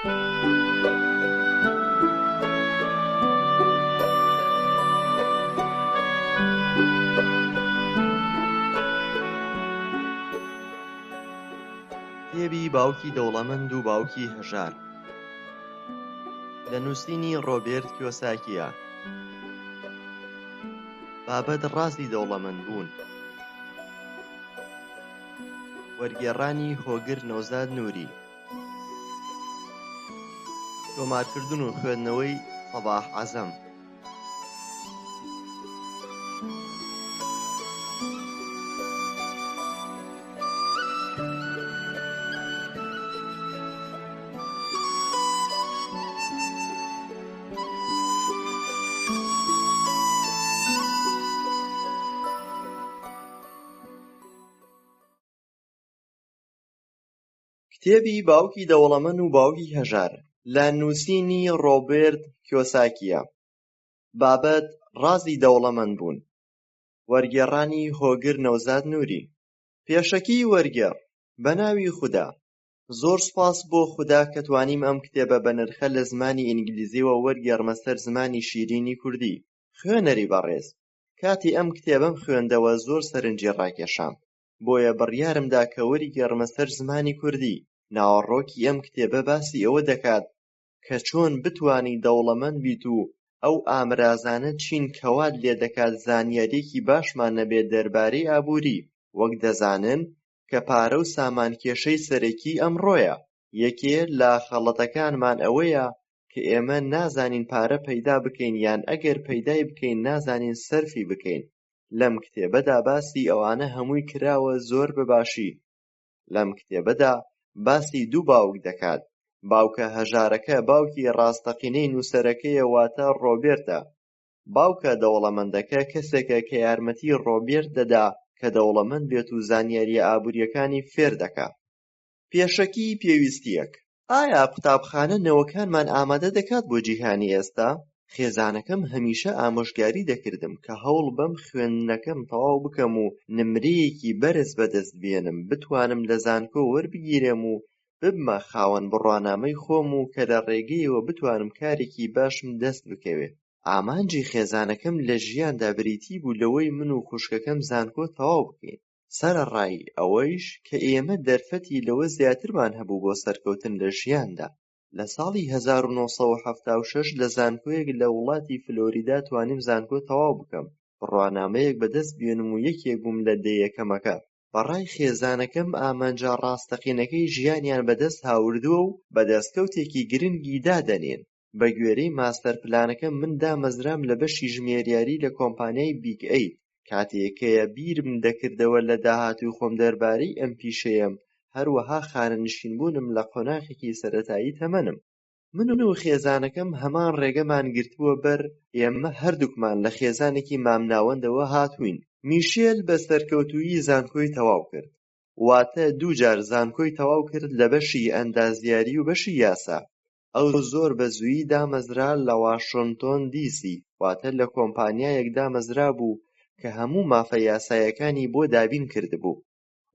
کتێبی باوکی دەوڵەمەند و باوکی هەژار لە نووسینی ڕۆبێرت کیۆساکییە. بابەت ڕازی دەوڵەمەندبوون. وەرگێڕانی هۆگر نەوزاد نووری. تۆمارکردن و خوێندنەوەی سەباح عەزەم. کتێبی باوکی دەوڵەمەند و باوکی هەژار لە نووسینی ڕۆبێرت کیۆساکییە. بابەت ڕازی دەوڵەمەندبوون. وەرگێڕانی هۆگر نەوزاد نووری. پێشەکی وەرگێڕ. بە ناوی خودا. زۆر سوپاس بۆ خودا کە توانیم ئەم کتێبە بە نرخە لە زمانی ئینگلیزیەوە وەرگێڕمە سەر زمانی شیرینی کوردی. خوێنەری بەڕێز، کاتی ئەم کتێبەم خوێندەوە زۆر سەرنجی ڕاکێشام، بۆیە بڕیارمدا کە وەرگێڕمە سەر زمانی کوردی. ناوەڕۆکی ئەم کتێبە باسی ئەوە دەکات کە چۆن بتوانی دەوڵەمەند بیت و ئەو ئامرازانە چین کەوات لێ دەکات زانیاریەکی باشمان نەبێت دەربارەی ئابووری، وەک دەزانن کە پارە و سامانکێشەی سەرەکی ئەمڕۆیە. یەکێ لە خەڵەتەکانمان ئەوەیە کە ئێمە نازانین پارە پەیدا بکەین، یان ئەگەر پەیدای بکەین نازانین سەرفی بکەین. لەم کتێبەدا باسی ئەوانە هەمووی کراوە زۆر بەباشی. لەم کتێبەدا باسی دوو باوک دەکات. باوکە هەژارەکە باوکی ڕاستەقینەی نووسەرەکەیە، واتە ڕۆبێرتە. باوکە دەوڵەمەندەکە کەسێکە کە یارمەتی ڕۆبێرت دەدا کە دەوڵەمەند بێت و زانیاریە ئابووریەکانی فێر دەکات. پێشەکی پێویستیەک. ئایا قوتابخانە نەوەکانمان ئامادە دەکات بۆ جیهانی ئێستا؟ خێزانەکەم هەمیشە ئامۆژگاری دەکردم کە هەوڵ بەم خوێندنەکەم تەواو بکەم و نمرەیەکی بەرز بەدەست بێنم، بتوانم لە زانکۆ وەربگیرێم و ببمە خاوەن بڕوانامەی خۆم و کە لە ڕێگەیەوە بتوانم کارێکی باشم دەست بکەوێت. ئامانجی خێزانەکەم لە ژیاندا بریتی بوو لەوەی من و خوشکەکەم زانکۆ تەواو بکەین. سەرەڕای ئەوەیش کە ئێمە دەرفەتی لەوە زیاترمان هەبوو بۆ سەرکەوتن لە ژیاندا. لە ساڵی 1976 لە زانکۆیەک لە وڵاتی فلۆریدا توانیم زانکۆ تەواو بکەم، بڕوانامەیەک بەدەست بێنم و یەکێک بووم لە دەیەکەمەکە. بەڕای خێزانەکەم ئامانجا ڕاستەقینەکەی ژیانیان بەدەست هاوردووە و بە دەستکەوتێکی گرنگی دادەنێن. بە گوێرەی ماستەر پلانەکەم من دامەزرام لە بەشی ژمێریاری لە کۆمپانیای بیگ ئەید. کاتێکەیە بیرم دەکردەوە لە داهاتووی خۆم دەربارەی ئەم پیشەیەم، هەروەها خانەنشینبوونم لە قۆناغێکی سەرەتایی تەمەنم. من و خێزانەکەم هەمان ڕێگەمان گرتووە بەر. ئێمە هەردووکمان لە خێزانێکی مامناوەندەوە هاتووین. میشێل بە سەرکەوتوویی زانکۆی تەواو کرد، واتە 2 جار زانکۆی تەواو کرد لە بەشی ئەندازیاری و بەشی یاسا. ئەو زۆر بەزوویی دامەزرا لە واشنتۆن دیسی، واتە لە کۆمپانیایەک دامەزرا بوو کە هەموو مافە یاساییەکانی بۆ دابین کردبوو،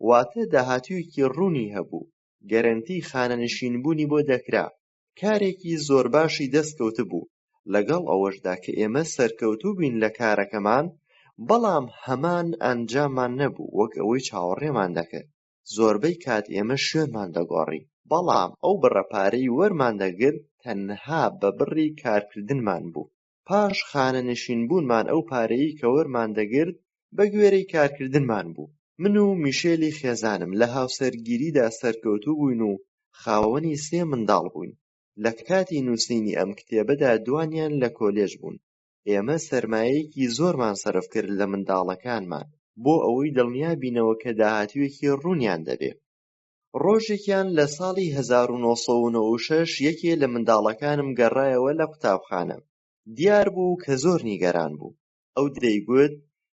واتە داهاتوویەکی ڕوونی هەبوو. گەرەنتیی خانەنشینبوونی بۆ دەکرا. کارێکی زۆر باشی دەستکەوت بوو، لەگەڵ ئەوەشدا کە ئێمە سەرکەوتوو بین لە کارەکەمان، بەڵام هەمان ئەنجاممان نەبوو وەک ئەوەی چاوەڕێمان دەکرد. زۆربەی کات ئێمە شوێنمان دەگۆڕی، بەڵام ئەو بڕە پارەی وەرمان دەگرت تەنها بە بڕی کارکردنمان بوو. پاش خانەنشینبوونمان ئەو پارەی کە وەرمان دەگرت بە گوێرەی کارکردنمان بوو. من و میشێلی خێزانم لە هاوسەرگیریدا سەرکەوتوو بووین و خاوەنی 3 منداڵ بووین. لە کاتی نووسینی ئەم کتێبەدا دوانیان لە کۆلێژ بوون. ئێمە سەرمایەیەکی زۆرمان سەرف کرد لە منداڵەکانمان بۆ ئەوەی دڵنیا بینەوە کە داهاتوویەکی ڕوونیان دەبێت. ڕۆژێکیان لە ساڵی 1996 یەکێ لە منداڵەکانم گەڕایەوە لە قوتابخانە. دیار بوو کە زۆر نیگەران بوو. ئەو دەیگوت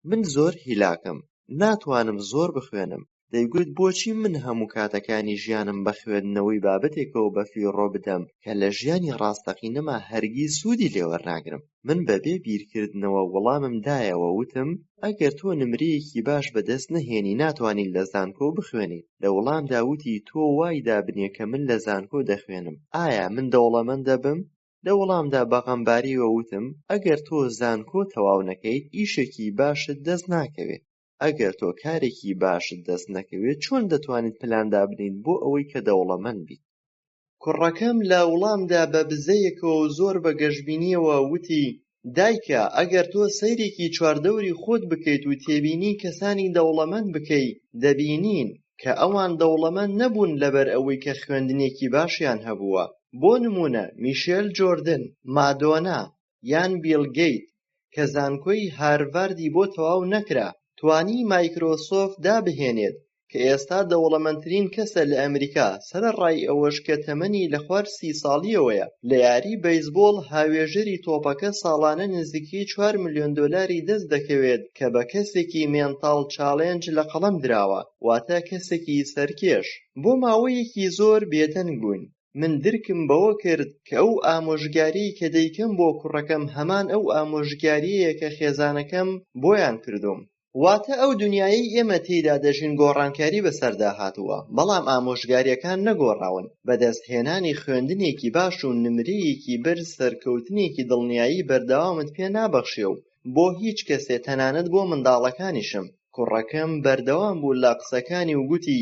من زۆر هیلاکم، ناتوانم زۆر بخوێنم، دەیگوت بۆچی من هەموو کاتەکانی ژیانم بە خوێندنەوەی بابەتێکەوە بەفیڕۆ بدەم کە لە ژیانی ڕاستەقینەما هەرگیز سوودی لێوەرناگرم. من بەبێ بیرکردنەوە وەڵامم دایەوە وتم ئەگەر تۆ نمرەیەکی باش بەدەست نەهێنی ناتوانیت لە زانکۆ بخوێنیت. لە وەڵامدا وتی تۆ وای دابنێ کە من لە زانکۆ دەخوێنم. ئایا من دەوڵەمەندە بم؟ لە وەڵامدا بەغەمباریوە وتم ئەگەر تۆ زانکۆ تەواو نەکەیت ئیشێکی باشت دەست ناکەوێت. ئەگەر تۆ کارێکی باشت دەست نەکەوێت چۆن دەتوانیت پلان دابنیت بۆ ئەوەی کە دەوڵەمەند بیت؟ کوڕەکەم لە وەڵامدا بە بزەیەکەوە و زۆر بە گەشبینیەوە وتی دایکە ئەگەر تۆ سەیرێکی چواردەوری خۆت بکەیت و تێبینی کەسانی دەوڵەمەند بکەی دەبینین کە ئەوان دەوڵەمەند نەبوون لەبەر ئەوەی کە خوێندنێکی باشیان هەبووە. بۆ نمونە میشێل جۆردن، مادۆنا یان بیل گەیت کە زانکۆی هارڤاردی بۆ تەواو نەکرا توانی مایکرۆسۆفت دابهێنێت کە ئێستا دەوڵەمەندترین کەسە لە ئەمریکا سەرەڕای ئەوەش کە تەمەنی لە خوار 30 ساڵیەوەیە. لە یاری بەیسبۆڵ هاوێژەری تۆپەکە ساڵانە نزیکەی 4 ملیۆن دۆلاری دەست دەکەوێت کە بە کەسێکی مێنتاڵ چاڵێنج لە قەڵەم دراوە، واتە کەسێکی سەرکێش. بۆ ماوەیەکی زۆر بێدەنگ بووین. من درکم بەوە کرد کە ئەو ئامۆژگاریی کە دەیکەم بۆ کوڕەکەم هەمان ئەو ئامۆژگاریەیە کە خێزانەکەم بۆیان کردووم. واتە ئەو دنیای ئێمە تێیدا دەژین گۆڕانکاری بەسەردا هاتووە، بەڵام ئامۆژگاریەکان نەگۆڕاون. بەدەستهێنانی خوێندنێکی باش و نمرەیەکی بەرز سەرکەوتنێکی دڵنیایی بەردەوامت پێ نابەخشێ و بۆ هیچ کەسێ تەنانەت بۆ منداڵەکانیشم. کوڕەکەم بەردەوام بوو لە قسەکانی و گوتی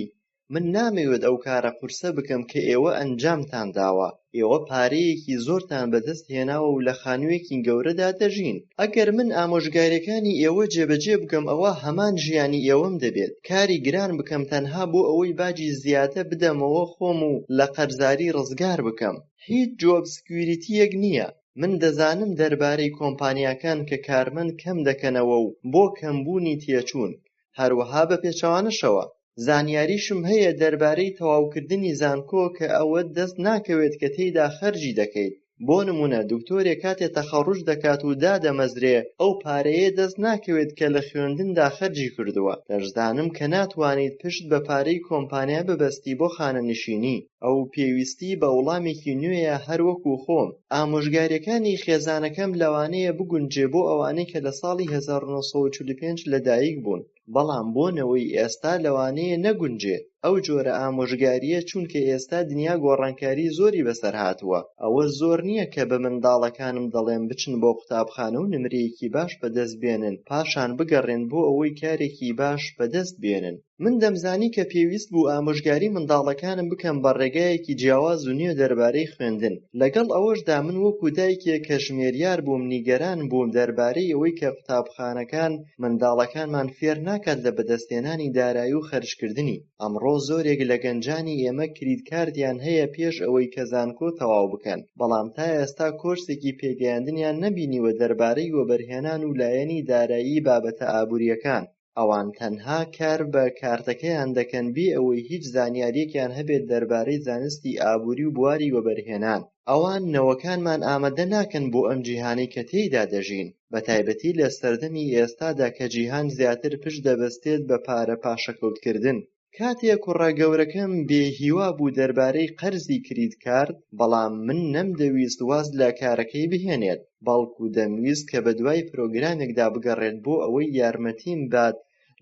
من نامەوێت ئەو کارە قورسە بکەم کە ئێوە ئەنجامتان داوە. ئێوە پارەیەکی زۆرتان بەدەست هێناوە و لە خانوویەکی گەورەدا دەژین. ئەگەر من ئامۆژگاریەکانی ئێوە جێبەجێ بکەم ئەوە هەمان ژیانی ئێوەم دەبێت. کاری گران بکەم تەنها بۆ ئەوەی باجی زیاتر بدەمەوە خۆم و لە قەرزاری ڕزگار بکەم. هیچ جۆب سکیوریتیەک نییە. من دەزانم دەربارەی کۆمپانیاکان کە کارمەند کەم دەکەنەوە و بۆ کەمبوونی تێچوون. هەروەها بە پێچەوانەشەوە زانیاریشم هەیە دەربارەی تەواوکردنی زانکۆ کە ئەوەت دەست ناکەوێت کە تێیدا خەرجی دەکەیت. بۆ نمونە دکتۆرێک کاتێ تەخەڕوج دەکات و دادەمەزرێ ئەو پارەیە دەست ناکەوێت کە لە خوێندندا خەرجی کردووە. دەشزانم کە ناتوانیت پشت بە پارەی کۆمپانیا ببەستی بۆ خانەنشینی. ئەو پێویستی بە وەڵامێکی نوێیە هەروەکو خۆم. ئامۆژگاریەکانی خێزانەکەم لەوانەیە بگونجێ بۆ ئەوانەی کە لە ساڵی 1945 لەدایک بوون، بەڵام بۆنەوەی ئێستا لەوانەیە نەگونجێت. ئەو جۆرە ئامۆژگاریە چونکە ئێستا دنیا گۆڕانکاری زۆری بەسەر هاتووە. ئەوە زۆر نییە کە بە منداڵەکانم دەڵێم بچن بۆ قوتابخانە و نمرەیەکی باش بەدەست بێنن پاشان بگەڕێن بۆ ئەوەی کارێکی باش بەدەست بێنن. من دەمزانی کە پێویست بوو ئامۆژگاری منداڵەکانم بکەم بە ڕێگایەکی جیاواز و نوێ دەربارەی خوێندن. لەگەڵ ئەوەشدا من وەکو دایکێک کە ژمێریار بووم نیگەران بووم دەربارەی ئەوەی کە قوتابخانەکان منداڵەکانمان فێر ناکات لە بەدەستهێنانی دارایی و خەرجکردنی. ئەمڕۆ زۆرێک لە گەنجانی ئێمە کریدکاردیان هەیە پێش ئەوەی کە زانکۆ تەواو بکەن، بەڵام تا ئێستا کۆرسێکی پێگەیاندنیان نەبینیوە دەربارەی وەبەرهێنان و لایەنی دارایی بابەتە ئابووریەکان. ئەوان تەنها کار بە کارتەکەیان دەکەن بێ ئەوەی هیچ زانیاریەکیان هەبێت دەربارەی زانستی ئابووری و بواری وەبەرهێنان. ئەوان نەوەکانمان ئامادە ناکەن بۆ ئەم جیهانەی کە تێیدا دەژین، بەتایبەتی لە سەردەمی ئێستادا کە جیهان زیاتر پشت دەبەستێت بە پارە پاشەکەوتکردن. کاتێک کوڕە گەورەکەم بێهیوا بوو دەربارەی قەرزی کریدکارد، بەڵام من نەمدەویست واز لە کارەکەی بهێنێت، بەڵکو دەمویست کە بەدوای پرۆگرامێکدا بگەڕێت بۆ ئەوەی یارمەتیم بات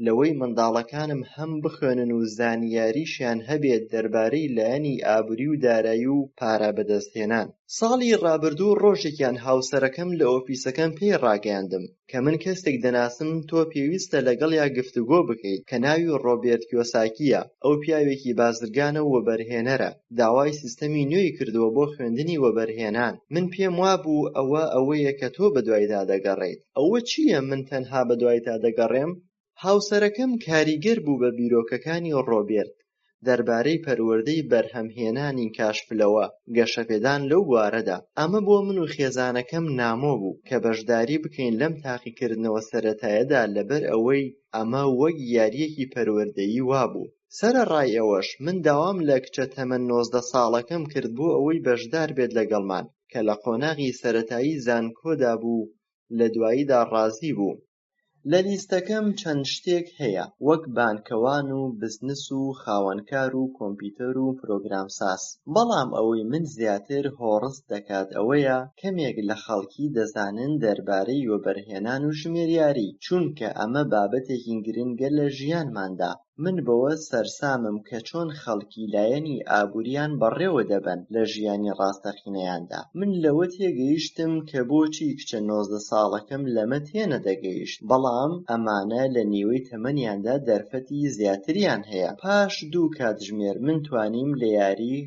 لەوەی منداڵەکانم هەم بخوێنن و زانیاریشیان هەبێت دەربارەی لایەنی ئابووری و دارایی و پارە بەدەستهێنان. ساڵی ڕابردوو ڕۆژێکیان هاوسەرەکەم لە ئۆفیسەکەم پێی ڕاگەیاندم کە من کەسێک دەناسم تۆ پێویستە لەگەڵیا گفتوگۆ بکەیت کە ناوی ڕۆبێرت کیۆساکیە. ئەو پیاوێکی بازرگانە و وەبەرهێنەرە، داوای سیستەمی نوێی کردووە بۆ خوێندنی وەبەرهێنان. من پێم وابوو ئەوەیە کە تۆ بەدوایدا دەگەڕێیت. ئەوە چییە من تەنها بەدوایدا دەگەڕێم؟ هاوسەرەکەم کاریگەر بوو بە بیرۆکەکانی ڕۆبێرت دەربارەی پەروەردەی بەرهەمهێنانی کاشفلەوە گەشەپێدان لەو بوارەدا. ئەمە بۆ من و خێزانەکەم نامۆ بوو کە بەشداری بکەین لەم تاقیکردنەوە سەرەتاییەدا لەبەر ئەوەی ئەمە وەک یاریەکی پەروەردەیی وابوو. سەرەڕای ئەوەش من داوام لە کچە تەمەن 19 ساڵەکەم کرد بۆ ئەوەی بەشدار بێت لەگەڵمان کە لە قۆناغی سەرەتایی زانکۆدا بوو لە دواییدا ڕازی بوو. لە لیستەکەم چەند شتێک هەیە وەک بانکەوان و بزنس و خاوەنکار و کۆمپیوتەر و پرۆگرامساز، بەڵام ئەوەی من زیاتر هۆڕست دەکات ئەوەیە کەمێک لە خەڵکی دەزانن دەربارەی وەبەرهێنان و ژمێریاری، چونکە ئەمە بابەتێکی گرنگە لە ژیانماندا. من بەوە سەرسامم کە چۆن خەڵکی لایەنی ئابووریان بەڕێوە دەبەن لە ژیانی ڕاستەقینەیاندا. من لەوە تێگەیشتم کە بۆچی کچە 19 ساڵەکەم لەمە تێنەدەگەیشت، بەڵام ئەمانە لە نیوەی تەمەنیاندا دەرفەتی زیاتریان هەیە. پاش 2 کاتژمێر من توانیم لە یاری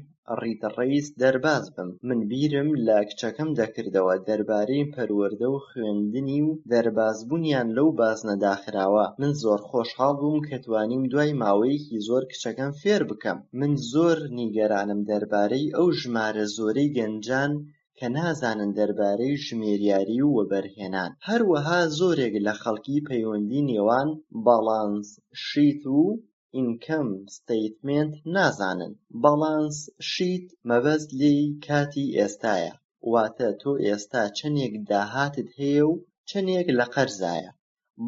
ڕیت دەرباز بم. من بیرم لە کچەکەم دەکردەوە دەربارەی پەروەردە و خوێندنی و دەربازبوونیان لەو بازنە داخراوە. من زۆر خۆشحاڵ بووم کە توانیم دوای ماوەیەکی زۆر کچەکەم فێر بکەم. من زۆر نیگەرانم دەربارەی ئەو ژمارە زۆرەی گەنجان کە نازانن دەربارەی ژمێریاری و وەبەرهێنان. هەروەها زۆرێک لە خەڵکی پەیوەندی نێوان باڵانس شیت و ئینکەم ستەیتمێنت نازانن. باڵانس شیت مەبەست لێی کاتی ئێستایە، واتە تۆ ئێستا چەندێک داهاتت هەیە و چەندێک لە قەرزایە.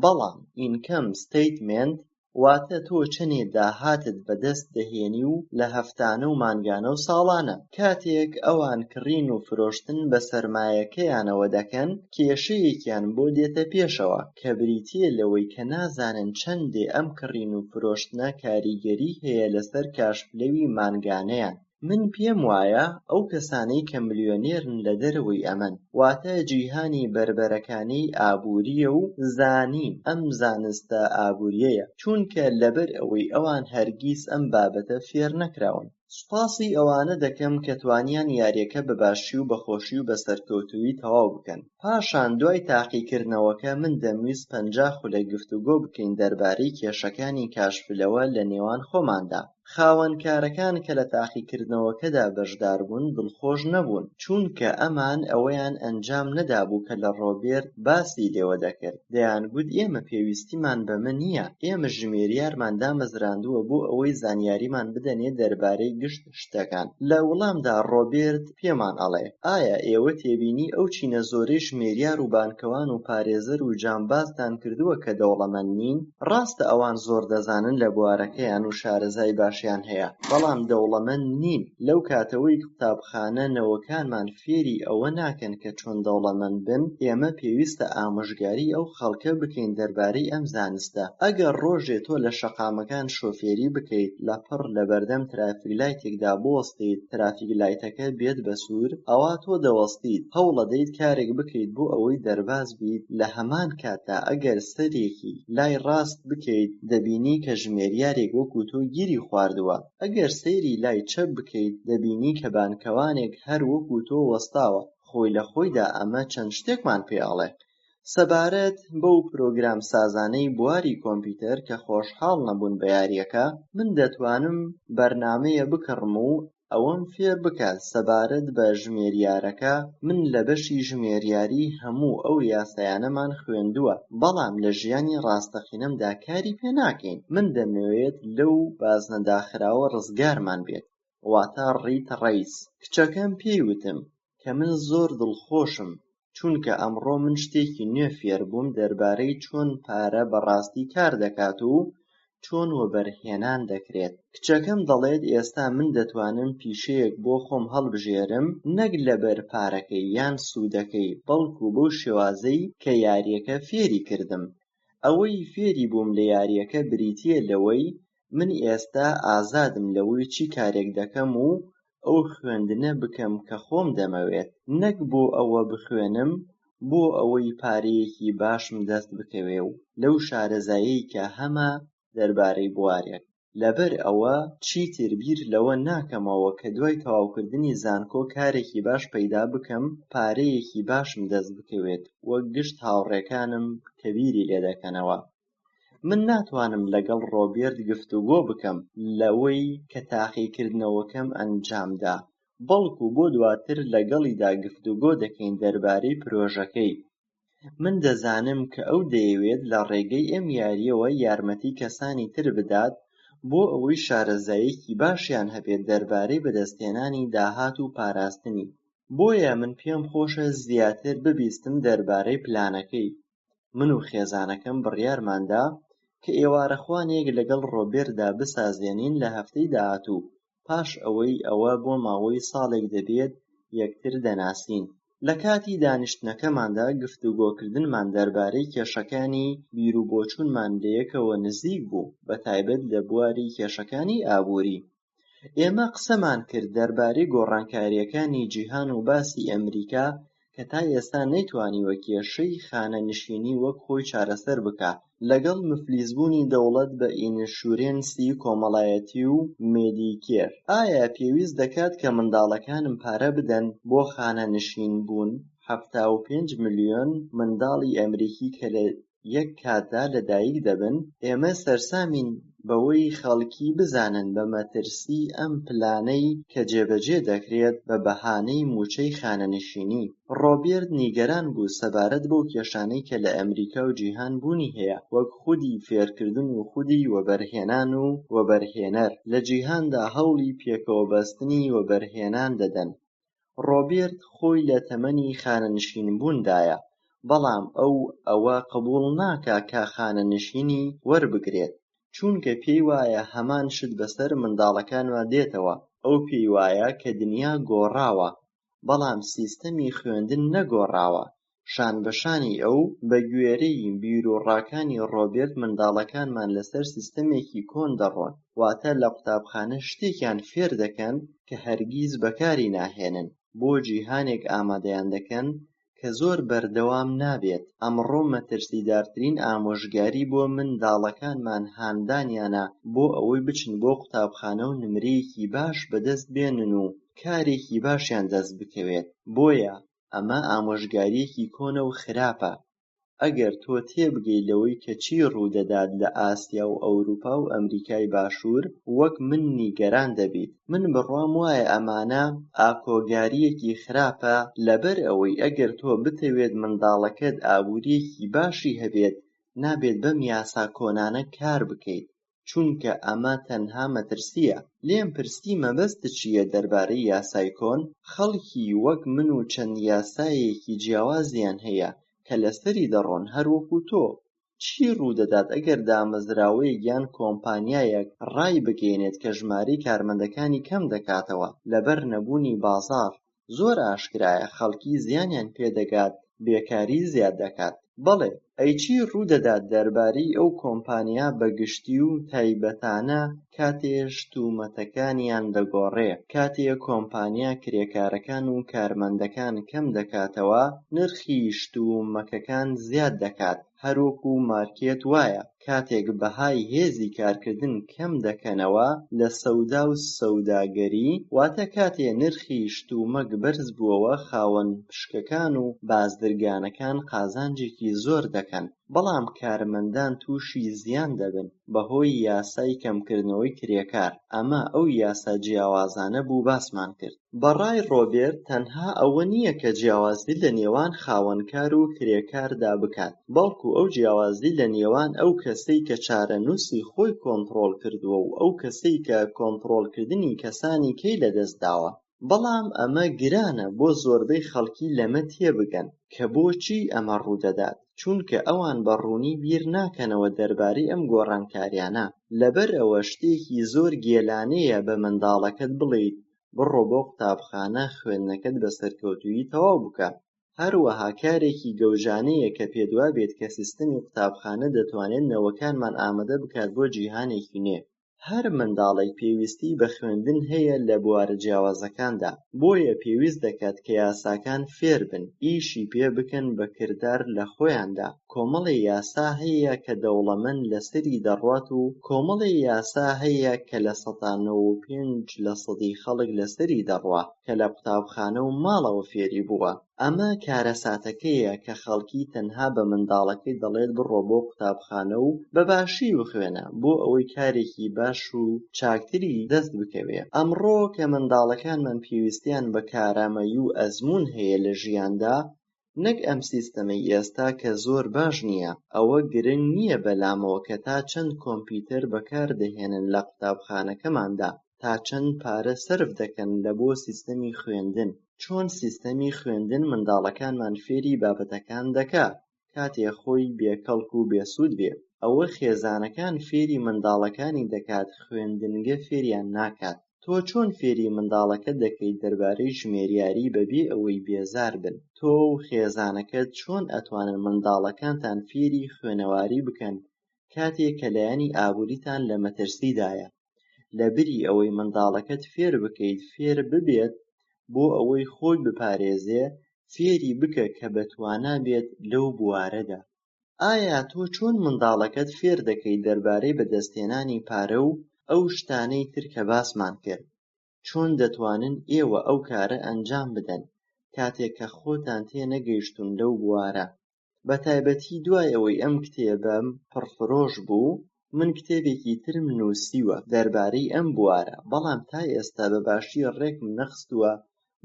بەڵام ئینکەم ستەیتمێنت واتە تۆ چەندێ داهاتت بەدەست دەهێنی و لە هەفتانە و مانگانە و ساڵانە. کاتێک ئەوان کڕین و فرۆشتن بە سەرمایەکەیانەوە دەکەن، کێشەیەکیان بۆ دێتە پێشەوە کە بریتیە لەوەی کە نازانن چەندێ ئەم کڕین و فرۆشتنە کاریگەری هەیە لەسەر کاشفلەوی مانگانەیان. من پێم وایە ئەو کەسانەی کە ملیۆنێرن لە دەرەوەی ئەمەن، واتە جیهانی بەربەرەکانەی ئابووریە و زانین ئەم زانستە ئابووریەیە، چونکە لەبەر ئەوەی ئەوان هەرگیز ئەم بابەتە فێر نەکراون. سوپاسی ئەوانە دەکەم کە توانیان یاریەکە بەباشی و بەخۆشی و بەسەرکەوتووی تەواو بکەن. پاشان دوای تاقیکردنەوەکە من دەمویست 50 خولەک گفتوگۆ بکەین دەربارەی کێشەکانی کاشفلەوە لە نێوان خۆماندا. خاوەنکارەکان کە لە تاقیکردنەوەکەدا بەشدار بوون دڵخۆش نەبوون، چونکە ئەمان ئەوەیان ئەنجام نەدابوو کە لە ڕۆبێرت باسی لێوە دەکرد. دەیانگوت ئێمە پێویستیمان بەمە نییە، ئێمە ژمێریارمان دامەزراندووە بۆ ئەوەی زانیاریمان بدەنێت دەربارەی گشت شتەکان. لە وەڵامدا ڕۆبێرت پێمان ئەڵێ ئایا ئێوە تێبینی ئەو چینە زۆرەی ژمێریار و بانکەوان و پارێزەر و جانبازتان کردووە کە دەوڵەمەند نین؟ ڕاستە ئەوان زۆر دەزانن لە بوارەکەیان و شارەزای باشیان هەیە، بەڵام دەوڵەمەند نین. لەو کاتەوەی قوتابخانە نەوەکانمان فێری ئەوە ناکەن کە چۆن دەوڵەمەند بن، ئێمە پێویستە ئامۆژگاری ئەو خەڵکە بکەین دەربارەی ئەم زانستە. ئەگەر ڕۆژێ تۆ لە شەقامەکان شۆفێری بکەیت، لەپڕ لە بەردەم ترافیکلایتێکدا بوەستیت، ترافیکلایتەکە بێت بە سوور، ئەوا تۆ دەوەستیت، هەوڵەدەیت کارێک بکەیت بۆ ئەوەی دەرباز بیت. لە هەمان کاتدا ئەگەر سەرێکی لای ڕاست بکەیت، دەبینی کە ژمێریارێک وەکو تۆ گیری خواردووە. ئەگەر سەیری لای چەپ بکەیت، دەبینی کە بانکەوانێک هەر وەکو تۆ وەستاوە. خۆی لە خۆیدا ئەمە چەند شتێکمان پێ ئەڵێ. سەبارەت بەو پرۆگرام سازانەی بواری کۆمپیوتەر کە خۆشحاڵ نەبوون بە یاریەکە، من دەتوانم بەرنامەیە بکڕم و ئەوەم فێر بکات. سەبارەت بە ژمێریارەکە، من لە بەشی ژمێریاری هەموو ئەو یاسایانەمان خوێندووە، بەڵام لە ژیانی ڕاستەقینەمدا کاری پێ ناکەین. من دەمەوێت لەو بازنە داخراوە ڕزگارمان بێت، واتە ڕیت ڕەیس. کچەکەم پێی وتم کە من زۆر دڵخۆشم، چونکە ئەمڕۆ من شتێکی نوێ فێر بووم دەربارەی چۆن پارە بەڕاستی کار دەکات و چۆن وەبەرهێنان دەکرێت. کچەکەم دەڵێت ئێستا من دەتوانم پیشەیەک بۆ خۆم هەڵبژێرم، نەک لەبەر پارەکەی یان سوودەکەی، بەڵکو بەو شێوازەی کە یاریەکە فێری کردم. ئەوەی فێری بووم لە یاریەکە بریتیە لەوەی من ئێستا ئازادم لەوەی چی کارێک دەکەم و ئەو خوێندنە بکەم کە خۆم دەمەوێت، نەک بۆ ئەوە بخوێنم بۆ ئەوەی پارەیەکی باشم دەست بکەوێ و لەو شارەزاییەی کە هەمە دەربارەی بوارێک. لەبەر ئەوە چیتر بیر لەوە ناکەمەوە کە دوای تەواوکردنی زانکۆ کارێکی باش پەیدا بکەم، پارەیەکی باشم دەست بکەوێت وەک گشت هاوڕێکانم کە بیری لێ دەکەنەوە. من ناتوانم لەگەڵ ڕۆبێرت گفتوگۆ بکەم لەوەی کە تاقیکردنەوەکەم ئەنجامدا، بەڵکو بۆ دواتر لەگەڵیدا گفتوگۆ دەکەین دەربارەی پرۆژەکەی. من دەزانم کە ئەو دەیەوێت لە ڕێگەی ئەم یاریەوە یارمەتی کەسانی تر بدات بۆ ئەوەی شارەزاییەکی باشیان هەبێت دەربارەی بەدەستهێنانی داهات و پاراستنی. بۆیە من پێم خۆشە زیاتر ببیستم دەربارەی پلانەکەی. من و خێزانەکەم بڕیارماندا کە ئێوارەخوانێک لەگەڵ ڕۆبێرتدا بسازێنین لە هەفتەی داهاتوو پاش ئەوەی ئەوە بۆ ماوەی ساڵێک دەبێت یەکتر دەناسین. لە کاتی دانیشتنەکەماندا گفتوگۆکردنمان دەربارەی کێشەکانی بیرروبۆچوونمان لەیەکەوە نزیک بوو، بەتایبەت لە بواری کێشەکانی ئابووری. ئێمە قسەمان کرد دەربارەی گۆڕانکاریەکانی جیهان و باسی ئەمریکا کە تا ئێستا نەیتوانیوە کێشەی خانەنشینی وەک خۆی چارەسەر بکات لەگەڵ مفلیسبوونی دەوڵەت بە ئینشورێنسی کۆمەڵایەتی و مێدیکێر. ئایا پێویست دەکات کە منداڵەکانم پارە بدەن بۆ خانەنشینبوون؟ 75 ملیۆن منداڵی ئەمریکی کە لە یەک کاتدا لەدایک دەبن. ئێمە سەرسامین بەوەی خەڵکی بزانن بە مەترسی ئەم پلانەی کە جێبەجێ دەکرێت بە بەهانەی موچەی خانەنشینی. ڕۆبێرت نیگەران بوو سەبارەت بەو کێشانەی کە لە ئەمریکا و جیهان بوونی هەیە، وەک خودی فێرکردن و خودی وەبەرهێنان و وەبەرهێنەر لە جیهاندا هەوڵی پێکەوەبەستنی وەبەرهێنان دەدەن. ڕۆبێرت خۆی لە تەمەنی خانەنشینبووندایە، بەڵام ئەوە قبوڵ ناکات کە خانەنشینی وەربگرێت، چونکە پێی وایە هەمان شت بەسەر منداڵەکانمان دێتەوە. ئەو پێی وایە کە دنیا گۆڕاوە، بەڵام سیستەمی خوێندن نەگۆڕاوە. شانبەشانی ئەو بە گوێرەی بیرروڕاکانی ڕۆبێرت منداڵەکانمان لەسەر سیستەمێکی کۆن دەڕۆن، واتە لە قوتابخانە شتێکیان فێر دەکەن کە هەرگیز بەکاری ناهێنن، بۆ جیهانێک ئامادەیان دەکەن کە زۆر بەردەوام نابێت. ئەمڕۆ مەترسیدارترین ئامۆژگاری بۆ منداڵەکانمان هاندانیانە بۆ ئەوەی بچن بۆ قوتابخانە و نمرەیەکی باش بەدەست بێنن و کارێکی باشیان دەست بکەوێت. بۆیە ئەمە ئامۆژگاریەکی کۆنە و خراپە. ئەگەر تۆ تێبگەی لەوەی کە چی ڕوودەدات لە ئاسیا و ئەوروپا و ئەمریکای باشوور، وەک من نیگەران دەبیت. من بڕوام وایە ئەمانە ئاکۆگاریەکی خراپە، لەبەر ئەوەی ئەگەر تۆ بتەوێت منداڵەکەت ئابووریەکی باشی هەبێت، نابێت بەم یاسا کۆنانە کار بکەیت، چونکە ئەمە تەنها مەترسیە. لێم پرسی مەبەستت چییە دەربارەی یاسای کۆن؟ خەڵکی وەک من و چەند یاسایەکی جیاوازیان هەیە کە لەسەری دەڕۆن هەروەکو تۆ. چی ڕوودەدات ئەگەر دامەزراوەیەک یان کۆمپانیایەک ڕای بگەێنێت کە ژمارەی کارمەندەکانی کەم دەکاتەوە لەبەر نەبوونی بازاڕ؟ زۆر ئاشکرایە خەڵکی زیانیان پێدەگات، بێکاری زیاد دەکات. بەڵێ، ئەی چی ڕوودەدات دەربارەی ئەو کۆمپانیا بەگشتی و تایبەتانە کاتێ شتومەتەکانیان دەگۆڕێ؟ کاتێ کۆمپانیا کرێکارەکان و کارمەندەکان کەم دەکاتەوە، نرخی شتومەکەکان زیاد دەکات. هەروەکو مارکێت وایە کاتێک بەهای هێزی کارکردن کەم دەکەنەوە لە سەودا و سەوداگەری، واتە کاتێ نرخی شتومەک بەرز بووەوە، خاوەن پشکەکان و بازرگانەکان قازانجێکی زۆر دەکەن، بەڵام کارمەندان تووشی زیان دەبن بەهۆی یاسای کەمکردنەوەی کرێکار. ئەمە ئەو یاسا جیاوازانە بوو باسمان کرد. بەڕای ڕۆبێرت تەنها ئەوە نییە کە جیاوازی لە نێوان خاوەنکار و کرێکاردا بکات، بەڵکو ئەو جیاوازی لە نێوان ئەو کەسەی کە چارەنووسی خۆی کۆنتڕۆڵ کردووە و ئەو کەسەی کە کۆنتڕۆڵکردنی کەسانی کەی لەدەستداوە. بەڵام ئەمە گرانە بۆ زۆربەی خەڵکی لەمە تێبگەن کە بۆچی ئەمە ڕوودەدات، چونکە ئەوان بەڕوونی بیر ناکەنەوە دەربارەی ئەم گۆڕانکاریانە. لەبەر ئەوە شتێکی زۆر گێلانەیە بە منداڵەکەت بڵێیت بڕۆ بۆ قوتابخانە خوێندنەکەت بە سەرکەوتووی تەواو بکە. هەروەها کارێکی گەوژانەیە کە پێدوابێت کە سیستەمی قوتابخانە دەتوانێت نەوەکانمان ئامادە بکات بۆ جیهانێکی نوێ. هەر منداڵێک پێویستی بە خوێندن هەیە لە بوارە جیاوازەکاندا، بۆیە پێویست دەکات کە یاساکان فێر بن، ئیشی پێ بکەن بە کردار لە خۆیاندا. کۆمەڵی یاسا هەیە کە دەوڵەمەند لەسەری دەڕوات و کۆمەڵی یاسا هەیە کە لە 95% خەڵک لەسەری دەڕوا کە لە قوتابخانە و ماڵەوە فێری بووە. ئەمە کارەساتەکەیە کە خەڵکی تەنها بە منداڵەکەی دەڵێت بڕۆ بۆ قوتابخانە و بەباشی بخوێنە بۆ ئەوەی کارێکی باش و چاکتری دەست بکەوێت. ئەمڕۆ کە منداڵەکانمان پێویستیان بە کارامەیی و ئەزموون هەیە لە ژیاندا، نەک ئەم سیستەمەی ئێستا کە زۆر باش نییە، ئەوە گرنگ نییە بەلامەوە کە تا چەند کۆمپیوتەر بەکاردەهێنن لە قوتابخانەکەماندا، تا چەند پارە سەرف دەکەن لە بۆ سیستەمی خوێندن. چۆن سیستەمی خوێندن منداڵەکانمان فێری بابەتەکان دەکات. کاتێ خۆی بێکەڵک و بێسوود بێ. ئەوە خێزانەکان فێری منداڵەکانی دەکات خوێندنگە فێریان ناکات. تۆ چۆن فێری منداڵەکەت دەکەیت دەربارەی ژمێریاری بەبێ ئەوەی بێزار بن؟ تۆ و خێزانەکەت چۆن ئەتوانن منداڵەکانتان فێری خوێنەواری بکەن کاتێک کە لایەنی ئابووریتان لە مەترسیدایە؟ لەبری ئەوەی منداڵەکەت فێر بکەیت فێر ببێت بۆ ئەوەی خۆی بپارێزێ، فێری بکە کە بەتوانا بێت لەو بوارەدا. ئایا تۆ چۆن منداڵەکەت فێر دەکەیت دەربارەی بەدەستهێنانی پارە و ئەو شتانەی تر کە باسمان کرد؟ چۆن دەتوانن ئێوە ئەو کارە ئەنجام بدەن کاتێک کە خۆتان تێنەگەیشتون لەو بوارە؟ بەتایبەتی دوای ئەوەی ئەم کتێبەم پڕفرۆش بوو، من کتێبێکی ترم نووسیوە دەربارەی ئەم بوارە، بەڵام تا ئێستا بەباشی ڕێکم نەخستووە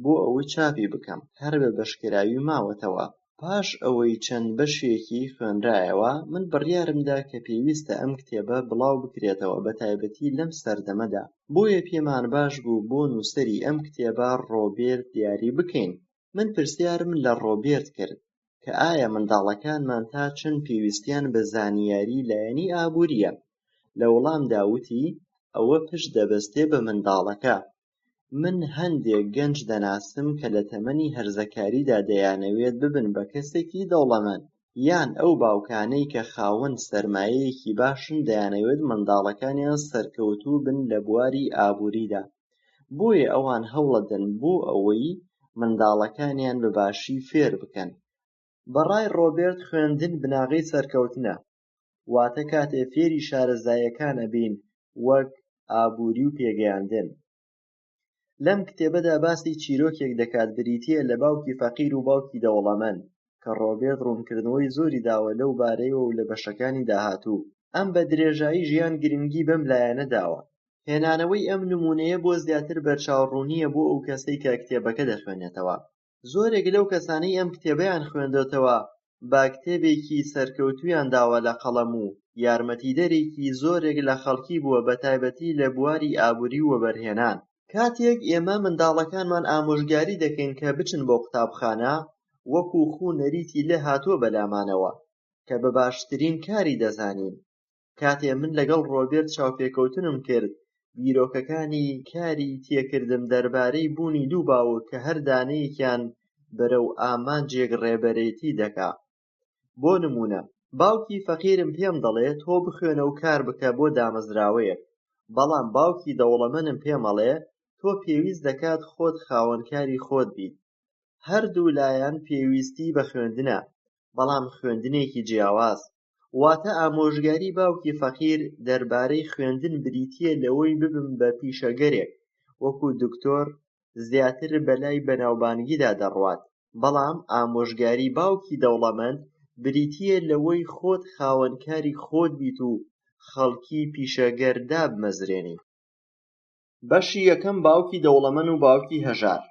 بۆ ئەوەی چاپی بکەم، هەر بە بەشکراوی ماوەتەوە. پاش ئەوەی چەند بەشێکی خوێنرایەوە، من بڕیارمدا کە پێویستە ئەم کتێبە بڵاو بکرێتەوە، بەتایبەتی لەم سەردەمەدا. بۆیە پێمان باش بوو بۆ نووسەری ئەم کتێبە ڕۆبێرت دیاری بکەین. من پرسیارم لە ڕۆبێرت کرد کە ئایا منداڵەکانمان تا چەند پێویستیان بە زانیاری لایەنی ئابووریە. لە وەڵامدا وتی ئەوە پشت دەبەستێ بە منداڵەکە. من هەندێک گەنج دەناسم کە لە تەمەنی هەرزەکاریدا دەیانەوێت ببن بە کەسێکی دەوڵەمەند، یان ئەو باوکانەی کە خاوەن سەرمایەیەکی باشن دەیانەوێت منداڵەکانیان سەرکەوتوو بن لە بواری ئابووریدا. بۆیە ئەوان هەوڵەدەن بۆ ئەوەی منداڵەکانیان بەباشی فێر بکەن. بەڕای ڕۆبێرت خوێندن بناغەی سەرکەوتنە، واتە کاتێ فێری شارەزاییەکان ئەبین وەک ئابووری و پێگەیاندن. لەم کتێبەدا باسی چیرۆکێک دەکات بریتیە لە باوکی فەقیر و باوکی دەوڵەمەند کە ڕۆبێرت ڕوونکردنەوەی زۆری داوە لەو بارەیەوە و لە بەشەکانی داهاتوو. ئەم بە درێژایی ژیان گرنگی بەم لایەنە داوە. هێنانەوەی ئەم نمونەیە بۆ زیاتر بەرچاوڕوونیە بۆ ئەو کەسەی کە کتێبەکە دەخوێنێتەوە. زۆرێک لەو کەسانەی ئەم کتێبەیان خوێندوتەوە با کتێبێکی سەرکەوتوویان داوە لە قەڵەم و یارمەتیدەرێکی زۆرێک لە خەڵکی بووە، بەتایبەتی لە بواری ئابووری و وەبەرهێنان. کاتێک ئێمە منداڵەکانمان ئامۆژگاری دەکەین کە بچن بۆ قوتابخانە، وەکو خوونەریتی لێ هاتووە بەلامانەوە کە بە باشترین کاری دەزانین. کاتێ من لەگەڵ ڕۆبێرت چاوپێکەوتنم کرد، بیرۆکەکانی کاری تێکردم دەربارەی بوونی دوو باوک کە هەر دانەیەکیان بەرەو ئامانجێک ڕێبەرێتی دەکا. بۆ نمونە، باوکی فەقیرم پێم دەڵێت تۆ بخوێنە و کار بکە بۆ دامەزراوەیەک، بەڵام باوکی دەوڵەمەندم پێمەڵێ تۆ پێویست دەکات خۆت خاوەنکاری خۆت بیت. هەردوو لایەن پێویستی بە خوێندنە، بەڵام خوێندنێکی جیاواز. واتە ئامۆژگاری باوکی فەقیر دەربارەی خوێندن بریتیە لەوەی ببن بە پیشەگەرێک وەکو دکتۆر، زیاتر بەلای بەناوبانگیدا دەڕوات، بەڵام ئامۆژگاری باوکی دەوڵەمەند بریتیە لەوەی خۆت خاوەنکاری خۆت بیت و خەڵکی پیشەگەر دابمەزرێنی. بەشی یەکەم، باوکی دەوڵەمەند و باوکی هەژار.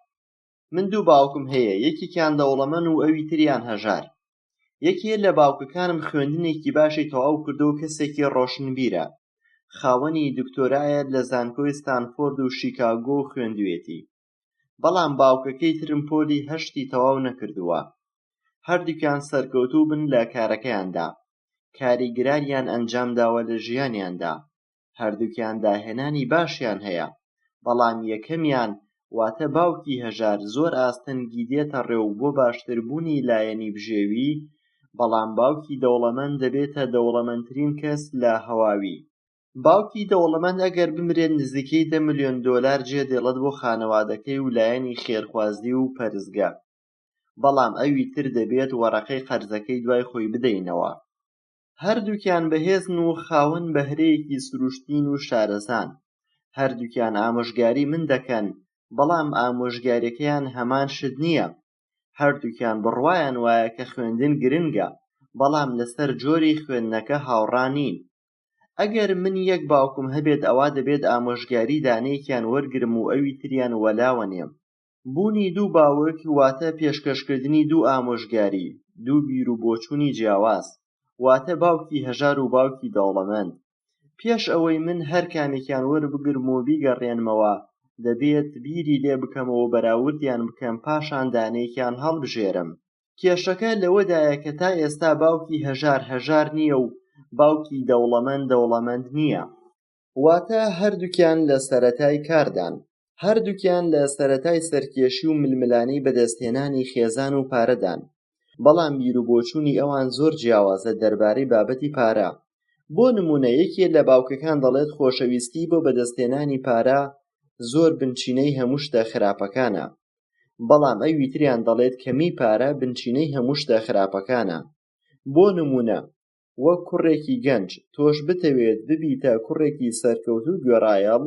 من دوو باوکم هەیە، یەکێکیان دەوڵەمەند و ئەوی تریان هەژار. یەکێ لە باوکەکانم خوێندنێکی باشی تەواو کردو و کەسێکی ڕۆشنبیرە، خاوەنی دکتۆرایە لە زانکۆی ستانفۆرد و شیکاگۆ خوێندوێتی، بەڵام باوکەکەی ترم پۆلی هەشتی تەواو نەکردووە. هەردووکیان سەرکەوتوو بن لە کارەکەیاندا، کاریگراریان ئەنجام داوە لە ژیانیاندا، هەردووکیان داهێنانی باشیان هەیە، بەڵام یەکەمیان واتە باوکی هەژار زۆر ئاستەنگی دێتە ڕێو بۆ باشتربوونی لایەنی بژێوی، بەڵام باوکی دەوڵەمەند دەبێتە دەوڵەمەندترین کەس لە هەواوی. باوکی دەوڵەمەند ئەگەر بمرێت نزیکەی 10 ملیۆن دۆلار جێدێڵێت بۆ خانەوادەکەی و لایەنی خێرخوازی و پەرستگا، بەڵام ئەوی تر دەبێت وەرەقەی قەرزەکەی دوای خۆی بدەینەوە. هەردووکیان بەهێزن و خاوەن بەهرەیەکی سروشتین و شارەزان. هەردووکیان ئامۆژگاری من دەکەن، بەڵام ئامۆژگاریەکەیان هەمان شت نییە. هەردووکیان بڕوایان وایە کە خوێندن گرنگە، بەڵام لەسەر جۆری خوێندنەکە هاوڕا نین. ئەگەر من یەک باوکم هەبێت ئەوا دەبێت ئامۆژگاری دانەیەکیان وەرگرم و ئەوی تریان وەلاوەنێم. بوونی دوو باوک واتە پێشکەشکردنی دوو ئامۆژگاری، دوو بیر و بۆچوونی جیاواز، واتە باوکی هەژار و باوکی دەوڵەمەند. پێش ئەوەی من هەر کامێکیان وەربگرم و بیگەڕێنمەوە، دەبێت بیری لێ بکەمەوە بەراوردیان بکەم، پاشان دانەیەکیان هەڵبژێرم. کێشەکە لەوەدایە کە تا ئێستا باوکی هەژار هەژار نییە و باوکی دەوڵەمەند نییە. واتە هەردووکیان لە سەرەتای کاردان، هەردووکیان لە سەرەتای سەرکێشی و ململانەی بەدەستهێنانی خێزان و پارەدان. بەڵام بیرروبۆچوونی ئەوان زۆر جیاوازە دەربارەی بابەتی پارە. بۆ نمونە یەکێ لە باوکەکان دەڵێت خۆشەویستی بۆ بەدەستهێنانی پارە زۆر بنچینەی هەموو شتە خراپەکانە، بەڵام ئەوی تریان دەڵێت کەمی پارە بنچینەی هەموو شتە خراپەکانە. بۆ نمونە وەک کوڕێکی گەنج تۆش بتەوێت ببیتە کوڕێکی سەرکەوتوو گوێڕایەڵ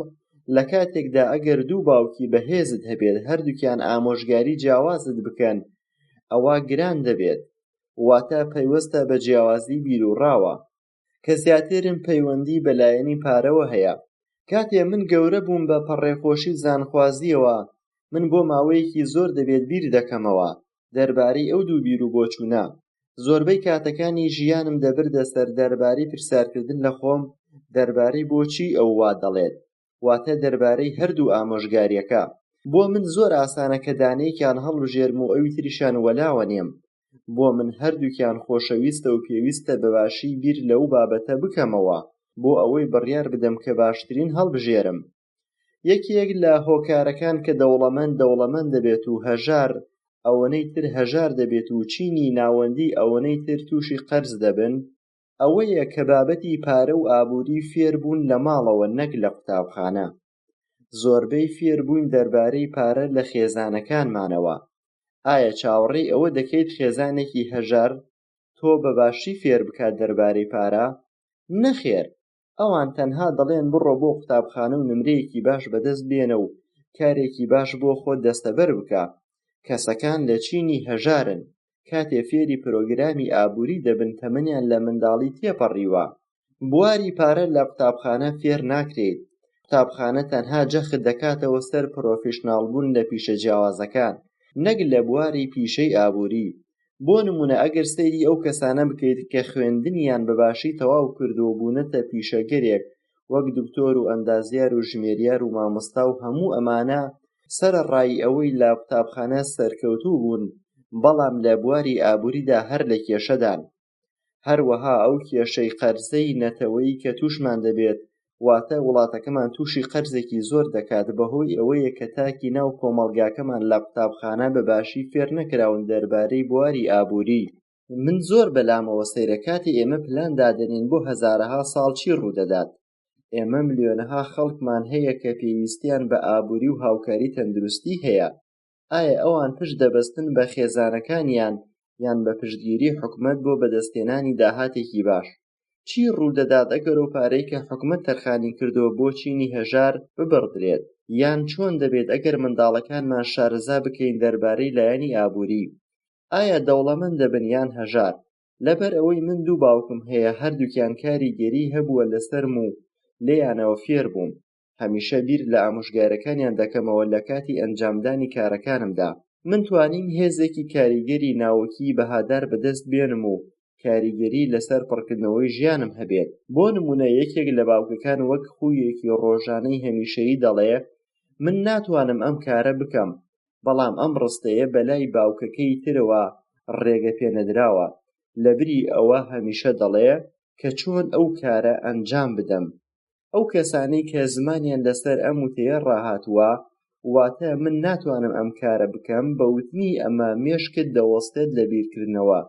لە کاتێکدا ئەگەر دوو باوکی بەهێزت هەبێت هەردووکیان ئامۆژگاری جیاوازت بکەن ئەوە گران دەبێت، واتە پەیوەستە بە جیاوازی بیرروڕاوە کە زیاترم پەیوەندی بەلایەنی پارەوە هەیە. کاتێ من گەورە بووم بە پەڕێخۆشی زانخوازیەوە من بۆ ماوەیەکی زۆر دەبێت بیر دەکەمەوە دەربارەی ئەو دوو بیرروبۆچوونە. زۆربەی کاتەکانی ژیانم دەبردە سەر دەربارەی پرسیارکردن لە خۆم دەربارەی بۆچی ئەو وا دەڵێت، واتە دەربارەی هەردوو ئامۆژگاریەکە. بۆ من زۆر ئاسانە کە دانەیەکیان هەڵبژێرم و ئەوی تریشان وەلاوە نێم. بۆ من هەردووکیان خۆشەویستە و پێویستە بەباشی بیر لەو بابەتە بکەمەوە بۆ ئەوەی بڕیار بدەم کە باشترین هەڵبژێرم. یەکێک لە هۆکارەکان کە دەوڵەمەند دەبێت و هەژار ئەوەنەی تر هەژار دەبێت و چینی ناوەندی ئەوەنەی تر تووشی قەرز دەبن ئەوەیە کە بابەتی پارە و ئابووری فێربوون لە ماڵەوە نەک لە قوتابخانە. زۆربەی فێربووین دەربارەی پارە لە خێزانەکانمانەوە. ئایا چاوەڕێی ئەوە دەکەیت خێزانێکی هەژار تۆ بەباشی فێر بکات دەربارەی پارە؟ نەخێر، ئەوان تەنها دەڵێن بڕۆ بۆ قوتابخانە و نمرەیەکی باش بەدەست بێنە و کارێکی باش بۆ خۆت دەستەبەر بکە. کەسەکان لە چینی هەژارن، کاتێ فێری پرۆگرامی ئابووری دەبن تەمەنیان لە منداڵی تێپەڕیوە. بواری پارە لە قوتابخانە فێر ناکرێت. قوتابخانە تەنها جەخت دەکاتەوە سەر پرۆفیشناڵبوون لە پیشە جیاوازەکان، نەک لە بواری پیشەی ئابووری. بۆ نمونە ئەگەر سەیری ئەو کەسانە بکەیت کە خوێندنیان بەباشی تەواو کردووە بوونەتە پیشەگەرێک وەک دکتۆر و ئەندازیار و ژمێریار و مامۆستا و هەموو ئەمانە سەرەڕای ئەوەی لە قوتابخانە سەرکەوتوو بوون بەڵام لە بواری ئابووریدا هەر لە کێشەدان. هەروەها ئەو کێشەی قەرزەی نەتەوەیی کە تووشمان دەبێت، واتە وڵاتەکەمان تووشی قەرزێکی زۆر دەکات بەهۆی ئەوەیە کە تاکی ناو کۆمەڵگاکەمان لە قوتابخانە بەباشی فێر نەکراون دەربارەی بواری ئابووری. من زۆر بەلامەوە سەیرە کاتی ئێمە پلان دادەنین بۆ هەزارەها ساڵ چی ڕوودەدات. ئێمە ملیۆنەها خەڵکمان هەیە کە پێویستیان بە ئابووری و هاوکاری تەندروستی هەیە. ئایا ئەوان پشت دەبەستن بە خێزانەکانیان یان بە پشتگیری حکومەت بۆ بەدەستهێنانی داهاتێکی باش؟ چی ڕوودەدات ئەگەر ئەو پارەی کە حکومەت تەرخانی کردووە بۆ چینی هەژار ببڕدرێت؟ یان چۆن دەبێت ئەگەر منداڵەکانمان شارەزا بکەین دەربارەی لایەنی ئابووری؟ ئایا دەوڵەمەند دەبن یان هەژار؟ لەبەر ئەوەی من دوو باوکم هەیە هەردووکیان کاریگەری هەبووە لەسەرم و لێیانەوە فێر بووم. هەمیشە بیر لە ئامۆژگارەکانیان دەکەمەوە لە کاتی ئەنجامدانی کارەکانمدا. من توانیم هێزێکی کاریگەری ناوەکی بەهادار بەدەست بێنم و کاریگەری لەسەر پڕکردنەوەی ژیانم هەبێت. بۆ نمونە یەکێک لە باوکەکان وەک خوویەکی ڕۆژانەی هەمیشەیی دەڵێ من ناتوانم ئەم کارە بکەم، بەڵام ئەم ڕستەیە بەلای باوکەکەی ترەوە ڕێگە پێنەدراوە. لەبری ئەوە هەمیشە دەڵێ کە چۆن ئەو کارە ئەنجام بدەم. ئەو کەسانەی کە زمانیان لەسەر ئەم وتەیە ڕاهاتووە، واتە من ناتوانم ئەم کارە بکەم بە وتنی ئەمە مێشکت دەوەستێت لە بیرکردنەوە،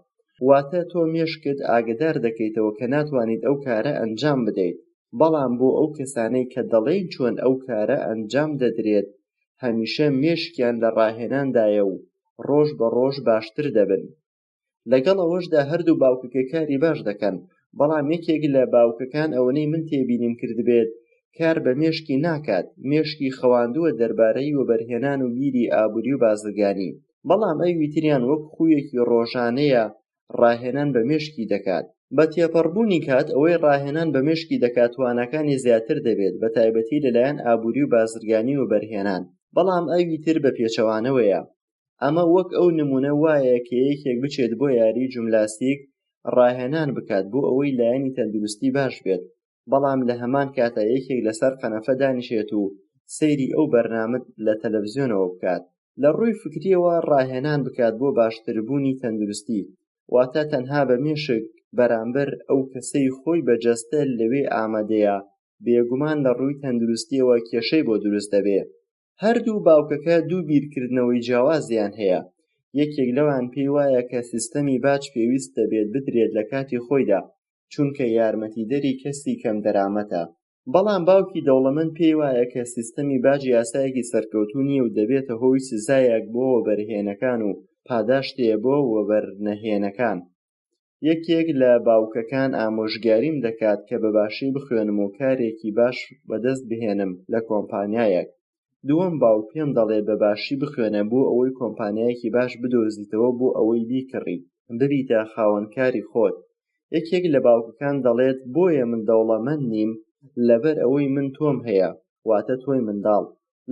واتە تۆ مێشکت ئاگدار دەکەیتەوە کە ناتوانیت ئەو کارە ئەنجام بدەیت. بەڵام بۆ ئەو کەسانەی کە دەڵێن چۆن ئەو کارە ئەنجام دەدرێت هەمیشە مێشکیان لە ڕاهێناندایە و ڕۆژ بە ڕۆژ باشتر دەبن. لەگەڵ ئەوەشدا هەردوو باوکەکە کاری باش دەکەن، بەڵام یەکێک لە باوکەکان ئەوەنەی من تێبینیم کردبێت کار بە مێشکی ناکات، مێشکی خەواندووە دەربارەی وەبەرهێنان و بیری ئابووری و بازرگانی، بەڵام ئەوی تریان وەک خوویەکی ڕۆژانەیە ڕاهێنان بە مێشکی دەکات. بە تێپەڕبوونی کات ئەوەی ڕاهێنان بە مێشکی دەکات توانەکانی زیاتر دەبێت بە تایبەتی لەلایەن ئابووری و بازرگانی و بەرهێنان، بەڵام ئەوی تر بە پێچەوانەوەیە. ئەمە وەک ئەو نمونە وایە کە یەکێک بچێت بۆ یاری جوملاستیک ڕاهێنان بکات بۆ ئەوەی لایەنی تەندروستی باش بێت، بەڵام لە هەمان کاتە یەکێک لەسەر قەنەفە دانیشێت و سەیری ئەو بەرنامە لە تەلەڤیزیۆنەوە بکات. لە ڕووی فکریەوە ڕاهێنان بکات بۆ باشتربوونی تەندروستی، واتە تەنها بە مێشک بەرامبەر ئەو کەسەی خۆی بەجەستە لەوێ ئامادەیە بێگومان لە ڕووی تەندروستیەوە کێشەی بۆ دروست دەبێ. هەردوو باوکەکە دوو بیرکردنەوەی جیاوازیان هەیە. یەکێک لەوان پێی وایە کە سیستەمی باج پێویست دەبێت بدرێت لە کاتی خۆیدا چونکە یارمەتیدەری کەسی کەم دەرامەتە، بەڵام باوکی دەوڵەمەند پێی وایە کە سیستەمی باج یاسایەکی سەرکەوتوو نییە و دەبێتە هۆی سزایەک بۆ وەبەرهێنەکان و پاداشتێ بۆ وەبەرنەهێنەکان. یەکێک لە باوکەکان ئامۆژگاریم دەکات کە بەباشی بخوێنم و کارێکی باش بەدەست بهێنم لە کۆمپانیایەک. دووەم باوک پێم دەڵێت بەباشی بخوێنە بۆ ئەوەی کۆمپانیایەکی باش بدۆزیتەوە بۆ ئەوەی بیکڕی ببیتە خاوەنکاری خۆت. یەکێک لە باوکەکان دەڵێت بۆیە من دەوڵەمەند نیم لەبەر ئەوەی من تۆم هەیە، واتە تۆی منداڵ.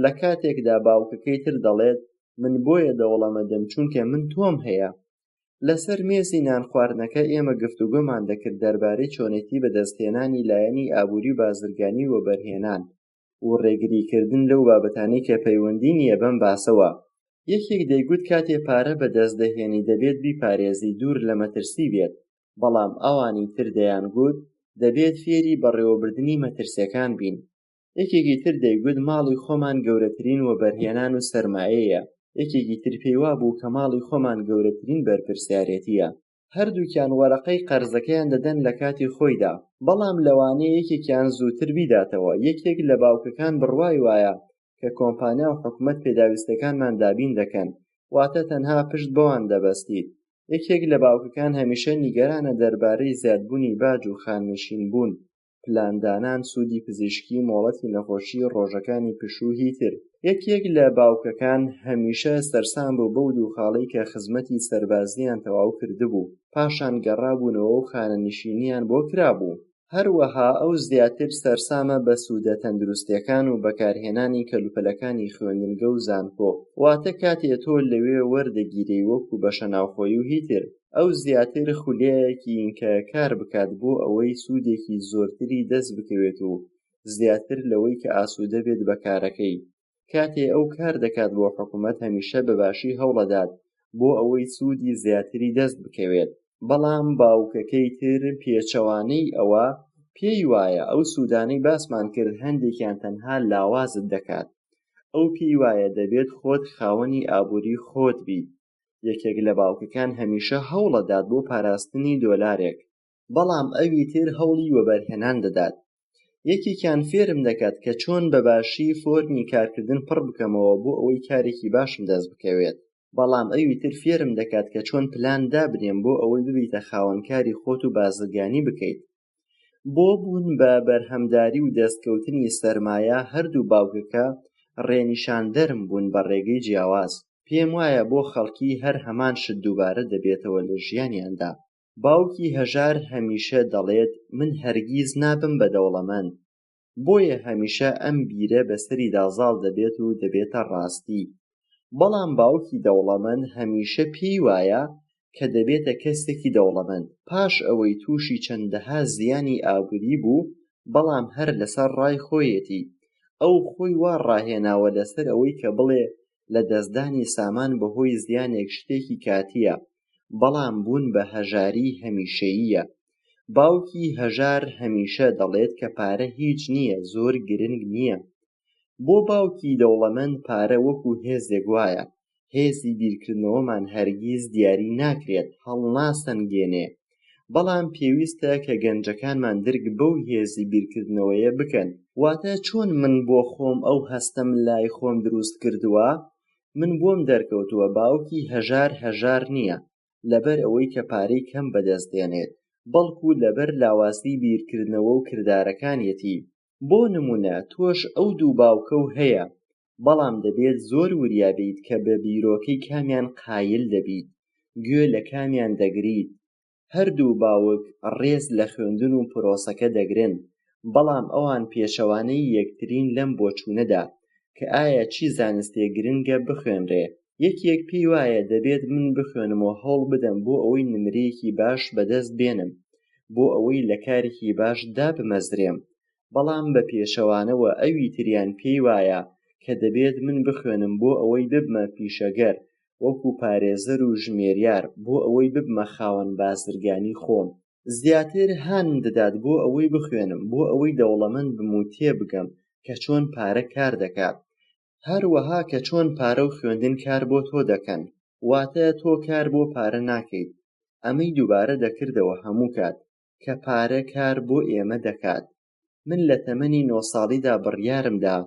لە کاتێکدا باوکەکەی تر دەڵێت من بۆیە دەوڵەمەندم چونکە من تۆم هەیە. لەسەر مێزی نان خواردنەکە ئێمە گفتوگۆمان دەکرد دەربارەی چۆنێتی بەدەستهێنانی لایەنی ئابووری و بازرگانی وەبەرهێنان و ڕێگریکردن لەو بابەتانەی کە پەیوەندی نییە بەم باسەوە. یەکێک دەیگوت کاتێ پارە بەدەستدەهێنی دەبێت بیپارێزی دوور لە مەترسی بێت، بەڵام ئەوانی تر دەیانگوت دەبێت فێری بەڕێوەبردنی مەترسیەکان بین. یەکێکی تر دەیگوت ماڵی خۆمان گەورەترین وەبەرهێنان و سەرمایەیە. یەکێکی تر پێی وابوو کە ماڵی خۆمان گەورەترین بەرپرسیارەتیە. هەردووکیان وەرەقەی قەرزەکەیان دەدەن لە کاتی خۆیدا، بەڵام لەوانەیە یەکێکیان زووتر بیداتەوە. یەکێک لە باوکەکان بڕوای وایە کە کۆمپانیا و حکومەت پێداویستەکانمان دابین دەکەن، واتە تەنها پشت بۆوان دەبەستیت. یەکێک لە باوکەکان هەمیشە نیگەرانە دەربارەی زیادبوونی باج و خاننشینبوون، پلاندانان، سوودی پزیشکی، مۆڵەتی نەخۆشی، ڕۆژەکانی پشووهی تر. یەکێک لە باوکەکان هەمیشە سەرسام بوو بەو دووخاڵەی کە خزمەتی سەربازیان تەواو کردبوو، پاشان گەڕابوونەوە و خانەنشینیان بۆ کرابوو. هەروەها ئەو زیاتر سەرسامە بە سوودە تەندروستیەکان و بەکارهێنانی کەلوپەلەکانی خوێندنگە و زانکۆ، واتە کاتێ تۆ لەوێ وەردەگیرەی وەکو بەشە ناوخۆیی و هیتر، ئەو زیاتر خولەیەکی کە کار بکات بۆ ئەوەی سوودێکی زۆرتری دەست بکەوێت و زیاتر لەوەی کە ئاسوودە بێت بە کارەکەی. کاتێ ئەو کار دەکات بۆ حکومەت هەمیشە بەباشی هەوڵەدات بۆ ئەوەی سوودی زیاتری دەست بکەوێت، بەڵام باوکەکەی تر پێچەوانەی ئەوە پێی وایە ئەو سوودانەی باسمان کرد هەندێکیان تەنها لاوازت دەکات. ئەو پێی وایە دەبێت خۆت خاوەنی ئابووری خۆت بیت. یەکێک لە باوکەکان هەمیشە هەوڵەدات بۆ پاراستنی دۆلارێک، بەڵام ئەوی تر هەوڵی وەبەرهێنان دەدات. یەکێکیان فێرم دەکات کە چۆن بەباشی فۆرمی کارکردن پڕ بکەمەوە بۆ ئەوەی کارێکی باشم دەست بکەوێت، بەڵام ئەوی تر فێرم دەکات کە چۆن پلان دابنێم بۆ ئەوەی ببیتە خاوەنکاری خۆت و بازرگانی بکەیت. بۆ بوون بە بەرهەمداری و دەستکەوتنی سەرمایە هەردوو باوکەکە ڕێنیشاندەرم بوون بە ڕێگەی جیاواز. پێم وایە بۆ خەڵکی هەر هەمان شت دووبارە دەبێتەوە لە ژیانیاندا. باوکی هەژار هەمیشە دەڵێت من هەرگیز نابم بە دەوڵەمەند، بۆیە هەمیشە ئەم بیرە بەسەریدا زاڵ دەبێت و دەبێتە ڕاستی. بەڵام باوکی دەوڵەمەند هەمیشە پێی وایە کە دەبێتە کەسێکی دەوڵەمەند پاش ئەوەی تووشی چەندەها زیانی ئابووری بوو، بەڵام هەر لەسەر ڕای خۆیەتی. ئەو خۆی وا ڕاهێناوە لەسەر ئەوەی کە بڵێ لە دەستدانی سامان بەهۆی زیانێک شتێکی کاتیە، بەڵام بوون بە هەژاری هەمیشەییە. باوکی هەژار هەمیشە دەڵێت کە پارە هیچ نییە، زۆر گرنگ نییە. بۆ باوکی دەوڵەمەند پارە وەکو هێزێک وایە، هێزی بیرکردنەوەمان هەرگیز دیاری ناکرێت، هەڵناسەنگێنێ، بەڵام پێویستە کە گەنجەکانمان درک بەو هێزی بیرکردنەوەیە بکەن. واتە چۆن من بۆ خۆم ئەو هەستەم لای خۆم دروست کردووە، من بۆم دەرکەوتووە باوکی هەژار هەژار نییە لەبەر ئەوەی کە پارەی کەم بەدەستێنێت، بەڵکو لەبەر لاوازی بیرکردنەوە و کردارەکانیەتی. بۆ نمونە تۆش ئەو دوو باوکە و هەیە، بەڵام دەبێت زۆر وریابیت کە بە بیرۆکەی کامیان قایل دەبیت، گوێ لە کامیان دەگریت. هەردوو باوک ڕێز لە خوێندن و پرۆسەکە دەگرن، بەڵام ئەوان پێشەوانەی یەکترین لەم بۆچوونەدا کە ئایا چی زانستێک گرنگە بخوێنرێ. یەکێک پێی وایە دەبێت من بخوێنمەوە هەوڵ بدەم بۆ ئەوەی نمرەیەکی باش بەدەست بێنم، بۆ ئەوەی لە کارێکی باش دابمەزرێم، بەڵام بە پێشەوانەوە ئەوی تریان پێی وایە کە دەبێت من بخوێنم بۆ ئەوەی ببمە پیشەگەر وەکو پارێزەر و ژمێریار بۆ ئەوەی ببمە خاوەن بازرگانی خۆم. زیاتر هانم دەدات بۆ ئەوەی بخوێنم بۆ ئەوەی دەوڵەمەند بم و تێبگەم کە چۆن پارە کار دەکات، هەروەها کە چۆن پارە و خوێندن کار بۆ تۆ دەکەن، واتە تۆ کار بۆ پارە ناکەیت. ئەمەی دووبارە دەکردەوە هەموو کات کە پارە کار بۆ ئێمە دەکات. من لە تەمەنی 9 ساڵیدا بڕیارمدا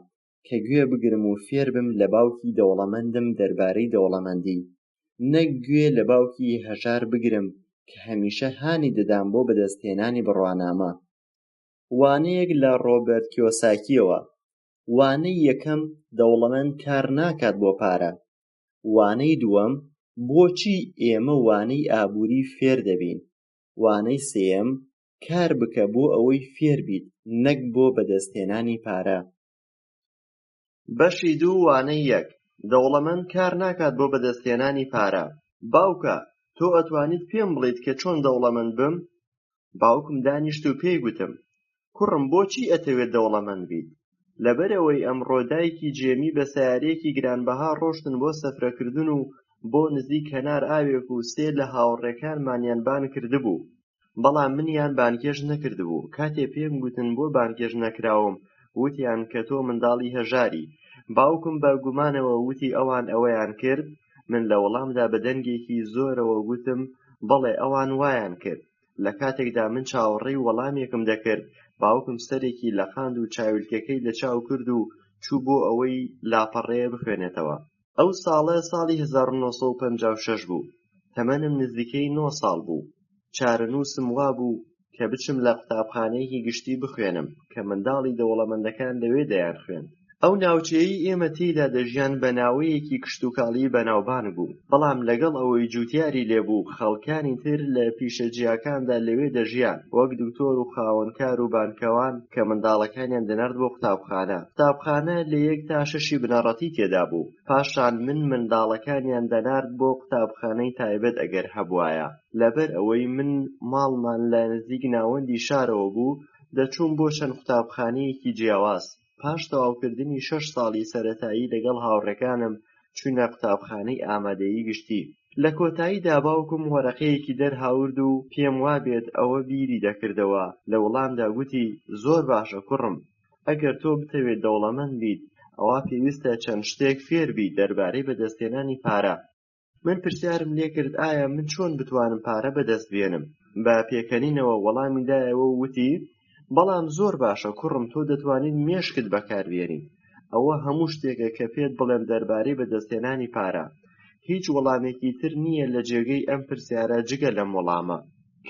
کە گوێ بگرم و فێر بم لە باوکی دەوڵەمەندم دەربارەی دەوڵەمەندی، نەک گوێ لە باوکی هەژار بگرم کە هەمیشە هانی دەدام بۆ بەدەستهێنانی بڕوانامە. وانەیەک لە ڕۆبێرت کیۆساکیەوە. وانەی یەکەم، دەوڵەمەند کار ناکات بۆ پارە. وانەی دووەم، بۆچی ئێمە وانەی ئابووری فێر دەبین. وانەی سێیەم، کار بکە بۆ ئەوەی فێر بیت، نەک بۆ بەدەستهێنانی پارە. بەشی دوو، وانەی یەک. دەوڵەمەند کار ناکات بۆ بەدەستهێنانی پارە. باوکە، تۆ ئەتوانیت پێم بڵێیت کە چۆن دەوڵەمەند بم؟ باوکم دانیشت و پێی گوتم، کوڕم بۆچی ئەتەوێت دەوڵەمەند بیت؟ لەبەرەوەی ئەمڕۆ دایکی جێمی بە سەیارەیەکی گرانبەها ڕۆشتن بۆ سەفرەکردن و بۆ نزیک هەنار ئاوێک و 3 لە هاوڕێکانمانیان بان کردبوو، بەڵام منیان بانگێژ نەکردبوو. کاتێ پێم گوتن بۆ بانگێژ نەکراوم، وتیان کە تۆ منداڵی هەژاری. باوکم بە گومانەوە وتی ئەوان ئەوەیان کرد. من لە وەڵامدا بە دەنگێکی زۆرەوە گوتم بەڵێ ئەوان وایان کرد. لە کاتێکدا من چاوەڕێی وەڵامێکم دەکرد، باوکم سەرێکی لە قاند و چاویلکەکەی لە چاو کرد و چوو بۆ ئەوەی لاپەڕەیە بخوێنێتەوە. ئەو ساڵە ساڵی 1956 بوو. تەمەنم نزیکەی 9 ساڵ بوو. چارەنووسم وا بوو کە بچم لە قوتابخانەیەکی گشتی بخوێنم کە منداڵی دەوڵەمەندەکان لەوێ دەیان خوێند. ئەو ناوچەیەی ئێمە تێیدا دەژیان بە ناوەیەکی کشتوکاڵی بەناوبانگ بوو، بەڵام لەگەڵ ئەوەی جوتیاری لێبوو خەڵکانی تر لە پیشەجیاکاندا لەوێ دەژیان، وەک دکتۆر و خاوەنکار و بانکەوان کە منداڵەکانیان دەنارد بۆ قوتابخانە. قوتابخانە لە 1 تا 6 بنەڕەتی تێدا بوو. پاشان منداڵەکانیان دەنارد بۆ قوتابخانەی تایبەت ئەگەر هەبوایە. لەبەر ئەوەی ماڵمان لە نزیک ناوەندی شارەوە بوو، دەچووم بۆ چەند قوتابخانەیەکی جیاواز. پاش تەواوکردنی 6 ساڵی سەرەتایی لەگەڵ هاوڕێکانم چوونە قوتابخانەی ئامادەیی گشتی. لە کۆتاییدا باوکم وەرەقەیەکی دەرهاورد و پێم وابێت ئەوە بیری دەکردەوە. لە وەڵامدا گوتی زۆر باشە کوڕم، ئەگەر تۆ بتەوێت دەوڵەمەند بیت، ئەوە پێویستە چەند شتێک فێر بیت دەربارەی بەدەستهێنانی پارە. من پرسیارم لێ کرد ئایا من چۆن بتوانم پارە بەدەست بێنم. بە پێکەنینەوە وەڵامی دایەوە و وتی بەڵام زۆر باشە کوڕم، تۆ دەتوانیت مێشکت بەکاربێنیت. ئەوە هەموو شتێکە کە پێت بڵێم دەربارەی بەدەستهێنانی پارە. هیچ وەڵامێکی تر نییە لە جێگەی ئەم پرسیارە جگە لەم وەڵامە.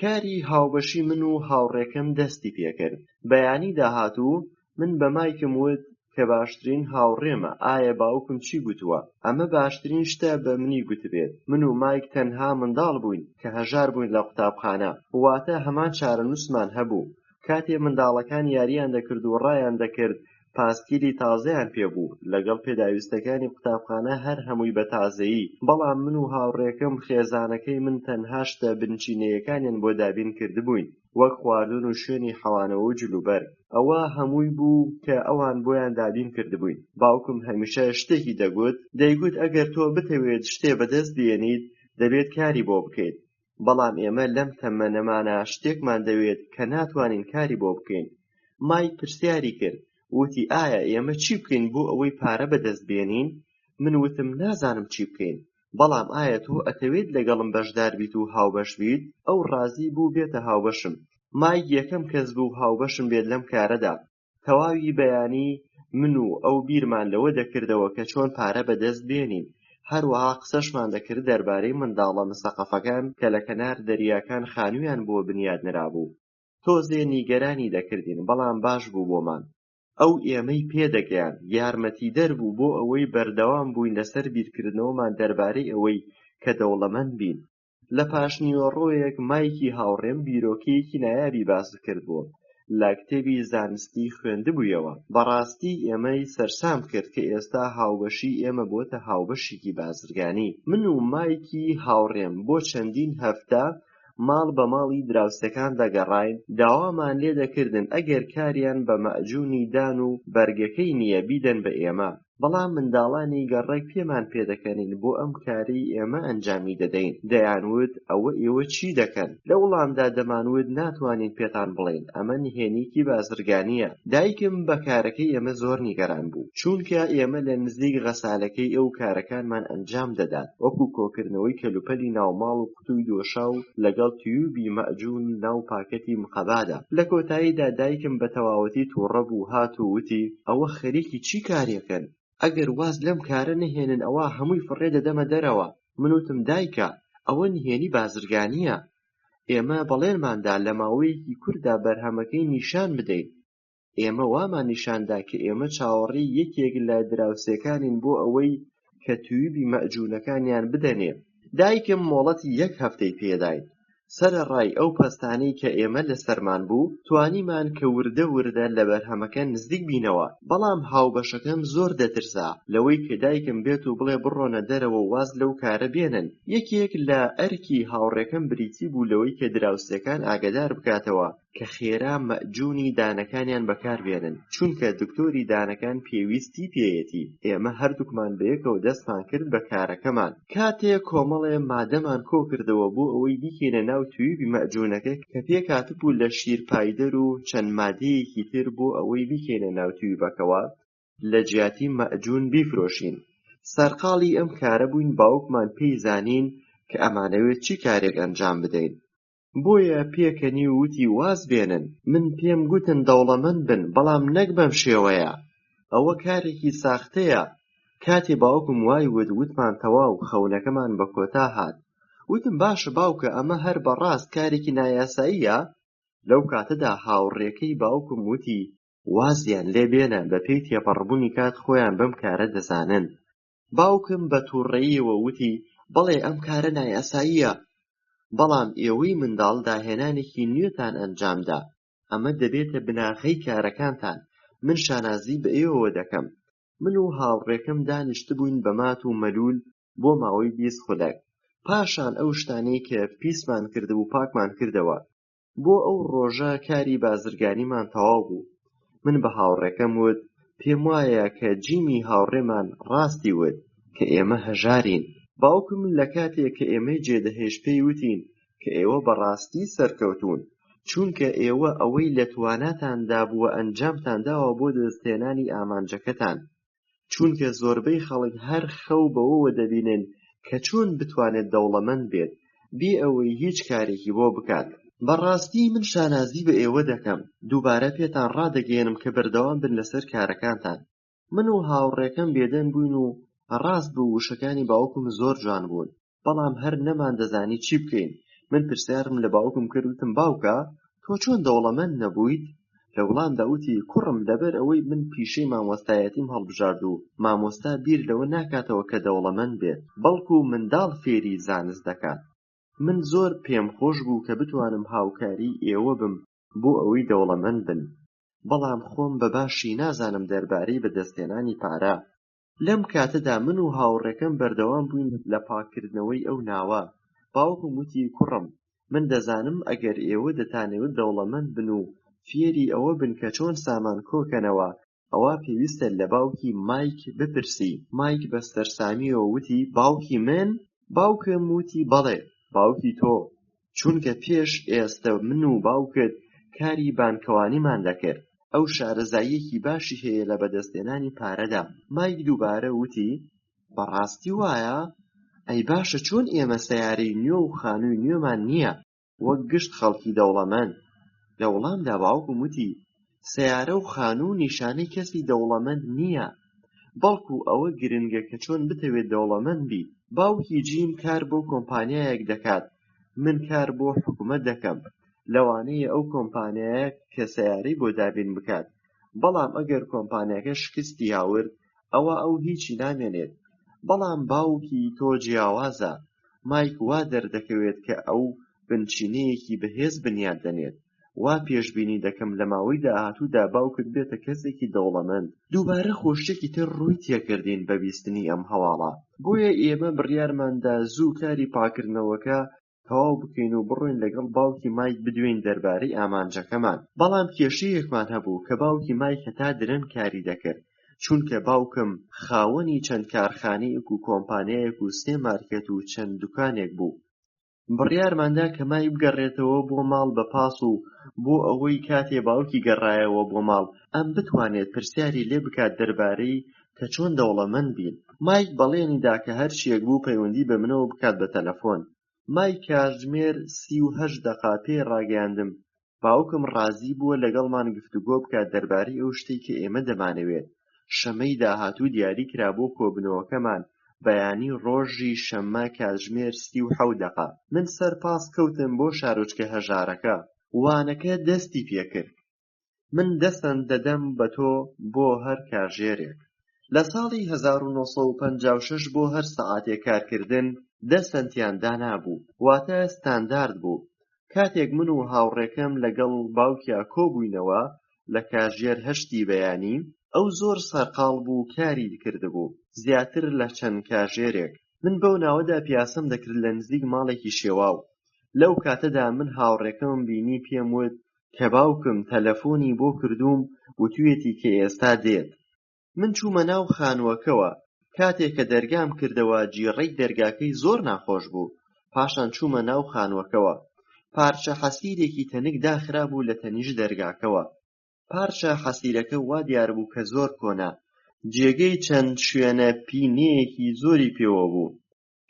کاری هاوبەشی من و هاوڕێکەم دەستی پێکرد. بەیانی داهاتوو من بە مایکم وت کە باشترین هاوڕێمە. ئایا باوکم چی گوتووە؟ ئەمە باشترین شتە بە منی گوتبێت. من و مایک تەنها منداڵ بووین کە هەژار بووین لە قوتابخانە، واتە هەمان چارەنووسمان هەبوو. کاتێ منداڵەکان یاریان دەکرد و ڕایان دەکرد، پاسکیلی تازەیان پێبوو لەگەڵ پێداویستەکانی قوتابخانە هەر هەمووی بە تازەیی. بەڵام من و هاوڕێکەم خێزانەکەی من تەنها شتە بنچینەیەکانیان بۆ دابین کردبووین، وەک خواردن و شوێنی حەوانەوە و جلوبەرگ. ئەوە هەمووی بوو کە ئەوان بۆیان دابین کردبووین. باوکم هەمیشە شتێکی دەیگوت ئەگەر تۆ بتەوێت شتێ بەدەست بێنیت، دەبێت کاری بۆ بکەیت. بەڵام ئێمە لەم تەمەنەمانە شتێکمان دەوێت کە ناتوانین کاری بۆ بکەین. مایک پرسیاری کرد، وتی ئایا ئێمە چی بکەین بۆ ئەوەی پارە بەدەست بێنین؟ من وتم نازانم چی بکەین، بەڵام ئایا تۆ ئەتەوێت لەگەڵم بەشدار بیت و هاوبەش بیت؟ ئەو ڕازی بوو بێتە هاوبەشم. مایک یەکەم کەس بوو هاوبەشم بێت لەم کارەدا. تەواوی بەیانی من و ئەو بیرمان لەوە دەکردەوە کە چۆن پارە بەدەست بێنین. هەروەها قسەشمان دەکرد دەربارەی منداڵە مستەقەفەکان کە لە کەنار دەریاکان خانوویان بۆ بنیادنرابوو. تۆزێ نیگەرانی دەکردین، بەڵام باش بوو بۆمان. ئەو ئێمەی پێدەگەیان، یارمەتیدەر بوو بۆ ئەوەی بەردەوام بووین لەسەر بیرکردنەوەمان دەربارەی ئەوەی کە دەوڵەمەند بین. لە پاشنیوەڕۆیەک مایکی هاوڕێم بیرۆکەیەکی نایابی باس کردبووە. لە کتێبی زانستی خوێندبوویەوە. بەڕاستی ئێمەی سەرسام کرد کە ئێستا هاوبەشی ئێمە بۆتە هاوبەشێکی بازرگانی. من و مایکی هاوڕێم بۆ چەندین هەفتە ماڵ بە ماڵی دراوسەکان دەگەڕاین. داوامان لێ دەکردن ئەگەر کاریان بە مەئجوونی دان و بەرگەکەی نییە بیدەن بە ئێمە. بەڵام منداڵانی گەڕێک پێمان پێدەکەنین بۆ ئەم کارەی ئێمە ئەنجامی دەدەین. دەیانوت ئەوە ئێوە چی دەکەن؟ لە وەڵامدا دەمانوت ناتوانین پێتان بڵێین، ئەمە نهێنییەکی بازرگانیە. دایکم بە کارەکەی ئێمە زۆر نیگەران بوو، چونکە ئێمە لە نزیک غەسالەکەی ئەو کارەکانمان ئەنجام دەدات، وەکو کۆکردنەوەی کەلوپەلی ناوماڵ و قوتووی دۆشا و لەگەڵ تیوبی مەئجون ناو پاکەتی مقەبادا. لە کۆتاییدا دایکم بە تەواوەتی تووڕە بوو، هات و وتی ئەوە خەریکی چی کارێکن؟ ئەگەر واز لەم کارە نەهێنن ئەوە هەمووی فڕێ دەدەمە دەرەوە. من وتم دایکە ئەوە نهێنی بازرگانیە، ئێمە بەڵێنماندا لە ماوەیەکی کورتدا بەرهەمەکەی نیشان بدەین. ئێمە وامان نیشاندا کە ئێمە چاوەڕێی یەکێک لە دراوسێکانین بۆ ئەوەی کە تویبی مەئجوونەکانیان بدەنێ. دایکم مۆڵەتی 1 هەفتەی پێداین. سەرەڕای ئەو پەستانەی کە ئێمە لەسەرمان بوو، توانیمان کە وردە وردە لە بەرهەمەکە نزیک بینەوە. بەڵام هاوبەشەکەم زۆر دەترسا لەوەی کە دایکم بێت و بڵێ بڕۆنە دەرەوە و واز لەو کارە بێنن. یەکێک لە ئەرکی هاوڕێکەم بریتی بوو لەوەی کە دراوسێکان ئاگادار بکاتەوە کە خێرا مەئجوونی دانەکانیان بەکاربێنن، چونکە دکتۆری دانەکان پێویستی پێیەتی. ئێمە هەردووکمان بەیەکەوە دەستمان کرد بە کارەکەمان. کاتێک کۆمەڵێ مادەمان کۆ کردەوە بۆ ئەوەی بیکەینە ناو تویبی مەئجوونەکە کە پێکهاتبوو لە شیرپایدەر و چەند مادەیەکی تر بۆ ئەوەی بیکەینە ناو تویبەکەوە لە جیاتی مەئجوون بیفرۆشین. سەرقاڵی ئەم کارە بووین باوکمان پێی زانین کە ئەمانەوێت چی کارێک ئەنجام بدەین. بۆیە پێکەنی و وتی واز بێنن. من پێم گوتن دەوڵەمەند بن، بەڵام نەک بەم شێوەیە. ئەوە کارێکی ساختەیە. کاتێ باوکم وای وتمان تەواو خەونەکەمان بە کۆتا هات. وتم باشە باوکە ئەمە هەر بەڕاست کارێکی نایاساییە؟ لەو کاتەدا هاوڕێکەی باوکم وتی وازیان لێ بێنە، بەپێی تێپەڕبوونی کات خۆیان بەم کارە دەزانن. باوکم بە تووڕەییەوە وتی بەڵێ ئەم کارە نایاساییە، بەڵام ئێوەی منداڵ داهێنانێکی نوێتان ئەنجامدا. ئەمە دەبێتە بناغەی کارەکانتان. من شانازی بە ئێوە دەکەم. من و هاوڕێکەم دانیشتبووین بە مات و مەلول بۆ ماوەی 20 خولەک. پاشان ئەو شتانەی کە پیسمان کردبوو پاکمان کردەوە. بۆ ئەو ڕۆژە کاری بازرگانیمان تەواو بوو. من بە هاوڕێکەم وت پێم وایە کە جیمی هاوڕێمان ڕاستی وت کە ئێمە هەژارین. باوکم لە کاتێک کە ئێمەی جێدەهێش پێی وتین کە ئێوە بەڕاستی سەرکەوتوون، چونکە ئێوە ئەوەی لە تواناتاندا بووە ئەنجامتان داوە بۆ دەستهێنانی ئامانجەکەتان، چونکە زۆربەی خەڵک هەر خەو بەوەوە دەبینن کە چۆن بتوانێت دەوڵەمەند بێت بێ ئەوەی هیچ کارێکی بۆ بکات. بەڕاستی من شانازی بە ئێوە دەکەم. دووبارە پێتان ڕادەگەێنم کە بەردەوام بن لەسەر کارەکانتان. من و هاوڕێکەم بێدەنگ بووین و ڕاست بوو وشەکانی باوکم زۆر جوان بوون، بەڵام هەر نەمان دەزانی چی بکەین. من پرسیارم لە باوکم کرد وتم باوکە تۆ چۆن دەوڵەمەند نەبوویت؟ لە وڵامدا وتی کوڕم لەبەر ئەوەی من پیشەی مامۆستایەتیم هەڵبژارد و مامۆستا بیر لەوە ناکاتەوە کە دەوڵەمەند بێت، بەڵکو منداڵ فێری زانست دەکات. من زۆر پێم خۆش بوو کە بتوانم هاوکاری ئێوە بم بۆ ئەوەی دەوڵەمەند بن، بەڵام خۆم بەباشی نازانم دەربارەی بەدەستهێنانی پارە. لەم کاتەدا من و هاوڕێکەم بەردەوام بووین لە پاکردنەوەی ئەو ناوە. باوکم وتی کوڕم من دەزانم ئەگەر ئێوە دەتانەوێت دەوڵەمەند بن و فێری ئەوە بن کە چۆن سامان کۆکەنەوە، ئەوە پێویستە لە باوکی مایک بپرسی. مایک بە سەرسامیەوە وتی باوکی من؟ باوکم وتی بەڵێ باوکی تۆ، چونکە پێش ئێستا من و باوکت کاری بانکەوانیمان دەکرد. ئەو شارەزاییەکی باشی هەیە لە بەدەستهێنانی پارەدا. مایک دووبارە وتی بەڕاستی وایە؟ ئەی باشە چۆن ئێمە سەیارەی نوێ و خانووی نوێمان نییە وەک گشت خەڵکی دەوڵەمەند؟ لە وڵامدا باوکم وتی سەیارە و خانوو نیشانەی کەسی دەوڵەمەند نییە، بەڵکو ئەوە گرنگە کە چۆن بتەوێت دەوڵەمەند بیت. باوکی جیم کار بۆ کۆمپانیایەک دەکات، من کار بۆ حکوومەت دەکەم. لەوانەیە ئەو کۆمپانیایە کە سەیارەی بۆ دابین بکات، بەڵام ئەگەر کۆمپانیاکە شکستی هاورد ئەوە ئەو هیچی نامێنێت. بەڵام باوکی تۆ جیاوازە. مایک وا دەردەکەوێت کە ئەو بنچینەیەکی بەهێز بنیاد دەنێت. وا پێشبینی دەکەم لە ماوەی داهاتوودا باوکت بێتە کەسێکی دەوڵەمەند. دووبارە خۆشیێکی تر ڕووی تێکردین بە بیستنی ئەم هەواڵە. بۆیە ئێمە بڕیارماندا زوو کاری پاکردنەوەکە تەواو بکەین و بڕۆین لەگەڵ باوکی مایک بدوێین دەربارەی ئامانجەکەمان. بەڵام کێشەیەکمان هەبوو کە باوکی مایک هەتا درەنگ کاری دەکرد. چونکە باوکم خاوەنی چەند کارخانەیەک و کۆمپانیایەک و 3 مارکێت و چەند دوکانێک بوو. بڕیارماندا کە مای بگەڕێتەوە بۆ ماڵ بە پاس و بۆ ئەوەی کاتێ باوکی گەڕایەوە بۆ ماڵ ئەم بتوانێت پرسیاری لێ بکات دەربارەی کە چۆن دەوڵەمەند بین. مایک بەڵێنیدا کە هەر شتێک بوو پەیوەندی بە منەوە بکات بە تەلەفۆن. مای کاتژمێر 38 دەقا پێی ڕاگەیاندم باوکم ڕازی بووە لەگەڵمان گفتوگۆ بکات دەربارەی ئەو شتەی کە ئێمە دەمانەوێت. شەمەی داهاتوو دیاری کرا بۆ کۆبنەوەکەمان بەیانی ڕۆژی شەممە کاتژمێر 37 دەقا. من سەرپاس کەوتم بۆ شارۆچکە هەژارەکە. وانەکە دەستی پێکرد. من دەستەن دەدەم بە تۆ بۆ هەر کاژێرێک. لە ساڵی 1956 بۆ هەر سەعاتێک کارکردن 10 سەنتیان دانابوو، واتە ستاندارد بوو. کاتێک من و هاوڕێکەم لەگەڵ باوکیا کۆبووینەوە لە کاژێر هەشتی بەیانی، ئەو زۆر سەرقاڵ بوو کاری کردبوو زیاتر لە چەند کاژێرێک. من بەو ناوەدا پیاسەم دەکرد لە نزیک ماڵێکی شێواو. لەو کاتەدا من هاوڕێکەمم بینی پێم وت کە باوکم تەلەفۆنی بۆ کردووم وتوویەتی کە ئێستا دێت. من چوومە ناو خانووەکەوە. کاتێک کە دەرگام کردەوە جیڕەی دەرگاکەی زۆر ناخۆش بوو. پاشان چوومە ناو خانووەکەوە. پارچە حەسیرێکی تەنک داخرا بوو لە تەنیشت دەرگاکەوە. پارچە حەسیرەکە وا دیار بوو کە زۆر کۆنا. جێگەی چەند شوێنە پینەیەکی زۆری پێوە بوو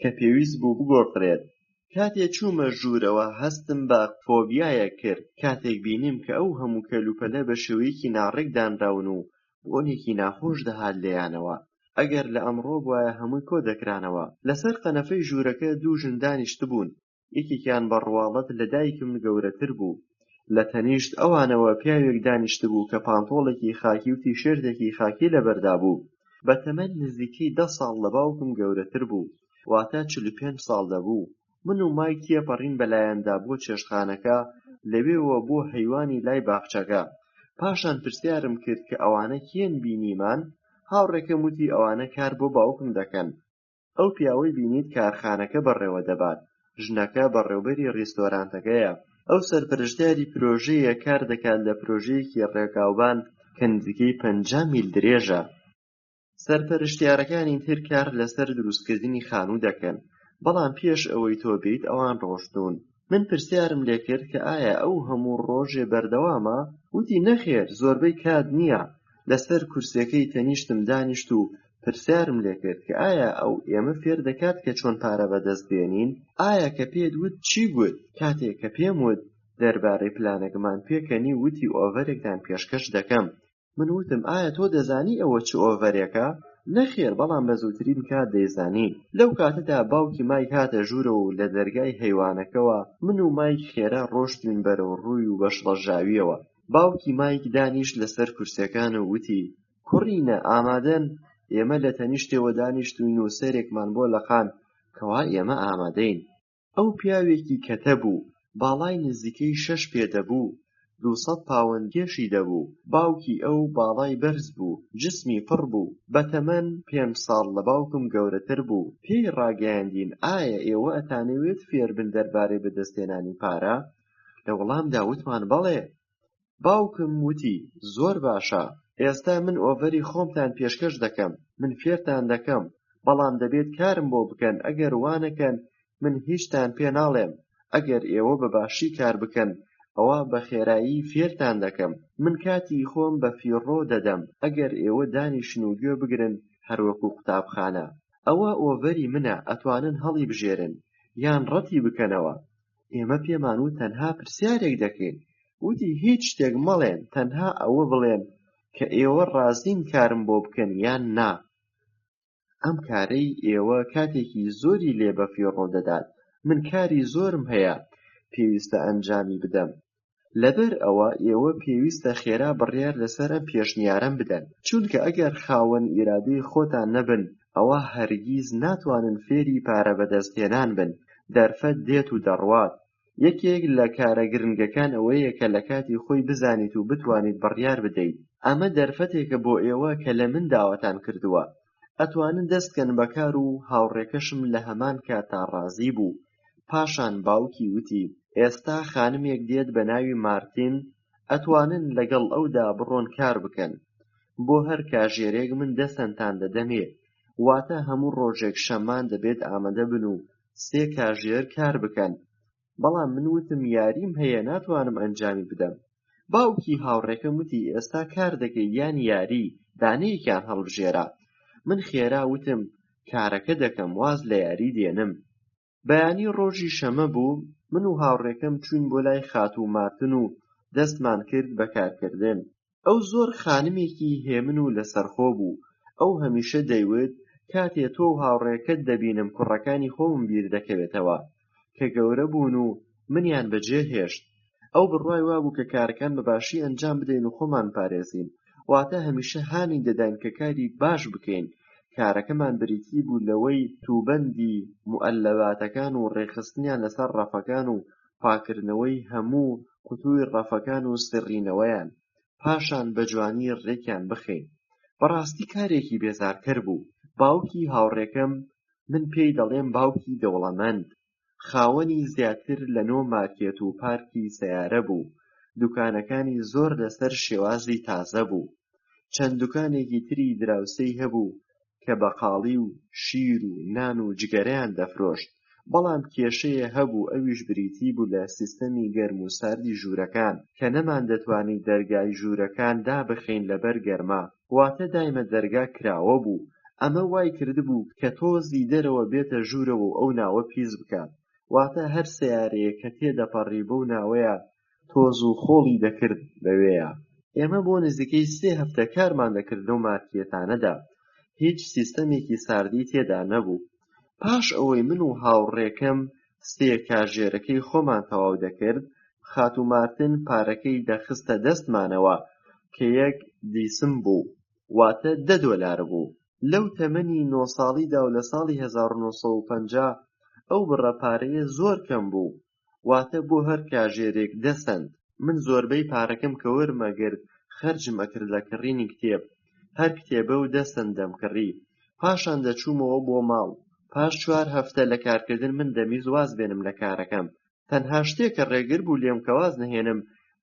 کە پێویست بوو بگۆڕدرێت. کاتێک چوومە ژوورەوە هەستم بە فۆبیایە کرد کاتێک بینیم کە ئەو هەموو کەلوپەلە بە شێوەیەکی ناڕێک دانراون و بۆنێکی ناخۆش دەهات لێیانەوە. ئەگەر لە ئەمڕۆ بوایە هەمووی کۆ دەکرانەوە. لەسەر قەنەفەی ژوورەکە دوو ژن دانیشت بوون. یەکێکیان بە ڕواڵەت لە دایکم گەورەتر بوو. لە تەنیشت ئەوانەوە پیاوێک دانیشت بوو کە پانتۆڵێکی خاکی و تیشێرتێکی خاکی لەبەردا بوو. بە تەمەن نزیکەی 10 ساڵ لە باوکم گەورەتر بوو، واتە 45 ساڵ دەبوو. من و مایک تێپەڕین بەلایەندا بۆ چێشتخانەکە، لەوێوە بۆ هەیوانی لای باخچەکە. پاشان پرسیارم کرد کە ئەوانە کێن بینیمان. هاوڕێکەم وتی ئەوانە کار بۆ باوکم دەکەن. ئەو پیاوەی بینیت کارخانەکە بەڕێوە دەبات. ژنەکە بەڕێوەبەری ڕێستۆرانتەکەیە. ئەو سەرپەرشتیاری پرۆژەیە کار دەکات لە پرۆژەیەکی ڕێگاوبان کە نزیکەی 50 میل درێژە. سەرپەرشتیارەکانی تر کار لەسەر دروستکردنی خانوو دەکەن، بەڵام پێش ئەوەی تۆ بێیت ئەوان ڕۆشتوون. من پرسیارم لێ کرد کە ئایا ئەو هەموو ڕۆژێ بەردەوامە؟ وتی نەخێر، زۆربەی کات نییە. لەسەر کورسەکەی تەنیشتم دانیشت و پرسیارم لێ کرد کە ئایا ئەو ئێمە فێر دەکات کە چۆن پارە بەدەست بێنین؟ ئایا کە پێت وت چی گوت؟ کاتێک کە پێم وت دەربارەی پلانێکمان پێکەنی وتی ئۆڤەرێکتان پێشکەش دەکەم. من وتم ئایا تۆ دەزانی ئەوە چ ئۆڤەرێکە؟ نەخێر، بەڵام بە زووترین کات دەیزانی. لەو کاتەدا باوکی مایک هاتە ژوورەوە و لە دەرگای هەیوانەکەوە من و مایک خێرا ڕۆشتین بەرەو ڕووی و بەشڵەژاویەوە. باوکی مایک دانیشت لەسەر کورسەکان و وتی کوڕینە ئامادەن؟ ئێمە لە تەنیشتەوە دانیشتوین و سەرێکمان بۆ لەقان کەوا ئێمە ئامادەین. ئەو پیاوێکی کەتە بوو، باڵای نزیکەی 6 پێدەبوو، 200 پاوەند گێشی دەبوو. باوکی ئەو باڵای بەرز بوو، جسمی پڕ بوو، بەتەمەن 5 ساڵ لە باوکم گەورەتر بوو. پێی ڕاگەیاندین ئایا ئێوە ئەتانەوێت فێر بن دەربارەی بەدەستهێنانی پارە؟ لە وەڵامدا وتمان بەڵێ. باوکم وتی زۆر باشە، ئێستا من ئۆڤەری خۆمتان پێشکەش دەکەم، من فێرتان دەکەم، بەڵام دەبێت کارم بۆ بکەن. ئەگەر وانەکەن من هیچتان پێ ناڵێم. ئەگەر ئێوە بەباشی کار بکەن ئەوە بە خێرایی فێرتان دەکەم. من کاتی خۆم بە فیڕۆ دەدەم. ئەگەر ئێوە دانیشن و گوێ بگرن هەروەکو قوتابخانە، ئەوە ئۆڤەری منە، ئەتوانن هەڵی بژێرن یان ڕەتی بکەنەوە. ئێمە پێمان و تەنها پرسیارێک دەکەین. وتی هیچ شتێک مەڵێن، تەنها ئەوە بڵێن کە ئێوە ڕازین کارم بۆ بکەن یان نا. ئەم کارەی ئێوە کاتێکی زۆری لێ بە فیڕۆ دەدات. من کاری زۆرم هەیە پێویستە ئەنجامی بدەم. لەبەر ئەوە ئێوە پێویستە خێرا بڕیار لەسەر ئەم پێشنیارەم بدەن، چونکە ئەگەر خاوەن ئیرادەی خۆتان نەبن ئەوە هەرگیز ناتوانن فێری پارە بەدەستهێنان بن. دەرفەت دێت و دەڕوات. یەکێک لە کارە گرنگەکان ئەوەیە کە لە کاتی خۆی بزانیت و بتوانیت بڕیار بدەیت. ئەمە دەرفەتێکە بۆ ئێوە کە لە من داوەتان کردووە. ئەتوانن دەستکەن بەکار و هاوڕێکەشم لە هەمان کاتدا ڕازی بوو. پاشان باوکی وتی ئێستا خانمێک دێت بە ناوی مارتین، ئەتوانن لەگەڵ ئەودا بڕۆن کار بکەن. بۆ هەر کاژێرێک من دەستتان دەدەمێ، واتە هەموو ڕۆژێک شەممان دەبێت ئامادە بن و 3 کاژێر کار بکەن. بەڵام من وتم یاریم هەیە ناتوانم ئەنجامی بدەم. باوکی هاوڕێکەم وتی ئێستا کار دەکەی یان یاری دانەیەکیان هەڵبژێرە. من خێرا وتم کارەکە دەکەم، واز لە یاری دێنم. بەیانی ڕۆژی شەمە بوو، من و هاوڕێکەم چوین بۆ لای خاتوو مارتن و دەستمان کرد بە کارکردن. ئەو زۆر خانمێکی هێمن و لەسەرخۆ بوو. ئەو هەمیشە دەیوت کاتێ تۆ و هاوڕێکەت دەبینم کوڕەکانی خۆمم بیر دەکەوێتەوە کە گەورە بوون و منیان بەجێ هێشت. ئەو بڕوای وابوو کە کارەکان بەباشی ئەنجام بدەین و خۆمان پارێزین، واتە هەمیشە هانی دەداین کە کاری باش بکەین. کارەکەمان بریتی بوو لەوەی تووبەندی موئەللەباتەکان و ڕێخستنیان لەسەر ڕەفەکان و پاکردنەوەی هەموو قوتووی ڕەفەکان و سڕینەوەیان، پاشان بە جوانی ڕێکیان بخەین. بەڕاستی کارێکی بێزارکەر بوو. باوکی هاوڕێکەم، من پێی دەڵێم باوکی دەوڵەمەند، خاوەنی زیاتر لە 9 مارکێت و پارکی سەیارە بوو. دوکانەکانی زۆر لەسەر شێوازی تازە بوو. چەند دوکانێکی تری دراوسەی هەبوو کە بەقاڵی و شیر و نان و جگەرەیان دەفرۆشت. بەڵام کێشەیە هەبوو، ئەویش بریتی بوو لە سیستەمی گەرم و ساردی ژوورەکان کە نەمان دەتوانی دەرگای ژوورەکان دابخەین لەبەر گەرما، واتە دایمە دەرگا کراوە بوو. ئەمە وای کردبوو کە تۆزی دەرەوە بێتە ژوورەوە و ئەو ناوە پیس بکات، واتە هەر سەیارەیە کە تێدەپەڕی بەو ناوەیە تۆز و خۆڵی دەکرد بەوێیە. ئێمە بۆ نزیکەی 3 هەفتە کارمان دەکرد لەو مارکێتانەدا. هیچ سیستەمێکی ساردی تێدا نەبوو. پاش ئەوەی من و هاوڕێکەم 3 کاژێرەکەی خۆمان تەواو دەکرد، خاتوو مارتن پارەکەی دەخستە دەستمانەوە کە 1 دیسم بوو، واتە $10 بوو. لەو تەمەنی 9 ساڵیدا و لە ساڵی 1950 ئەو بڕە پارەیە زۆر کەم بوو، واتە بۆ هەر کاژێرێک 10 سەنت. من زۆربەی پارەکەم کە وەرمەگرت خەرجم ئەکرد لە کڕینی کتێب. هەر کتێبە و 10 سەنت دەمکڕی. پاشان دەچوومەوە بۆ ماڵ. پاش 4 هەفتە لە کارکردن من دەمیست واز بێنم لە کارەکەم. تەنها شتێک کە ڕێگر بوو لێم کە واز نەهێنم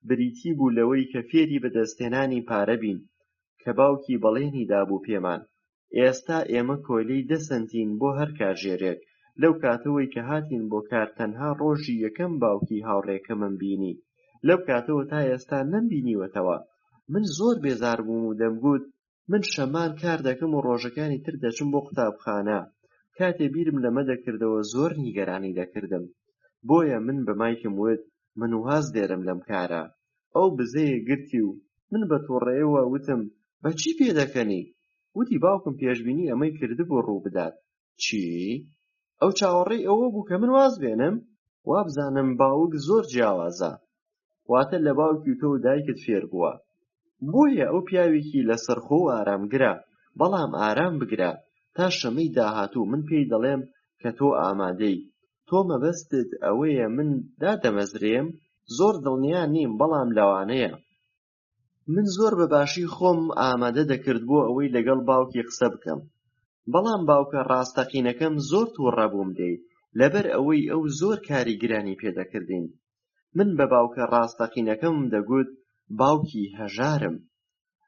بریتی بوو لەوەی کە فێری بەدەستهێنانی پارە بین، کە باوکی بەڵێنی دابوو پێمان. ئێستا ئێمە کۆلەی 10 سەنتین بۆ هەر کاژێرێک. لەو کاتەوەی کە هاتین بۆ کار تەنها ڕۆژی یەکەم باوکی هاوڕێکەمم بینی. لەو کاتەوە تا ئێستا نەمبینیوەتەوە. من زۆر بێزار بووم و دەمگوت من شەمان کار دەکەم و ڕۆژەکانی تر دەچم بۆ قوتابخانە. کاتێ بیرم لەمە دەکردەوە زۆر نیگەرانی دەکردم. بۆیە من بە مایکم وت من واز دێرم لەم کارە. ئەو بزەیە گرتی و من بە تووڕێیەوە وتم بەچی پێدەکەنی؟ وتی باوکم پێشبینی ئەمەی کردبوو ڕوو بدات. چی؟ ئەو چاوەڕێی ئەوە بوو کە من واز بێنم؟ وابزانم باوک زۆر جیاوازە، واتە لە باوکی تۆ و دایکت فێر بووە. بۆیە ئەو پیاوێکی لەسەرخۆ و ئارامگرە. بەڵام ئارام بگرە، تا شەمەی داهاتوو من پێی دەڵێم کە تۆ ئامادەی. تۆ مەبەستت ئەوەیە من دادەمەزرێم؟ زۆر دڵنیا نیم، بەڵام لەوانەیە. من زۆر بەباشی خۆم ئامادە دەکرد بۆ ئەوەی لەگەڵ باوکی قسە بکەم. بەڵام باوکە ڕاستەقینەکەم زۆر تووڕە بووم دەی، لەبەر ئەوەی ئەو زۆر کاری گرانی پێدەکردین. من بە باوکە ڕاستەقینەکەم دەگوت باوکی هەژارم.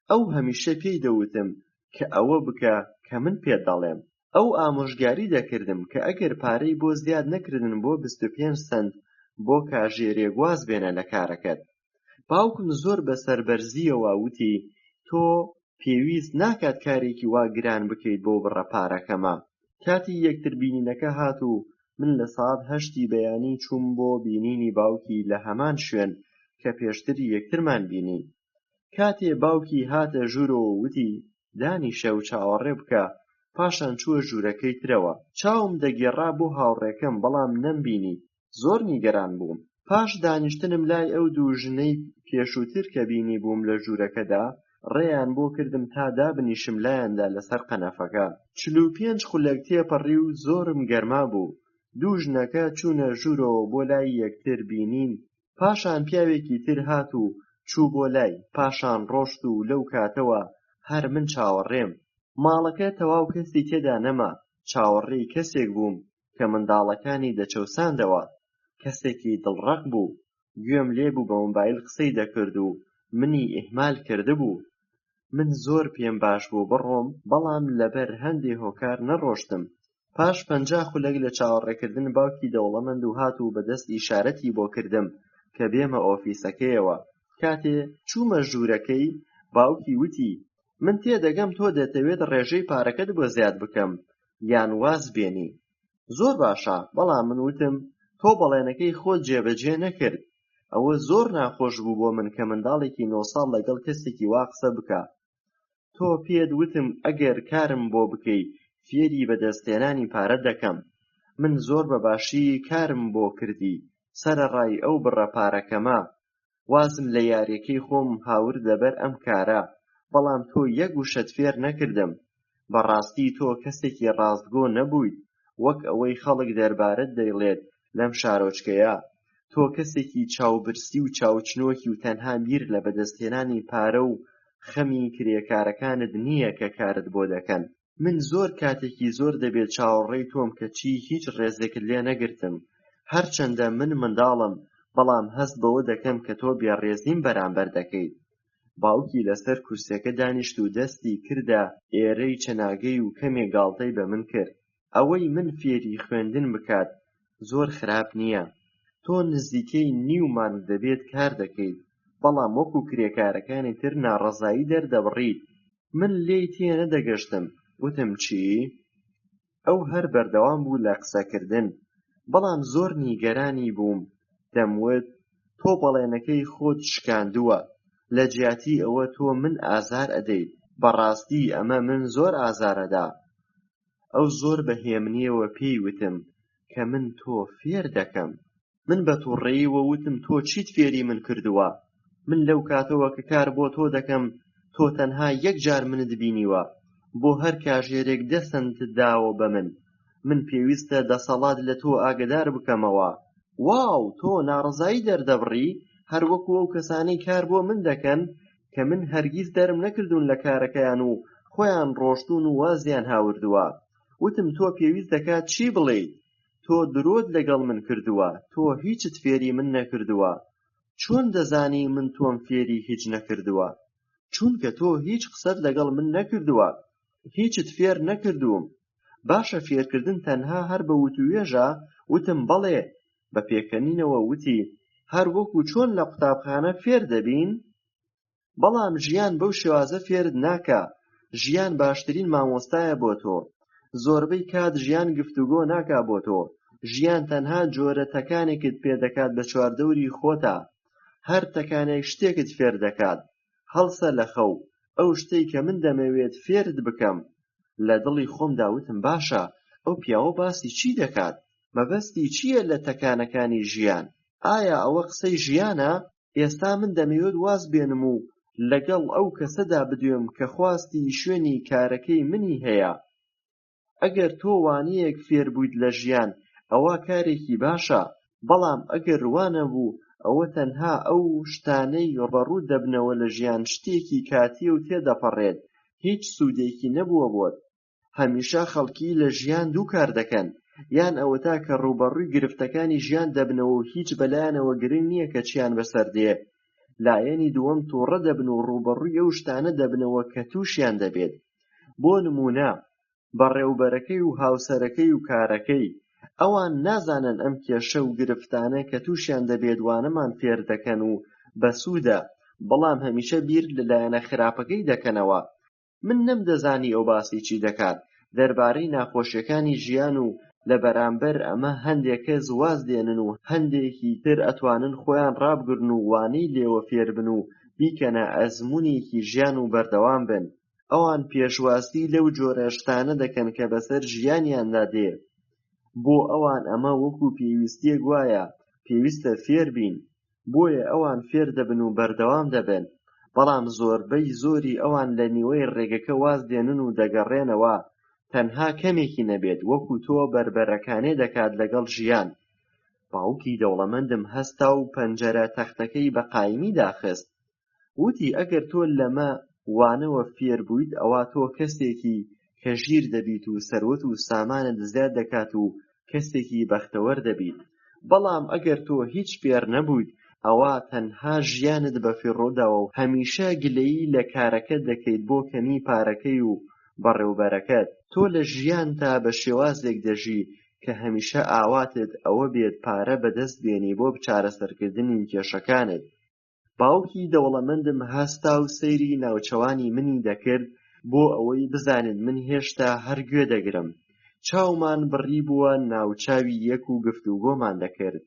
ئەو هەمیشە پێی دەوتم کە ئەوە بکە کە من پێت دەڵێم. ئەو ئامۆژگاری دەکردم کە ئەگەر پارەی بۆ زیاد نەکردن بۆ 25 سەنت بۆ کاژێرێک واز بێنە لە کارەکەت. باوکم زۆر بەسەربەرزیەوە وتی تۆ پێویست ناکات کارێکی وا گران بکەیت بۆ بڕە پارەکەمە. کاتی یەکتر بینینەکە هات و من لە سەعات 8 بەیانی چووم بۆ بینینی باوکی لە هەمان شوێن کە پێشتر یەکترمان بینی. کاتێ باوکی هاتە ژوورەوە وتی دانیشە و چاوەڕێ بکە، پاشان چووە ژوورەکەی ترەوە. چاوم دەگێڕا بۆ هاوڕێکەم، بەڵام نەمبینی. زۆر نیگەران بووم. پاش دانیشتنم لای ئەو دوو ژنەی پێشووتر کە بینی بووم لە ژوورەکەدا، ڕێیان بۆ کردم تا دابنیشم لایەندا لەسەر قەنەفەکە. 45 خولەک تێپەڕی و زۆرم گەرما بوو. دوو ژنەکە چوونە ژوورەوە بۆ لای یەکتر بینین. پاشان پیاوێکی تر هات و چوو بۆ لای، پاشان ڕۆشت و لەو کاتەوە هەر من چاوەڕێم. ماڵەکە تەواو کەسی تێدا نەما. چاوەڕێی کەسێک بووم کە منداڵەکانی دەچەوساندەوە. کەسێکی دڵڕەق بوو. گوێم لێ بوو بە مۆبایل قسەی دەکرد و منی ئیهمال کردبوو. من زۆر پێم باش بوو بڕۆم، بەڵام لەبەر هەندێک هۆکار نەڕۆشتم. پاش 50 خولەک لە چاوەڕێکردن باوکی دەوڵەمەند و هاتوو بەدەست ئیشارەتی بۆ کردم کە بێمە ئۆفیسەکەیەوە. کاتێ چوومە ژوورەکەی، باوکی وتی: من تێدەگەم تۆ دەتەوێت ڕێژەی پارەکەت بۆ زیاد بکەم یان واز بێنی. زۆر باشە، بەڵام من وتم: تۆ بەڵێنەکەی خۆت جێبەجێ نەکرد. ئەوە زۆر ناخۆش بوو بۆ من کە منداڵێکی 9 ساڵ لەگەڵ کەسێکی وا قسە بکە. تۆ پێت وتم ئەگەر کارم بۆ بکەی فێری بەدەستهێنانی پارە دەکەم. من زۆر بەباشی کارم بۆ کردی سەرەڕای ئەو بڕە پارەکەمە. وازم لە یاریەکەی خۆم هاورد لەبەر ئەم کارە، بەڵام تۆ یەک وشەت فێر نەکردم. بەڕاستی تۆ کەسێکی ڕاستگۆ نەبوویت، وەک ئەوەی خەڵک دەربارەت دەیڵێت لەم شارۆچکەیە. تۆ کەسێکی چاوبرسی و چاوچنۆکی و تەنها بیر لە بەدەستهێنانی پارە و خەمی کرێکارەکانت نییە کە کارت بۆ دەکەن. من زۆر کاتێکی زۆر دەبێت چاوەڕێی تۆم کەچی هیچ ڕێزێکت لێ نەگرتم. هەرچەندە من منداڵم، بەڵام هەست بەوە دەکەم کە تۆ بێڕێزیم بەرامبەر دەکەیت. باوکی لەسەر کورسەکە دانیشت و دەستی کردە ئێرەی چەناگەی و کەمێک گاڵتەی بە من کرد. ئەوەی من فێری خوێندن بکات زۆر خراپ نییە. تۆ نزیکەی نیو مانگ دەبێت کار دەکەیت، بەڵام وەکو کرێکارەکانی تر ناڕەزایی دەردەبڕیت. من لێی تێ نەدەگەشتم. وتم: چی؟ ئەو هەر بەردەوام بوو لە قسەکردن، بەڵام زۆر نیگەرانی بووم. دەموت: تۆ بەڵێنەکەی خۆت شکاندووە، لە جیاتی ئەوە تۆ من ئازار ئەدەیت. بەڕاستی ئەمە من زۆر ئازارەدا. ئەو زۆر بەهێمنیەوە پێی وتم کە من تۆ فێر دەکەم. من بە تووڕێیەوە وتم: تۆ چیت فێری من کردووە؟ من لەو کاتەوە کە کار بۆ تۆ دەکەم، تۆ تەنها یەک جار منت بینیوە. بۆ هەر کاژێرێک 10 سەنتت داوە بە من. من پێویستە دەسەڵات لە تۆ ئاگدار بکەمەوە. واو، تۆ ناڕەزایی دەردەبڕی، هەر وەکو ئەو کەسانەی کار بۆ من دەکەن کە من هەرگیز دەرم نەکردوون لە کارەکەیان و خۆیان ڕۆشتون و وازیان هاوردووە. وتم: تۆ پێویست دەکات چی بڵێیت؟ تۆ درۆت لەگەڵ من کردووە، تۆ هیچت فێری من نەکردووە. چۆن دەزانی من تۆم فێری هیچ نەکردووە؟ چونکە تۆ هیچ قسەت لەگەڵ من نەکردووە، هیچت فێر نەکردووم. باشە، فێرکردن تەنها هەر بە وتوێژە؟ وتم: بەڵێ. بە پێکەنینەوە وتی: هەر وەکو چۆن لە قوتابخانە فێر دەبین؟ بەڵام ژیان بەو شێوازە فێرت ناکا. ژیان باشترین مامۆستایە بۆ تۆ. زۆربەی کات ژیان گفتوگۆ ناکا بۆ تۆ. ژیان تەنها جۆرە تەکانێکت پێدەکات بە چواردەوری خۆتە. هەر تەکانێک شتێکت فێر دەکات. هەڵسە لە خەو. ئەو شتەی کە من دەمەوێت فێرت بکەم. لە دڵی خۆم داوتم: باشە، ئەو پیاوە باسی چی دەکات؟ مەبەستی چییە لە تەکانەکانی ژیان؟ ئایا ئەوە قسەی ژیانە؟ ئێستا من دەمەوێت واز بێنم و لەگەڵ ئەو کەسەدا بدوێم کە خواستی شوێنی کارەکەی منی هەیە. ئەگەر تۆ وانەیەک فێر بوویت لە ژیان، ئەوە کارێکی باشە، بەڵام ئەگەر وانەبوو، ئەوە تەنها ئەو شتانەی ڕەڕوو دەبنەوە لە ژیان، شتێکی کاتی و تێدەپەڕێت، هیچ سوودێکی نەبووە بۆت. هەمیشە خەڵکی لە ژیان دوو کار دەکەن، یان ئەوەتا کە ڕوبەڕووی گرفتەکانی ژیان دەبنەوە و هیچ بەلایەنەوە گرنگ نییە کە چیان بەسەر دێ، لایەنی دووەم تووڕە دەبن و ڕوبەڕووی ئەو شتانە دەبنەوە کە تووشیان دەبێت. بۆ نمونە، بەڕێوەبەرەکەی و هاوسەرەکەی و کارەکەی. ئەوان نازانن ئەم کێشە و گرفتانە کە تووشیان دەبێت وانەمان فێر دەکەن و بەسوودە، بەڵام هەمیشە بیر لە لایەنە خراپەکەی دەکەنەوە. من نەمدەزانی ئەو باسی چی دەکات دەربارەی ناخۆشیەکانی ژیان و لە بەرامبەر ئەمە هەندێک کەس واز دێنن و هەندێکی تر ئەتوانن خۆیان ڕابگرن و وانەی لێوە فێر بن و بیکەنە ئەزموونێکی ژیان و بەردەوام بن. ئەوان پێشوازی لەو جۆرە شتانە دەکەن کە بەسەر ژیانیاندا دێ. بۆ ئەوان ئەمە وەکو پێویستیەک وایە، پێویستە فێر بین. بۆیە ئەوان فێر دەبن و بەردەوام دەبن. بەڵام زۆربەی زۆری ئەوان لە نیوەی ڕێگەکە واز دێنن و دەگەڕێنەوە، تەنها کەمێکی نەبێت وەکو تۆ بربەرەکانێ دەکات لەگەڵ ژیان. باوکی دەوڵەمەندم هەستا و پەنجەرە تەختەکەی بە قایمی داخست. وتی: ئەگەر تۆ لەمە وانەوە فێر بوویت، ئەوا تۆ کەسێکی کە ژیر دەبیت و سەروەت و سامانت زیاد دەکات و کەسێکی بەختەوەر دەبیت. بەڵام ئەگەر تۆ هیچ فێر نەبوویت، ئەوە تەنها ژیانت بەفیڕۆداوە و هەمیشە گلەیی لە کارەکەت دەکەیت بۆ کەمی پارەکەی و بەڕێوەبەرەکەت. تۆ لە ژیانتا بە شێوازێک دەژی کە هەمیشە ئاواتت ئەوە بێت پارە بەدەست بێنی بۆ چارەسەرکردنی کێشەکانت. باوکی دەوڵەمەندم هەستا و سەیری ناوچەوانی منی دەکرد بۆ ئەوەی بزانێت من هێشتا هەر گوێ دەگرم. چاومان بڕی بووە ناوچاوی یەک و گفتوگۆمان دەکرد.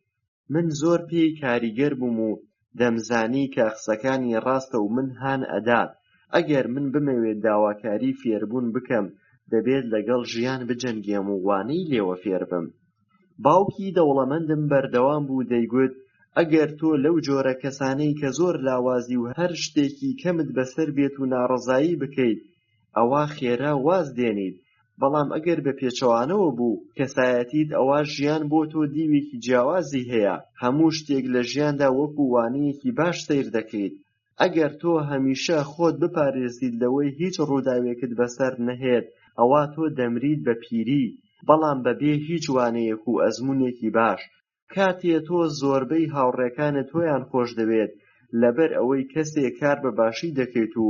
من زۆر پێی کاریگەر بووم و دەمزانی کە قسەکانی ڕاستە و من هان ئەدا. ئەگەر من بمەوێت داواکاری فێربوون بکەم دەبێت لەگەڵ ژیان بجەنگێم و وانەی لێوە فێر بم. باوکی دەوڵەمەندم بەردەوام بوو دەیگوت ئەگەر تۆ لەو جۆرە کەسانەی کە زۆر لاوازی و هەر شتێکی کەمت بەسەر بێت و ناڕەزایی بکەیت ئەوە خێرا واز دێنیت. بەڵام ئەگەر بە پێچەوانەوە بوو کەسایەتیت ئەوە ژیان بۆ تۆ دیوێکی جیاوازی هەیە. هەموو شتێک لە ژیاندا وەکو وانەیەکی باش سەیر دەکەیت. ئەگەر تۆ هەمیشە خۆت بپارێزیت لەوەی هیچ ڕووداوێکت بەسەر نەهێت ئەوە تۆ دەمریت بە پیری. بەڵام بەبێ هیچ وانەیەک و ئەزموونێکی باش. کاتێ تۆ زۆربەی هاوڕێکانت تۆیان خۆش دەوێت لەبەر ئەوەی کەسێک کار بەباشی دەکەیت و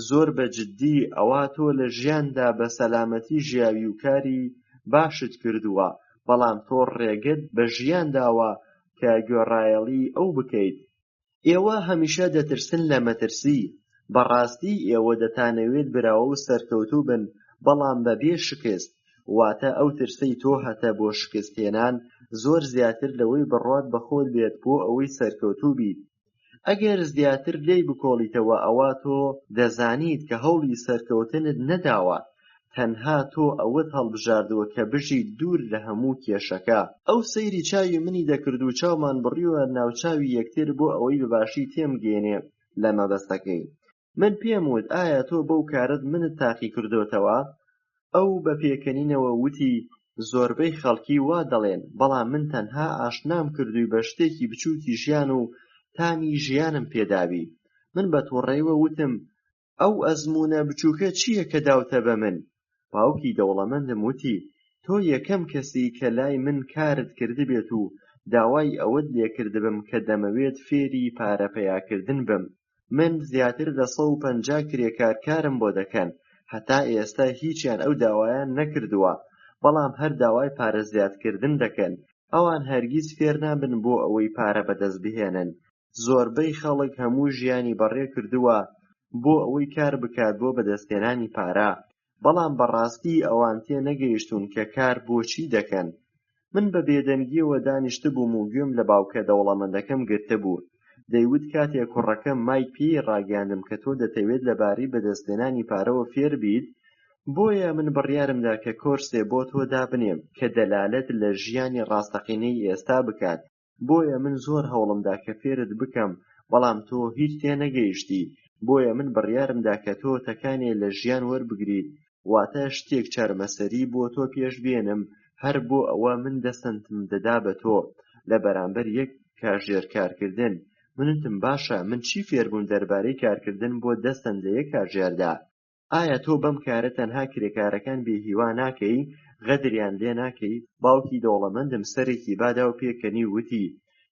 زۆر بەجددی ئەوە تۆ لە ژیاندا بە سەلامەتی ژیاوی و کاری باشت کردووە. بەڵام تۆ ڕێگەت بە ژیان داوە کە گوێڕایەڵی ئەو بکەیت. ئێوە هەمیشە دەترسن لە مەترسی. بەڕاستی ئێوە دەتانەوێت براوە و سەرکەوتوو بن بەڵام بەبێ شکست. واتە ئەو ترسەی تۆ هەتە بۆ شکستهێنان زۆر زیاتر لەوەی بڕوات بەخۆت بێت بۆ ئەوەی سەرکەوتوو بیت. ئەگەر زیاتر لێی بکۆڵیتەوە ئەوە تۆ دەزانیت کە هەوڵی سەرکەوتنت نەداوە. تەنها تۆ ئەوەت هەڵبژاردووە کە بژیت دوور لە هەموو کێشەکە. ئەو سەیری چاوی منی دەکرد و چاومان بڕیوە ناوچاوی یەکتر بۆ ئەوەی بەباشی تێمگەێنێ لە مەبەستەکەی. من پێم وت ئایا تۆ بەو کارت منت تاقی کردوتەوە؟ ئەو بە پێکەنینەوە وتی زۆربەی خەڵکی وا دەڵێن بەڵام من تەنها ئاشنام کردووی بە شتێکی بچووکی ژیان و تامی ژیانم پێداوی. من بە تووڕێیەوە وتم ئەو ئەزموونە بچووکە چییە کە داوتە بە من؟ باوکی دەوڵەمەندم وتی تۆ یەکەم کەسی کە لای من کارت کردبێت و داوای ئەوەت لێکردبم کە دەمەوێت فێری پارەپەیاکردن بم. من زیاتر لە 150 کرێکارکارم بۆ دەکەن. هەتا ئێستا هیچیان ئەو داوایان نەکردووە بەڵام هەر داوای پارە زیادکردن دەکەن. ئەوان هەرگیز فێر نابن بۆ ئەوەی پارە بەدەست بهێنن. زۆربەی خەڵک هەموو ژیانی بەڕێ کردووە بۆ ئەوەی کار بکات بۆ بەدەستهێنانی پارە. بەڵام بەڕاستی ئەوان تێ نەگەیشتون کە کار بۆچی دەکەن. من بە بێدەنگیەوە دانیشتبووم و گوێم لە باوکە دەوڵەمەندەکەم گرتبوو. دەیوت کاتێک کوڕەکەم مای پێی ڕاگەاندم کە تۆ دەتەوێت لەبارەی بەدەستهێنانی پارەوە فێر بیت بۆیە من بڕیارمدا کە کۆرسێ بۆ تۆ دابنێم کە دەلالەت لە ژیانی ڕاستەقینەی ئێستا بکات. بۆیە من زۆر هەوڵمدا کە فێرت بکەم بەڵام تۆ هیچ تێ نەگەیشتی. بۆیە من بڕیارمدا کە تۆ تەکانێ لە ژیان وەربگریت واتە شتێک چارمەسەری بۆ تۆ پێش بێنم هەر بۆ ئەوە من دەستم دەدا بە تۆ لە بەرامبەر یەک کاژێر کارکردن. منتم باشە من چی فێربووم دەربارەی کارکردن بۆ دەستم لە یەک کاژێردا؟ ئایا تۆ بەم کارە تەنها کرێکارەکان بێهیوا ناکەی غەدریان لێ ناکەی؟ باوکی دەوڵەمەندم سەرێکی بادا و پێکەنی وتی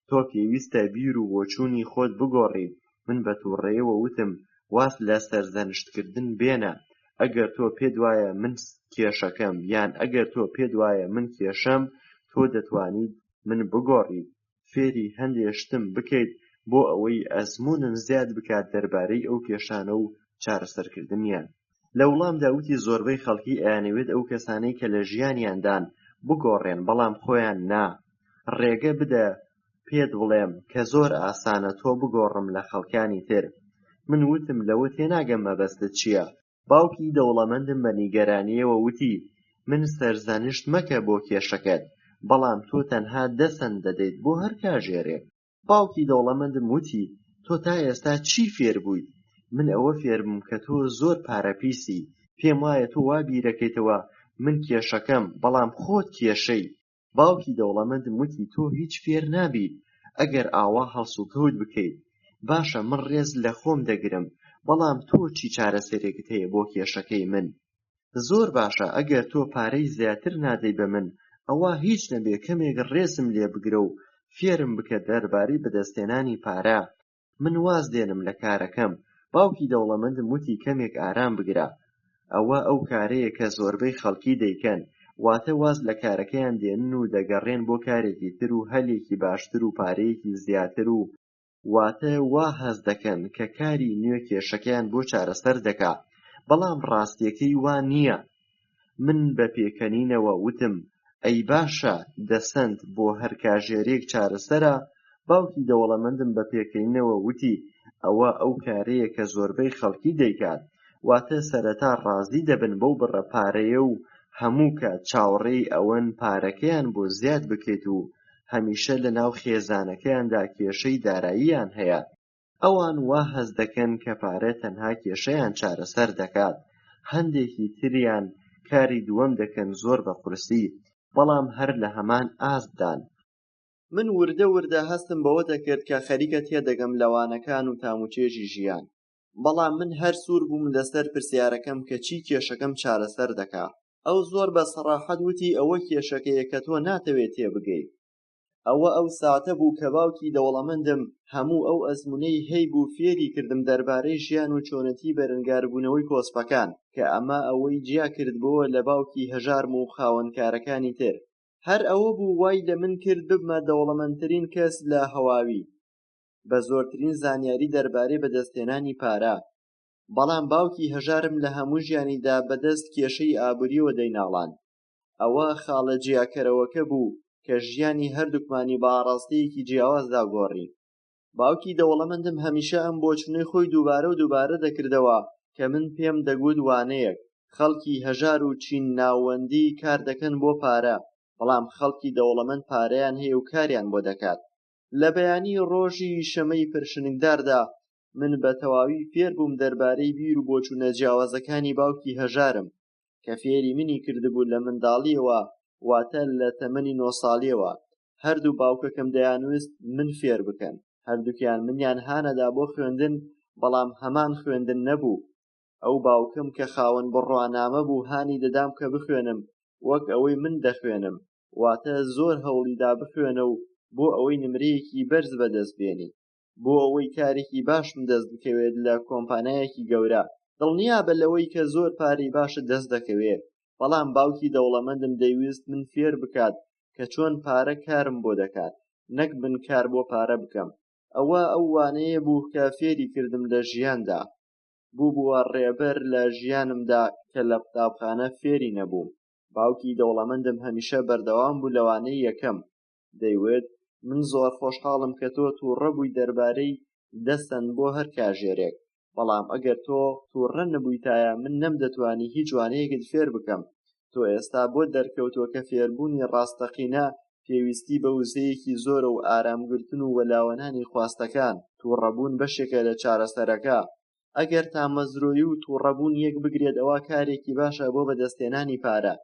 تۆ پێویستە بیر و بۆچوونی خۆت بگۆڕیت. من بە تووڕێیەوە وتم واز لە سەرزەنشتکردن بێنە. ئەگەر تۆ پێت وایە من کێشەکەم یان ئەگەر تۆ پێت وایە من کێشەم تۆ دەتوانیت من بگۆڕیت. فێری هەندێک شتم بکەیت بۆ ئەوەی ئەزموونم زیاد بکات دەربارەی ئەو کێشانە و چارەسەرکردنیان. لە وڵامدا وتی زۆربەی خەڵکی ئەیانەوێت ئەو کەسانەی کە لە ژیانیاندان بگۆڕێن بەڵام خۆیان نا. ڕێگە بدە پێت بڵێم کە زۆر ئاسانە تۆ بگۆڕم لە خەڵکانی تر. من وتم لەوە تێناگەم مەبەستت چییە؟ باوکی دەوڵەمەندم بە نیگەرانیەوە وتی من سەرزانشت مەکە بۆ کێشەکەت بەڵام تۆ تەنها دەسەن دەدەیت بۆ هەر کاژێرێک. باوکی دەوڵەمەندم وتی تۆ تا ئێستا چی فێر بوویت؟ من ئەوە فێربووم کە تۆ زۆر پارەپیسی. پێم وایە تۆ وا بیرەکەیتەوە من کێشەکەم بەڵام خۆت کێشەی. باوکی دەوڵەمەندم وتی تۆ هیچ فێر نابیت ئەگەر ئاوا هەڵسوکەوت بکەیت. باشە من ڕێز لە خۆم دەگرم بەڵام تۆ چی چارەسەرێکت هەیە بۆ کێشەکەی من؟ زۆر باشە ئەگەر تۆ پارەی زیاتر نادەی بە من ئەوە هیچ نەبێ کەمێک ڕێزم لێ بگرە و فێرم بکە دەربارەی بەدەستهێنانی پارە. من واز دێنم لە کارەکەم. باوکی دەوڵەمەندم وتی کەمێک ئارام بگرە. ئەوە ئەو کارەیە کە زۆربەی خەڵکی دەیکەن، واتە واز لە کارەکەیان دێنن و دەگەڕێن بۆ کارێکی تر و هەلێکی باشتر و پارەیەکی زیاتر و واتە وا هەز دەکەن کە کاری نوێ کێشەکەیان بۆ چارەسەر دەکا. بەڵام ڕاستیەکەی وان نییە. من بە پێکەنینەوە وتم ئەی باشە دەسەند بۆ هەر کاژێرێک چارەسەرە. باوکی دەوڵەمەندم بە پێکەنینەوە وتی ئەوە ئەو کارەیە کە زۆربەی خەڵکی دەیکات، واتە سەرەتا ڕازی دەبن بەو بڕە پارەیە و هەموو کات چاوەڕێی ئەوەن پارەکەیان بۆ زیاد بکەیت و هەمیشە لە ناو خێزانەکەیاندا کێشەی داراییان هەیە. ئەوان وا هەز دەکەن کە پارە تەنها کێشەیان چارەسەر دەکات. هەندێکی تریان کاری دووەم دەکەن زۆر بە قورسی، بەڵام هەر لە هەمان ئاستدان. من وردە وردە هەستم بەوە دەکرد کە خەریکە تێدەگەم لەوانەکان و تاموچێژی ژیان. بەڵام من هەر سوور بووم لەسەر پرسیارەکەم کە چی کێشەکەم چارەسەر دەکا. ئەو زۆر بە سەراحەت وتی ئەوە کێشەکەیە کە تۆ ناتەوێت تێبگەیت. ئەوە ئەو ساتە بوو کە باوکی دەوڵەمەندم هەموو ئەو ئەزموونەی هەیبوو فێری کردم دەربارەی ژیان و چۆنەتی بەرەنگاربوونەوەی کۆسپەکان، کە ئەمە ئەوەی جیا کردبەوە لە باوکی هەژارم و خاوەنکارەکانی تر. هەر ئەوە بوو وای لە من کرد ببمە دەوڵەمەندترین کەس لە هەواوی بە زۆرترین زانیاری دەربارەی بەدەستهێنانی پارە. بەڵام باوکی هەژارم لە هەموو ژیانیدا بەدەست کێشەی ئابووریەوە دەیناڵان. ئەوە خاڵە جیاکەرەوەکە بوو کە ژیانی هەردووکمانی بە ئاڕاستەیەکی جیاوازدا گۆڕی. باوکی دەوڵەمەندم هەمیشە ئەم بۆچوونەی خۆی دووبارە و دووبارە دەکردەوە کە من پێم دەگوت وانەیەک خەڵکی هەژار و چین ناوەندی کار دەکەن بۆ پارە، بەڵام خەڵکی دەوڵەمەند پارەیان هەیە و کاریان بۆ دەکات. لە بەیانی ڕۆژی شەمەی پرشنگداردا من بە تەواوی فێر بووم دەربارەی بیر و بۆچوونە جیاوازەکانی باوکی هەژارم کە فێری منی کردبوو لە منداڵیەوە، واتە لە تەمەنی 9 ساڵیەوە. هەردوو باوکەکەم دەیانویست من فێر بکەن. هەردووکیان منیان هانەدا بۆ خوێندن، بەڵام هەمان خوێندن نەبوو. ئەو باوکم کە خاوەن بڕوانامە بوو هانی دەدام کە بخوێنم وەک ئەوەی من دەخوێنم، واتە زۆر هەوڵیدا بخوێنە و بۆ ئەوەی نمرەیەکی بەرز بەدەست بێنی، بۆ ئەوەی کارێکی باشم دەست بکەوێت لە کۆمپانیایەکی گەورە. دڵنیابە لەوەی کە زۆر پارەی باشە دەست دەکەوێت. بەڵام باوکی دەوڵەمەندم دەیویست من فێر بکات کە چۆن پارە کارم بۆ دەکات، نەک من کار بۆ پارە بکەم. ئەوە ئەو وانەیە بوو کە فێری کردم لە ژیاندا. بووە ڕێبەر لە ژیانمدا کە لە قوتابخانە فێری نەبووم. باوکی دەوڵەمەندم هەمیشە بەردەوام بوو لەوانەی یەکەم. دەیوێت من زۆر خۆشحاڵم کە تۆ تووڕە بووی دەربارەی دەستەن بۆ هەر کاژێرێک، بەڵام ئەگەر تۆ تووڕە نەبوویتایە من نەمدەتوانی هیچ وانەیەکت فێر بکەم. تۆ ئێستا بۆ دەرکەوتووە کە فێربوونی ڕاستەقینە پێویستی بە وزەیەکی زۆرە و ئارامگرتن و وەلاوەنانی خواستەکان. تووڕەبوون بەشێکە لە چارەسەرەکە. ئەگەر تامەزرۆیی و تووڕەبوون یەک بگرێت ئەوە کارێکی باشە بۆ بەدەستهێنانی پارە.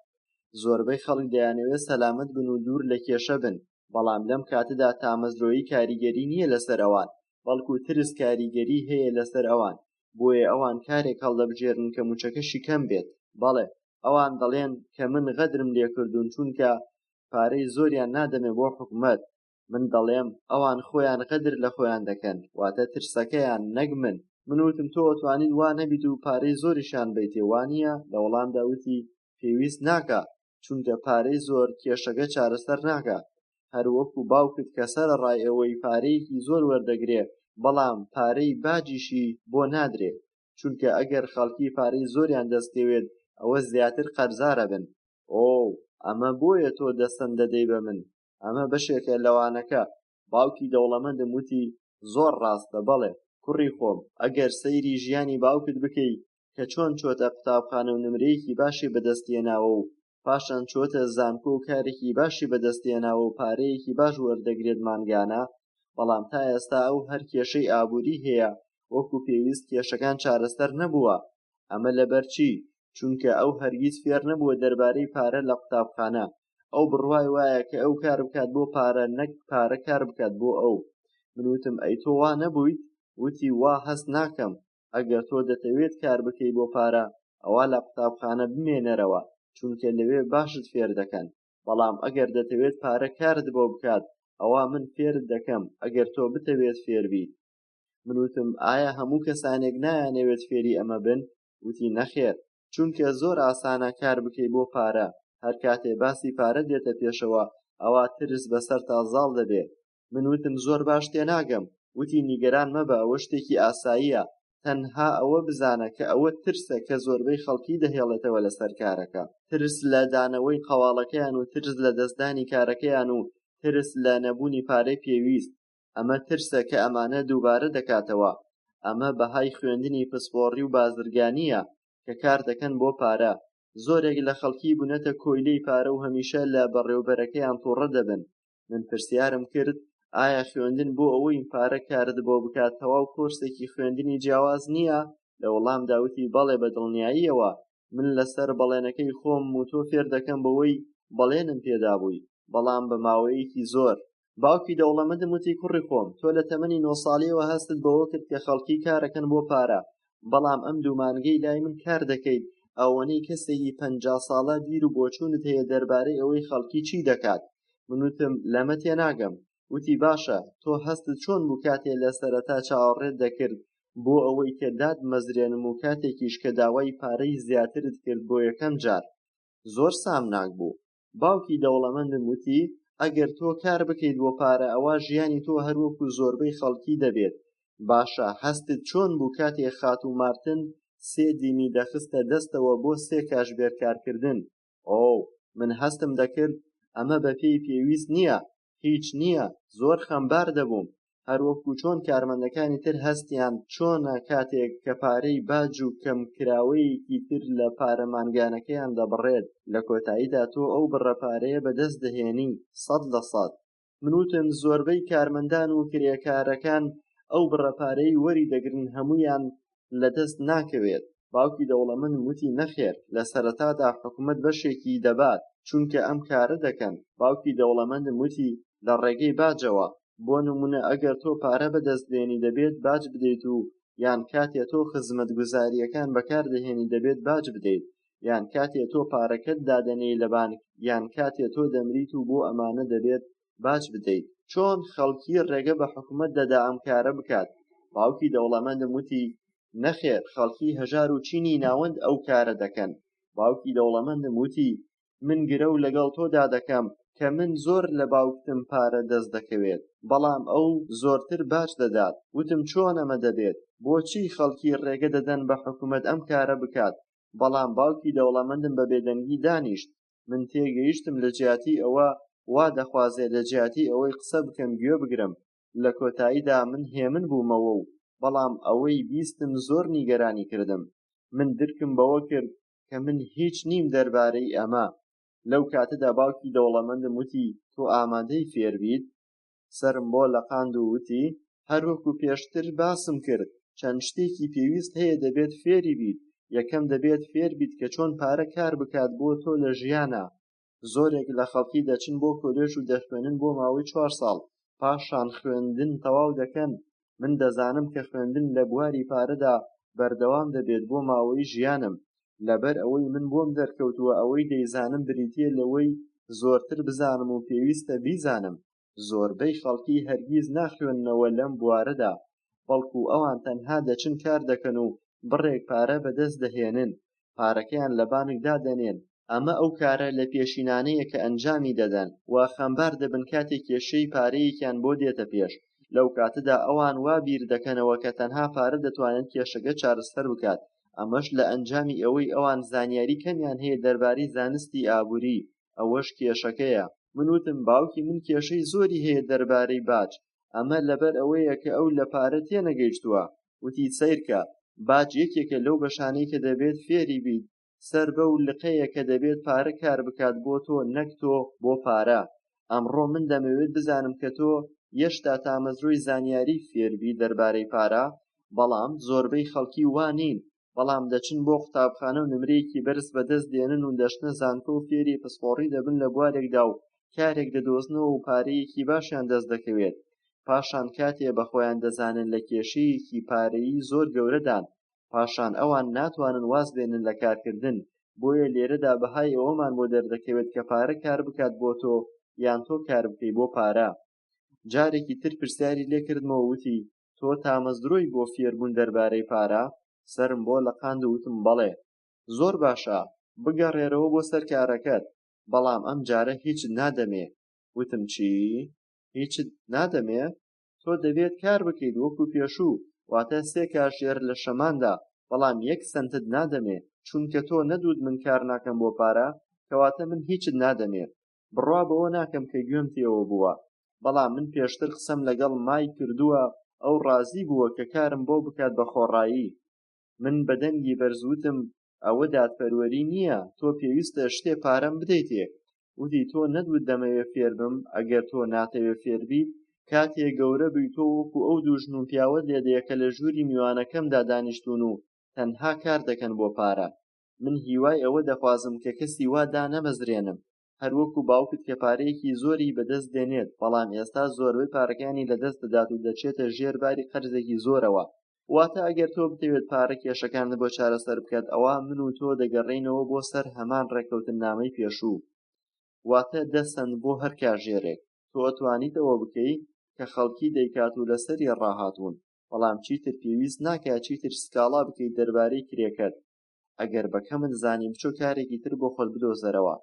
زۆربەی خەڵک دەیانەوێت سەلامەت بن و دوور لە کێشە بن، بەڵام لەم کاتەدا تامەزرۆیی کاریگەری نییە لەسەر ئەوان، بەڵکو ترس کاریگەری هەیە لەسەر ئەوان. بۆیە ئەوان کارێک هەڵدەبژێرن کە موچەکەشی کەم بێت. بەڵێ ئەوان دەڵێن کە من غەدرم لێکردوون چونکە پارەی زۆریان نادەمێ بۆ حکومەت. من دەڵێم ئەوان خۆیان غەدر لە خۆیان دەکەن، واتە ترسەکەیان نەک من. من وتم تۆ ئەتوانیت وا نەبیت و پارەی زۆریشان بیتێ وانە؟ لە وەڵامدا وتی پێویست ناکە، چونکە پارەی زۆر کێشەکە چارەسەر ناکە. هەروەکو باوکت کە سەرەڕای ئەوەی پارەیەکی زۆر وەردەگرێ بەڵام پارەی باجیشی بۆ نادرێ، چونکە ئەگەر خەڵکی پارەی زۆریان دەستکەوێت ئەوە زیاتر قەرزارە بن. ئەمە بۆیە تۆ دەستەن دەدەی بە من. ئەمە بەشێکە لەوانەکە. باوکی دەوڵەمەندم وتی زۆر ڕاستە. بەڵێ کوڕی خۆم، ئەگەر سەیری ژیانی باوکت بکەی کە چۆن چۆتە قوتابخانە و نمرەیەکی باشی بەدەستێناوە و پاشان چۆتە زانکۆ و کارێکی باشی بەدەستێناوە و پارەیەکی باش وەردەگرێت مانگانە، بەڵام تا ئێستا ئەو هەر کێشەی ئابووری هەیە وەکو پێویست کێشەکان چارەسەر نەبووە. ئەمە لەبەرچی؟ چونکە ئەو هەرگیز فێر نەبووە دەربارەی پارە لە قوتابخانە. ئەو بڕوای وایە کە ئەو کار بکات بۆ پارە، نەک پارە کار بکات بۆ ئەو. من وتم ئەی تۆ وا نەبوویت؟ وتی وا هەست ناکەم. ئەگەر تۆ دەتەوێت کار بکەی بۆ پارە ئەوە لە قوتابخانە بمێنەرەوە، چونکە لەوێ باشت فێر دەکەن. بەڵام ئەگەر دەتەوێت پارە کارت بۆ بکات ئەوا من فێرت دەکەم ئەگەر تۆ بتەوێت فێر بیت. من وتم ئایا هەموو کەسانێک نایانەوێت فێری ئەمە بن؟ وتی نەخێر، چونکە زۆر ئاسانە کار بکەی بۆ پارە، هەر کاتێ باسی پارە دێتە پێشەوە ئەوا ترس بەسەر تازاڵ دەبێت. من وتم زۆر باش تێناگەم. وتی نیگەران مەبە، ئەوە شتێکی ئاساییە، تەنها ئەوە بزانە کە ئەوە ترسە کە زۆربەی خەڵکی دەهێڵێتەوە لەسەر کارەکە، ترس لە دانەوەی قەواڵەکەیان و ترس لە دەستدانی کارەکەیان و ترس لە نەبوونی پارەی پێویست. ئەمە ترسە کە ئەمانە دووبارە دەکاتەوە. ئەمە بەهای خوێندنی پسپۆڕی و بازرگانیە کە کار دەکەن بۆ پارە. زۆرێک لە خەڵکی بوونەتە کۆیلەی پارە و هەمیشە لە بەڕێوەبەرەکەیان تووڕە دەبن. من پرسیارم کرد ئایا خوێندن بۆ ئەوەی پارە کارت بۆ بکات تەواو کۆرسێکی خوێندنی جیاواز نییە؟ لە وەڵامدا وتی بەڵێ بە دڵنیاییەوە. من لەسەر بەڵێنەکەی خۆم و تۆ فێر دەکەم بەوەی بەڵێنم پێدا بووی، بەڵام بە ماوەیەکی زۆر. باوکی دەوڵەمەندم وتی کوڕی خۆم، تۆ لە تەمەنی 9 ساڵیەوە هەستت بەوە کرد کە خەڵکی کارەکەن بۆ پارە، بەڵام ئەم دوومانگەی لای من کار دەکەیت، ئەوەنەی کەسێکی 50 ساڵە بیر و بۆچوونت هەیە دەربارەی ئەوەی خەڵکی چی دەکات. من وتم لەمە تێناگەم. وتی باشە، تۆ هەستت چۆن بوو کاتێ لە سەرەتا چاوەڕێت دەکرد بۆ ئەوەی کە داد مەزرێنم و کاتێکیش کە داوای پارەی زیاترت کرد بۆ یەکەم جار؟ زۆر سامناک بوو. باوکی دەوڵەمەندم وتی ئەگەر تۆ کار بکەیت بۆ پارە ئەوە ژیانی تۆ هەروەکو زۆربەی خەڵکی دەبێت. باشە، هەستت چۆن بوو کاتێ خات و مارتن 3 دیمی دەخستە دەستەوە بۆ 3 کاشبێر کارکردن؟ ئۆ، من هەستم دەکرد ئەمە بە پێی پێویست نییە، هیچ نییە، زۆر خەمبار دەبووم، هەروەکو چۆن کارمەندەکانی تر هەستیان چۆنە کاتێک کە پارەی باج و کەمکراوەیەکی تر لە پارەمانگانەکەیان دەبڕێت، لە کۆتاییدا تۆ ئەو بڕەپارەیە بەدەست دەهێنی 100%. من وتم زۆربەی کارمەندان و کرێکارەکان ئەو بڕەپارەی وەری دەگرن هەمویان لەدەست ناکەوێت. باوکی دەوڵەمەندم وتی نەخێر، لە سەرەتادا حکومەت بەشێکی دەبات چونکە ئەم کارە دەکەن. باوکی دەوڵەمەندم وتی لە ڕێگەی باجەوە، بۆ نمونە ئەگەر تۆ پارە بەدەستێنی دەبێت باج بدەیت و یان کاتێ تۆ خزمەتگوزاریەکان بەکاردەهێنی دەبێت باج بدەیت، یان کاتێ تۆ پارەکەت دادەنێی لە بانک، یان کاتێ تۆ دەمریت و بۆ ئەمانە دەبێت باج بدەیت. چۆن خەڵکی ڕێگە بە حکومەت دەدا ئەم کارە بکات؟ باوکی دەوڵەمەندم وتی نەخێر، خەڵکی هەژار و چینی ناوەند ئەو کارە دەکەن. باوکی دەوڵەمەندم وتی من گرە و لەگەڵ تۆدا دەکەم کە من زۆر لە باوکتم پارە دەست دەکەوێت، بەڵام ئەو زۆرتر باج دەدات. وتم چۆن ئەمە دەبێت؟ بۆچی خەڵکی ڕێگە دەدەن بە حکومەت ئەم کارە بکات؟ بەڵام باوکی دەوڵەمەندم بە بێدەنگی دانیشت. من تێگەیشتم لە جیاتی ئەوە وا دەخوازێت لە جیاتی ئەوەی قسە بکەم گوێ بگرم. لە کۆتاییدا من هێمن بوومەوە و بەڵام ئەوەی بیستم زۆر نیگەرانی کردم. من درکم بەوە کرد کە من هیچ نیم دەربارەی ئەمە. لەو کاتەدا باوکی دەوڵەمەندم وتی تۆ ئامادەی فێر بیت؟ سرم بۆ لەقاند و وتی هەروەکو پێشتر باسم کرد چەند شتێکی پێویست هەیە دەبێت فێری بیت. یەکەم دەبێت فێر بیت کە چۆن پارە کار بکات بۆ تۆ لە ژیانە. زۆرێک لە خەڵکی دەچن بۆ کۆلێژ و دەخوێنن بۆ ماوەی 4 ساڵ، پاشان خوێندن تەواو دەکەن. من دەزانم کە خوێندن لە بواری پارەدا بەردەوام دەبێت بۆ ماوەی ژیانم. لەبەر ئەوەی من بۆم دەرکەوتووە ئەوەی دەیزانم بریتیە لەوەی زۆرتر بزانم و پێویستە بیزانم. زۆربەی خەڵکی هەرگیز ناخوێننەوە لەم بوارەدا، بەڵکو ئەوان تەنها دەچن کار دەکەن و بڕێک پارە بەدەست دەهێنن، پارەکەیان لە بانک دادەنێن. ئەمە ئەو کارە لە پێشینانەیە کە ئەنجامی دەدەن و خەمبار دەبن کاتێک کێشەی پارەیەکیان بۆ دێتە پێش. لەو کاتەدا ئەوان وا بیر دەکەنەوە کە تەنها پارە دەتوانێت کێشەکە چارەسەر بکات. ئەمەش لە ئەنجامی ئەوەی ئەوان زانیاری کەمیان هەیە دەربارەی زانستی ئابووری، ئەوەش کێشەکەیە. من وتم باوکی من کێشەی زۆری هەیە دەربارەی باج، ئەمە لەبەر ئەوەیە کە ئەو لە پارە تێنەگەیشتووە. وتی سەیرکە، باج یەکێکە لەو بەشانەی کە دەبێت فێری بیت، سەر بەو لقەیە کە دەبێت پارە کار بکات بۆ تۆ، نەک تۆ بۆ پارە. ئەمڕۆ من دەمەوێت بزانم کە تۆ یەشتا تامەزرۆی زانیاری فێربی دەربارەی پارە، بەڵام زۆربەی خەڵکی وانین، بەڵام دەچن بۆ قوتابخانە و نمرەیەکی بەرز بەدەست دێنن و دەشنە زانکۆ و فێری پسپۆڕی دەبن لە بوارێکدا و کارێک دەدۆزنەوە و پارەیەکی باشیان دەست دەکەوێت. پاشان کاتێ بەخۆیان دەزانن لە کێشەیەکی پارەیی زۆر گەورەدان، پاشان ئەوان ناتوانن واز بێنن لە کارکردن. بۆیە لێرەدا بەهای ئەوەمان بۆ دەردەکەوێت کە پارە کار بکات بۆ تۆ یان تۆ کار بکەی بۆ پارە. جارێکی تر پرسیاری لێ کردمەوە، وتی تۆ تامەزدرۆی بۆ فێربوون دەربارەی پارە؟ سەرم بۆ لەقاند و وتم بەڵێ. زۆر باشە، بگەڕێرەوە بۆ سەر کارەکەت، بەڵام ئەم جارە هیچت نادەمێ. وتم چی؟ هیچت نادەمێ؟ تۆ دەبێت کار بکەیت وەکو پێشوو، واتە 3 کاژێر لە شەماندا، بەڵام 1 سەنتت نادەمێ، چونکە تۆ نەدوت من کار ناکەم بۆ پارە، کەواتە من هیچت نادەمێ. بڕوا بەوە ناکەم کە گوێم تێوە بووە، بەڵام من پێشتر قسەم لەگەڵ مای کردووە، ئەو ڕازی بووە کە کارم بۆ بکات بە خۆڕایی. من بە دەنگی بەرزوتم ئەوە دادپەروەری نییە، تۆ پێویستە شتێ پارەم بدەیتێ. وتی تۆ نەدوت دەمەوێ فێر بم، ئەگەر تۆ ناتەوێ فێر بیت، کاتێ گەورە بووی تۆ وەکو ئەو دوو ژن و پیاوەت لێدەیە کە لە ژووری میوانەکەمدا دانیشتوون و تەنها کار دەکەن بۆ پارە. من هیوای ئەوە دەخوازم کە کەسی وا دانەمەزرێنم، هەروەکو باوکت کە پارەیەکی زۆری بەدەست دێنێت، بەڵام ئێستا زۆربەی پارەکانی لەدەست دەدات و دەچێتە ژێر باری قەرزێکی زۆرەوە. واتە ئەگەر تۆ بتەوێت پارە کێشەکانت بۆ چارەسەر بکات، ئەوە من و تۆ دەگەڕێینەوە بۆ سەر هەمان ڕێکەوتنامەی پێشوو، واتە 10 سەنت بۆ هەر کاژێرێک. تۆ ئەتوانیت ئەوە بکەی کە خەڵکی دەیکات و لەسەری ڕاهاتوون، بەڵام چیتر پێویست ناکات چیتر سکاڵا بکەیت دەربارەی کرێکەت. ئەگەر بەکەمت زانی بچۆ کارێکی تر بۆ خۆت بدۆزەرەوە.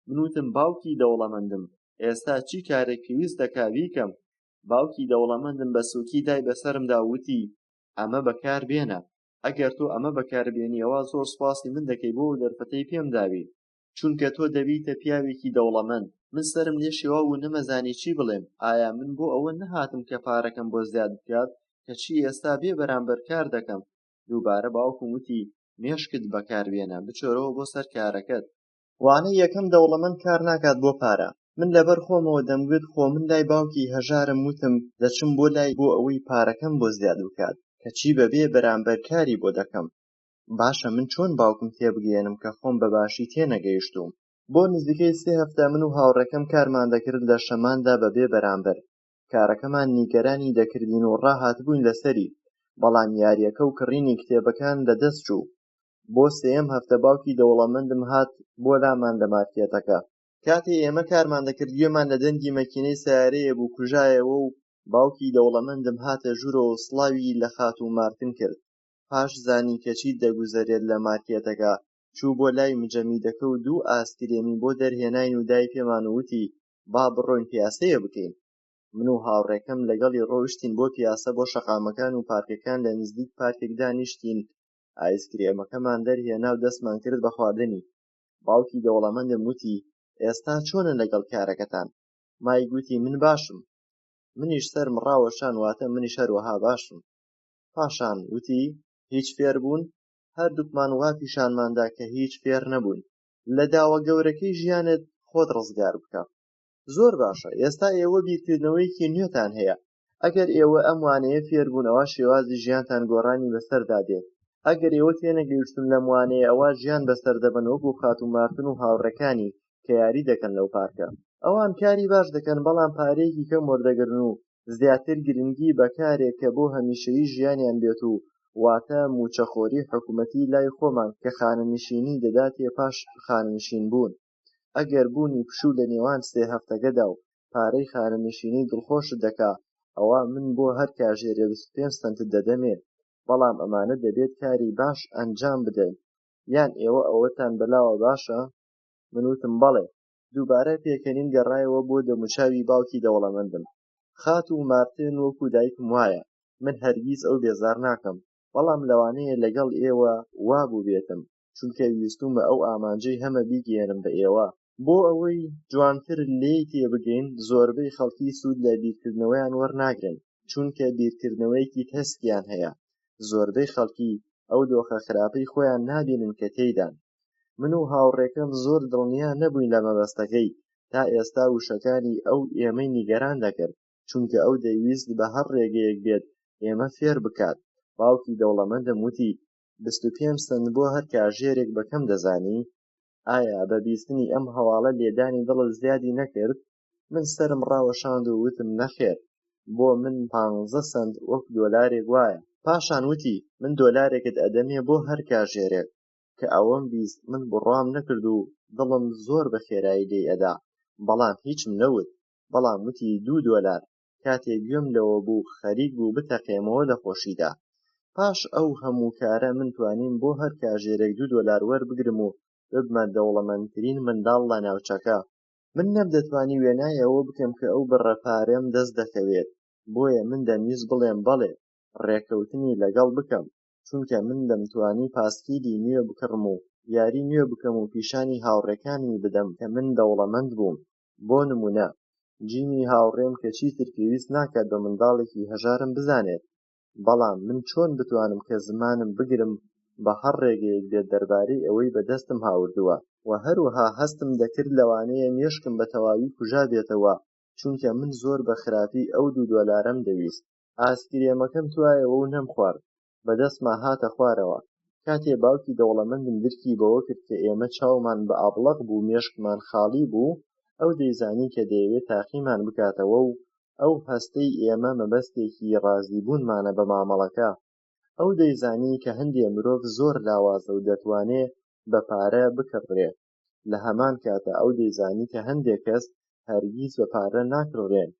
من وتم باوکی دەوڵەمەندم، ئێستا چی کارێک پێویست دەکا بیکەم؟ باوکی دەوڵەمەندم بە سووکی دای بەسەرمدا وتی ئەمە بەکار بێنە، ئەگەر تۆ ئەمە بەکاربێنیەوە زۆر سوپاسی من دەکەی بۆ دەرفەتەی پێم داوی، چونکە تۆ دەبیتە پیاوێکی دەوڵەمەند. من سرم لێ شێوا و نەمەزانی چی بڵێم. ئایا من بۆ ئەوە نەهاتم کە پارەکەم بۆ زیاد بکات، کەچی ئێستا بێ بەرامبەر کار دەکەم. دووبارە باوکم وتی مێشکت بەکاربێنە، بچۆرەوە بۆ سەر کارەکەت. وانەی یەکەم دەوڵەمەند کار ناکات بۆ پارە. من لەبەر خۆمەوە دەمگوت خۆ من لای باوکی هەژارم وتم دەچم بۆ لای بۆ ئەوەی پارەکەم بۆ زیاد بکات، کەچی بەبێ بەرامبەر کاری بۆ دەکەم. باشە من چۆن باوکم تێبگەێنم کە خۆم بەباشی تێنەگەیشتوم. بۆ نزیکەی 3 هەفتە من و هاوڕێکەم کارمان دەکرد لە شەماندا بەبێ بەرامبەر. کارەکەمان نیگەرانی دەکردین و ڕاهاتبووین لەسەری، بەڵام یاریەکە و کڕینی کتێبەکان لەدەست چوو. بۆ 3ەم هەفتە باوکی دەوڵەمەندم هات بۆ لامان لە مارکێتەکە. کاتێ ئێمە کارمان دەکرد گوێمان لە دەنگی مەکینەی سەیارەیە بوو کوژایەوە و باوکی دەوڵەمەندم هاتە ژوورەوە و سڵاوی لە خات و مارتن کرد. پاش زانی کە چیت دەگوزارێت لە مارکێتەکە، چوو بۆ لای مجەمیدەکە و 2 ئاسکرێمی بۆ دەرهێناین و دای پێمان وتی با بڕۆین پیاسەیە بکەین. من و هاوڕێکەم لەگەڵی ڕۆیشتین بۆ پیاسە بۆ شەقامەکان و پارکەکان لە نزیک پارکێک دانیشتین. ئایسکرێمەکەمان دەرهێنا و دەستمان کرد بە خواردنی. باوکی دەوڵەمەندم وتی ئێستا چۆنە لەگەڵ کارەکەتان؟ مای گوتی من باشم. منیش سەرم ڕاوەشان واتە منیش هەروەها باشم. پاشان وتی هیچ فێر بوون؟ هەردووکمان وا پیشانماندا کە هیچ فێر نەبوون. لە داوە گەورەکەی ژیانت خۆت ڕزگار بکە. زۆر باشە، ئێستا ئێوە بیرکردنەوەیەکی نوێتان هەیە. ئەگەر ئێوە ئەم وانەیە فێر بوون، ئەوە شێوازی ژیانتان گۆڕانی بەسەردا دێت. ئەگەر ئێوە تێنەگەیشتن لەم وانەیە، ئەوە ژیان بەسەر دەبن وەکو خات و مارتن و هاوڕێکانی کە یاری دەکەن لەو پارکە. ئەوان کاری باش دەکەن، بەڵام پارەیەکی کەم وەردەگرن و زیاتر گرنگی بەکارێک کە بۆ هەمیشەیی ژیانیان بێت و واتە موچەخۆری حکوومەتی لای خۆمان کە خانەنشینی دەداتێ پاش خانەنشین بوون. ئەگەر بوونی پشوو لە نێوان 3 هەفتەکەدا و پارەی خانەنشینی دڵخۆشت دەکا، ئەوە من بۆ هەر کاژێرێ 25 سەنتت دەدەمێ، بەڵام ئەمانە دەبێت کاری باش ئەنجام بدەین. یان ئێوە ئەوەتان بەلاوە باشە؟ من وتم بەڵێ. دووبارە پێکەنین گەڕایەوە بۆ دەموچاوی باوکی دەوڵەمەندم. خات و مارتن وەکو دایکم وایە، من هەرگیز ئەو بێزار ناکەم، بەڵام لەوانەیە لەگەڵ ئێوە وا بوو بێتم، چونکە ویستومە ئەو ئامانجەی هەمە بیگێنم بە ئێوە. بۆ ئەوەی جوانتر لێی تێبگەین، زۆربەی خەڵکی سوود لە بیرکردنەوەیان وەرناگرن، چونکە بیرکردنەوەیەکی تەسکیان هەیە. زۆربەی خەڵکی ئەو دۆخە خراپەی خۆیان نابینن کە تێیدان. من و هاوڕێکەم زۆر دڵنیا نەبووین لە مەبەستەکەی، تا ئێستا وشەکانی ئەو ئێمەی نیگەران دەکرد، چونکە ئەو دەیویست بە هەر ڕێگەیەک بێت ئێمە فێر بکات. باوکی دەوڵەمەندم وتی 25 سەنت بۆ هەر کاژێرێک بەکەم دەزانی؟ ئایا بە بیستنی ئەم هەواڵە لێدانی دڵت زیادی نەکرد؟ من سەرم ڕاوەشاند و وتم نەخێر، بۆ من 15 سەنت وەک دۆلارێک وایە. پاشان وتی من دۆلارێکت ئەدەمێ بۆ هەر کاژێرێک. کە ئەوەم بیست من بڕوام نەکرد و دڵم زۆر بە خێرایی لێی ئەدا، بەڵام هیچم نەوت. بەڵام وتی 2 دۆلار، کاتێک گوێم لەوە بوو خەریک بوو بتەقێمەوە لە خۆشیدا. پاش ئەو هەموو کارە من توانیم بۆ هەر کاژێرێک $2 وەربگرم و ببمە دەوڵەمەندترین منداڵ لە ناوچەکە. من نەمدەتوانی وێنای ئەوە بکەم کە ئەو بڕە پارەم دەست دەکەوێت، بۆیە من دەمویست بڵێم بەڵێ، ڕێکەوتنی لەگەڵ بکەم، چونکە من دەمتوانی پاسکیلی نوێ بکڕم و یاری نوێ بکەم و پیشانی هاوڕێکانی بدەم کە من دەوڵەمەند بووم. بۆ نمونە، جیمی هاوڕێم کە چیتر پێویست ناکات بە منداڵێکی هەژارم بزانێت، بەڵام من چۆن بتوانم کە زمانم بگرم بە هەر ڕێگەیەک بێت دەربارەی ئەوەی بەدەستم هاوردووە. و هەروەها هەستم دەکرد لەوانەیە مێشکم بە تەواوی کوژا بێتەوە، چونکە من زۆر بە خراپی ئەو $2 دەویست. ئاسکرێمەکەم توایەوە و نەمخوارد، بەدەستما هاتە خوارەوە. کاتێ باوکی دەوڵەمەندم درکی بەوە کرد کە ئێمە چاومان بە ئابڵەق بوو مێشکمان خاڵی بوو، ئەو دەیزانی کە دەیەوێت تاقیمان بکاتەوە و ئەو هەستەی ئێمە مەبەستێکی ڕازیبوونمانە بە مامەڵەکە. ئەو دەیزانی کە هەندێ مرۆڤ زۆر لاوازە و دەتوانێت بە پارە بکڕڕێت، لە هەمان کاتە ئەو دەیزانی کە هەندێک کەس هەرگیز بە پارە ناکڕڕێن.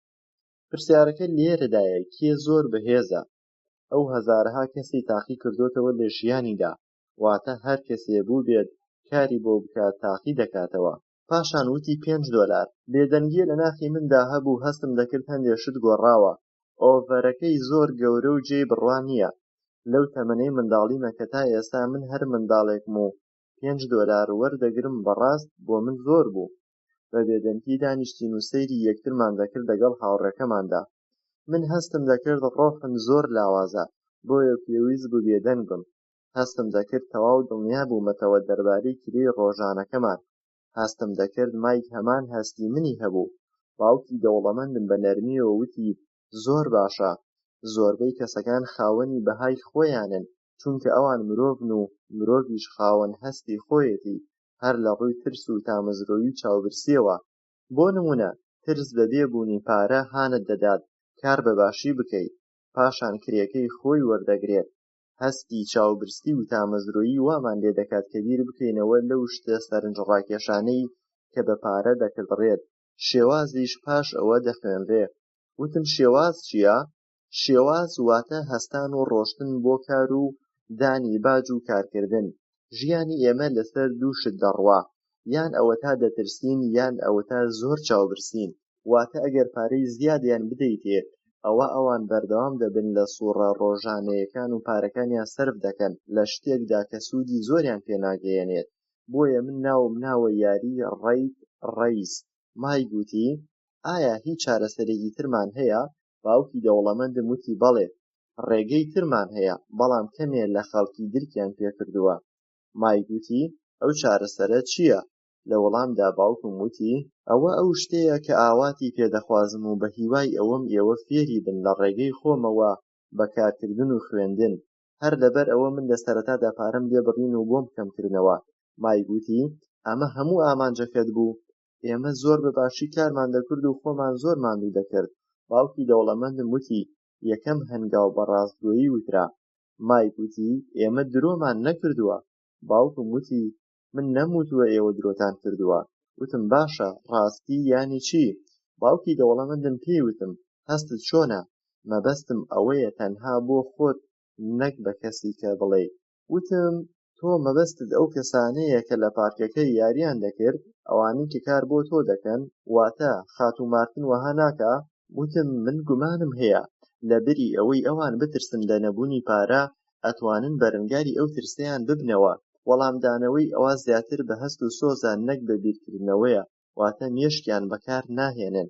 پرسیارەکە لێرەدایە کێ زۆر بەهێزە؟ ئەو هەزارها کەسی تاقی کردوتەوە لە ژیانیدا، واتە هەر کەسێ بوو بێت کاری بۆ بکات تاقی دەکاتەوە. پاشان وتی $5. بێدەنگیە لە ناخی مندا هەبوو هەستم دەکرد هەندێک شت گۆڕاوە. ئۆڤەرەکەی زۆر گەورە و جێی بڕوا نییە. لەو تەمەنەی منداڵیمە کە تا ئێستا من هەر منداڵێکم و $5 وەردەگرم بەڕاست بۆ من زۆر بوو. بە بێدەنگی دانیشتین و سەیری یەکترمان دەکرد لەگەڵ هاوڕێکەماندا. من هەستم دەکرد ڕۆحم زۆر لاوازە، بۆیە پێویست بوو بێدەنگ بم. هەستم دەکرد تەواو دڵنیا بوومەتەوە دەربارەی کرێی ڕۆژانەکەمان. هەستم دەکرد مایک هەمان هەستی منی هەبوو. باوکی دەوڵەمەندم بە نەرمیەوە وتی زۆر باشە، زۆربەی کەسەکان خاوەنی بەهای خۆیانن، چونکە ئەوان مرۆڤن و مرۆڤیش خاوەن هەستی خۆیەتی، هەر لە ڕووی ترس و تامەزرۆیی چاوبرسیەوە. بۆ نمونە، ترس بە بێبوونی پارە هانت دەدات کار بەباشی بکەیت، پاشان کرێکەی خۆی وەردەگرێت. هەستی چاوبرسی و تامەزرۆیی وامان لێ دەکات کە بیر بکەینەوە لەو شتە سەرنجڕاکێشانەی کە بە پارە دەکڕڕێت. شێوازیش پاش ئەوە دەخوێنرێ. وتم شێواز چییە؟ شێواز واتە هەستان و ڕۆشتن بۆ کار و دانی باج و کارکردن. ژیانی ئێمە لەسەر دوو شت دەڕوا، یان ئەوە تا دەترسین یان ئەوە تا زۆر چاوبرسین. واتە ئەگەر پارەی زیادیان بدەیتێ، ئەوان بەردەوام دەبن لە سوورە ڕۆژانەیەکان و پارەکانیان سەرف دەکەن لە شتێکدا کە سوودی زۆریان پێناگەیەنێت. بۆیە من ناوم ناوە یاری ڕەیت ڕەیس. مای گوتی ئایا هیچ چارەسەرێکی ترمان هەیە؟ باوکی دەوڵەمەندم وتی بەڵێ، ڕێگەی ترمان هەیە، بەڵام کەمێ لە خەڵکی درکیان پێکردووە. مای گوتی ئەو چارەسەرە چییە؟ لە وەڵامدا باوکم وتی ئەوە ئەو شتەیە کە ئاواتی پێدەخوازم و بە هیوای ئەوەم ئێوە فێری بن لە ڕێگەی خۆمەوە بە کارکردن و خوێندن. هەر لەبەر ئەوە من لە سەرەتادا پارەم لێ بڕین و بۆم کەمکردنەوە. مای گوتی ئەمە هەموو ئامانجەکەت بوو؟ ئێمە زۆر بەباشی کارمان دەکرد و خۆمان زۆر ماندوو دەکرد. باوکی دەوڵەمەندم وتی یەکەم هەنگاو بە ڕاستگۆیی وترا. مای گوتی ئێمە درۆمان نەکردووە. باوکم وتی من نەموتووە ئێوە درۆتان کردووە. وتم باشە، ڕاستی یانی چی؟ باوکی دەوڵەمەندم پێی وتم هەستت چۆنە؟ مەبەستم ئەوەیە تەنها بۆ خۆت نەک بە کەسی کە بڵێ. وتم تۆ مەبەستت ئەو کەسانەیە کە لە پارکەکە یاریان دەکرد، ئەوانەی کە کار بۆ تۆ دەکەن، واتە خاتومارتن وەها ناکا؟ وتم من گومانم هەیە لەبەری ئەوەی ئەوان بترسن لە نەبوونی پارە ئەتوانن بەرەنگاری ئەو ترسەیان ببنەوە. وەڵامدانەوەی ئەوە زیاتر بە هەست و سۆزان نەک بە بیرکردنەوەیە، واتە مێشکیان بەکار ناهێنن.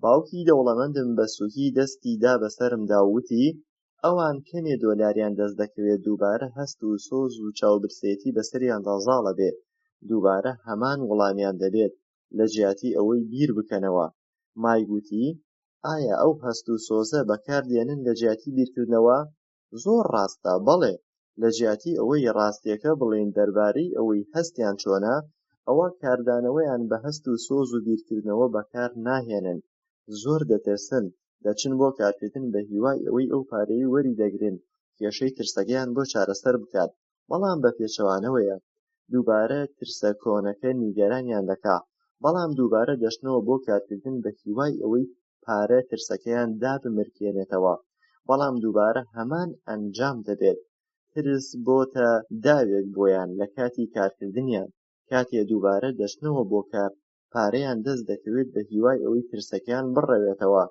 باوکی دەوڵەمەندم بە سووکی دەستی دا بەسەرمدا و وتی ئەوان کەمێ دۆلاریان دەست دەکەوێت دووبارە هەست و سۆز و چاوبرسێتی بەسەریاندا زاڵە بێت، دووبارە هەمان وەڵامیان دەبێت لە جیاتی ئەوەی بیر بکەنەوە. مای گوتی ئایا ئەو هەست و سۆزە بەکاردێنن لە جیاتی بیرکردنەوە؟ زۆر ڕاستە، بەڵێ. لە جیاتی ئەوەی ڕاستیەکە بڵێن دەربارەی ئەوەی هەستیان چۆنە، ئەوە کاردانەوەیان بە هەست و سۆز و بیرکردنەوە بەکار ناهێنن. زۆر دەترسن، دەچن بۆ کارکردن بە هیوای ئەوەی ئەو پارەی وەری دەگرن کێشەی ترسەکەیان بۆ چارەسەر بکات، بەڵام بە پێچەوانەوەیە. دووبارە ترسە کۆنەکە نیگەرانیان دەکات، بەڵام دووبارە دەشنەوە بۆ کارکردن بە هیوای ئەوەی پارە ترسەکەیان دابمرکێنێتەوە، بەڵام دووبارە هەمان ئەنجام دەبێت. ترس بۆتە داوێک بۆیان لە کاتی کارکردنیان. کاتێ دووبارە دەچنەوە بۆ کار، پارەیان دەست دەکەوێت بە هیوای ئەوەی ترسەکەیان بڕەوێتەوە.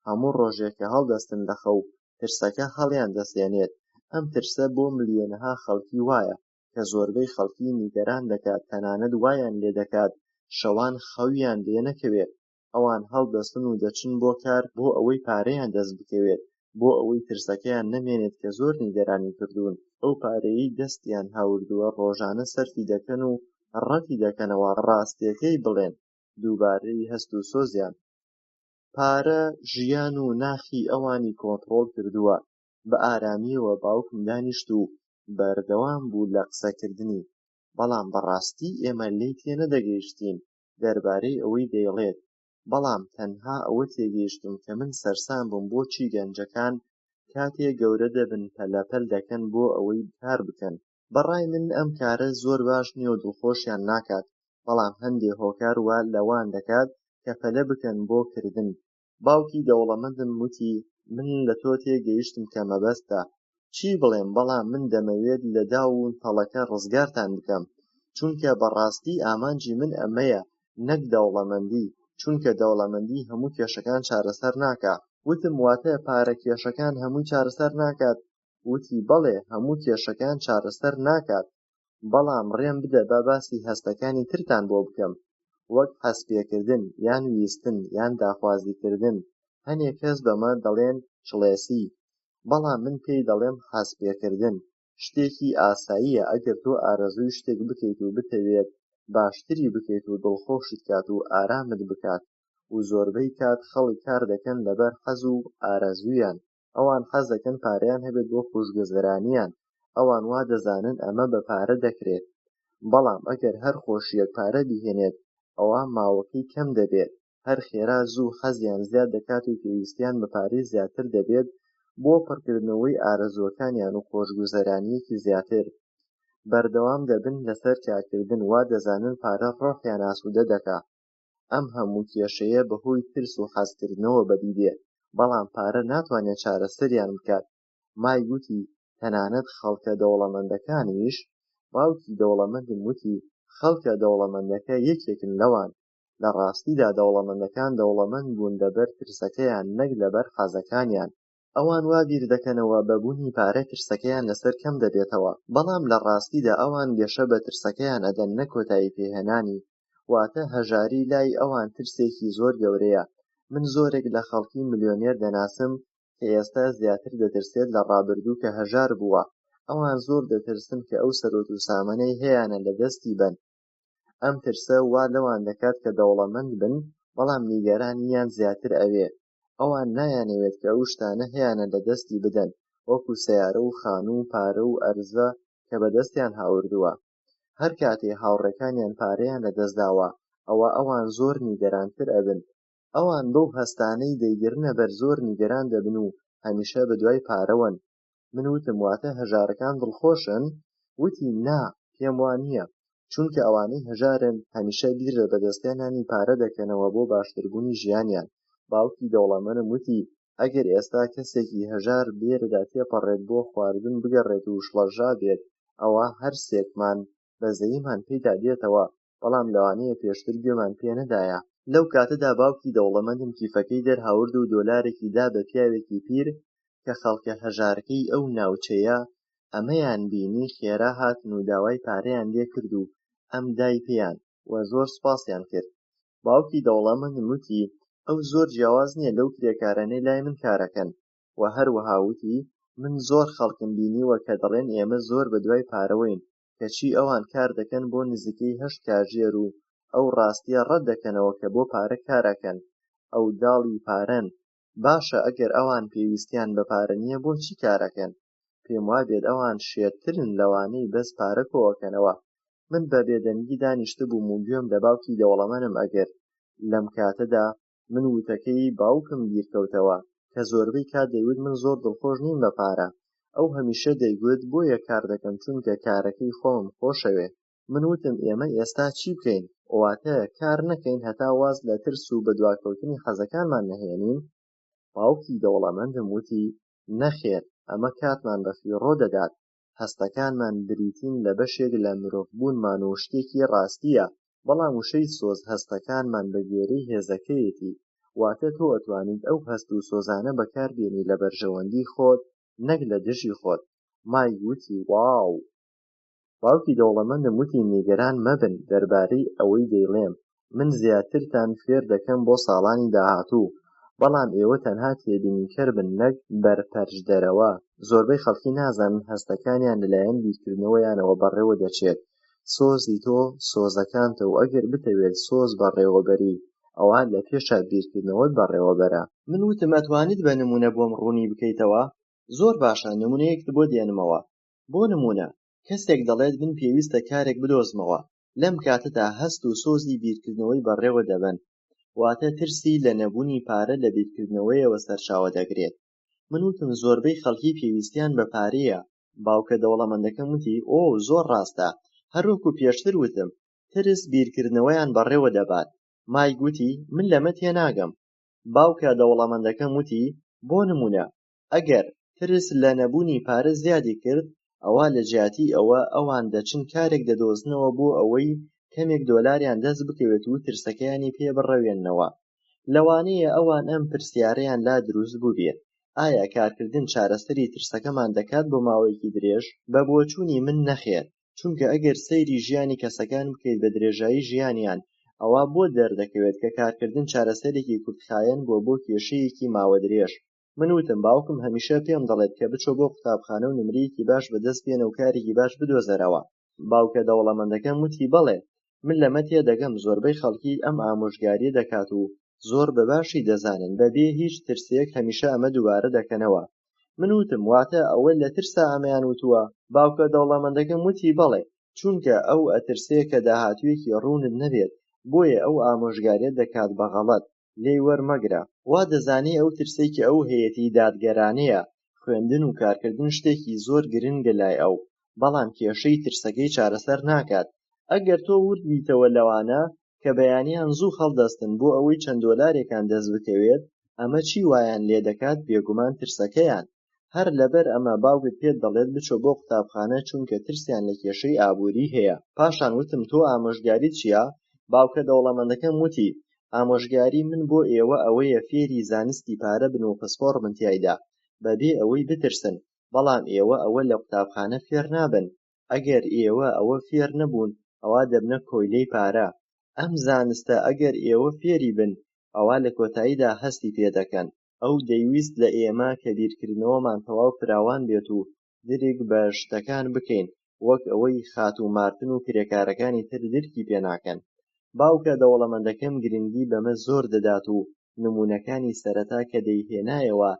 هەموو ڕۆژێک کە هەڵدەستن لە خەو، ترسەکە هەڵیان دەسێنێت. ئەم ترسە بۆ ملیۆنەها خەڵکی وایە کە زۆربەی خەڵکی نیگەران دەکات، تەنانەت وایان لێ دەکات شەوان خەویان لێ نەکەوێت. ئەوان هەڵدەستن و دەچن بۆ کار بۆ ئەوەی پارەیان دەست بکەوێت، بۆ ئەوەی ترسەکەیان نەمێنێت کە زۆر نیگەرانی کردوون. ئەو پارەیەی دەستیان هاوردووە ڕۆژانە سەرفی دەکەن و ڕەتی دەکەنەوە ڕاستیەکەی بڵێن، دووبارەی هەست و سۆزیان. پارە ژیان و ناخی ئەوانی کۆنتڕۆڵ کردووە. بە ئارامیەوە باوکم دانیشت و بەردەوام بوو لە قسەکردنی. بەڵام بەڕاستی ئێمە لێی تێنەدەگەیشتین دەربارەی ئەوەی دەیڵێت. بەڵام تەنها ئەوە تێگەیشتم کە من سەرسام بووم بۆچی گەنجەکان کاتێ گەورە دەبن پەلەپەل دەکەن بۆ ئەوەی کار بکەن. بەڕای من ئەم کارە زۆر باش نییە و دڵخۆشیان ناکات، بەڵام هەندێک هۆکار وا لەوان دەکات کە پەلە بکەن بۆ کردن. باوکی دەوڵەمەندم وتی من لە تۆ تێگەیشتم کە مەبەستە. چی بڵێم، بەڵام من دەمەوێت لە داو و تەڵەکە ڕزگارتان بکەم، چونکە بەڕاستی ئامانجی من ئەمەیە، نەک دەوڵەمەندی، چونکە دەوڵەمەندی هەموو کێشەکان چارەسەر ناکات. وتم واتە پارە کێشەکان هەمووی چارەسەر ناکات؟ وتی بەڵێ هەموو کێشەکان چارەسەر ناکات، بەڵام ڕێم بدە با باسی هەستەکانی ترتان بۆ بکەم، وەک هەستپێکردن یان ویستن یان داخوازیکردن. هەنێک کەس بەمە دەڵێن چڵێسی، بەڵام من پێی دەڵێم هەستپێکردن. شتێکی ئاساییە ئەگەر تۆ ئارەزووی شتێک بکەیت و بتەوێت باشتری بکەیت و دڵخۆشت کات و ئارامت بکات. و زۆربەی کات خەڵک کار دەکەن لەبەر حەز و ئارەزوویان. ئەوان حەز دەکەن پارەیان هەبێت بۆ خۆشگوێزەرانیان. ئەوان وا دەزانن ئەمە بە پارە دەکرێت. بەڵام ئەگەر هەر خۆشیەک پارە بیهێنێت، ئەوە ماوەکەی کەم دەبێت. هەر خێرا زوو حەزیان زیاد دەکات و پێویستیان بە پارەی زیاتر دەبێت بۆ پڕکردنەوەی ئارەزوەکانیان و خۆشگوزەرانیەکی زیاتر. بەردەوام دەبن لەسەر کارکردن، وا دەزانن پارە ڕۆحیان ئاسوودە دەکات. ئەم هەموو کێشەیە بەهۆی ترس و حەزکردنەوە بەدی دێت، بەڵام پارە ناتوانێت چارەسەریان بکات. مای گوتی تەنانەت خەڵکە دەوڵەمەندەکانیش. باوکی دەوڵەمەندم وتی خەڵکە دەوڵەمەندەکە یەکێکن لەوان. لە ڕاستیدا دەوڵەمەندەکان دەوڵەمەند بوون لەبەر ترسەکەیان، نەک لەبەر حەزەکانیان. ئەوان وا بیر دەکەنەوە بەبوونی پارە ترسەکەیان لەسەر کەم دەبێتەوە، بەڵام لە ڕاستیدا ئەوان گەشە بە ترسەکەیان ئەدەن، نەک کۆتایی پێهێنانی. واتە هەژاری لای ئەوان ترسێکی زۆر گەورەیە. من زۆرێک لە خەڵکی ملیۆنێر دەناسم کە ئێستا زیاتر دەترسێت لە ڕابردوو کە هەژار بووە. ئەوان زۆر دەترسن کە ئەو سەرۆت و سامانەی هەیەیانە لە دەستی بن. ئەم ترسە وا لەوان دەکات کە دەوڵەمەند بن، بەڵام نیگەرانیان زیاتر ئەوێ. ئەوان نایانەوێت کە ئەو شتانە هەیەیانە لە دەستی بدەن، وەکو سەیارە و خانوو و پارە و ئەرزە کە بەدەستیان هاوردووە. هەر کاتێ هاوڕێکانیان پارەیان لەدەستداوە، ئەوان زۆر نیگەرانتر ئەبن. ئەوان بەو هەستانەی دەیگرنە بەر زۆر نیگەران دەبن و هەمیشە بەدوای پارەون. من وتم واتە هەژارەکان دڵخۆشن؟ وتی نا، پێم وان نییە، چونکە ئەوانەی هەژارن هەمیشە بیر لە بەدەستێنانی پارە دەکەنەوە بۆ باشتربوونی ژیانیان. باوکی دەوڵەمەندم وتی ئەگەر ئێستا کەسێکی هەژار بێرەدا تێپەڕێت بۆ خواردن بگەڕێت و شڵەژا بێت، ئەوە هەر سێکمان بەزەییمان پێدا دێتەوە، بەڵام لەوانەیە پێشتر گوێمان پێ نەدایە. لەو کاتەدا باوکی دەوڵەمەندم کیفەکەی دەرهاورد و دۆلارێکی دا بە پیاوێکی پیر کە خەڵکە هەژارەکەی ئەو ناوچەیە ئەمەیان بینی خێرا هاتن و داوای پارەیان لێ کرد و ئەم دای پێیان و زۆر سوپاسیان کرد. باوکی دەوڵەمەندم وتی ئەو زۆر جیاواز نییە لەو کرێکارانەی لای من کارەکەن. و هەروەها وتی من زۆر خەڵکم بینیوە کە دەڵێن ئێمە زۆر بەدوای پارەوەین، کەچی ئەوان کار دەکەن بۆ نزیکەی 8 کاتژێر و ئەو ڕاستیە ڕەت دەکەنەوە کە بۆ پارە کارەکەن، ئەو داڵی پارەن. باشە ئەگەر ئەوان پێویستیان بە پارە نییە بۆچی کارەکەن؟ پێم وابێت ئەوان شێتترن لەوانەی بەس پارە کۆکەنەوە. من بە بێدەنگی دانیشتبووم و گوێم لە باوکی دەوڵەمەندم ئەگەر. لەم کاتەدا من وتەکەی باوکم بیرکەوتەوە کە زۆربەی کات دەیوت من زۆر دڵخۆش نیم بە پارە. ئەو هەمیشە دەیگوت بۆیە کار دەکەم چونکە کارەکەی خۆم خۆشەوێ. من وتم ئێمە ئێستا چی بکەین؟ واتە کار نەکەین هەتا واز لە ترس و بەدواکەوتنی حەزەکانمان نەهێنین؟ باوکی دەوڵەمەندم وتی نەخێر، ئەمە کاتمان بەفیڕۆ دەدات. هەستەکانمان بریتین لە بەشێک لە مرۆڤبوونمان و شتێکی ڕاستیە، بەڵام وشەی سۆز هەستەکانمان بە گوێرەی هێزەکەیەتی. واتە تۆ ئەتوانیت ئەو هەست و سۆزانە بەکاربێنی لە بەرژەوەندی خۆت، نەک لە دژی خۆت. مایک وتی واو. باوکی دەوڵەمەندم وتی نیگەران مەبن دەربارەی ئەوەی دەیڵێم. من زیاترتان فێر دەکەم بۆ ساڵانی داهاتوو، بەڵام ئێوە تەنها تێبینیکەر بن نەک بەرپەرشدەرەوە. زۆربەی خەڵکی نازانن هەستەکانیان لەلایەن بیرکردنەوەیانەوە بەڕێوە دەچێت. سۆزی تۆ سۆزەکانتە و ئەگەر بتەوێت سۆز بەڕێوەبەری، ئەوە لە پێشە بیرکردنەوەت بەڕێوەبەرە. من وتم ئەتوانیت بە نمونە بۆم ڕوونی بکەیتەوە؟ زۆر باشە، نمونەیەکت بۆ دێنمەوە. بۆ نمونە کەسێک دەڵێت من پێویستە کارێک بدۆزمەوە، لەم کاتەدا هەست و سۆزی بیرکردنەوەی بەڕێوە دەبن، واتە ترسی لە نەبوونی پارە لە بیرکردنەوەیەوە سەرچاوە دەگرێت. من وتم زۆربەی خەڵکی پێویستیان بە پارەیە. باوکە دەوڵەمەندەکەم وتی ئۆ زۆر ڕاستە، هەروەکو پێشتر وتم ترس بیرکردنەوەیان بەڕێوە دەبات. مایک وتی من لەمە تێناگەم. باوکە دەوڵەمەندەکەم وتی بۆ نمونە ئەگەر ترس لە نەبوونی پارە زیادی کرد، ئەوە لە جیاتی ئەوە ئەوان دەچن کارێک دەدۆزنەوە بۆ ئەوەی کەمێک دۆلاریان دەست بکەوێت و ترسەکەیانی پێ بڕەوێننەوە. لەوانەیە ئەوان ئەم پرسیارەیان لا دروست بوو بێت، ئایا کارکردن چارەسەری ترسەکەمان دەکات بۆ ماوەیەکی درێژ؟ بە بۆچوونی من نەخێر، چونکە ئەگەر سەیری ژیانی کەسەکان بکەیت بە درێژایی ژیانیان، ئەوە بۆ دەردەکەوێت کە کارکردن چارەسەرێکی کورتخایەن بۆ کێشەیەکی ماوە درێژ. من وتم باوکم هەمیشە پێم دەڵێت کە بچۆ بۆ قوتابخانە و نمرەیەکی باش بەدەست بێنە و کارێکی باش بدۆزەرەوە. باوکە دەوڵەمەندەکەم وتی بەڵێ، من لەمە تێدەگەم. زۆربەی خەڵکی ئەم ئامۆژگاریە دەکات و زۆر بەباشی دەزانن بەبێ هیچ ترسێک هەمیشە ئەمە دووبارە دەکەنەوە. من وتم واتە ئەوە لە ترسا ئەمەیان وتووە؟ باوکە دەوڵەمەندەکەم وتی بەڵێ، چونکە ئەو ئەترسێ کە داهاتوویەکی ڕوونت نەبێت، بۆیە ئەو ئامۆژگاریە دەکات بەغەڵەت، لێی وەرمەگرە. وا دەزانێ ئەو ترسەی کە ئەو هەیەتی دادگەرانەیە، خوێندن و کارکردن شتێکی زۆر گرنگە لای ئەو، بەڵام کێشەی ترسەکەی چارەسەر ناکات. ئەگەر تۆ ورد بیتەوە لەوانە کە بەیانیان زوو هەڵدەستن بۆ ئەوەی چەند دۆلارێکان دەست بکەوێت، ئەمە چی وایان لێ دەکات؟ بێگومان ترسەکەیان. هەر لەبەر ئەمە باوکت پێت دەڵێت بچۆ بۆ قوتابخانە چونکە ترسیان لە کێشەی ئابووری هەیە. پاشان وتم تۆ ئامۆژگاریت چییە؟ باوکە دەوڵەمەندەکەم وتی ئامۆژگاری من بۆ ئێوە ئەوەیە فێری زانستی پارە بن و پسپۆڕ بن تایدا، بەبێ ئەوەی بترسن. بەڵام ئێوە ئەوە لە قوتابخانە فێر نابن. ئەگەر ئێوە ئەوە فێر نەبوون، ئەوە دەبنە کۆیلەی پارە. ئەم زانستە ئەگەر ئێوە فێری بن، ئەوە لە کۆتاییدا هەستی پێ دەکەن. ئەو دەیویست لە ئێمە کە بیرکردنەوەمان تەواو فراوان بێت و درێک بە شتەکان بکەین، وەک ئەوەی خات و مارتن و کرێکارەکانی تر درکی پێ ناکەن. باوکە دەوڵەمەندەکەم گرنگی بەمە زۆر دەدات و نمونەکانی سەرەتا کە دەیهێنایەوە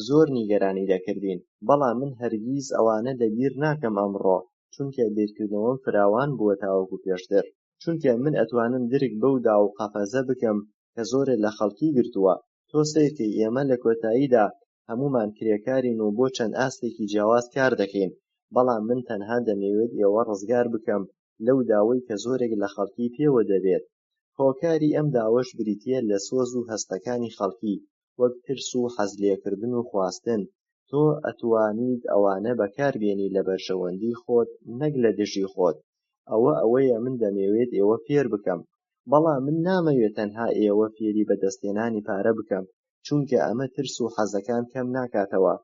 زۆر نیگەرانی دەکردین. بەڵام من هەرگیز ئەوانە لەبیر ناکەم ئەمڕۆ، چونکە بیرکردنەوەم فراوان بووە تاوەکو پێشتر. چونکە من ئەتوانم درک بەو دا و قەفەزە بکەم کە زۆرێک لە خەڵکی گرتووە. تۆ سەیرکەی ئێمە لە کۆتاییدا هەمومان کرێکارین و بۆ چەند ئاستێکی جیاواز کار دەکەین، بەڵام من تەنها دەمەوێت ئێوە ڕزگار بکەم لەو داوەی کە زۆرێک لە خەڵکی پێوە دەبێت. هۆکاری ئەم داوەش بریتیە لە سۆز و هەستەکانی خەڵکی، وەک ترس و حەزلێکردن و خواستن. تۆ ئەتوانیت ئەوانە بەکاربێنی لە بەرژەوەندی خۆت، نەک لە دژی خۆت. ئەوەیە من دەمەوێت ئێوە فێر بکەم، بەڵام من نامەوێت تەنها ئێوە فێری بەدەستهێنانی پارە بکەم، چونکە ئەمە ترس و حەزەکان کەم ناکاتەوە.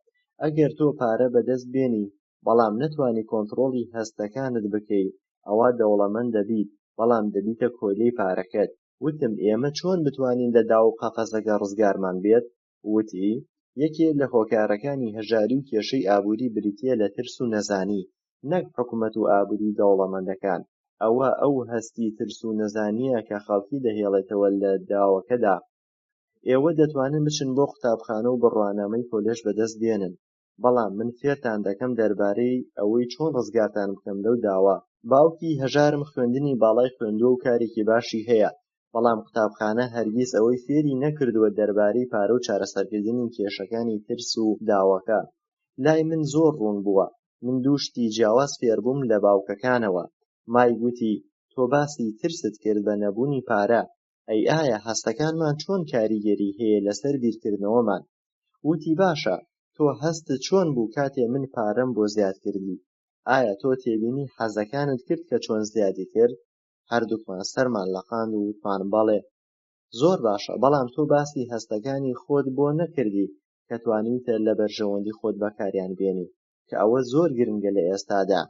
ئەگەر تۆ پارە بەدەست بێنی، بەڵام نەتوانی کۆنتڕۆڵی هەستەکانت بکەی، ئەوە دەوڵەمەند دەبیت، بەڵام دەبیتە کۆیلەی پارەکەت. وتم ئێمە چۆن بتوانین لە داو قەفەزەکە ڕزگارمان بێت؟ وتی یەکێک لە هۆکارەکانی هەژاری و کێشەی ئابووری بریتیە لە ترس و نەزانی، نەک حکومەت و ئابووری دەوڵەمەندەکان. ئەو هەستی ترس و نەزانیە کە خەڵکی دەهێڵێتەوە لە داوەکەدا. ئێوە دەتوانن بچن بۆ قوتابخانە و بڕوانامەی کۆلێژ بەدەست بێنن، بەڵام من فێرتان دەکەم دەربارەی ئەوەی چۆن ڕزگارتان بکەم لەو داوە. باوکی هەژارم خوێندنی باڵای خوێندووە و کارێکی باشی هەیە، بەڵام قوتابخانە هەرگیز ئەوەی فێری نەکردووە دەربارەی پارە و چارەسەرکردنی کێشەکانی ترس و داوەکە. لای من زۆر ڕوون بووە. من دوو شتی جیاواز فێر بووم لە باوکەکانەوە. مای گوتی تۆ تۆ باسی ترست کرد بە نەبوونی پارە. ئایا هەستەکانمان چۆن کاریگەری هەیە لەسەر بیرکردنەوەمان؟ وتی باشە، تۆ هەستت چۆن بوو کاتێ من پارەم بۆ زیاد کردی؟ ئایا تۆ تێبینی حەزەکانت کرد کە چۆن زیادی کرد؟ هەردووکمان سەرمان لەقاند و وتمان بەڵێ. زۆر باشە، بەڵام تۆ باسی هەستەکانی خۆت بۆ نەکردی کە توانیتە لە بەرژەوەندی خۆت بەکاریان بێنی، کە ئەوە زۆر گرنگە لە ئێستادا.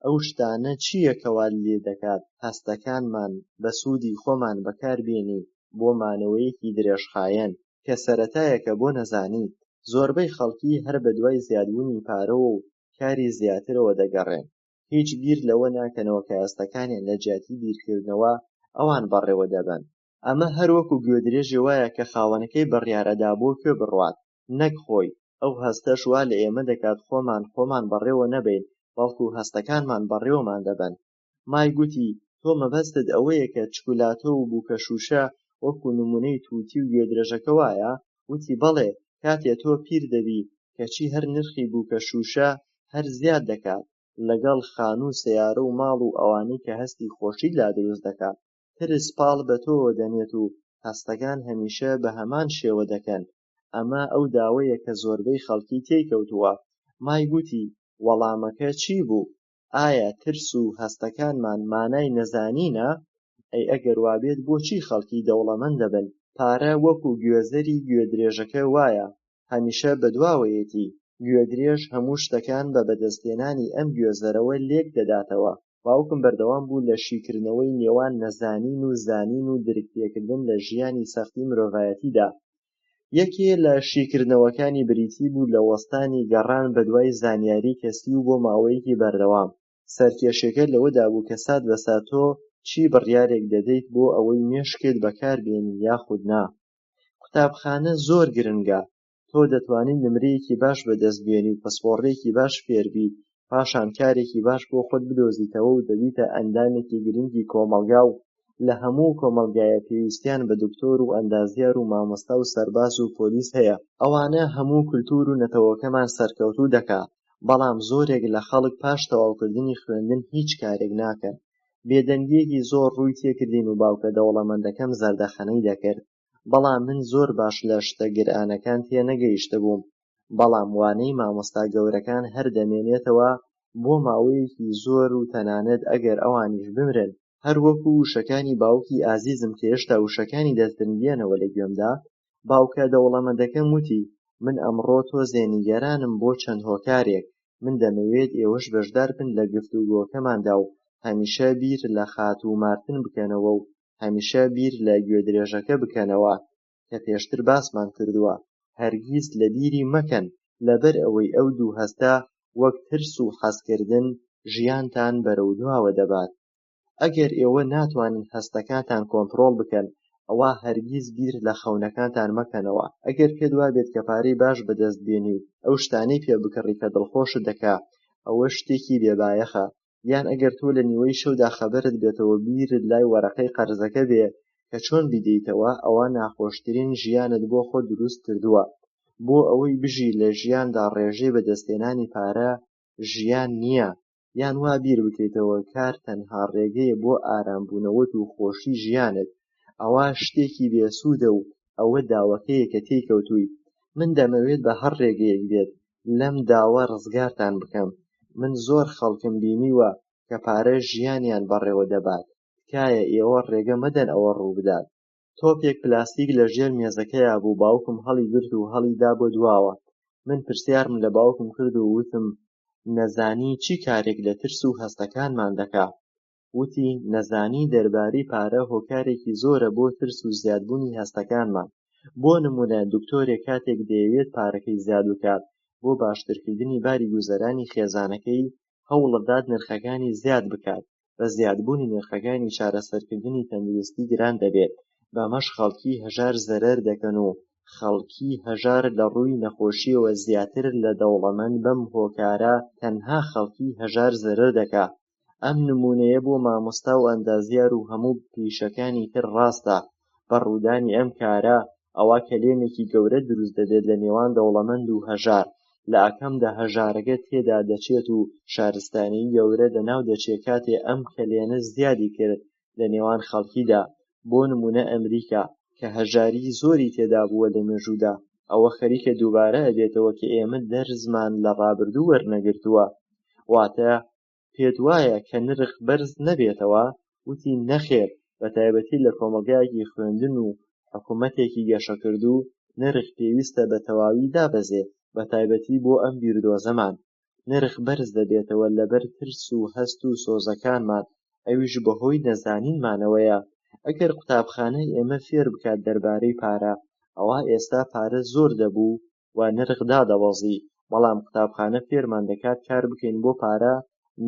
ئەو شتانە چییە کەوا لێ دەکات هەستەکانمان بە سوودی خۆمان بەکاربێنی بۆ مانەوەیەکی درێژخایەن کە سەرەتایەکە بۆ نەزانی؟ زۆربەی خەڵکی هەر بەدوای زیادبوونی پارەوە و کاری زیاترەوە دەگەڕێن. هیچ بیر لەوە ناکەنەوە کە هەستەکانیان لە جیاتی بیرکردنەوە ئەوان بەڕێوە دەبن. ئەمە هەر وەکو گوێدرێژی وایە کە خاوەنەکەی بڕیارەدا بۆ کوێ بڕوات، نەک خۆی. ئەو هەستەش وا لە ئێمە دەکات خۆمان بەڕێوە نەبین، بەڵکو هەستەکانمان بەڕێوەمان دەبن. مای گوتی تۆ مەبەستت ئەوەیە کە چکولاتە و بووکە شوشە وەکو نمونەی تووتی و گوێدرێژەکە وایە؟ وتی بەڵێ، کاتێ تۆ پیر دەبی کەچی هەر نرخی بووکە شوشە هەر زیاد دەکات لەگەڵ خان و سەیارە و ماڵ و ئەوانەی کە هەستی خۆشی لا دروست دەکات. ترس پاڵ بە تۆوە دەنێت و هەستەکان هەمیشە بە هەمان شێوە دەکەن. ئەمە ئەو داوەیە کە زۆربەی خەڵکی تێیکەوتووە. مای گوتی وەڵامەکە چی بوو؟ ئایا ترس و هەستەکانمان مانای نەزانینە؟ ئەگەر وابێت بۆچی خەڵکی دەوڵەمەند دەبن؟ پارە وەکو گوێزەری گوێدرێژەکە وایە، هەمیشە بەدواوەیەتی. گوێدرێژ هەموو شتەکان بە بەدەستهێنانی ئەم گوێزەرەوە لێک دەداتەوە. باوکم بەردەوام بوو لە شیکردنەوەی نێوان نەزانین و زانین و درکتێکردن لە ژیانی سەختی مرۆڤایەتیدا. یەکێ لە شیکردنەوەکانی بریتی بوو لە وەستانی گەڕان بەدوای زانیاری کەسی و بۆ ماوەیەکی بەردەوام. سەرکێشیەکە لەوەدا بوو کە سات بەسات تۆ چی بڕیارێک دەدەیت بۆ ئەوەی مێشکت بەکاربێنی یاخود نا. قوتابخانە زۆر گرنگە. تۆ دەتوانیت نمرەیەکی باش بەدەستبێنی و پەسپۆڕێکی باش فێربیت، پاشان کارێکی باش بۆ خۆت بدۆزیتەوە و دەبیتە ئەندامێکی گرنگی کۆمەلگا و لە هەموو کۆمەلگایە پێویستیان بە دکتۆر و ئەندازیار و مامۆستا و سەرباز و پۆلیس هەیە. ئەوانە هەموو کولتور و نەتەوەکەمان سەرکەوتوو دەکات. بەڵام زۆرێک لە خەڵک پاش تەواوکردنی خوێندن هیچ کارێک ناکەن. بێدەنگیەکی زۆر ڕووی تێکردین و باوکە دەوڵەمەندەکەم زەردەخەنەی دەکرد. بەڵام من زۆر باش لە شتە گرانەکان تێنەگەیشتە بووم. بەڵام وانەی مامۆستا گەورەکان هەر دەمێنێتەوە بۆ ماوەیەکی زۆر و تەنانەت ئەگەر ئەوانیش بمرن. هەر وەکو وشەکانی باوکی ئازیزم کە هێشتا وشەکانی دەستنگێنەوە لە گوێمدا. باوکە دەوڵەمەندەکەم وتی من ئەمڕۆ تۆزێ نیگەرانم بۆ چەند هۆکارێک. من دەمەوێت ئێوەش بەشدار بن لە گفتوگۆکەماندا و هەمیشە بیر لە خات و مارتن بکەنەوە و هەمیشە بیر لە گوێدرێژەکە بکەنەوە کە پێشتر باسمان کردووە. هەرگیز لە بیری مەکەن لەبەر ئەوەی ئەو دوو هەستە وەک ترس و حەزکردن ژیانتان بەرەو دواوە دەبات. ئەگەر ئێوە ناتوانن هەستەکانتان کۆنتڕۆڵ بکەن، ئەوە هەرگیز بیر لە خەونەکانتان مەکەنەوە. ئەگەر پێت وابێت کە پارەی باش بەدەست بێنی و ئەو شتانەی پێ بکڕی کە دڵخۆشت دەکات، ئەوە شتێکی بێبایەخە. یان ئەگەر تۆ لە نیوەی شەودا خەبەرت بێتەوە بیرت لای وەرەقەی قەرزەکە بێ کە چۆن بیدەیتەوە، ئەوە ناخۆشترین ژیانت بۆ خۆت دروست کردووە. بۆ ئەوەی بژی لە ژیاندا ڕێژەی بەدەستهێنانی پارە ژیان نییە. یان وا بیر بکەیتەوە کار تەنها ڕێگەیە بۆ ئارامبوونەوەت و خۆشی ژیانت، ئەوە شتێکی بێسوودە و ئەوە داوەکەیە کە تێیکەوتووی. من دەمەوێت بە هەر ڕێگەیەک بێت لەم داوە ڕزگارتان بکەم. من زۆر خەڵکم بینیوە کە پارە ژیانیان بەڕێوە دەبات. تکایە ئێوە ڕێگە مەدەن ئەوە ڕوو بدات. تۆپێک پلاستیک لە ژێر مێزەکەیە بوو. باوکم هەڵی گرت و هەڵیدا بۆ دواوە. من پرسیارم لە باوکم کرد و وتم نەزانی چی کارێک لە ترس و هەستەکانمان دەکات؟ وتی نەزانی دەربارەی پارە هۆکارێکی زۆرە بۆ ترس و زیادبوونی هەستەکانمان. بۆ نمونە دکتۆرێک کاتێک دەیەوێت پارەکەی زیاد بکات بۆ باشترکردنی باری گوزەرانی خێزانەکەی، هەوڵدات نرخەکانی زیاد بکات. بە زیادبوونی نرخەکانی چارەسەرکردنی تەندروستی گران دەبێت. بەمەش خەڵکی هەژار زەرەر دەکەن و خەڵکی هەژار لە ڕووی نەخۆشیەوە زیاتر لە دەوڵەمەند بەم هۆکارە تەنها خەڵکی هەژار زەرەر دەکات. ئەم نمونەیە بۆ مامۆستا و ئەندازیار و هەموو پیشەکانی تر ڕاستە. بە ڕوودانی ئەم کارە ئەوە کەلێمێکی گەورە دروست دەبێت لە نێوان دەوڵەمەند و هەژار. لە ئەکەمدا هەژارەکە تێدا دەچێت و شارستانیی گەورە لەناو دەچێت کاتێ ئەم کەلێنە زیادی کرد لە نێوان خەڵکیدا. بۆ نمونە ئەمریکا کە هەژاری زۆری تێدا بووە لە مێژوودا، ئەوە خەریکە دووبارە ئەبێتەوە کە ئێمە دەرزمان لە ڕابردوو وەرنەگرتووە. واتە پێت وایە کە نرخ بەرز نەبێتەوە؟ وتی نەخێر، بەتایبەتی لە کۆمەلگایەکی خوێندن و حکوومەتێکی گەشەکردوو نرخ پێویستە بە تەواوی دابەزێ، بەتایبەتی بۆ ئەم بیردۆزەمان. نرخ بەرز دەبێتەوە لەبەر ترس و هەست و سۆزەکانمان، ئەویش بەهۆی نەزانینمانەوەیە. ئەگەر قوتابخانەی ئێمە فێر بکات دەربارەی پارە، ئەوا ئێستا پارە زۆر دەبوو و نرخ دادەوەزی، بەڵام قوتابخانە فێرمان دەکات کار بکەین بۆ پارە،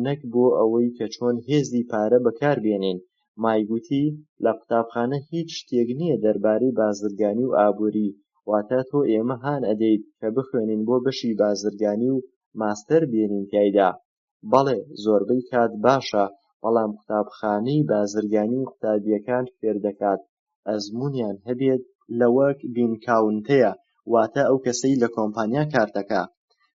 نەک بۆ ئەوەی کە چۆن هێزی پارە بەکاربێنین. مایگوتی لە قوتابخانە هیچ شتێک نییە دەربارەی بازرگانی و ئابووری، واتە تۆ ئێمە هان ئەدەیت کە بخوێنین بۆ بەشی بازرگانی و ماستەر بێنین تایدا. بەڵێ زۆربەی کات باشە، بەڵام قوتابخانەی بازرگانی و قوتابیەکان فێر دەکات ئەزموونیان هەبێت لە وەک بینکاونتەیە، واتە ئەو کەسەی لە کۆمپانیا کار دەکات.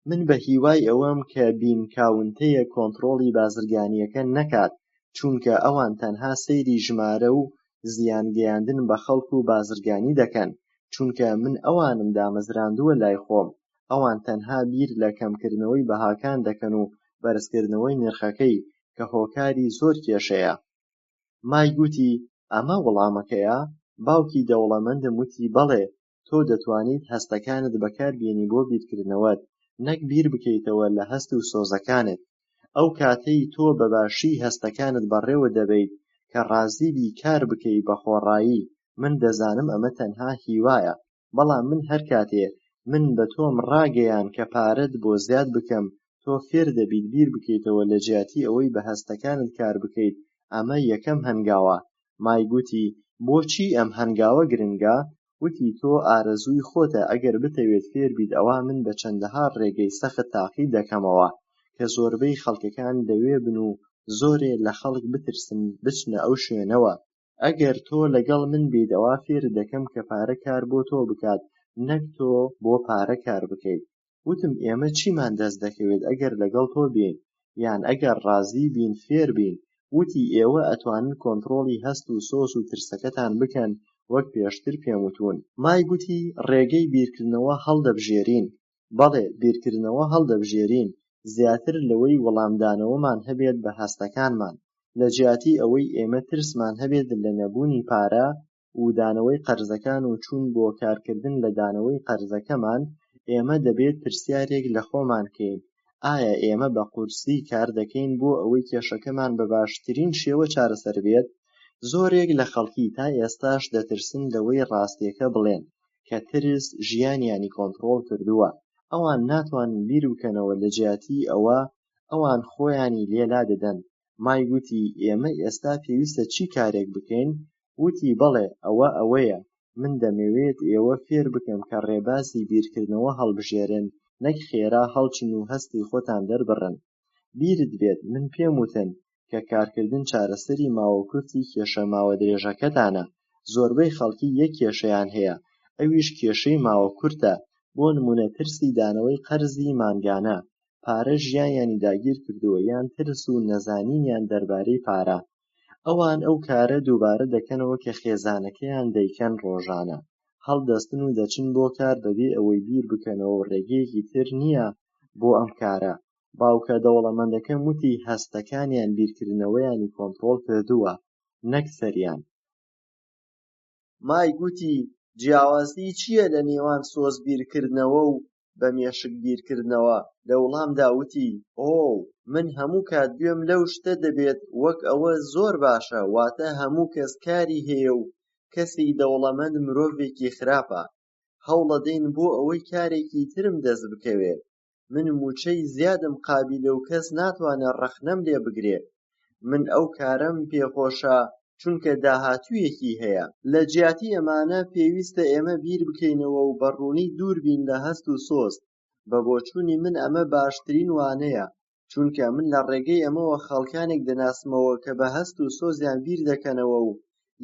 من بە هیوای ئەوەم کە بینکاونتەیە کۆنتڕۆڵی بازرگانیەکە نەکات، چونکە ئەوان تەنها سەیری ژمارە و زیانگەیاندن بە خەڵک و بازرگانی دەکەن، چونکە من ئەوانم دامەزراندووە لای خۆم. ئەوان تەنها بیر لە کەمکردنەوەی بەهاکان دەکەن و بەرزکردنەوەی نرخەکەی، کە هۆکاری زۆر کێشەیە. مایگوتی ئەمە وەڵامەکەیە؟ باوکی دەوڵەمەندم وتی بەڵێ، تۆ دەتوانیت هەستەکانت بەکاربێنی بۆ بیرکردنەوەت، نەک بیر بکەیتەوە لە هەست و سۆزەکانت. ئەو کاتەی تۆ بەباشی هەستەکانت بەڕێوە دەبەیت کە ڕازیبی کار بکەی بە خۆڕایی. من دەزانم ئەمە تەنها هیوایە، بەڵام من هەر کاتێ من بە تۆم ڕاگەیان کە پارەت بۆ زیاد بکەم، تۆ فێر دەبیت بیر بکەیتەوە لە جیاتی ئەوەی بە هەستەکانت کار بکەیت. ئەمە یەکەم هەنگاوە. مایگوتی بۆچی ئەم هەنگاوە گرنگە؟ وتی تۆ ئارەزووی خۆتە ئەگەر بتەوێت فێر بیت ئەوا من بە چەندەها ڕێگەی سەخت تاقی دەکەمەوە کە زۆربەی خەڵکەکان دەوێ بن و زۆرێ لە خەڵک بترسن بچنە ئەو شوێنەوە. ئەگەر تۆ لەگەڵ من بیت ئەوا فێر دەکەم کە پارە کار بۆ تۆ بکات، نەک تۆ بۆ پارە کار بکەیت. وتم ئێمە چیمان دەست دەکەوێت ئەگەر لەگەڵ تۆ بین، یان ئەگەر ڕازی بین فێر بین؟ وتی ئێوە ئەتوانن کۆنتڕۆڵی هەست و سۆز و ترسەکەتان بکەن وەک پێشتر پێم وتوون. مایگوتی ڕێگەی بیرکردنەوە هەڵدەبژێرین. بەڵێ بیرکردنەوە هەڵدەبژێرین، زیاتر لەوەی وەڵامدانەوەمان هەبێت بە هەستەکانمان، لە جیاتی ئەوەی ئێمە ترسمان هەبێت لە نەبوونی پارە و دانەوەی قەرزەکان و چوون بۆ کارکردن لە دانەوەی قەرزەکەمان. ئێمە دەبێت پرسیارێک لە خۆمان کەین، ئایا ئێمە بە قورسی کار دەکەین بۆ ئەوەی کێشەکەمان بە باشترین شێوە چارەسەر بێت؟ زۆرێک لە خەڵکی تا ئێستاش دەترسن لەوەی ڕاستیەکە بڵێن، کە ترس ژیانیانی کۆنتڕۆڵ کردووە. ئەوان ناتوانن بیر بکەنەوە لە جیاتی ئەوە، ئەوان خۆیانی لێلا دەدەن. مایگوتی ئێمە ئێستا پێویستە چی کارێک بکەین؟ وتی بەڵێ ئەوە ئەوەیە، من دەمەوێت ئێوە فێر بکەم کە ڕێبازی بیرکردنەوە هەڵبژێرن، نەک خێرا هەڵچن و هەستی خۆتان دەربڕن. بیرت بێت من پێم وتن کە کارکردن چارەسەری ماوەکورتی کێشە ماوە درێژەکەتانە. زۆربەی خەڵکی یەک کێشەیان هەیە، ئەویش کێشەی ماوەکورتە. بۆ نمونە ترسی دانەوەی قەرزی ماندانە، پارە ژیانیانی داگیر کردووە، یان ترس و نەزانینیان دەربارەی پارە. ئەوان ئەو کارە دووبارە دەکەنەوە کە خێزانەکەیان دەیکەن ڕۆژانە، هەڵدەستن و دەچن بۆ کار بەبێ ئەوەی بیر بکەنەوە و ڕێگەیەکی تر نییە بۆ ئەم کارە. باوکە دەوڵەمەندەکەم وتی هەستەکانیان بیرکردنەوەیانی کۆنتڕۆڵ کردووە، نەک سەریان. مایگوتی جیاوازی چییە لە نێوان سۆز بیرکردنەوە و بە مێشک بیرکردنەوە؟ لە وەڵامدا وتی من هەموو کات گوێم لەو شتە دەبێت وەک ئەوە زۆر باشە، واتە هەموو کەس کاری هەیە و کەسی دەوڵەمەند مرۆڤێکی خراپە. هەوڵەدەین بۆ ئەوەی کارێکی ترم دەست بکەوێت. من موچەی زیادم قابیلە و کەس ناتوانێت ڕەخنەم لێ بگرێت. من ئەو کارەم پێخۆشە چونکە داهاتوویەکی هەیە. لە جیاتی ئەمانە پێویستە ئێمە بیر بکەینەوە و بەڕوونی دوور بین لە هەست و سۆز. بە بۆچوونی من ئەمە باشترین وانەیە، چونکە من لە ڕێگەی ئەمەوە خەڵکانێک دەناسمەوە کە بە هەست و سۆزیان بیر دەکەنەوە و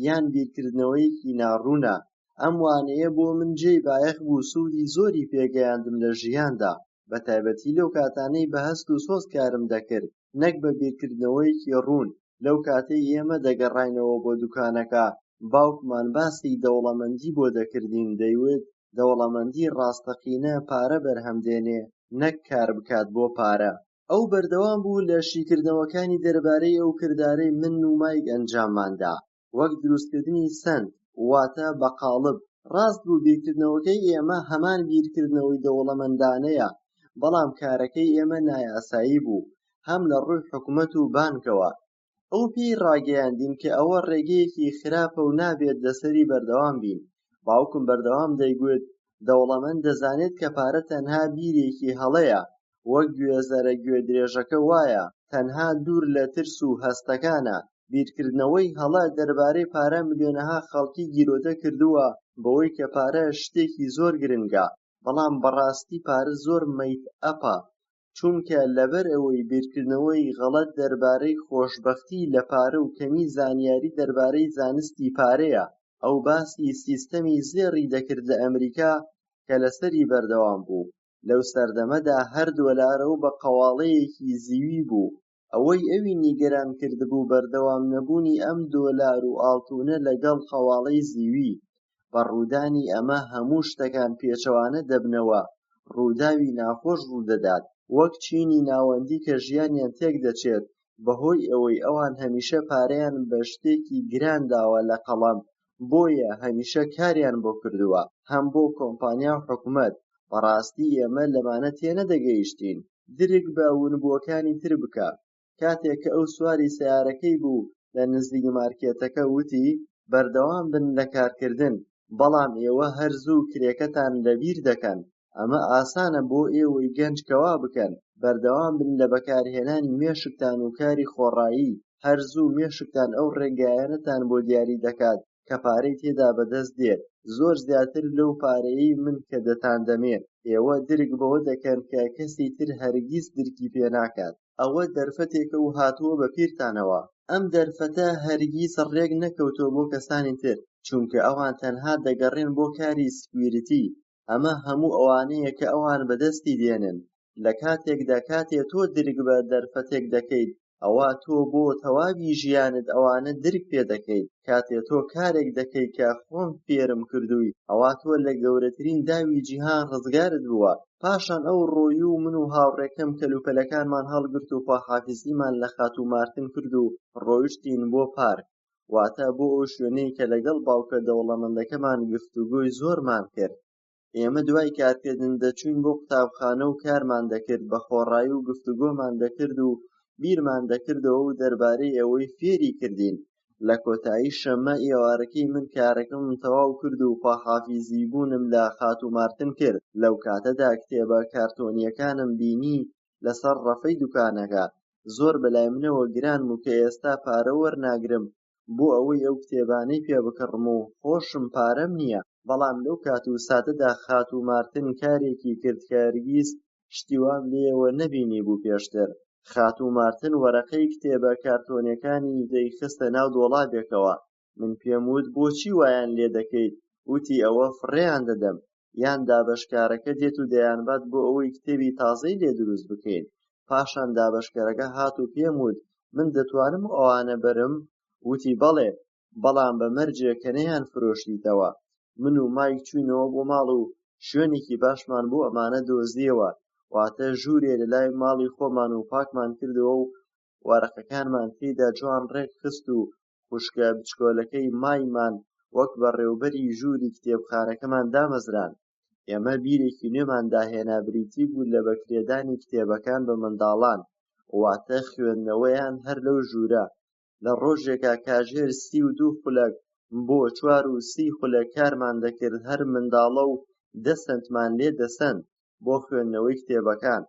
یان بیرکردنەوەیەکی ناڕوونە. ئەم وانەیە بۆ من جێی بایەخ بوو، سوودی زۆری پێگەیاندم لە ژیاندا، بە تایبەتی لەو کاتانەی بە هەست و سۆز کارم دەکرد، نەک بە بیرکردنەوەیەکی ڕوون. لەو کاتەی ئێمە دەگەڕاینەوە بۆ دوکانەکە باوکمان باسی دەوڵەمەندی بۆ دەکردین دەیوت دەوڵەمەندی ڕاستەقینە پارە بەرهەمدێنێ نەک کار بکات بۆ پارە. ئەو بەردەوام بوو لە شیکردنەوەکانی دەربارەی ئەو کردارەی من و مایک ئەنجامماندا وەک دروستکردنی سند واتە بەقالب. ڕاست بوو بیرکردنەوەکەی ئێمە هەمان بیرکردنەوەی دەوڵەمەندانەیە بەڵام کارەکەی ئێمە نایاسایی بوو هەم لە ڕووی حکومەت و بانکەوە. ئەو پێی ڕاگەیاندین کە ئەوە ڕێگەیەکی خراپە و نابێت لەسەری بەردەوام بین. باوکم بەردەوام دەیگوت دەوڵەمەند دەزانێت کە پارە تەنها بیرێکی هەڵەیە وەک گوێزەرە گوێدرێژەکە وایە تەنها دوور لە ترس و هەستەکانە. بیرکردنەوەی هەڵە دەربارەی پارە ملیۆنەها خەڵکی گیرۆدە کردووە بەوەی کە پارە شتێکی زۆر گرنگە بەڵام بەڕاستی پارە زۆر مەیت ئەپە چونکە لەبەر ئەوەی بیرکردنەوەی غەڵەت دەربارەی خۆشبەختی لە پارە و کەمی زانیاری دەربارەی زانستی پارەیە. ئەو باسی سیستەمی زێڕی دەکرد لە ئەمریکا کە لەسەری بەردەوام بوو. لەو سەردەمەدا هەر دۆلارەوە بە قەواڵەیەکی زیوی بوو. ئەوەی ئەوی نیگەران کردبوو بەردەوام نەبوونی ئەم دۆلار و ئاڵتونە لەگەڵ قەواڵەی زیوی. بە ڕوودانی ئەمە هەموو شتەکان پێچەوانە دەبنەوە ڕووداوی ناخۆش ڕوودەدات وەک چینی ناوەندی کە ژیانیان تێک دەچێت بەهۆی ئەوەی ئەوان هەمیشە پارەیان بە شتێکی گران داوە لە قەڵەم بۆیە هەمیشە کاریان بۆ کردووە هەم بۆ کۆمپانیا و حکومەت. بەڕاستی ئێمە لەمانە تێنەدەگەیشتین. درک بە ونبووەکانی تر بکە. کاتێک کە ئەو سواری سەیارەکەی بوو لە نزیک مارکێتەکە وتی بەردەوام بن لە کارکردن بەڵام ئێوە هەرزوو کرێکەتان لەبیر دەکەن. ئەمە ئاسانە بۆ ئێوەی گەنج کەوا بکەن. بەردەوام بن لە بەکارهێنانی مێشکتان و کاری خۆڕایی. هەرزوو مێشکتان ئەو ڕێگایەنەتان بۆ دیاری دەکات کە پارەی تێدا بەدەست دێت زۆر زیاتر لەو پارەیەی من کە دەتان دەمێت. ئێوە درک بەوە دەکەن کە کەسی تر هەرگیز درکی پێ ناکات. ئەوە دەرفەتێکە و هاتووە بە پیرتانەوە. ئەم دەرفەتە هەرگیز ڕێک نەکەوتۆ بۆ کەسانی تر چونکە ئەوان تەنها دەگەڕێن بۆ کاری سکیوریتی. ئەمە هەموو ئەوانەیە کە ئەوان بەدەستی دێنن. لە کاتێکدا کاتێ تۆ درک بە دەرفەتێک دەکەیت ئەوە تۆ بۆ تەواوی ژیانت ئەوانە درک پێ دەکەیت. کاتێ تۆ کارێک دەکەیت کە خۆم فێرم کردووی ئەوە تۆ لە گەورەترین داوی جیهان ڕزگارت بووە. پاشان ئەو ڕۆیی و من و هاوڕێکەم کەلوپەلەکانمان هەڵگرت و خواحافیزیمان لە خاتوو مارتن کرد و ڕۆیشتین بۆ پارک واتە بۆ ئەو شوێنەی کە لەگەڵ باوکە دەوڵەمەندەکەمان گفتوگۆی زۆرمان کرد. ئێمە دوای کارکردن دەچووین بۆ قوتابخانە و کارمان دەکرد بە خۆڕایی و گفتوگۆمان دەکرد و بیرمان دەکردەوە و دەربارەی ئەوەی فێری کردین. لە کۆتایی شەمە ئێوارەکەی من کارەکەمم تەواو کرد و خواحافیزی بوونم لە خاتوو مارتن کرد. لەو کاتەدا کتێبە کارتۆنیەکانم بینی لەسەر ڕەفەی دوکانەکە. زۆر بەلای منەوە گران بوو کە ئێستا پارە وەرناگرم بۆ ئەوەی ئەو کتێبانەی پێ بکڕم و خۆشم پارەم نییە. بەڵام لەو کات و ساتەدا خاتوو مارتن کارێکی کرد کە هەرگیز شتی وام لێوە نەبینی بوو پێشتر. خاتوو مارتن وەرەقەی کتێبە کارتۆنیەکانی دەیخستە ناو دۆڵابێکەوە. من پێم وت بۆچی وایان لێ دەکەیت؟ وتی ئەوە فڕێیان دەدەم یان دابەشکارەکە دێت و دەیانبات بۆ ئەوەی کتێبی تازەی لێ دروست بکەین. پاشان دابەشکەرەکە هات و پێم وت من دەتوانم ئەوانە بەرم؟ وتی بەڵێ بەڵام بە مەرجێک کە نەیان فرۆشیتەوە. من و مایک چووینەوە بۆ ماڵ و شوێنێکی باشمان بۆ ئەمانە دۆزیەوە واتە ژوورێ لە لای ماڵی خۆمان و پاکمان کردەوە و وەرەقەکانمان تێیدا جوان ڕێک خست و خوشکە بچکۆلەکەی مایمان وەک بەڕێوەبەری ژووری کتێبخانەکەمان دامەزران. ئێمە بیرێکی نوێمان داهێنا بریتی بوو لە بەکرێدانی کتێبەکان بە منداڵان واتە خوێندنەوەیان هەر لەو ژوورە. لە ڕۆژێکا کاژێر 32 خولەک بۆ 430 خولەک کارمان دەکرد هەر منداڵە و 10 سەنتمان لێ دەسەند بۆ خوێندنەوەی کتێبەکان.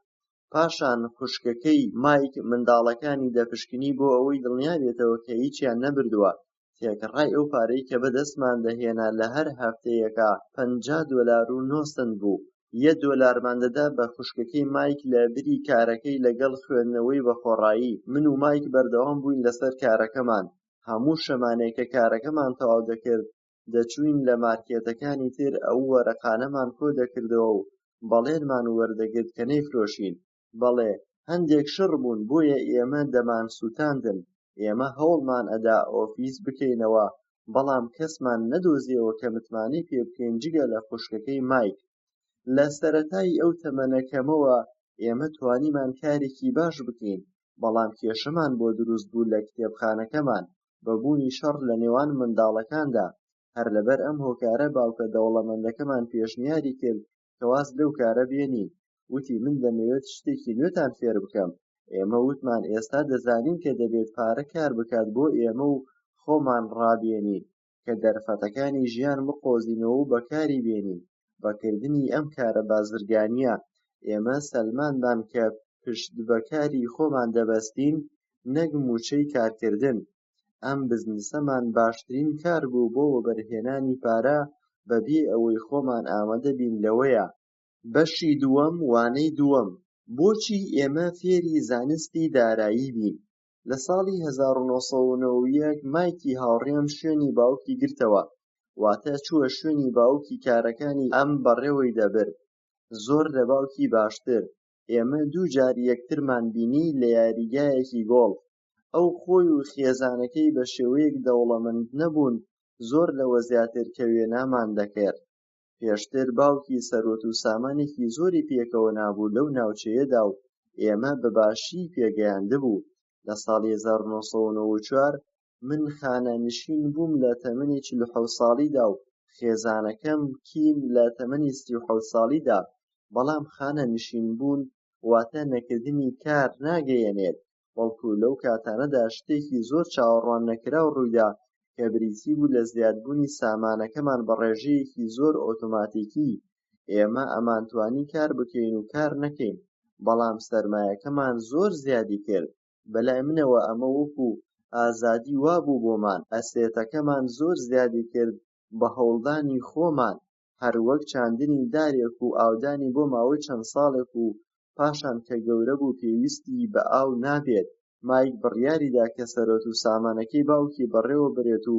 پاشان خوشکەکەی مایک منداڵەکانی دەپشکنی بۆ ئەوەی دڵنیا بێتەوە کە هیچیان نەبردووە. تێگەڕای ئەو پارەی کە بەدەستمان دەهێنا لە هەر هەفتەیەکە 50 دۆلار و 9 سنت بوو. 1 دۆلارمان دەدا بە خوشکەکەی مایک لە بری کارەکەی لەگەڵ خوێندنەوەی بەخۆڕایی. من و مایک بەردەوام بووین لەسەر کارەکەمان. هەموو شەمانێک کە کارەکەمان تەواو دەکرد دەچووین لە مارکێتەکانی تر ئەو وەرەقانەمان کۆ دەکردەوە و بەڵێنمان وەردەگرت کە نەیفرۆشین. بەڵێ هەندێک شڕ بوون بۆیە ئێمە دەمان سوتاندن. ئێمە هەوڵمان ئەدا ئۆفیس بکەینەوە بەڵام کەسمان نەدۆزیەوە کە متمانەی پێ بکەین جگە لە خوشکەکەی مایک. لە سەرەتای ئەو تەمەنە کەمەوە ئێمە توانیمان کارێکی باش بکەین بەڵام کێشەمان بۆ دروست بوو لە کتێبخانەکەمان بە بوونی شەڕ لە نێوان منداڵەکاندا. هەر لەبەر ئەم هۆکارە باوکە دەوڵەمەندەکەمان پێشنیاری کرد کە واز لەو کارە بێنین. وتی من دەمەوێت شتێکی نوێتان فێر بکەم. ئێمە وتمان ئێستا دەزانین کە دەبێت پارە کار بکات بۆ ئێمە و خۆمان ڕابێنین کە دەرفەتەکانی ژیان بقۆزینەوە و بەکاری بێنین. بەکردنی ئەم کارە بازرگانیە ئێمە سەلمانمان کە پشت بە کاری خۆمان دەبەستین نەک موچەی کارکردن. ئەم بزنسەمان باشترین کار بوو بۆ وەبەرهێنانی پارە بەبێ ئەوەی خۆمان ئامادە بین لەوەیە. بەشی دووەم، وانەی دووەم، بۆچی ئێمە فێری زانستی دارایی بین. لە ساڵی 1991 مایکی هاوڕێم شوێنی باوکی گرتەوە، واتە چووە شوێنی باوکی کارەکانی ئەم بەڕێوەی دەبرد. زۆر لە باوکی باشتر. ئێمە دوو جار یەکترمان بینی لە یاریگایەکی گۆڵف. ئەو خۆی و خێزانەکەی بە شێوەیەک دەوڵەمەند نەبوون زۆر لەوە زیاتر کە وێنامان دەکرد. پێشتر باوکی سەرۆت و سامانێکی زۆری پێکەوە نابوو لەو ناوچەیەدا و ئێمە بەباشی پێگەیاندبوو. لە ساڵی 1994 من خانەنشین بووم لە تەمەنی 47 ساڵیدا و خێزانەکەم کیم لە تەمەنی 37 ساڵیدا. بەڵام خانەنشین بوون واتە نەکردنی کار ناگەیەنێت، بەڵکو لەو کاتانەدا شتێکی زۆر چاوەڕوان نەکراو ڕوویدا کە بریتی بوو لە زیادبوونی سامانەکەمان بە ڕێژەیەکی زۆر ئۆتۆماتیکی. ئێمە ئەمانتوانی کار بکەین و کار نەکەین، بەڵام سەرمایەکەمان زۆر زیادی کرد. بەلای منەوە ئەمە وەکو ئازادی وابوو بۆمان. ئەسێتەکەمان زۆر زیادی کرد بە هەوڵدانی خۆمان، هەر وەک چاندنی دارێک و ئاودانی بۆ ماوەی چەند ساڵێک و پاشان کە گەورە بوو پێویستی بە ئاو نابێت. مایک بڕیاریدا کە سەرۆت و سامانەکەی باوکی بەڕێوە برێت و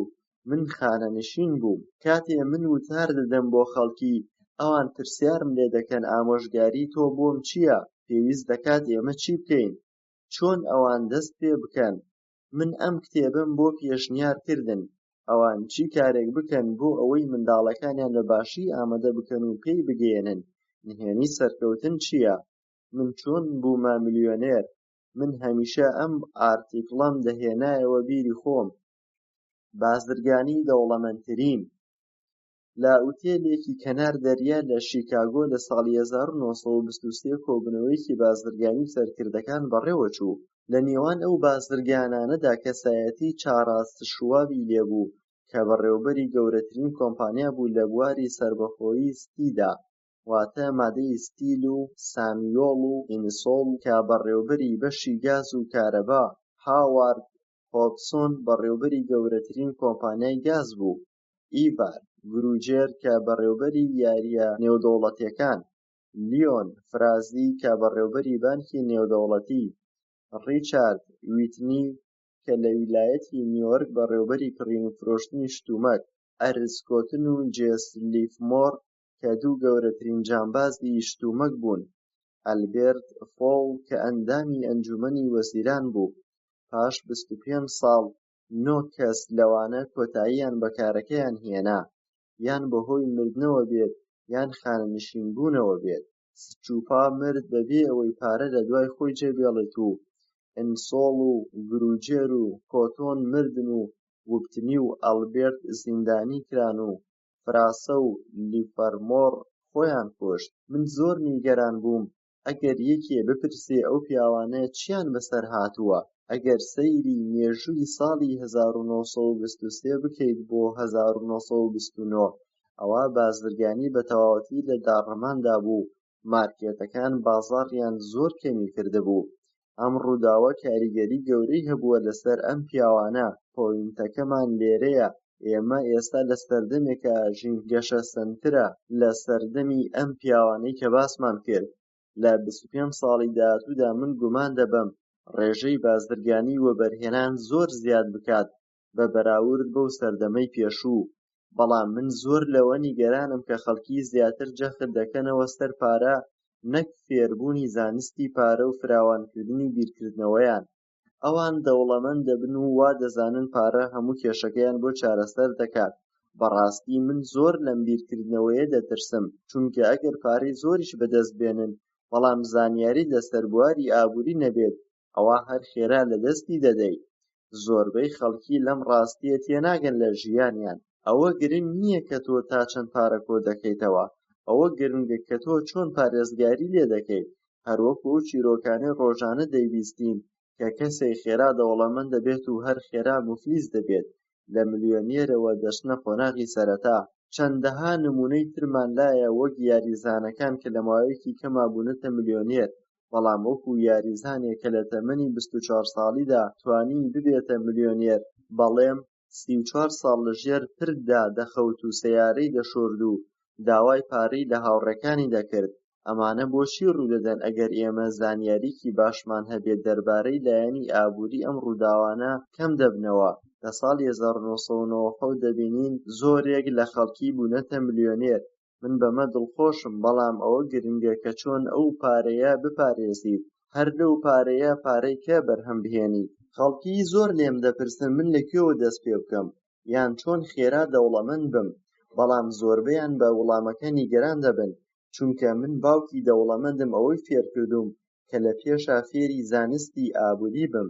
من خانەنشین بووم. کاتێ من وتار دەدەم بۆ خەڵکی ئەوان پرسیارم لێ دەکەن ئامۆژگاری تۆ بۆم چییە؟ پێویست دەکات ئێمە چی بکەین؟ چۆن ئەوان دەست پێ بکەن؟ من ئەم کتێبم بۆ پێشنیار کردن ئەوان چی کارێک بکەن بۆ ئەوەی منداڵەکانیان بەباشی ئامادە بکەن و پێی بگەێنن. نهێنی سەرکەوتن چییە؟ من چۆن بوومە میلیۆنێر؟ من هەمیشە ئەم ئارتیکڵەم دەهێنایەوە بیری خۆم. بازرگانی دەوڵەمەندترین. لە ئوتێلێکی کەنار دەریا لە شیکاگۆ لە ساڵی 1923 کۆبوونەوەیەکی بازرگانی سەرکردەکان بەڕێوە چوو. لە نێوان ئەو بازرگانانەدا کەسایەتی چاڕاستشوابی لێبوو کە بەڕێوەبەری گەورەترین کۆمپانیا بوو لە بواری سەربەخۆیی ستیدا، واتە مادەی ستیل و سامیۆڵ و ئینسۆڵ، کە بەڕێوەبەری بەشی گاز و کارەبا. هاوارد هۆبسۆن بەڕێوەبەری گەورەترین کۆمپانیای گاز بوو. ئیڤار گروجێر کە بەڕێوەبەری یاریە نێودەوڵەتیەکان. لیۆن فرازی کە بەڕێوەبەری بانکی نێودەوڵەتی. ڕیچارد ویتنی کە لە ویلایەتی نیویۆرک بەڕێوەبەری کڕین و فرۆشتنی شتومەک. ئەرسکۆتن و جێس لیفمۆر کە دوو گەورەترین جانبازی شتومەک بوون. ئەلبێرت فۆڵ کە ئەندامی ئەنجومەنی وەزیران بوو. پاش 25 ساڵ 9 کەس لەوانە کۆتاییان بە کارەکەیان هێنا، یان بەهۆی مردنەوە بێت یان خانەنشینبوونەوە بێت. سچوپا مرد بەبێ ئەوەی پارە لە دوای خۆی جێبێڵێت و ئینسۆڵ و گروجێر و کۆتۆن مردن و وبتنی و ئەلبێرت زیندانی کران و فراسە و لیڤەرمۆر خۆیان کۆشت. من زۆر نیگەران بووم ئەگەر یەکێ بپرسێ ئەو پیاوانە چیان بەسەر هاتووە. ئەگەر سەیری مێژووی ساڵی 1923 بکەیت بۆ 1929 ئەوە بازرگانی بە تەواوەتی لە داڕەماندا بوو. مارکێتەکان بازاڕیان زۆر کەمی کردبوو. ئەم ڕووداوە کاریگەری گەورەی هەبووە لەسەر ئەم پیاوانە. پۆینتەکەمان لێرەیە. ئێمە ئێستا لە سەردەمێکە ژینگەشە سەنترە لە سەردەمی ئەم پیاوانەی کە باسمان کرد. لە 25 ساڵی داهاتوودا من گومان دەبەم ڕێژەی بازرگانی وەبەرهێنان زۆر زیاد بکات بە بەراورد بەو سەردەمەی پێشوو. بەڵام من زۆر لەوە نیگەرانم کە خەڵکی زیاتر جەخت دەکەنەوە سەر پارە نەک فێربوونی زانستی پارە و فراوانکردنی بیرکردنەوەیان. ئەوان دەوڵەمەند دەبن و وا دەزانن پارە هەموو کێشەکەیان بۆ چارەسەر دەکات. بەڕاستی من زۆر لەم بیرکردنەوەیە دەترسم، چونکە ئەگەر پارەی زۆریش بەدەست بێنن بەڵام زانیاری لەسەر بواری ئابووری نەبێت، ئەوە هەر خێرا لەدەستی دەدەیت. زۆربەی خەڵکی لەم ڕاستیە تێناگەن لە ژیانیان. ئەوە گرنگ نییە کە تۆ تا چەند پارە کۆ دەکەیتەوە، ئەوە گرنگە کە تۆ چۆن پارێزگاری لێ دەکەیت. هەروەکو ئەو چیرۆکانەی ڕۆژانە دەیبیستین کە کەسێک خێرا دەوڵەمەند دەبێت و هەر خێرا موفلیس دەبێت، لە ملیۆنێرەوە دەچنە قۆناغی سەرەتا. چەندەها نمونەی ترمان لایە وەک یاریزانەکان کە لە ماوەیەکی کەما بوونەتە ملیۆنێر، بەڵام وەکو یاریزانێک کە لە تەمەنی 24 ساڵیدا توانی ببێتە ملیۆنێر، بەڵێم 34 ساڵ لەژێر پرددا دەخەوت و سەیارەی دەشۆرد و داوای پارەی لە هاوڕێکانی دەکرد. ئەمانە بۆچی ڕوودەدەن ئەگەر ئێمە زانیاریکی باشمان هەبێت دەربارەی لایەنی ئابووری ئەم ڕووداوانە کەم دەبنەوە. لە ساڵی 1990 دەبینین زۆرێک لە خەڵکی بوونەتە ملیۆنێر. من بەمە دڵخۆشم، بەڵام ئەوە گرنگە کە چۆن ئەو پارەیە بپارێزیت، هەر لەو پارەیە پارەی کێ بەرهەم بهێنیت. خەڵکی زۆر لێم دەپرسن من لەکوێوە دەست پێ بکەم یان چۆن خێرا دەوڵەمەند بم، بەڵام زۆربەیان بە وەڵامەکە نیگەران دەبن، چونکە من باوکی دەوڵەمەندم ئەوەی فێر کردووم کە لە پێشا فێری زانستی ئابووری بم.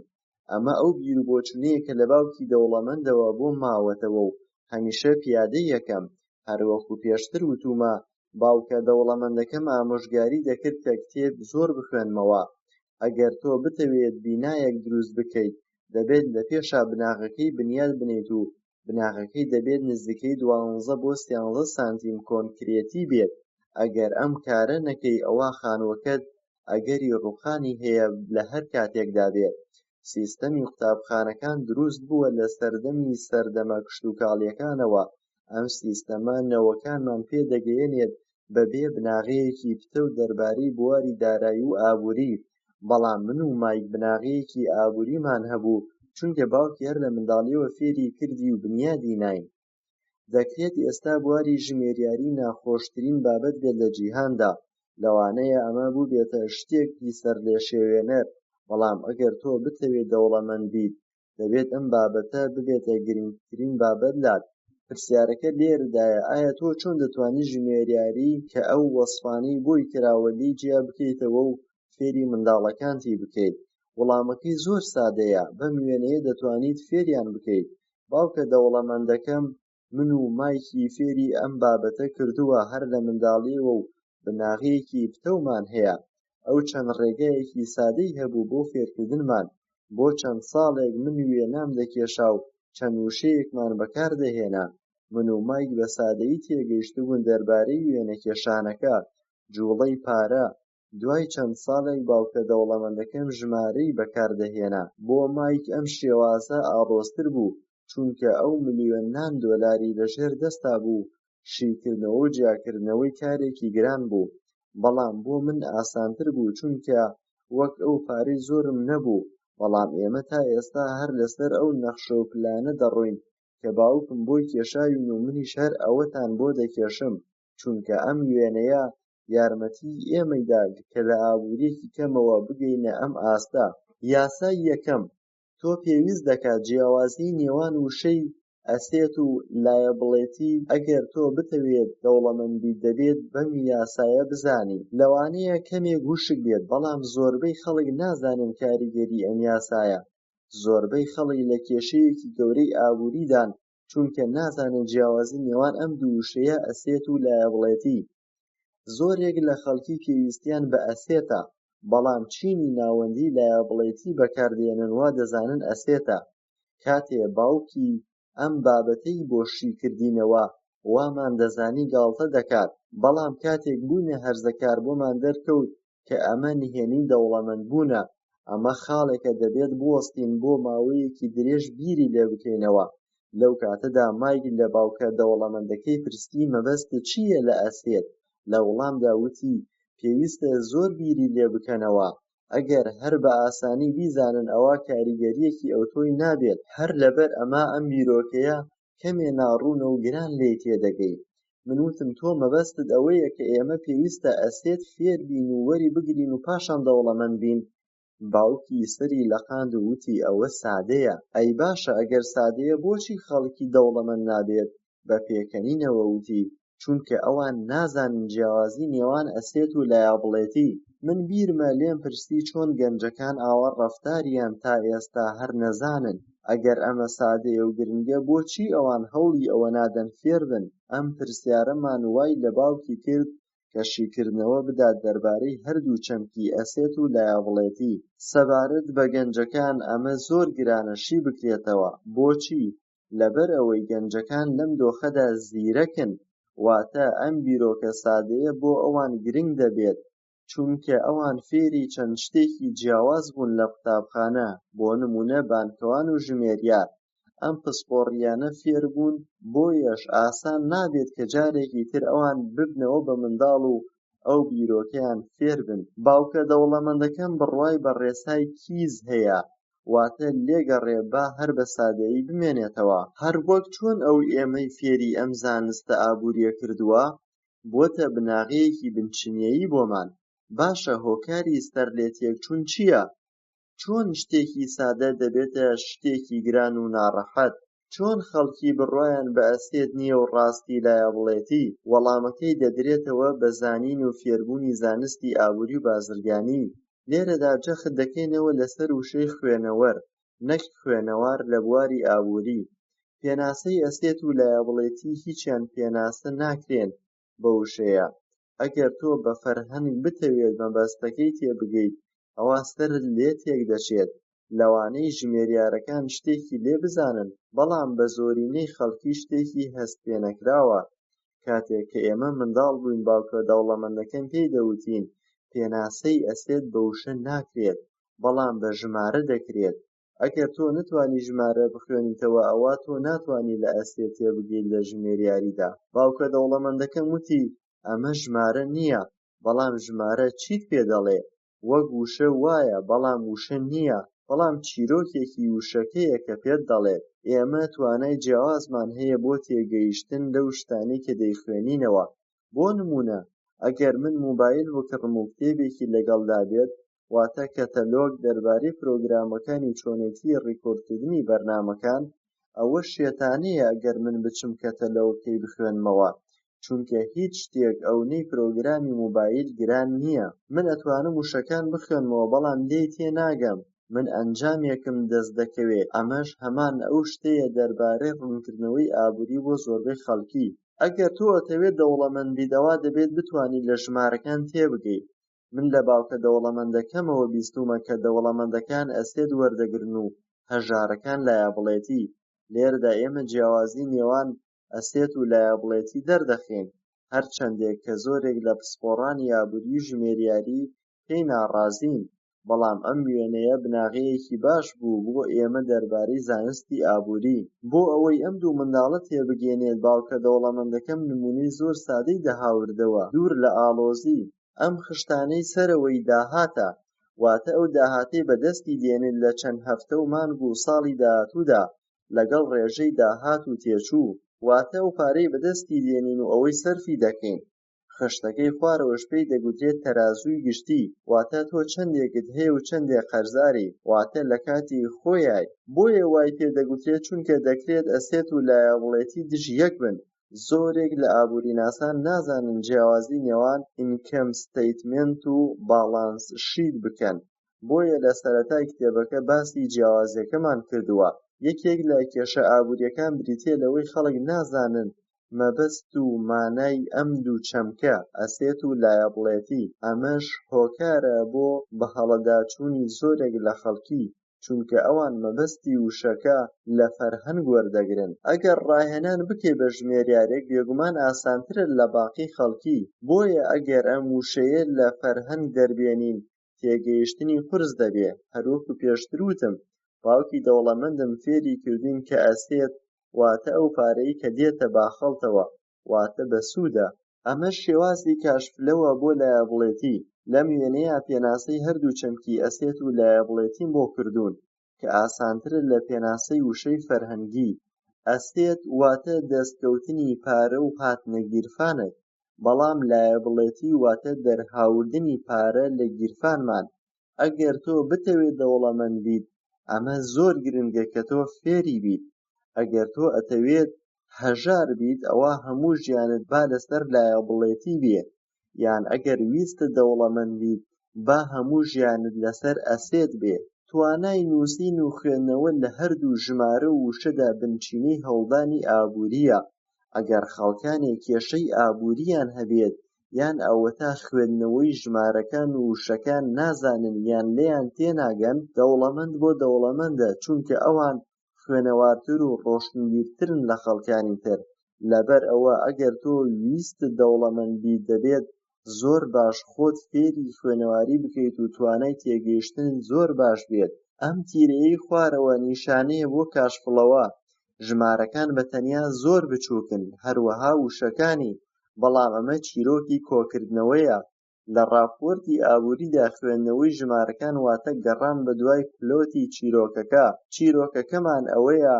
ئەمە ئەو بیربۆچوونەیە کە لە باوکی دەوڵەمەندەوە بۆم ماوەتەوە و هەمیشە پیادەی یەکەم. هەروەکو پێشتر وتوومە، باوکە دەوڵەمەندەکەم ئامۆژگاری دەکرد کە کتێب زۆر بخوێنمەوە. ئەگەر تۆ بتەوێت بینایەک دروست بکەیت، دەبێت لە پێشا بناغەکەی بنیاد بنێیت و بناغەکەی دەبێت نزیکەی 12 بۆ 13 سانتیم کۆنکرێتی بێت. ئەگەر ئەم کارە نەکەی، ئەوە خانووەکەت ئەگەری ڕووخانی هەیە لە هەر کاتێکدا بێت. سیستەمی قوتابخانەکان دروست بووە لە سەردەمی سەردەمە کشتوکاڵیەکانەوە. ئەم سیستەمە نەوەکانمان پێدەگەیەنێت بەبێ بناغەیەکی پتە و دەربارەی بواری دارایی و ئابووری. بەڵام من و مایک بناغەیەکی ئابووریمان هەبوو، چونکە باوکی هەر لە منداڵیەوە فێری کردی و بنیادی ناین. دەکرێت ئێستا بواری ژمێریاری ناخۆشترین بابەت بێت لە جیهاندا، لەوانەیە ئەمە بووبێتە شتێکی سەرلێشێوێنەر، بەڵام ئەگەر تۆ بتەوێت دەوڵەمەند بیت، دەبێت ئەم بابەتە ببێتە گرنگترین بابەت لات. پرسیارەکە لێرەدایە، ئایا تۆ چۆن دەتوانیت ژمێریاری کە ئەو وەسفانەی بۆی کراوە لێی جیا بکەیتەوە و فێری منداڵەکانتی بکەیت؟ وەڵامەکەی زۆر سادەیە، بەم وێنەیە دەتوانیت فێریان بکەیت. باوکە دەوڵەمەندەکەم من و مایکی فێری ئەم بابەتە کردووە هەر لە منداڵیەوە و بناغەیەکی پتەومان هەیە. ئەو چەند ڕێگایەکی سادەی هەبوو بۆ فێرکردنمان. بۆ چەند ساڵێک من وێنام دەکێشا و چەند وشەیەکمان بەکاردەهێنا. من و مایک بە سادەیی تێگەیشتبوون دەربارەی وێنەکێشانەکە، جوڵەی پارە. دوای چەند ساڵێک باوکە دەوڵەمەندەکەم ژمارەی بەکاردەهێنا. بۆ مایک ئەم شێوازە ئاڵۆزتر بوو، چونکە ئەو ملیۆنان دۆلاری لەژێر دەستا بوو. شیکردنەوە و جیاکردنەوەی کارێکی گران بوو، بەڵام بۆ من ئاسانتر بوو، چونکە وەک ئەو پارەی زۆرم نەبوو. بەڵام ئێمە تا ئێستا هەر لەسەر ئەو نەخشە و پلانە دەڕۆین کە باوکم بۆی کێشاوین و منیش هەر ئەوەتان بۆ دەکێشم، چونکە ئەم وێنەیە یارمەتی ئێمەیدا کە لە ئابووریەکی کەمەوە بگەینە ئەم ئاستە. یاسای یەکەم، تۆ پێویست دەکات جیاوازی نێوان وشەی ئەسێت و لایەبڵێتی. ئەگەر تۆ بتەوێت دەوڵەمەند بیت، دەبێت بەم یاسایە بزانی. لەوانەیە کەمێک وشک بێت، بەڵام زۆربەی خەڵک نازانن کاریگەری ئەم یاسایە. زۆربەی خەڵک لە کێشەیەکی گەورەی ئابووریدان، چونکە نازانن جیاوازی نێوان ئەم دوو وشەیە ئەسێت و لایەبڵێتی. زۆرێک لە خەڵکی پێویستیان بە ئەسێتە، بەڵام چینی ناوەندی لایەبڵێتی بەکاردێنن وا دەزانن ئەسێتە. کاتێ باوکی ئەم بابەتەی بۆ شیکردینەوە، وامان دەزانی گاڵتە دەکات، بەڵام کاتێک بووینە هەرزەکار بۆمان دەرکەوت کە ئەمە نهێنی دەوڵەمەندبوونە. ئەمە خاڵێکە دەبێت بوەستین بۆ ماوەیەکی درێژ بیری لێ بکەینەوە. لەو کاتەدا مایک لە باوکە دەوڵەمەندەکەی پرسی مەبەستت چییە لە ئەسێت؟ لە وەڵامدا وتی پێویستە زۆر بیری لێ بکەنەوە. ئەگەر هەر بە ئاسانی بیزانن ئەوە کاریگەریەکی ئۆتۆی نابێت. هەر لەبەر ئەمە ئەم بیرۆکەیە کەمێ ناڕوونە و گران لێی تێدەگەیت. من وتم تۆ مەبەستت ئەوەیە کە ئێمە پێویستە ئەسێت فێر بین و وەری بگرین و پاشان دەوڵەمەند بین. باوکی سەری لەقاند و وتی ئەوە سادەیە. ئەی باشە ئەگەر سادەیە بۆچی خەڵکی دەوڵەمەند نابێت؟ بە پێکەنینەوە وتی چونکە ئەوان نازانن جیاوازی نێوان ئەسێت و لایەڵێتی. من بیرمە لێم پرسی چۆن گەنجەکان ئاوا ڕەفتاریان تا ئێستا هەر نەزانن. ئەگەر ئەمە سادەیە و گرنگە بۆچی ئەوان هەوڵی ئەوە نادەن فێر بن؟ ئەم پرسیارەمان وای لە باوکی کرد کە شیکردنەوە بدات دەربارەی هەردوو چەمکی ئەسێت و لایەڵێتی. سەبارەت بە گەنجەکان ئەمە زۆر گرانە شی بکرێتەوە. بۆچی؟ لەبەر ئەوەی گەنجەکان لەم دۆخەدا زیرەکن، واتە ئەم بیرۆکە سادەیە بۆ ئەوان گرنگ دەبێت چونکە ئەوان فێری چەند شتێکی جیاواز بوون لە قوتابخانە، بۆ نمونە بانکەوان و ژمێریار. ئەم پسپۆڕیانە فێر بوون، بۆیەش ئاسان نابێت کە جارێکی تر ئەوان ببنەوە بە منداڵ و ئەو بیرۆکەیان فێر بن. باوکە دەوڵەمەندەکەم بڕوای بە ڕێسای کیز هەیە، واتە لێگەڕێ با هەر بە سادەیی بمێنێتەوە. هەر وەک چۆن ئەو ئێمەی فێری ئەم زانستە ئابووریە کردووە بۆتە بناغەیەکی بنچینیەیی بۆمان. باشە هۆکاری سەرلێتێکچوون چییە؟ چۆن شتێکی سادە دەبێتە شتێکی گران و ناڕەحەت؟ چۆن خەڵکی بڕوایان بە ئەسێت نییە و ڕاستی لایەڵێتی؟ وەڵامەکەی دەدرێتەوە بە زانین و فێربوونی زانستی ئابووری و بازرگانی. لێرەدا جەخت دەکەینەوە لەسەر وشەی خوێنەوەر، نەک خوێنەوار لە بواری ئابووری. پێناسەی ئەسێت و لایەڵێتی هیچیان پێناسە ناکرێن بە وشەیە. ئەگەر تۆ بە فەرهەنگ بتەوێت مەبەستەکەی تێبگەیت، ئەوا سەرت لێ تێک دەچێت. لەوانەی ژمێریارەکان شتێکی لێ بزانن، بەڵام بە زۆرینەی خەڵکی شتێکی هەست پێ نەکراوە. کاتێک کە ئێمە منداڵ بووین باوکە دەوڵەمەندەکەم پێی دەوتین پێناسەی ئەسێت بە وشە ناکرێت، بەڵام بە ژمارە دەکرێت. ئەگەر تۆ نتوانی ژمارە بخوێنیتەوە ئەوا تۆ ناتوانی لە ئەسێت تێبگەیت لە ژمێریاریدا. باوکە دەوڵەمەندەکەم وتی ئەمە ژمارە نییە، بەڵام ژمارە چیت پێ دەڵێ؟ وەک وشە وایە بەڵام وشە نییە، بەڵام چیرۆکێکی وشەکەیە کە پێت دەڵێت. ئێمە توانای جیاوازمان هەیە بۆ تێگەیشتن لەو شتانەی کە دەیخوێنینەوە. بۆ نمونە ئەگەر من موبایل بکڕم و کتێبێکی لەگەڵدا بێت، واتە کەتەلۆگ دەربارەی پرۆگرامەکانی چۆنێتی ڕیکۆردکردنی بەرنامەکان، ئەوە شێتانەیە ئەگەر من بچم کەتەلۆگەکەی بخوێنمەوە، چونکە هیچ شتێک ئەونەی پرۆگرامی موبایل گران نییە. من ئەتوانم وشەکان بخوێنمەوە بەڵام لێی تێناگەم، من ئەنجامێکم دەست دەکەوێت. ئەمەش هەمان ئەو شتەیە دەربارەی ڕوونکردنەوەی ئابووری بۆ زۆربەی خەڵکی. ئەگەر تۆ ئەتەوێت دەوڵەمەند بیت ئەوا دەبێت بتوانیت لە ژمارەکان تێبگەیت. من لە باوکە دەوڵەمەندەکەمەوە بیستومە کە دەوڵەمەندەکان ئەسێت وەردەگرن و هەژارەکان لایەڵێتی. لێرەدا ئێمە جیاوازی نێوان ئەسێت و لایەڵێتی دەردەخین، هەرچەندێک کە زۆرێک لە پسپۆڕانی ئابووری و ژمێریاری پێی ناڕازین، بەڵام ئەم وێنەیە بناغەیەکی باش بوو بۆ ئێمە دەربارەی زانستی ئابووری. بۆ ئەوەی ئەم دوو منداڵە تێبگێنێت باوکە دەوڵەمەندەکەم نموونەی زۆر سادەی داهاوردەوە دوور لە ئاڵۆزی. ئەم خشتانەی سەرەوەی داهاتە، واتە ئەو داهاتەی بەدەستی دێنێت لە چەند هەفتە و مانگ و ساڵی داهاتوودا لەگەڵ ڕێژەی داهات و تێچوو، واتە ئەو پارەی بەدەستی دێنین و ئەوەی سەرفی دەکەین. خشتەکەی خوارەوەش پێی دەگوترێت تەرازووی گشتی، واتە تۆ چەندێکت هەیە و چەندێک قەرزاری، واتە لە کاتی خۆیای. بۆیە وای پێ دەگوترێت چونکە دەکرێت ئەسێت و لایەڵێتی دژ یەک بن. زۆرێک لە ئابووریناسان نازانن جیاوازی نێوان ئینکەم ستەیتمێنت و باڵانس شیت بکەن. بۆیە لە سەرەتای کتێبەکە باسی جیاوازیەکەمان کردووە. یەکێک لە کێشە ئابووریەکان بریتیە لەوەی خەڵک نازانن مەبەست و مانای ئەم دوو چەمکە ئەسێت و لایەڵێتی. ئەمەش هۆکارە بۆ بەهەڵەداچوونی زۆرێک لە خەڵکی، چونکە ئەوان مەبەستی وشەکە لە فەرهەنگ وەردەگرن. ئەگەر ڕاهێنان بکەی بە ژمێریارێک بێگومان ئاسانترە لە باقی خەڵکی. بۆیە ئەگەر ئەم وشەیە لە فەرهەنگ دەربێنین تێگەیشتنی قورس دەبێ. هەروەکو پێشتر وتم باوکی دەوڵەمەندم فێری کردوین کە ئەسێت واتە ئەو پارەی کە دێتە باخەڵتەوە، واتە بە سوودە. ئەمە شێوازی کاشفلەوە بۆ لایەڵێتی. لەم وێنەیە پێناسەی هەردوو چەمکی ئەسێت و لایەڵێتیم بۆ کردوون کە ئاسانترە لە پێناسەی وشەی فەرهەنگی. ئەسێت واتە دەستکەوتنی پارە و هاتنە گیرفانت، بەڵام لایەڵێتی واتە دەرهاوردنی پارە لە گیرفانمان. ئەگەر تۆ بتەوێت دەوڵەمەند بیت ئەمە زۆر گرنگە کە تۆ فێری بیت. ئەگەر تۆ ئەتەوێت هەژار بیت ئەوە هەموو ژیانت با لەسەر لایەبڵێتی بێ، یان ئەگەر ویستت دەوڵەمەند بیت با هەموو ژیانت لەسەر ئەسێت بێ. توانای نووسین و خوێندنەوە لە هەردوو ژمارە و وشەدا بنچینەی هەوڵدانی ئابووریە. ئەگەر خەڵکانێک کێشەی ئابووریان هەبێت یان ئەوەتا خوێندنەوەی ژمارەکان و وشەکان نازانن یان لێیان تێناگەن، دەوڵەمەند بۆ دەوڵەمەندە چونکە ئەوان خوێنەوارتر و ڕۆشنبیرترن لە خەڵکانی تر. لەبەر ئەوە ئەگەر تۆ ویستت دەوڵەمەند بیت دەبێت زۆر باش خۆت فێری خوێنەواری بکەیت و توانای تێگەیشتنت زۆر باش بێت. ئەم تیرەیەی خوارەوە نیشانەیە بۆ کاشفڵەوە. ژمارەکان بەتەنیا زۆر بچووکن، هەروەها وشەکانی، بەڵام ئەمە چیرۆکی کۆکردنەوەیە. لە ڕاپۆرتی ئابووریدا خوێندنەوەی ژمارەکان واتە گەڕان بە دوای پلۆتی چیرۆکەکە. چیرۆکەکەمان ئەوەیە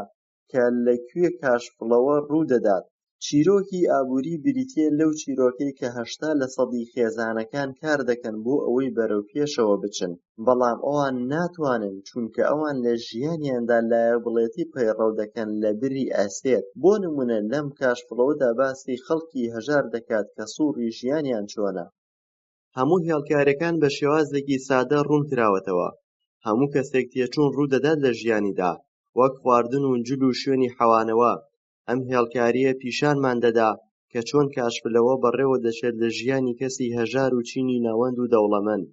کە لەکوێ کاشفڵەوە ڕوودەدات. چیرۆکی ئابووری بریتیە لەو چیرۆکەی کە 80% خێزانەکان کار دەکەن بۆ ئەوەی بەرەوپێشەوە بچن، بەڵام ئەوان ناتوانن چونکە ئەوان لە ژیانیاندا لایەبڵێتی پەیڕەو دەکەن لە بری ئەسێت. بۆ نمونە لەم کاشفڵەوەدا باسی خەڵکی هەژار دەکات کە سووڕی ژیانیان چۆنە. هەموو هێڵکاریەکان بە شێوازێکی سادە ڕوون کراوەتەوە. هەموو کەسێک تێچوون ڕوودەدات لە ژیانیدا، وەک خواردن و جل و شوێنی حەوانەوە. ئەم هێڵکاریە پیشانمان دەدا کە چۆن کاشفلەوە بەڕێوە دەچێت لە ژیانی کەسی هەژار و چینی ناوەند و دەوڵەمەند.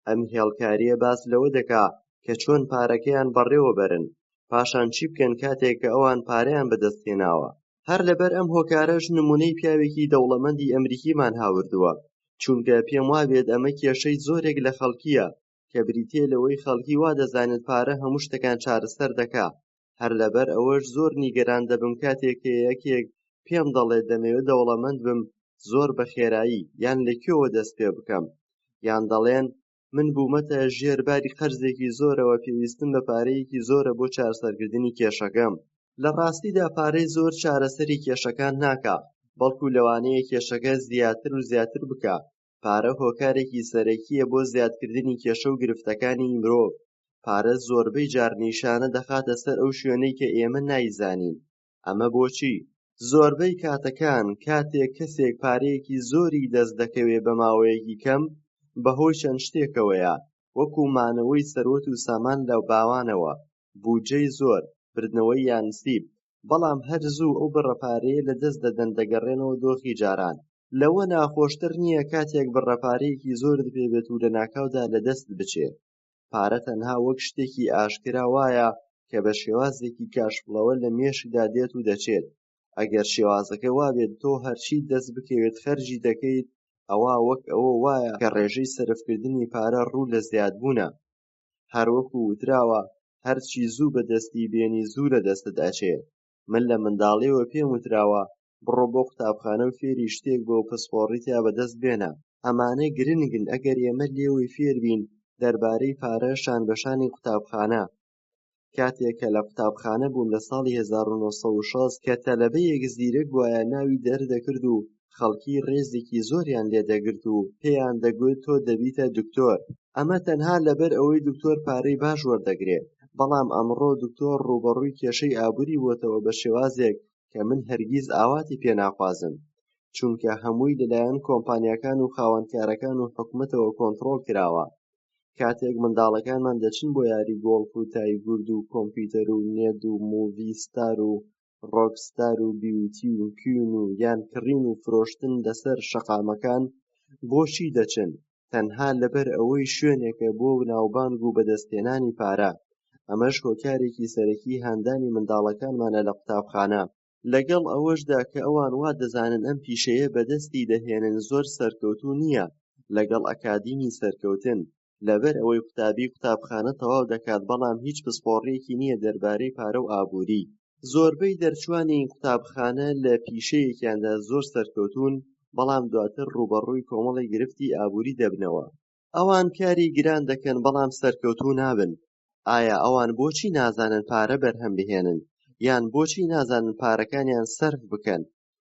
ئەم هێڵکاریە باس لەوە دەکا کە چۆن پارەکەیان بەڕێوە بەرن، پاشان چی بکەن کاتێک کە ئەوان پارەیان بەدەستهێناوە. هەر لەبەر ئەم هۆکارەش نمونەی پیاوێکی دەوڵەمەندی ئەمریکیمان هاوردووە، چونکە پێم وابێت ئەمە کێشەی زۆرێک لە خەڵکیە کە بریتیە لەوەی خەڵکی وا دەزانێت پارە هەموو شتەکان چارەسەر دەکا. هەر لەبەر ئەوەش زۆر نیگەران دەبم کاتێک کە یەکێک پێم دەڵێت دەمەوێت دەوڵەمەند بم زۆر بە خێرایی یان لەکوێوە دەست پێ بکەم، یان دەڵێن من بوومەتە ژێرباری قەرزێکی زۆرەوە پێویستم بە پارەیەکی زۆرە بۆ چارەسەرکردنی کێشەکەم. لە ڕاستیدا پارەی زۆر چارەسەری کێشەکان ناکا، بەڵکو لەوانەیە کێشەکە زیاتر و زیاتر بکا. پارە هۆکارێکی سەرەکیە بۆ زیادکردنی کێشە و گرفتەکانی مرۆڤ. پارە زۆربەی جار نیشانە دەخاتە سەر ئەو شوێنەی کە ئێمە نایزانین. ئەمە بۆچی؟ زۆربەی کاتەکان کاتێک کەسێک پارەیەکی زۆری دەست دەکەوێت بە ماوەیەکی کەم بەهۆی چەند شتێکەوەیە، وەکو مانەوەی سەرۆت و سامان لە باوانەوە، بوجەی زۆر، بردنەوەی یان نسیب. بەڵام هەر زوو ئەو بڕەپارەیە لە دەست دەدەن دەگەڕێنەوە دۆخی جاران. لەوە ناخۆشتر نییە کاتێک بڕەپارەیەکی زۆرت پێبێت و لە ناکاودا لە دەست بچێت. پارە تەنها وەک شتێکی ئاشکرا وایە کە بە شێوازێکی کاشفڵەوە لە مێشکدا دێت و دەچێت. ئەگەر شێوازەکە وابێت تۆ هەرچی دەست بکەوێت خەرجی دەکەیت، ئەوە وەک ئەوە وایە کە ڕێژەی سەرفکردنی پارە ڕوو لە زیادبوونە. هەروەکو وتراوە هەرچی زوو بەدەستی بێنی زوو لە دەستت ئەچێت. من لە منداڵیەوە پێم وتراوە بڕۆ بۆ قوتابخانە و فێری شتێک بۆ پسپۆڕیتیا بەدەست بێنە. ئەمانە گرنگن ئەگەر ئێمە لێوەی فێر بین دەربارەی پارە شانبەشانی قوتابخانە. کاتێک کە لە قوتابخانە بووم لە ساڵی 1960 کە تەلەبەیەک زیرەک بووایە ناوی دەردەکرد و خەڵکی ڕێزێکی زۆریان لێدەگرت و پێیان دەگوت تۆ دەبیتە دکتۆر. ئەمە تەنها لەبەر ئەوەی دکتۆر پارەی باش وەردەگرێت. بەڵام ئەمڕۆ دکتۆر ڕوبەڕووی کێشەی ئابووری بووەتەوە بە شێوازێک کە من هەرگیز ئاواتی پێ ناخوازم، چونکە هەمووی لەلایەن کۆمپانیاکان و خاوەنکارەکان و حکومەتەوە کۆنتڕۆڵ کراوە. کاتێک منداڵەکانمان دەچن بۆ یاری گۆڵف و تایگورد و کۆمپیوتەر و نێت و موڤی ستار و ڕۆکستار و بیوتی و کوین و یان کڕین و فرۆشتن لەسەر شەقامەکان، بۆچی دەچن؟ تەنها لەبەر ئەوەی شوێنێکە بۆ ناوبانگ و بەدەستهێنانی پارە. ئەمەش هۆکارێکی سەرەکی هاندانی منداڵەکانمانە لە قوتابخانە. لەگەڵ ئەوەشدا کە ئەوان وا دەزانن ئەم پیشەیە بەدەستی دەهێنن زۆر سەرکەوتوو نییە لەگەڵ ئەکادیمی سەرکەوتن، لەبەر ئەوەی قوتابخانە تەواو دەکات بەڵام هیچ پسپۆڕیەکی نییە دەربارەی پارە و ئابووری. زۆربەی دەرچوانی قوتابخانە لە پیشەیەکیاندا زۆر سەرکەوتوون بەڵام دواتر ڕوبەڕووی کۆمەڵی گرفتی ئابووری دەبنەوە. ئەوان کاری گران دەکەن بەڵام سەرکەوتوو نابن. ئایا ئەوان بۆچی نازانن پارە بەرهەم بهێنن؟ یان بۆچی نازانن پارەکانیان سەرف بکەن؟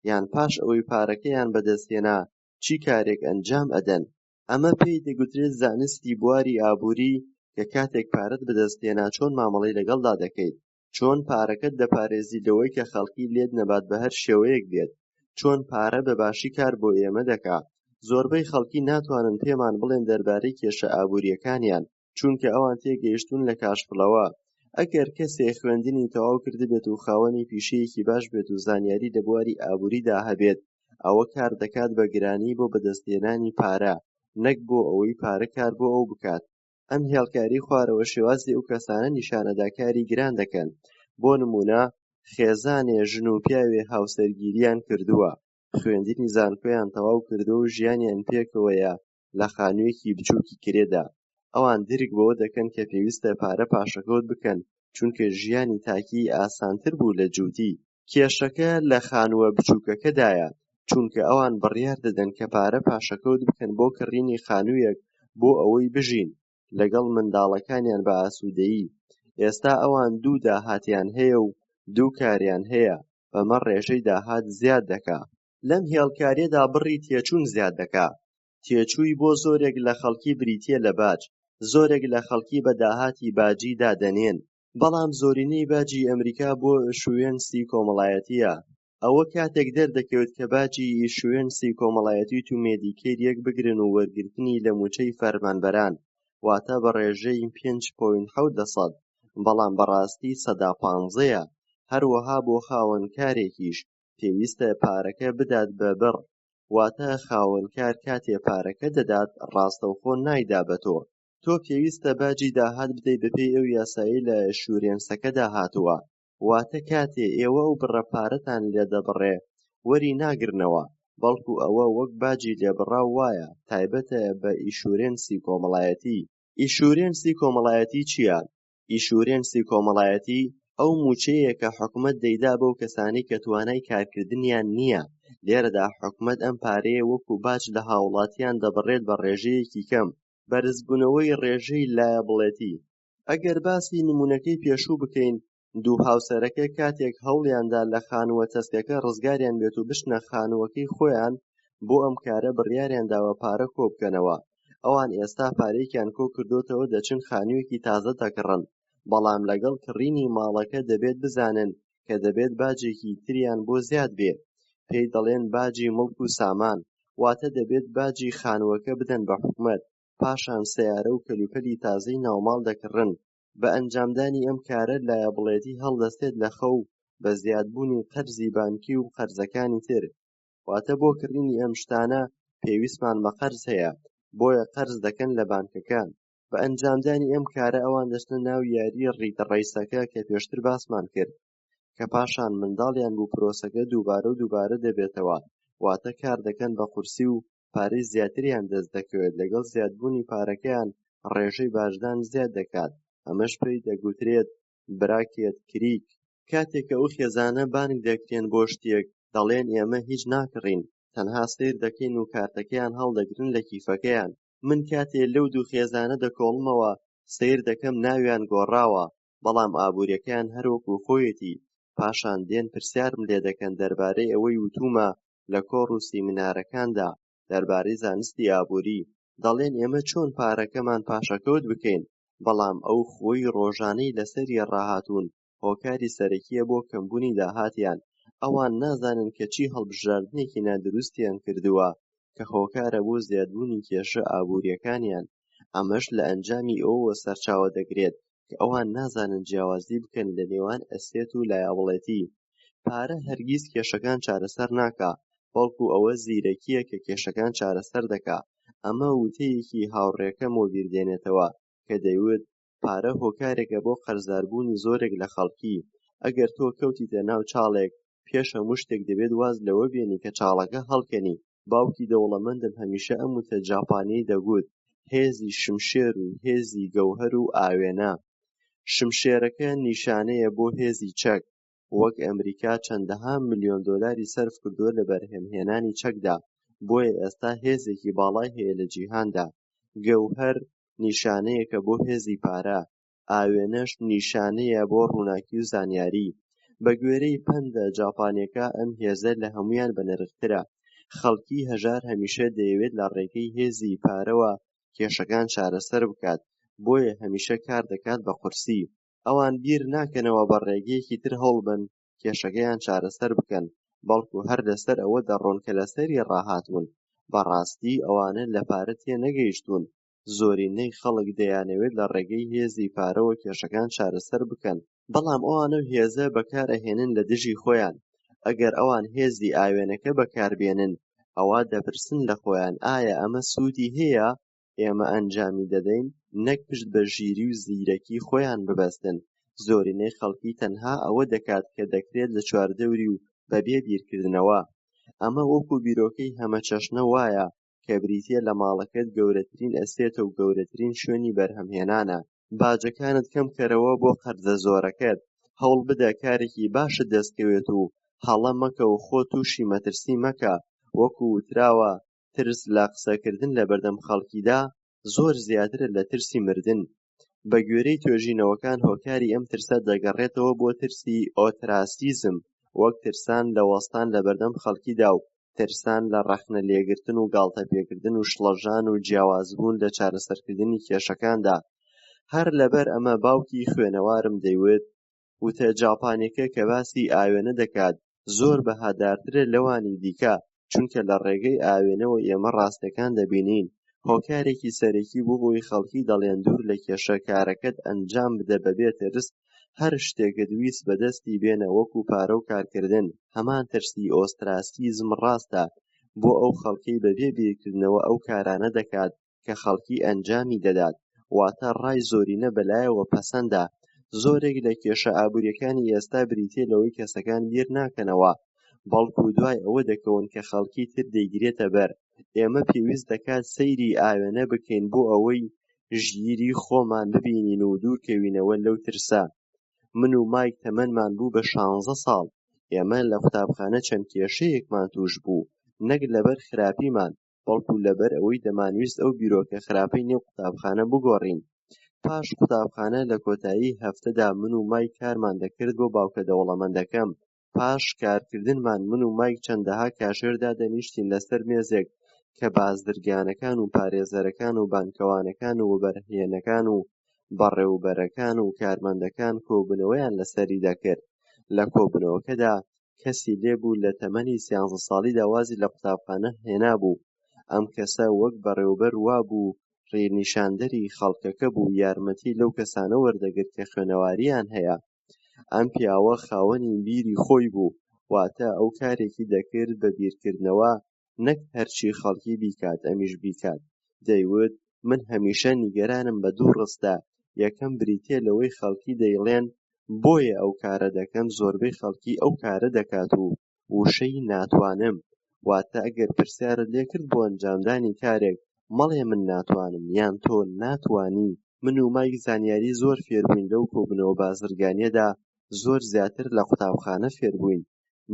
یان پاش ئەوەی پارەکەیان بەدەستهێنا چی کارێک ئەنجام ئەدەن؟ ئەمە پێی دەگوترێت زانستی بواری ئابووری کە کاتێک پارەت بەدەستهێنا چۆن مامەڵەی لەگەڵدا دەکەیت، چۆن پارەکەت دەپارێزیت لەوەی کە خەڵکی لێت نەبات بە هەر شێوەیەک بێت، چۆن پارە بەباشی کار بۆ ئێمە دەکات. زۆربەی خەڵکی ناتوانن پێمان بڵێن دەربارەی کێشە ئابووریەکانیان، چونکە ئەوان تێگەیشتوون لە کاشفڵەوە. ئەگەر کەسێک خوێندنی تەواو کردبێت و خاوەنی پیشەیەکی باش بێت و زانیاری لە بواری ئابووریدا هەبێت، ئەوە کار دەکات بە گرانی بۆ بەدەستهێنانی پارە، نەک بۆ ئەوەی پارە کار بۆ ئەو بکات. ئەم هێڵکاری خوارەوە شێوازی ئەو کەسانە نیشانەداکاری گران دەکەن. بۆ نمونە خێزانێ ژن و پیاوێ هاوسەرگیرییان کردووە، خوێندنی زانکۆیان تەواو کردووە و ژیانیان پێکەوەیە لە خانوویەکی بچووکی کرێدا. ئەوان درک بەوە دەکەن کە پێویستە پارە پاشەکەوت بکەن چونکە ژیانی تاکی ئاسانتر بوو لە جووتی. کێشەکە لە خانووە بچووکەکەدایە، چونکە ئەوان بڕیار دەدەن کە پارە پاشەکەوت بکەن بۆ کڕینی خانوویەک بۆ ئەوەی بژین لەگەڵ منداڵەکانیان بە ئاسوودەیی. ئێستا ئەوان دوو داهاتیان هەیە و دوو کاریان هەیە، بەمە ڕێژەی داهات زیاد دەکا. لەم هێڵکاریەدا بڕی تێچوون زیاد دەکا. تێچووی بۆ زۆرێک لە خەڵکی بریتیە لە باج. زۆرێک لە خەڵکی بە داهاتی باجی دادەنێن، بەڵام زۆرینەی باجی ئەمریکا بۆ ئیشوێنسی کۆمەڵایەتیە. ئەوە کاتێک دەردەکەوێت کە باجی ئیشوێنسی کۆمەڵایەتیت و مێدیکەید یەک بگرن و وەرگرتنی لە موچەی فەرمانبەران، واتە بە ڕێژەی 5.7%، بەڵام بەڕاستی سەدا 15ە. هەروەها بۆ خاوەنکارێکیش پێویستە پارەکە بدات بە بڕ، واتە خاوەنکار کاتێ پارەکە دەدات ڕاستەوخۆ نایدا بە تۆ پێویستە باجی داهات بدەیت بەپێی ئەو یاسایی لە شورێنسەکەدا هاتووە، واتە کاتێ ئێوە ئەو بڕە پارەتان لێدەبڕێ وەری ناگرنەوە، بەڵکو ئەوە وەک باجی لێبڕاو وایە تایبەتە بە ئیشورێنسی کۆمەڵایەتی. ئیشورێنسی کۆمەڵایەتی چییە؟ ئیشورێنسی کۆمەڵایەتی ئەو موچەیە کە حکومەت دەیدا بەو کەسانەی کە توانای کارکردنیان نییە. لێرەدا حکومەت ئەم پارەیە وەکو باج لە هاوڵاتیان دەبڕێت بە ڕێژەیەکی کەم، بەرزبوونەوەی ڕێژەی لایەبڵێتی. ئەگەر باسی نمونەکەی پێشوو بکەین، دوو هاوسەرەکە کاتێک هەوڵیاندا لە خانووە چەسکەکە ڕزگاریان بێت و بچنە خانووەکەی خۆیان، بۆ ئەم کارە بڕیاریان داوە پارە کۆبکەنەوە. ئەوان ئێستا پارەیەکیان کۆ کردوتەوە دەچن خانوویەکی تازە دەکڕن، بەڵام لەگەڵ کڕینی ماڵەکە دەبێت بزانن کە دەبێت باجێکی تریان بۆ زیاد بێت، پێی دەڵێن باجی مڵک و سامان، واتە دەبێت باجی خانووەکە بدەن بە حکومەت، پاشان سەیارە و کەلوپەلی تازەی ناوماڵ دەکڕن. بە ئەنجامدانی ئەم کارە لایەبڵێتی هەڵدەستێت لە خەو بە زیادبوونی قەرزی بانکی و قەرزەکانی تر. واتە بۆ کڕینی ئەم شتانە پێویستمان بە قەرز هەیە، بۆیە قەرز دەکەن لە بانکەکان. بە ئەنجامدانی ئەم کارە ئەوان دەچنە ناو یاریی ڕیتڕەیسەکە کە پێشتر باسمان کرد، کە پاشان منداڵیان بوو پرۆسەکە دووبارە و دووبارە دەبێتەوە، واتە کار دەکەن بە قورسی و پارەی زیاتریان دەست دەکەوێت، لەگەڵ زیادبوونی پارەکەیان ڕێژەی باشدان زیاد دەکات. ئەمەش پێی دەگوترێت براکێت کریک. کاتێک کە ئەو خێزانە بانگ دەکرێن بۆ شتێک، دەڵێن ئێمە هیچ ناکڕین، تەنها سیر دەکەین و کارتەکەیان هەڵدەگرن لە کیفەکەیان. من کاتێ لەو دوو خێزانە دەکۆڵمەوە سیر دەکەم ناویان گۆڕاوە، بەڵام ئابوووریەکەیان هەروەکو خۆیەتی. پاشان دێن پرسیارم لێ دەکەن دەربارەی ئەوەی وتوومە لە کۆڕ و سیمینارەکاندا دەربارەی زانستی ئابووری. دەڵێن ئێمە چۆن پارەکەمان پاشەکەوت بکەین، بەڵام ئەو خۆی ڕۆژانەی لەسەری ڕاهاتوون هۆکاری سەرەکیە بۆ کەمبوونی داهاتیان. ئەوان نازانن کە چی هەڵبژاردنێکی نادروستیان کردووە کە هۆکارە بۆ زیادبوونی کێشە ئابووریەکانیان. ئەمەش لە ئەنجامی ئەوەوە سەرچاوە دەگرێت کە ئەوان نازانن جیاوازی بکەن لە نێوان ئەسێت و لایەبڵێتی. پارە هەرگیز کێشەکان چارەسەر ناکا، بەڵکو ئەوە زیرەکیە کە کێشەکان چارەسەر دەکا. ئەمە وتەیەکی هاوڕێکەمەوە بیردێنێتەوە کە دەیوت پارە هۆکارێکە بۆ قەرزاربوونی زۆرێک لە خەڵکی. ئەگەر تۆ کەوتیتە ناو چاڵێک، پێش هەموو شتێک دەبێت واز لەوە بێنی کە چاڵەکە هەڵکەنی. باوکی دەوڵەمەندم هەمیشە ئەم وتە جاپانی دەگوت: هێزی شمشێر و هێزی گەوهەر و ئاوێنە. شمشێرەکە نیشانەیە بۆ هێزی چەک، وەک ئەمریکا چەندەها ملیۆن دۆلاری سەرف کردووە لە بەرهەمهێنانی چەکدا، بۆیە ئێستا هێزێکی باڵای هەیە لە جیهاندا. گەوهەر نیشانەیەکە بۆ هێزی پارە، ئاوێنەش نیشانەیە بۆ ڕووناکی و زانیاری. بە گوێرەی پەندە جاپانیەکە ئەم هێزە لە هەموویان بەنرخترە. خەڵکی هەژار هەمیشە دەیەوێت لە ڕێگەی هێزی پارەوە کێشەکان چارەسەر بکات، بۆیە هەمیشە کار دەکات بە قورسی. ئەوان بیر ناکەنەوە بە ڕێگەیەکی تر هەوڵبن کێشەکەیان چارەسەر بکەن، بەڵکو هەر لەسەر ئەوە دەڕۆن کە لەسەری ڕاهاتوون. بەڕاستی ئەوانە لە پارە تێنەگەیشتوون. زۆرینەی خەڵک دەیانەوێت لە ڕێگەی هێزی پارەوە کێشەکان چارەسەر بکەن، بەڵام ئەوانە هێزە بەکارەهێنن لە دژی خۆیان. ئەگەر ئەوان هێزی ئاوێنەکە بەکاربێنن، ئەوا دەپرسن لە خۆیان ئایا ئەمە سوودی هەیە ئێمە ئەنجامی دەدەین، نەک پشت بە ژیری و زیرەکی خۆیان ببەستن. زۆرینەی خەڵکی تەنها ئەوە دەکات کە دەکرێت لە چواردەوری و بەبێ بیرکردنەوە. ئەمە وەکو بیرۆکەی هەمەچەشنە وایە کە بریتیە لە ماڵەکەت گەورەترین ئەسێتە و گەورەترین شوێنی بەرهەمهێنانە. باجەکانت کەم کەرەوە بۆ قەرزە زۆرەکەت. هەوڵ بدە کارێکی باشت دەستکەوێت و هەڵە مەکە و خۆ تووشی مەترسی مەکە. وەکو وتراوە، ترس لە قسەکردن لە بەردەم خەڵکیدا زۆر زیاترە لە ترسی مردن. بە گوێرەی توێژینەوەکان هۆکاری ئەم ترسە دەگەڕێتەوە بۆ ترسی ئۆتراسیزم، وەک ترسان لە وەستان لە بەردەم خەڵکیدا و ترسان لە ڕەخنە لێگرتن و گاڵتەپێکردن و شڵەژان و جیاوازبوون لە چارەسەرکردنی کێشەکاندا. هەر لەبەر ئەمە باوکی خوێنەوارم دەیوت وتە جاپانیەکە کە باسی ئاوێنە دەکات زۆر بەهادارترە لەوانی دیکە، چونکە لە ڕێگەی ئاوێنەوە ئێمە ڕاستیەکان دەبینین. هۆکارێکی سەرەکی بوو بۆی خەڵکی دەڵێن دوور لە کێشەکارەکەت ئەنجام بدە بەبێ ترس، هەر شتێکت ویست بەدەستی بێنە وەکو پارە و کارکردن. هەمان ترسی ئۆستراسیزم ڕاستە بۆ ئەو خەڵکەی بەبێ بیرکردنەوە ئەو کارانە دەکات کە خەڵکی ئەنجامی دەدات، واتە ڕای زۆرینە بەلایەوە پەسەندە. زۆرێک لە کێشە ئابوووریەکانی ئێستا بریتیە لەوەی کەسەکان بیر ناکەنەوە، بەڵکو دوای ئەوە دەکەون کە خەڵکی تر دەیگرێتە بەر. ئێمە پێویست دەکات سەیری ئاوێنە بکەین بۆ ئەوەی ژیری خۆمان ببینین و دوورکەوینەوە لەو ترسە. من و مایک تەمەنمان بوو بە 16 ساڵ. ئێمە لە قوتابخانە چەند کێشەیەکمان توش بوو، نەک لەبەر خراپیمان، بەڵکو لەبەر ئەوەی دەمانویست ئەو بیرۆکە خراپەی نێو قوتابخانە بگۆڕین. پاش قوتابخانە لە کۆتایی هەفتەدا من و مایک کارمان دەکرد بۆ باوکە دەوڵەمەندەکەم. پاش کارکردنمان من و مایک چەندەها کاشێر دادەنیشتین لەسەر مێزێک کە بازرگانەکان و پارێزەرەکان و بانکەوانەکان و وەبەرهێنەکان و بەڕێوەبەرەکان و کارمەندەکان کۆبوونەوەیان لەسەری دەکرد. لە کۆبوونەوەکەدا کەسی لێبوو لە تەمەنی 13 ساڵیدا وازی لە قوتابخانە هێنابوو. ئەم کەسە وەک بەڕێوەبەر وابوو ڕێنیشاندەری خەڵکەکە بوو، یارمەتی لەو کەسانە وەردەگرت کە خوێنەوارییان هەیە. ئەم پیاوە خاوەنی بیری خۆی بوو، واتە ئەو کارێکی دەکرد بە بیرکردنەوە، نەک هەرچی خەڵکی بیکات ئەمیش بیکات. دەیوت من هەمیشە نیگەرانم بە دوو ڕستە. یەکەم بریتیە لەوەی خەڵکی دەیڵێن بۆیە ئەو کارە دەکەم. زۆربەی خەڵکی ئەو کارە دەکات و وشەی ناتوانم، واتە ئەگەر پرسیارت لێکرد بۆ ئەنجامدانی کارێک مەڵێ من ناتوانم یان تۆ ناتوانی. من و مایک زانیاری زۆر فێربووین لەو کۆبوونەوە بازرگانیەدا، زۆر زیاتر لە قوتابخانە فێربووین.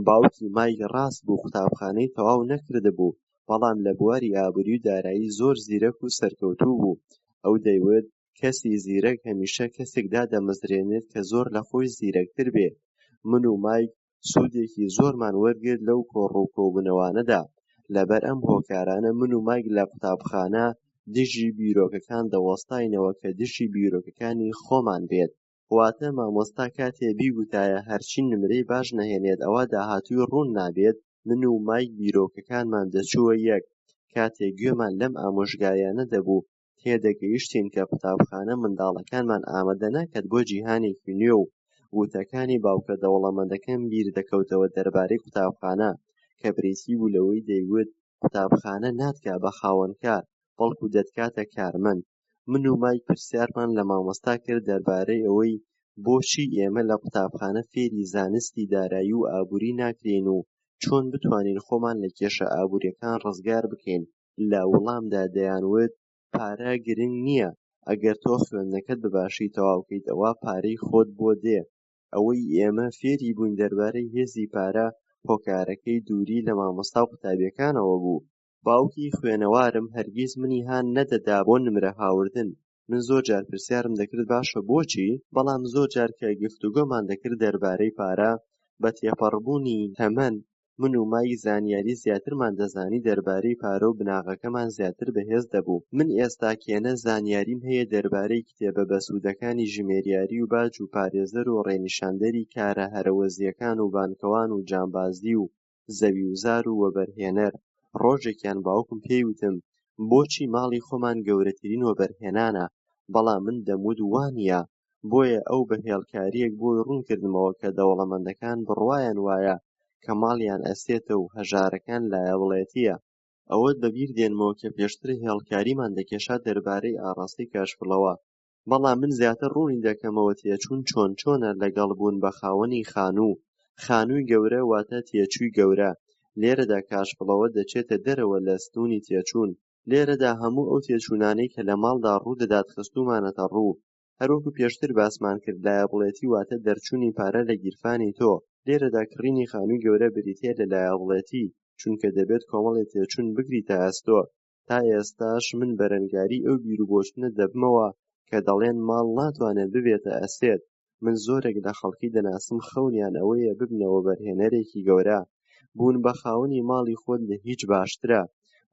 باوکی مایک ڕاست بوو قوتابخانەی تەواو نەکردبوو، بەڵام لە بواری ئابووری و دارایی زۆر زیرەک و سەرکەوتوو بوو. ئەو دەیوت کەسی زیرەک هەمیشە کەسێکدا دەمەزرێنێت کە زۆر لە خۆی زیرەکتر بێ. من و مایک سوودێکی زۆرمان وەرگرت لەو کۆڕووکۆبوونەوانەدا. لەبەر ئەم هۆکارانە من و مایک لە قوتابخانە دژی بیرۆکەکان دەوەستاینەوە کە دژی بیرۆکەکانی خۆمان بێت. واتە مامۆستا کاتێ بیگوتایە هەرچی نمرەی باش نەهێنێت ئەوە داهاتووی ڕوون نابێت، من و مایک بیرۆکەکانمان دەچووە یەک. کاتێک گوێمان لەم ئامۆژگاریانە دەبوو تێدەگەیشتین کە قوتابخانە منداڵەکانمان ئامادە ناکات بۆ جیهانێکی نوێ و وتەکانی باوکە دەوڵەمەندەکەم بیر دەکەوتەوە دەربارەی قوتابخانە کە بریتی بوو لەوەی دەیوت قوتابخانە ناتکا بە خاوەنکار بەڵکو دەتکاتە کارمەند. من و مایک پرسیارمان لە مامۆستا کرد دەربارەی ئەوەی بۆچی ئێمە لە قوتابخانە فێری زانستی دارایی و ئابووری ناکرێن و چۆن بتوانین خۆمان لە کێشە ئابووریەکان ڕزگار بکەین. لە وەڵامدا دەیانوت پارە گرنگ نییە، ئەگەر تۆ خوێندنەکەت بەباشی تەواوکەیت ئەوە پارەی خۆت بۆ دێ. ئەوەی ئێمە فێری بووین دەربارەی هێزی پارە هۆکارەکەی دووری لە مامۆستا و قوتابیەکانەوە بوو. باوکی خوێنەوارم هەرگیز منی هان نەدەدا بۆ نمرە هاوردن. من زۆر جار پرسیارم دەکرد باشە بۆچی، بەڵام زۆر جار کە گفتوگۆمان دەکرد دەربارەی پارە بە تێپەڕبوونی تەمەن من و مای زانیاری زیاترمان دەزانی دەربارەی پارە و بناغەکەمان زیاتر بەهێز دەبوو. من ئێستا کێنە زانیاریم هەیە دەربارەی کتێبە بەسوودەکانی ژمێریاری و باج و پارێزەر و ڕێنیشاندەری کارە هەرەوەزیەکان و بانکەوان و جانبازی و زەویوزار و وەبەرهێنەر. ڕۆژێکیان باوکم پێی وتم بۆچی ماڵی خۆمان گەورەترین وەبەرهێنانە، بەڵام من دەموت وانییە. بۆیە ئەو بەهێڵکاریەک بۆی ڕوونکردمەوە کە دەوڵەمەندەکان بڕوایان وایە کە ماڵیان ئەسێتە و هەژارەکان لایەوڵێتیە. ئەوەت بەبیر دێنمەوە کە پێشتر هێڵکاریمان دەکێشا دەربارەی ئاڕاستەی کاشفڵەوە، بەڵام من زیاتر ڕوونی دەکەمەوە تێچوون چۆنە لەگەڵ بوون بە خاوەنی خانوو. خانووی گەورە واتە تێچووی گەورە. لێرەدا کاشفڵەوە دەچێتە دەرەوە لە ستوونی تێچوون. لێرەدا هەموو ئەو تێچوونانەی کە لە ماڵدا ڕوودەدات خستومانەتە ڕوو. هەروەکو پێشتر باسمان کرد لایەوڵێتی واتە دەرچوونی پارە لە گیرفانی تۆ. لێرەدا کڕینی خانووی گەورە بریتیە لە لایەوڵێتی، چونکە دەبێت کۆمەڵێک تێچوون بگریتە ئەستۆ. تا ئێستاش من بەرەنگاری ئەو بیرروبۆچونە دەبمەوە کە دەڵێن ماڵ ناتوانێت ببێتە ئەسێت. من زۆرێک لە خەڵکی دەناسم خەونیان ئەوەیە ببنەوە بەرهێنەرێکی گەورە. بوون بە خاوەنی ماڵی خۆت لە هیچ باشترە،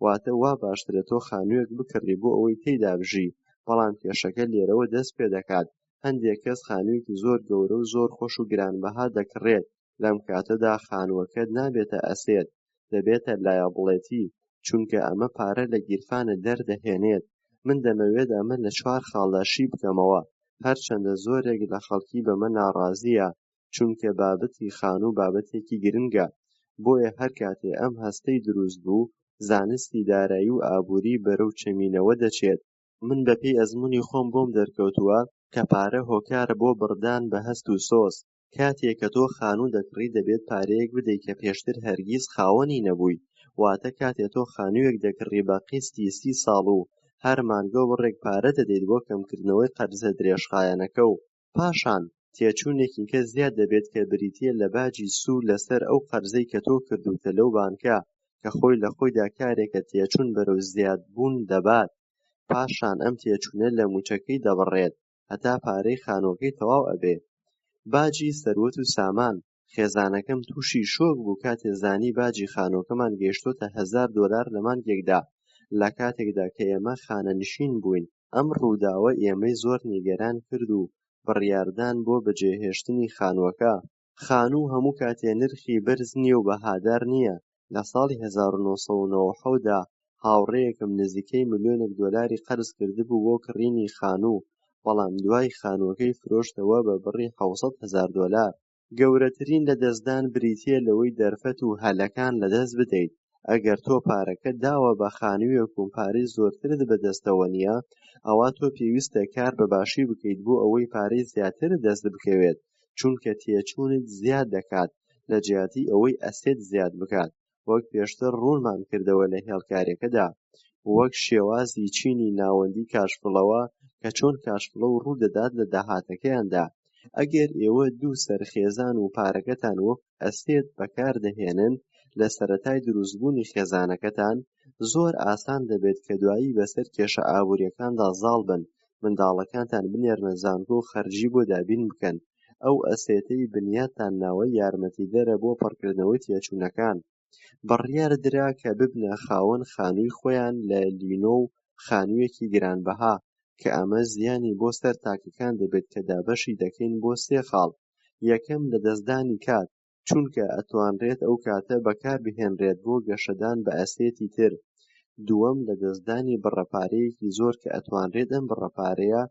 واتە وا باشترە تۆ خانوویەک بکڕی بۆ ئەوەی تێیدا بژی، بەڵام کێشەکە لێرەوە دەست پێ دەکات. هەندێک کەس خانوویەکی زۆر گەورە و زۆر خۆش و گرانبەها دەکڕێت، لەم کاتەدا خانووەکەت نابێتە ئەسێت، دەبێتە لایەوڵێتی، چونکە ئەمە پارە لە گیرفانت دەردەهێنێت. من دەمەوێت ئەمە لە 4 خاڵدا شی بکەمەوە، هەرچەندە زۆرێک لە خەڵکی بەمە ناڕازیە، چونکە بابەتی خانوو بابەتێکی گرنگە. بۆیە هەر کاتێ ئەم هەستەی دروست بوو، زانستی دارایی و ئابووری بەرەو چەمینەوە دەچێت. من بەپێی ئەزموونی خۆم بۆم دەرکەوتووە کە پارە هۆکارە بۆ بڕدان بە هەست و سۆز. کاتێک کە تۆ خانوو دەکڕی دەبێت پارەیەک بدەیت کە پێشتر هەرگیز خاوەنی نەبووی، واتە کاتێ تۆ خانوویەک دەکڕی بە قیستی 30 ساڵ و هەر مانگە بڕێک پارە دەدەیت بۆ کەمکردنەوەی قەرزە درێژخایەنەکە و پاشان تێچوونێکی کە زیاد دەبێت کە بریتیە لە باجی سوو لەسەر ئەو قەرزەی کە تۆ کردوتە لەو بانکە کە خۆی لە خۆیدا کارێکە تێچوون بەرەو زیادبوون دەبات. پاشان ئەم تێچوونە لە موچەکەی دەبڕێت هەتا پارەی خانووەکەی تەواو ئەبێ. باجی سەروەت و سامان. خێزانەکەم تووشی شۆک بوو کاتێ زانی باجی خانووەکەمان گەیشتۆتە $1000 لە مانگێکدا، لە کاتێکدا کە ئێمە خانەنشین بووین. ئەم ڕووداوە ئێمەی زۆر نیگەران کرد و بڕیاردان بۆ بەجێهێشتنی خانووەکە. خانوو هەموو کاتێ نرخی بەرز نییە و بەهادار نییە. لە ساڵی 1997 دا هاوڕێیەکم نزیکەی $1,000,000 قەرز کردبوو بۆ کڕینی خانوو، بەڵام دوای خانووەکەی فرۆشتەوە بە بڕی $700,000. گەورەترین لەدەستدان بریتیە لەوەی دەرفەت و هەلەکان لەدەست بدەیت. ئەگەر تۆ پارەکەت داوە بە خانوویەک و پارەی زۆرترت بەدەستەوە نییە، ئەوا تۆ پێویستە کار بەباشی بکەیت بۆ ئەوەی پارەی زیاتر دەست بکەوێت، چونکە تێچوونت زیاد دەکات لە جیاتی ئەوەی ئەسێت زیاد بکات، وەک پێشتر ڕوونمان کردەوە لە هێڵکاریەکەدا، وەک شێوازی چینی ناوەندی کاشفڵەوە کە چۆن کاشفڵە و ڕوودەدات لە داهاتەکەیاندا. ئەگەر ئێوە دوو سەرخێزان و پارەکەتان وەک ئەسێت بەکاردەهێنن لە سەرەتای دروستبوونی خێزانەکەتان، زۆر ئاسان دەبێت کە دوایی بەسەر کێشە ئابوووریەکاندا زاڵ بن، منداڵەکانتان بنێرنە زانکۆ و خەرجی بۆ دابین بکەن. ئەو ئەسێتەی بنیاتان ناوە یارمەتیدەرە بۆ پڕکردنەوەی تێچوونەکان. بڕیاردرا کە ببنە خاوەن خانووی خۆیان لە لینۆ و خانوویەکی گرانبەها، کە ئەمە زیانی بۆ سەر تاکەکان دەبێت کە دابەشی دەکەین بۆ 3 خاڵ. یەکەم لەدەستدانی کات، چونکە ئەتوانرێت ئەو کاتە بەکاربهێنرێت بۆ گەشەدان بە ئەسێتی تر. دووەم لەدەستدانی بڕەپارەیەکی زۆر کە ئەتوانرێت ئەم بڕەپارەیە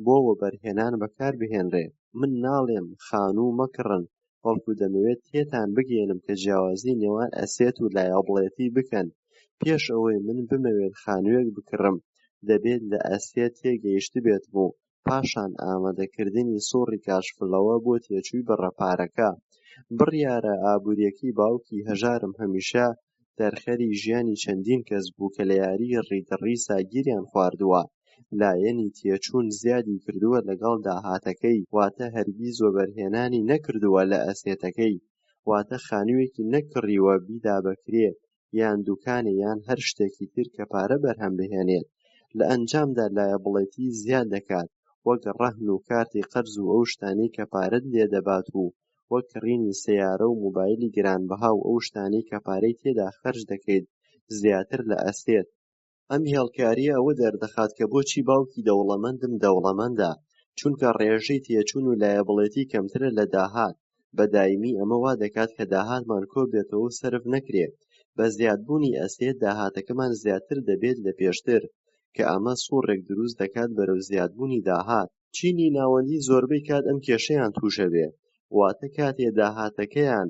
بۆ وەبەرهێنان بەکاربهێنرێت. من ناڵێم خانوو مەکڕن، بەڵکو دەمەوێت تێتان بگێنم کە جیاوازی نێوان ئەسێت و لایەوڵێتی بکەن. پێش ئەوەی من بمەوێت خانوویەک بکڕم، دەبێت لە ئەسێت تێگەیشتبێت بوو، پاشان ئامادەکردنی سوڕی کاشفڵەوە بۆ تێچووی بڕەپارەکە. بڕیارە ئابووریەکەی باوکی هەژارم هەمیشە دەرخەری ژیانی چەندین کەس بوو کە لە یاریی ڕیتڕیسا گیریان خواردووە. لایەنی تێچوون زیادی کردووە لەگەڵ داهاتەکەی، واتە هەرگیز وەبەرهێنانی نەکردووە لە ئەسێتەکەی، واتە خانوویەکی نەکڕیوە بیدا بەکرێ یان دوکانێ یان هەر شتێکی تر کە پارە بەرهەم بهێنێت. لە ئەنجامدا لایەبڵێتی زیاد دەکات، وەک ڕەهن و کارتی قەرز و ئەو شتانەی کە پارەت لێ دەبات و وەک کڕینی سەیارە و مۆبایلی گرانبەها و ئەو شتانەی کە پارەی تێدا خەرج دەکەیت زیاتر لە ئەسێت. ئەم هێڵکاریە ئەوە دەردەخات کە بۆچی باوکی دەوڵەمەندم دەوڵەمەندە، چونکە ڕێژەی تێچوون و لایەبڵێتی کەمترە لە داهات. بە دایمی ئەمە وا دەکات کە داهاتمان کۆبێتەوە و سەرف نەکرێت. بە زیادبوونی ئەسێت داهاتەکەمان زیاتر دەبێت لە پێشتر، کە ئەمە سوڕێک دروست دەکات بەرەو زیادبوونی داهات. چینی ناوەندی زۆربەی کات ئەم کێشەیان تووشە بێ، واتە کاتێ داهاتەکەیان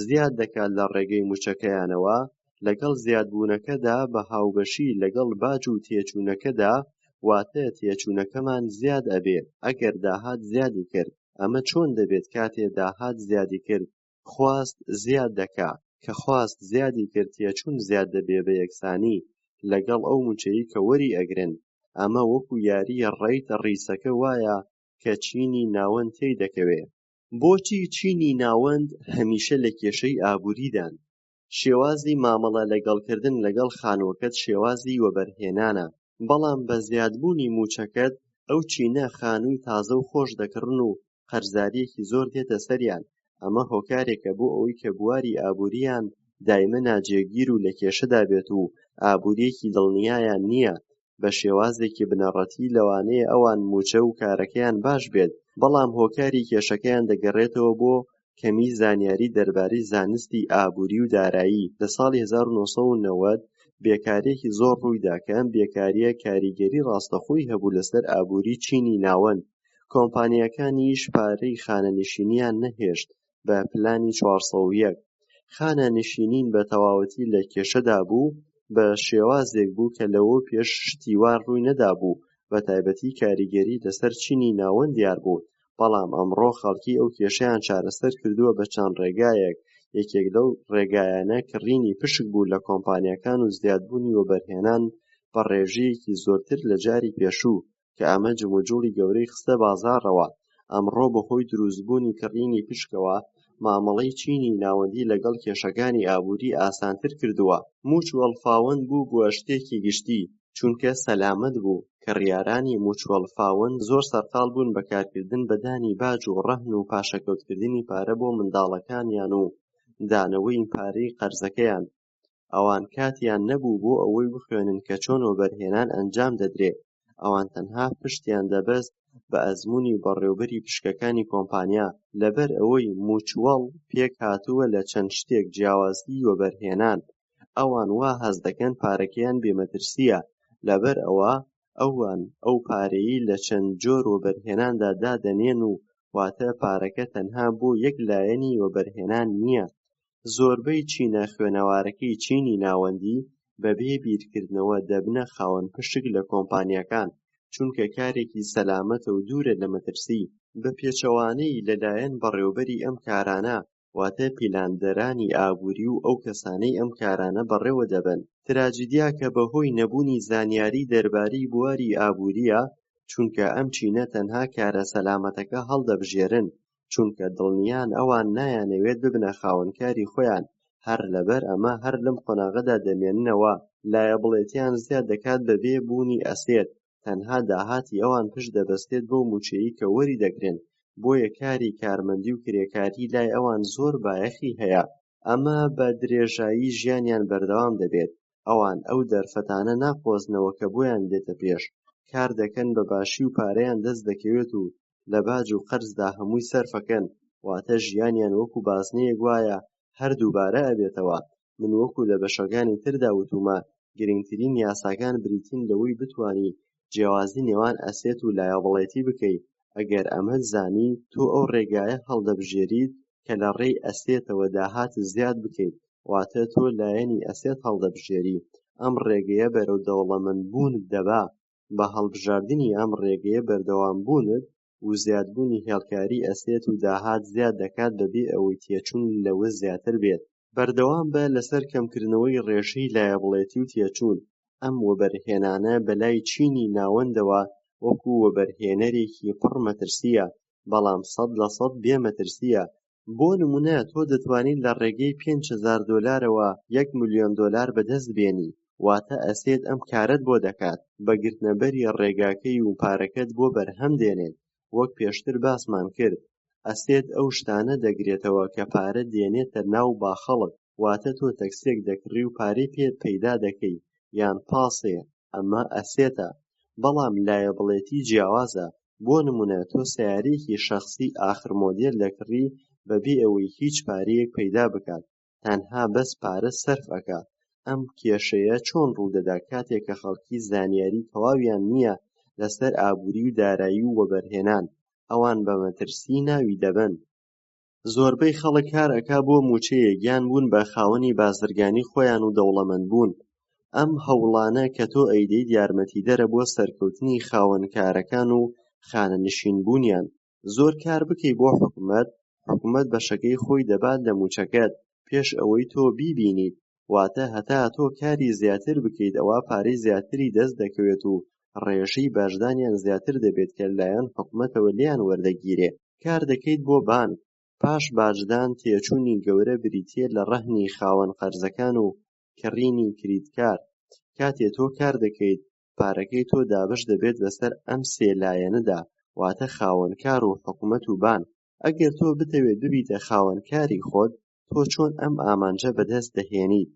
زیاد دەکات لە ڕێگەی موچەکەیانەوە، لەگەڵ زیادبوونەکەدا بە هاوبەشی لەگەڵ باج و تێچوونەکەدا، واتە تێچوونەکەمان زیاد ئەبێ ئەگەر داهات زیادی کرد. ئەمە چۆن دەبێت کاتێ داهات زیادی کرد؟ خواست زیاد دەکا، کە خواست زیادی کرد تێچوون زیاد دەبێ بە یەکسانی لەگەڵ ئەو موچەیی کە وەری ئەگرن. ئەمە وەکو یاریە ڕێیتە ڕیسەکە وایە کە چینی ناوەند تێی دەکەوێ. بۆچی چینی ناوەند هەمیشە لە کێشەی ئابووریدان؟ شێوازی مامەڵە لەگەڵکردن لەگەڵ خانووەکەت شێوازی وەبەرهێنانە، بەڵام بە زیادبوونی موچەکەت ئەو چینە خانووی تازە و خۆش دەکڕن و قەرزاریەکی زۆر دێتە سەریان. ئەمە هۆکارێکە بۆ ئەوەی کە بواری ئابووریان دایمە ناجێگیر و لە کێشەدا بێت و ئابووریەکی دڵنیایان نییە. بە شێوازێکی بنەڕەتی لەوانەیە ئەوان موچە و کارەکەیان باش بێت، بەڵام هۆکاری کێشەکەیان دەگەڕێتەوە بۆ کەمی زانیاری دەربارەی زانستی ئابووری و دارایی. لە ساڵی 1990 بێکاریەکی زۆر ڕوویدا کە ئەم بێکاریە کاریگەری ڕاستەخۆی هەبوو لەسەر ئابووری چینی ناوەند. کۆمپانیاکانیش پارەی خانەنشینیان نەهێشت بە پلانی 401. خانەنشینین بە تەواوەتی لە کێشەدا بوو، بە شێوازێک بوو کە لەوە پێش شتی وان ڕووی نەدابوو، بە تایبەتی کاریگەری لەسەر چینی ناوەند دیار بوو. بەڵام ئەمڕۆ خەڵکی ئەو کێشەیان چارەسەر کردووە بە چەند ڕێگایەک. یەکێک لەو ڕێگایانە کڕینی پشک بوو لە کۆمپانیاکان و زیادبوونی وەبەرهێنان بە ڕێژەیەکی زۆرتر لە جاری پێشوو، کە ئەمە جموجوڵی گەورەی خستە بازاڕەوە. ئەمڕۆ بەهۆی دروستبوونی کڕینی پشکەوە مامەڵەی چینی ناوەندی لەگەڵ کێشەکانی ئابووری ئاسانتر کردووە. موچوەڵ فاوەند بوو بووە شتێکی گشتی، چونکە سەلامەت بوو. کڕیارانی موچوەڵ فاوەند زۆر سەرقاڵ بوون بە کارکردن بە دانی باج و ڕەهن و پاشەکەوتکردنی پارە بۆ منداڵەکانیان و دانەوەی پارەی قەرزەکەیان. ئەوان کاتیان نەبوو بۆ ئەوەی بخوێنن کە چۆن وەبەرهێنان ئەنجام دەدرێت. ئەوان تەنها پشتیان دەبەست بە ئەزموونی بەڕێوەبەری پشکەکانی کۆمپانیا. لەبەر ئەوەی موچوەڵ پێک هاتووە لە چەند شتێک جیاوازی وەبەرهێنان، ئەوان وا هەز دەکەن پارەکەیان بێمەترسیە. لەبەر ئەوە ئەوان ئەو پارەیەی لە چەند جۆر وەبەرهێناندا دادەنێن و واتە پارەکە تەنها بۆ یەک لایەنی وەبەرهێنان نییە. زۆربەی چینە خوێنەوارەکەی چینی ناوەندی بەبێ بیرکردنەوە دەبنە خاوەن پشک لە کۆمپانیاکان، چونکە کارێکی سەلامەتە و دوورە لە مەترسی. بە پێچەوانەی لەلایەن بەڕێوەبەری ئەم کارانە، واتە پیلاندەرانی ئابووری و ئەو کەسانەی ئەم کارانە بەڕێوە دەبن. تراجیدیا کە بەهۆی نەبوونی زانیاری دەربارەی بواری ئابووریە، چونکە ئەم چینە تەنها کارە سەلامەتەکە هەڵدەبژێرن، چونکە دڵنیان ئەوان نایانەوێت ببنە خاوەنکاری خۆیان. هەر لەبەر ئەمە هەر لەم قۆناغەدا دەمێننەوە. لایەبڵێتیان زیاد دەکات بەبێ بوونی ئەسێت. تەنها داهاتی ئەوان پشت دەبەستێت بەو موچەیەی کە وەری دەگرن. بۆیە کاری کارمەندی و کرێکاری لای ئەوان زۆر بایەخی هەیە. ئەمە بە درێژایی ژیانیان بەردەوام دەبێت. ئەوان ئەو دەرفەتانە ناقۆزنەوە کە بۆیان دێتە پێش. کار دەکەن بە باشی و پارەیان دەست دەکەوێت و لە باج و قەرزدا هەمووی سەرفەکەن. واتە ژیانیان وەکو بازنەیەک وایە هەر دووبارە ئەبێتەوە. من وەکو لە بەشەکانی تردا وتومە، گرنگترین یاساکان بریتین لەوەی بتوانی جیاوازی نێوان ئەسێت و لایەبڵێتی بکەیت. ئەگەر ئەمەت زانی، تۆ ئەو ڕێگایە هەڵدەبژێریت کە لە ڕێی ئەسێتەوە داهات زیاد بکەیت، واتە تۆ لایەنی ئەسێت هەڵدەبژێری. ئەم ڕێگەیە بەرەو دەوڵەمەندبوونت دەبا. بە هەڵبژاردنی ئەم ڕێگەیە بەردەوامبوونت و زیادبوونی هێڵکاری ئەسێت و داهات زیاد دەکات بەبێ ئەوەی تێچوون لەوە زیاتر بێت. بەردەوام بە لەسەر کەمکردنەوەی ڕێژەی لایەبڵێتی و تێچوون. ئەم وەبەرهێنانە بەلای چینی ناوەندەوە وەکو وەبەرهێنەرێکی پڕ مەترسیە، بەڵام 100% بێمەترسیە. بۆ نمونە تۆ دەتوانیت لە ڕێگەی $5,000ەوە $1 ملیۆن بەدەست بێنی، واتە ئەسێت ئەم کارەت بۆ دەکات. بە گرتنەبەری ڕێگاکەی و پارەکەت بۆ بەرهەم دێنێت. وەک پێشتر باسمان کرد، ئەسێت ئەو شتانە دەگرێتەوە کە پارە دێنێتە ناو باخەڵت، واتە تۆ تەکسێک دەکڕی و پارەی پێ پەیدا دەکەی یان پاسێ، ئەمە ئەسێتە. بەڵام لایەبڵێتی جیاوازە. بۆ نمونە تۆ سەیارەیەکی شەخسی ئاخر مۆدێل دەکڕی بەبێ ئەوەی هیچ پارەیەک پەیدا بکات، تەنها بەس پارە سەرف ئەکات. ئەم کێشەیە چۆن ڕوودەدات کاتێک کە خەڵکی زانیاری تەواویان نییە لەسەر ئابووری و دارایی و وەبەرهێنان، ئەوان بە مەترسی ناوی دەبەن. زۆربەی خەڵک کار ئەکا بۆ مووچەیەک یان بوون بە خاوەنی بازرگانیی خۆیان و دەوڵەمەند بوون. ئەم هەوڵانە کە تۆ ئەیدەیت یارمەتیدەرە بۆ سەرکەوتنی خاوەنکارەکان و خانەنشینبوونیان. زۆر کار بکەی بۆ حکومەت بەشەکەی خۆی دەبات لە مووچەکەت پێش ئەوەی تۆ بیبینیت، واتە هەتا تۆ کاری زیاتر بکەیت ئەوا پارەی زیاتری دەست دەکەوێت و ڕێژەی باژدانیان زیاتر دەبێت کە لەلایەن حکومەتەوە لیان وەردەگیرێ. کار دەکەیت بۆ بانک، پاش باجدان تێچوونی گەورە بریتیە لە ڕەهنی خاوەن قەرزەکان و کڕینی کریدکارد. کاتێ تۆ کار دەکەیت پارەکەی تۆ دابش دەبێت بەسەر ئەم سێ لایەنەدا، واتە خاوەنکار و حکومەت و بانک. ئەگەر تۆ بتەوێت ببیتە خاوەنکاری خۆت، تۆ چۆن ئەم ئامانجە بەدەست دەهێنیت؟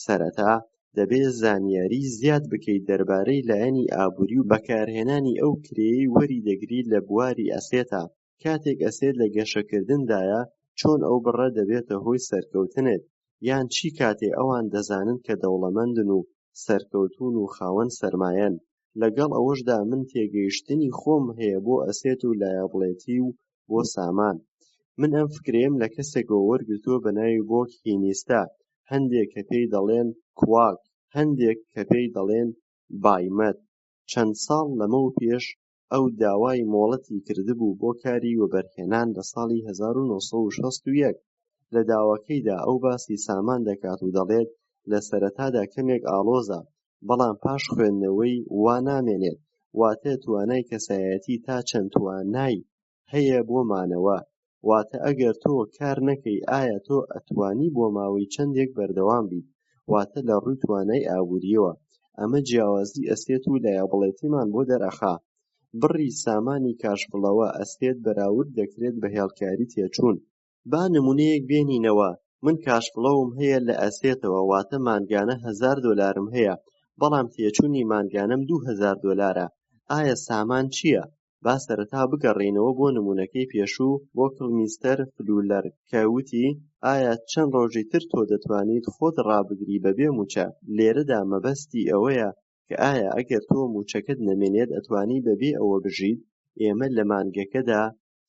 سەرەتا دەبێت زانیاری زیاد بکەیت دەربارەی لایەنی ئابووری و بەکارهێنانی ئەو کرێیەی وەری دەگریت لە بواری ئەسێتا. کاتێک ئەسێت لە گەشەکردندایە، چۆن ئەو بڕە دەبێتە هۆی سەرکەوتنت، یان چی کاتێ ئەوان دەزانن کە دەوڵەمەندن و سەرکەوتوون و خاوەن سەرمایەن. لەگەڵ ئەوەشدا من تێگەیشتنی خۆم هەیە بۆ ئەسێت و لایەبڵێتی و بۆ سامان. من ئەم فکرەیەم لە کەسێکەوە وەرگرتووە بە ناوی بۆک هینیستا، هەندێک کە پێی دەڵێن کواک، هەندێک کە پێی دەڵێن بایمەت. چەند ساڵ لەمەوپێش ئەو داوای مۆڵەتی کردبوو بۆ کاری وەبەرهێنان لە ساڵی 1961. لە داواکەیدا ئەو باسی سامان دەکات و دەڵێت لە سەرەتادا کەمێک ئاڵۆزە، بەڵام پاش خوێندنەوەی وا نامێنێت، واتە توانای کەسایەتی تا چەند توانای هەیە بۆ مانەوە. واتە ئەگەر تۆ کار نەکەی ئایا تۆ ئەتوانی بۆ ماوەی چەندێک بەردەوام بیت، واتە لە ڕووی توانای ئابووریەوە. ئەمە جیاوازی ئەسێت و لایەبڵێتیمان بۆ دەرەخا. بڕی سامانی کاشفڵەوە ئەسێت بەراورد دەکرێت بە هێڵکاری تێچوون. با نمونەیەک بێنینەوە. من کاشفڵەوم هەیە لە ئەسێتەوە، واتە مانگانە $1000 هەیە، بەڵام تێچوونی مانگانەم $2000. ئایا سامان چییە؟ با سەرەتا بگەڕێینەوە بۆ نمونەکەی پێشوو. بۆکڵمیستەر فلولەر کەوتی ئایا چەند ڕۆژی تر تۆ دەتوانیت خۆت ڕابگری بەبێ مووچە؟ لێرەدا مەبەستی ئەوەیە کە ئایا ئەگەر تۆ مووچەکەت نەمێنێت ئەتوانی بەبێ ئەوە بژیت؟ ئێمە لە مانگەکەدا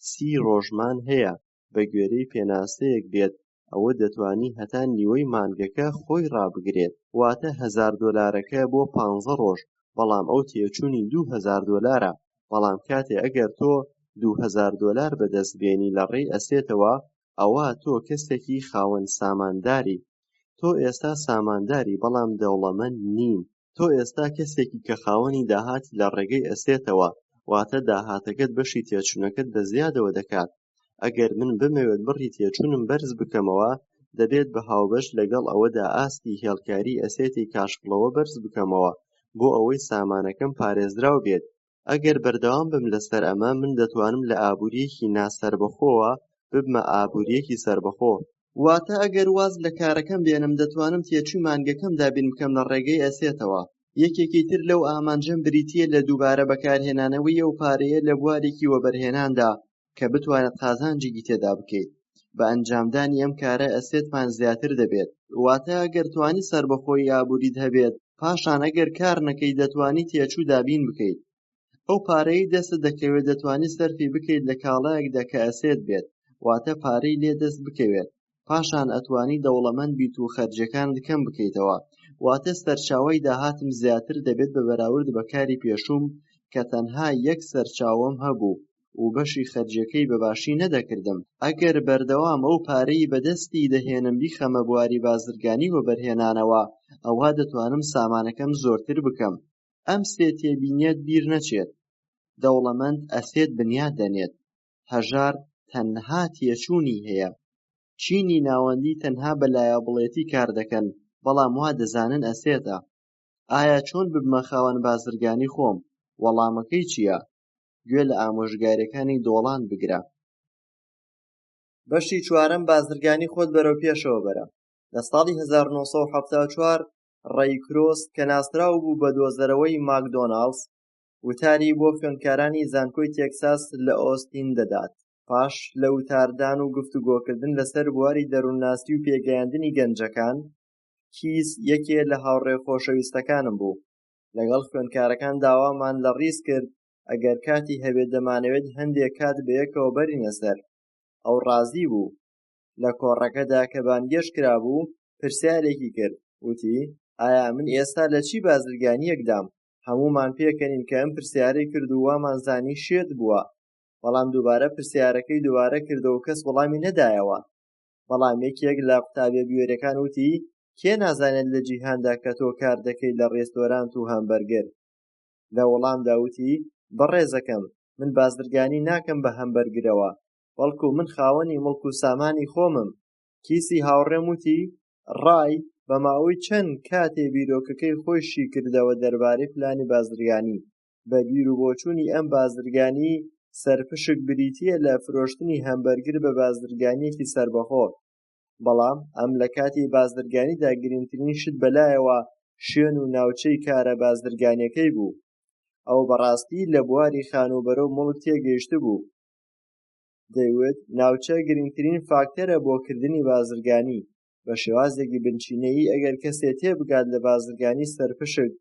30 ڕۆژمان هەیە. بە گوێرەی پێناسەیەک بێت ئەوە دەتوانی هەتا نیوەی مانگەکە خۆی ڕابگرێت، واتە $1000 بۆ 15 ڕۆژ، بەڵام ئەو تێچوونی $2000. بەڵام کاتێ ئەگەر تۆ $2000 بەدەستبێنی لە ڕێی ئەسێتەوە، ئەوە تۆ کەسێکی خاوەن سامانداری. تۆ ئێستا سامانداری بەڵام دەوڵەمەند نین. تۆ ئێستا کەسێکی کە خاوەنی داهاتی لە ڕێگەی ئەسێتەوە، واتە داهاتەکەت بەشی تێچوونەکەت بە زیادەوە دەکات. ئەگەر من بمەوێت بڕی تێچوونم بەرز بکەمەوە، دەبێت بە هاوبەش لەگەڵ ئەوەدا ئاستی هێڵکاری ئەسێتی کاشفڵەوە بەرز بکەمەوە بۆ ئەوەی سامانەکەم پارێزراو بێت. ئەگەر بەردەوام بم لەسەر ئەمە، من دەتوانم لە ئابووریەکی ناسەربەخۆوە ببمە ئابووریەکی سەربەخۆ. واتە ئەگەر واز لە کارەکەم بێنم، دەتوانم تێچووی مانگەکەم دابین بکەم لە ڕێگەی ئەسێتەوە. یەکێکی تر لەو ئامانجەم بریتیە لە دووبارە بەکارهێنانەوەی ئەو پارەیە لە بوارێکی وەبەرهێناندا کە بتوانێت قازانجێکی تێدا بکەیت. بە ئەنجامدانی ئەم کارە ئەسێتمان زیاتر دەبێت. واتە ئەگەر توانی سەربەخۆیی ئابووریت هەبێت، پاشان ئەگەر کار نەکەی دەتوانی تێچوو دابین بکەیت. ئەو پارەی دەستت دەکەوێت دەتوانی سەرفی بکەیت لە کاڵایەکدا کە ئەسێت بێت، واتە پارەی لێ دەست بکەوێت. پاشان ئەتوانی دەوڵەمەند بیت و خەرجیەکانت کەم بکەیتەوە. واتە سەرچاوەی داهاتم زیاتر دەبێت بە بەراورد بە کاری پێشووم کە تەنها یەک سەرچاوەم هەبوو و بەشی خەرجیەکەی بەباشی نەدەکردم. ئەگەر بەردەوام ئەو پارەی بەدەستی دەهێنم بیخەمە بواری بازرگانی وەبەرهێنانەوە، ئەوا دەتوانم سامانەکەم زۆرتر بکەم. ئەم سێ تێبینیت بیر نەچێت. دەوڵەمەند ئەسێت بنیاد دەنێت. هەژار تەنها تێچوونی هەیە. چینی ناوەندی تەنها بە لایەبڵێتی کار دەکەن، بەڵام وا دەزانن ئەسێتە. ئایا چۆن ببمە خاوەن بازرگانی خۆم؟ وەڵامەکەی چییە؟ گوێ لە ئامۆژگاریەکانی دۆڵان بگرە. بەشی چوارەم بازرگانی خۆت بەرەو پێشەوە بەرە. لە ساڵی 1974 ڕەی کرۆس کە ناسراو بوو بە دۆزەرەوەی ماکدۆناڵدز وتاری بۆ خوێندکارانی زانکۆی تێکساس لە ئۆستین دەدات. پاش لە وتاردان و گفتوگۆکردن لەسەر بواری دەروونناسی و پێگەیاندنی گەنجەکان، کیس یەکێ لە هاوڕێ خۆشەویستەکانم بوو. لەگەڵ خوێندکارەکان داوامان لە ڕیز کرد ئەگەر کاتی هەبێت دەمانەوێت هەندێک کات بەیەکەوە بەرینە سەر. ئەو ڕازی بوو. لە کۆڕەکەدا کە بانگێش کرابوو پرسیارێکی کرد، وتی ئایا من ئێستا لە چی بازرگانیەک دام؟ هەموومان پێکەنین کە ئەم پرسیارەی کرد و وامان زانی شێت بووە. بەڵام دووبارە پرسیارەکەی دووبارە کردەوە و کەس وەڵامی نەدایەوە. بەڵام یەکێک لە قوتابیە بوێریەکان وتی کێ نازانێت لە جیهاندا کە تۆ کار دەکەیت لە ڕێستۆرانت و هەمبەرگەر؟ لە وەڵامدا وتی بەڕێزەکەم، من بازرگانی ناکەم بە هەمبەرگرەوە، بەڵکو من خاوەنی مڵک و سامانی خۆمم. کیسی هاوڕێم وتی ڕای بە ماوەی چەند کاتێ بیرۆکەکەی خۆشی کردەوە دەربارەی پلانی بازرگانی. بە بیر و بۆچوونی ئەم بازرگانی سەرپشک بریتیە لە فرۆشتنی هەمبەرگر بە بازرگانیەکی سەربەخۆ. بەڵام ئەم لە کاتی بازرگانیدا گرنگترین شت بەلایەوە شوێن و ناوچەی کارە بازرگانیەکەی بوو. ئەو بەڕاستی لە بواری خانوبەرە و مڵک تێگەیشت بوو. دەیوت ناوچە گرنگترین فاکتەرە بۆ کردنی بازرگانی. بە شێوازێکی بنچینەیی ئەگەر کەسێ تێبگات لە بازرگانی سەرپشک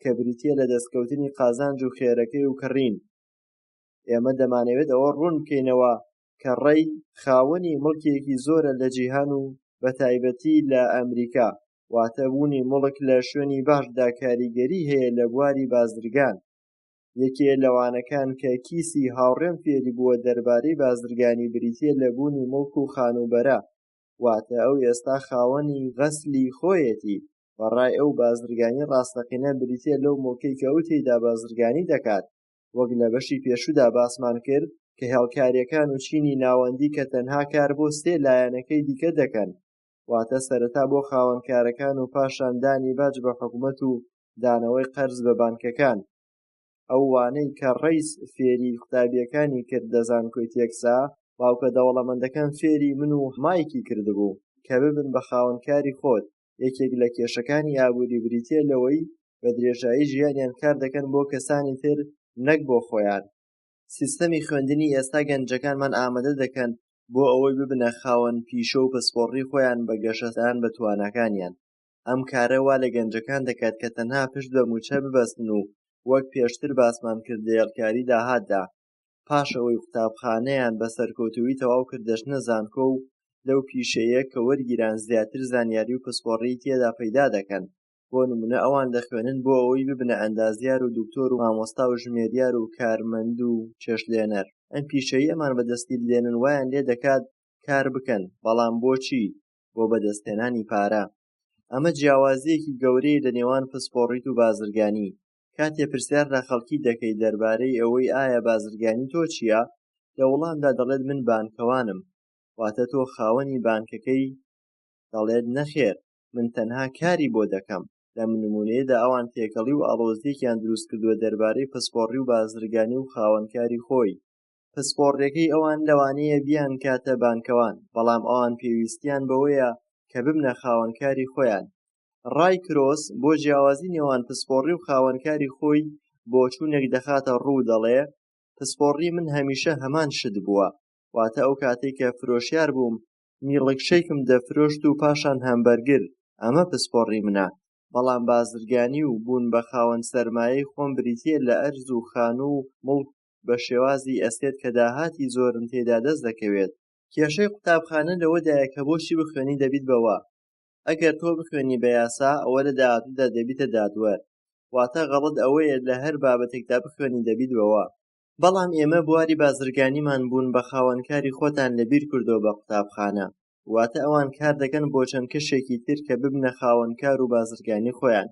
کە بریتیە لە دەستکەوتنی قازانج و خێرەکەی و کڕین. ئێمە دەمانەوێت ئەوە ڕوون بکەینەوە کە ڕەی خاوەنی مڵکێکی زۆرە لە جیهان و بە تایبەتی لە ئەمریکا، واتە بوونی مڵک لە شوێنی باشدا کاریگەری هەیە لە بواری بازرگان. یەکێ لەوانەکان کە کیسی هاوڕێم فێری بووە دەربارەی بازرگانی بریتیە لە بوونی مڵک و خانوبەرە، واتە ئەو ئێستا خاوەنی غەسلی خۆیەتی. بەڕای ئەو بازرگانی ڕاستەقینە بریتیە لەو مڵکەی کە ئەو تێیدا بازرگانی دەکات، وەک لە بەشی پێشوودا باسمان کرد کە هێڵکاریەکان و چینی ناوەندی کە تەنها کار بۆ سێ لایەنەکەی دیکە دەکەن، واتە سەرەتا بۆ خاوەنکارەکان و پاشان دانی باج بە حکوومەت و دانەوەی قەرز بە بانکەکان. ئەو وانەی کە ڕەیس فێری قوتابیەکانی کرد لە زانکۆی تێکسا، باوکە دەوڵەمەندەکان فێری من و مایکی کردبوو کە ببن بە خاوەنکاری خۆت. یەکێک لە کێشەکانی ئابووری بریتیە لەوەی بە درێژایی ژیانیان کار دەکەن بۆ کەسانی تر نەک بۆ خۆیان. سیستەمی خوێندنی ئێستا گەنجەکانمان ئامادە دەکەن بۆ ئەوەی ببنە خاوەن پیشە و پسپۆڕی خۆیان بە گەشەدان بە تواناکانیان. ئەم کارە وا لە گەنجەکان دەکات کە تەنها پشت بە موچە ببەستن و وەک پێشتر باسمان کرد لە هێڵکاری داهاتدا، پاش ئەوەی قوتابخانەیان بە سەرکەوتووی تەواو کرد دەچنە زانکۆ و لەو پیشەیە کە وەرگیران زیاتر زانیاری و پسپۆڕی تێدا پەیدا دەکەن. بۆ نمونە ئەوان دەخوێنن بۆ ئەوەی ببنە ئەندازیار و دکتۆر و مامۆستا و ژمێریار و کارمەند و چێشتلێنەر. ئەم پیشەیە ئەمان بەدەستی لێنن وایان لێ دەکات کار بکەن، بەڵام بۆچی؟ بۆ بەدەستهێنانی پارە. ئەمە جیاوازیەکی گەورەی لە نێوان پسپۆڕیت و بازرگانی. کاتێ پرسیار لە خەڵکی دەکەی دەربارەی ئەوەی ئایا بازرگانی تۆ چییە، لە وەڵامدا دەڵێت من بانکەوانم، واتە تۆ خاوەنی بانکەکەی؟ دەڵێت نەخێر، من تەنها کاری بۆ دەکەم. لە نمونەیەدا ئەوان تێکەڵی و ئاڵۆزیەکیان دروست کردووە دەربارەی پسپۆڕی و بازرگانی و خاوەنکاری خۆی. پسپۆڕیەکەی ئەوان لەوانەیە بیان کاتە بانکەوان، بەڵام ئەوان پێویستیان بەوەیە کە ببنە خاوەنکاری خۆیان. ڕای کرۆس بۆ جیاوازی نێوان پسپۆڕی و خاوەنکاری خۆی بۆ چوونێک دەخاتە ڕوو دەڵێ پسپۆڕی من هەمیشە هەمان شت بووە، واتە ئەو کاتێک کە فرۆشیار بووم میڵکشەیکم دەفرۆشت و پاشان هەمبەرگر، ئەمە پسپۆڕی منە. بەڵام بازرگانی و بوون بە خاوەن سەرمایەی خۆم بریتیە لە ئەرز و خانوو و مڵک بە شێوازی ئەستێت کە داهاتی زۆرم تێدا دەست دەکەوێت. کێشەی قوتابخانە لەوەدایە کە بۆشی بخوێنی دەبیت بەوە. ئەگەر تۆ بخوێنی بە یاسا ئەوە لە داهاتوودا دەبیتە دادوەر، واتە غەڵەت ئەوەیە لە هەر بابەتێکدا بخوێنی دەبیت بەوە. بەڵام ئێمە بواری بازرگانیمان بوون بە خاوەنکاری خۆتان لەبیر کردەوە بە قوتابخانە، واتە ئەوان کار دەکەن بۆ چەند کەشێکی تر کە ببنە خاوەنکار و بازرگانی خۆیان.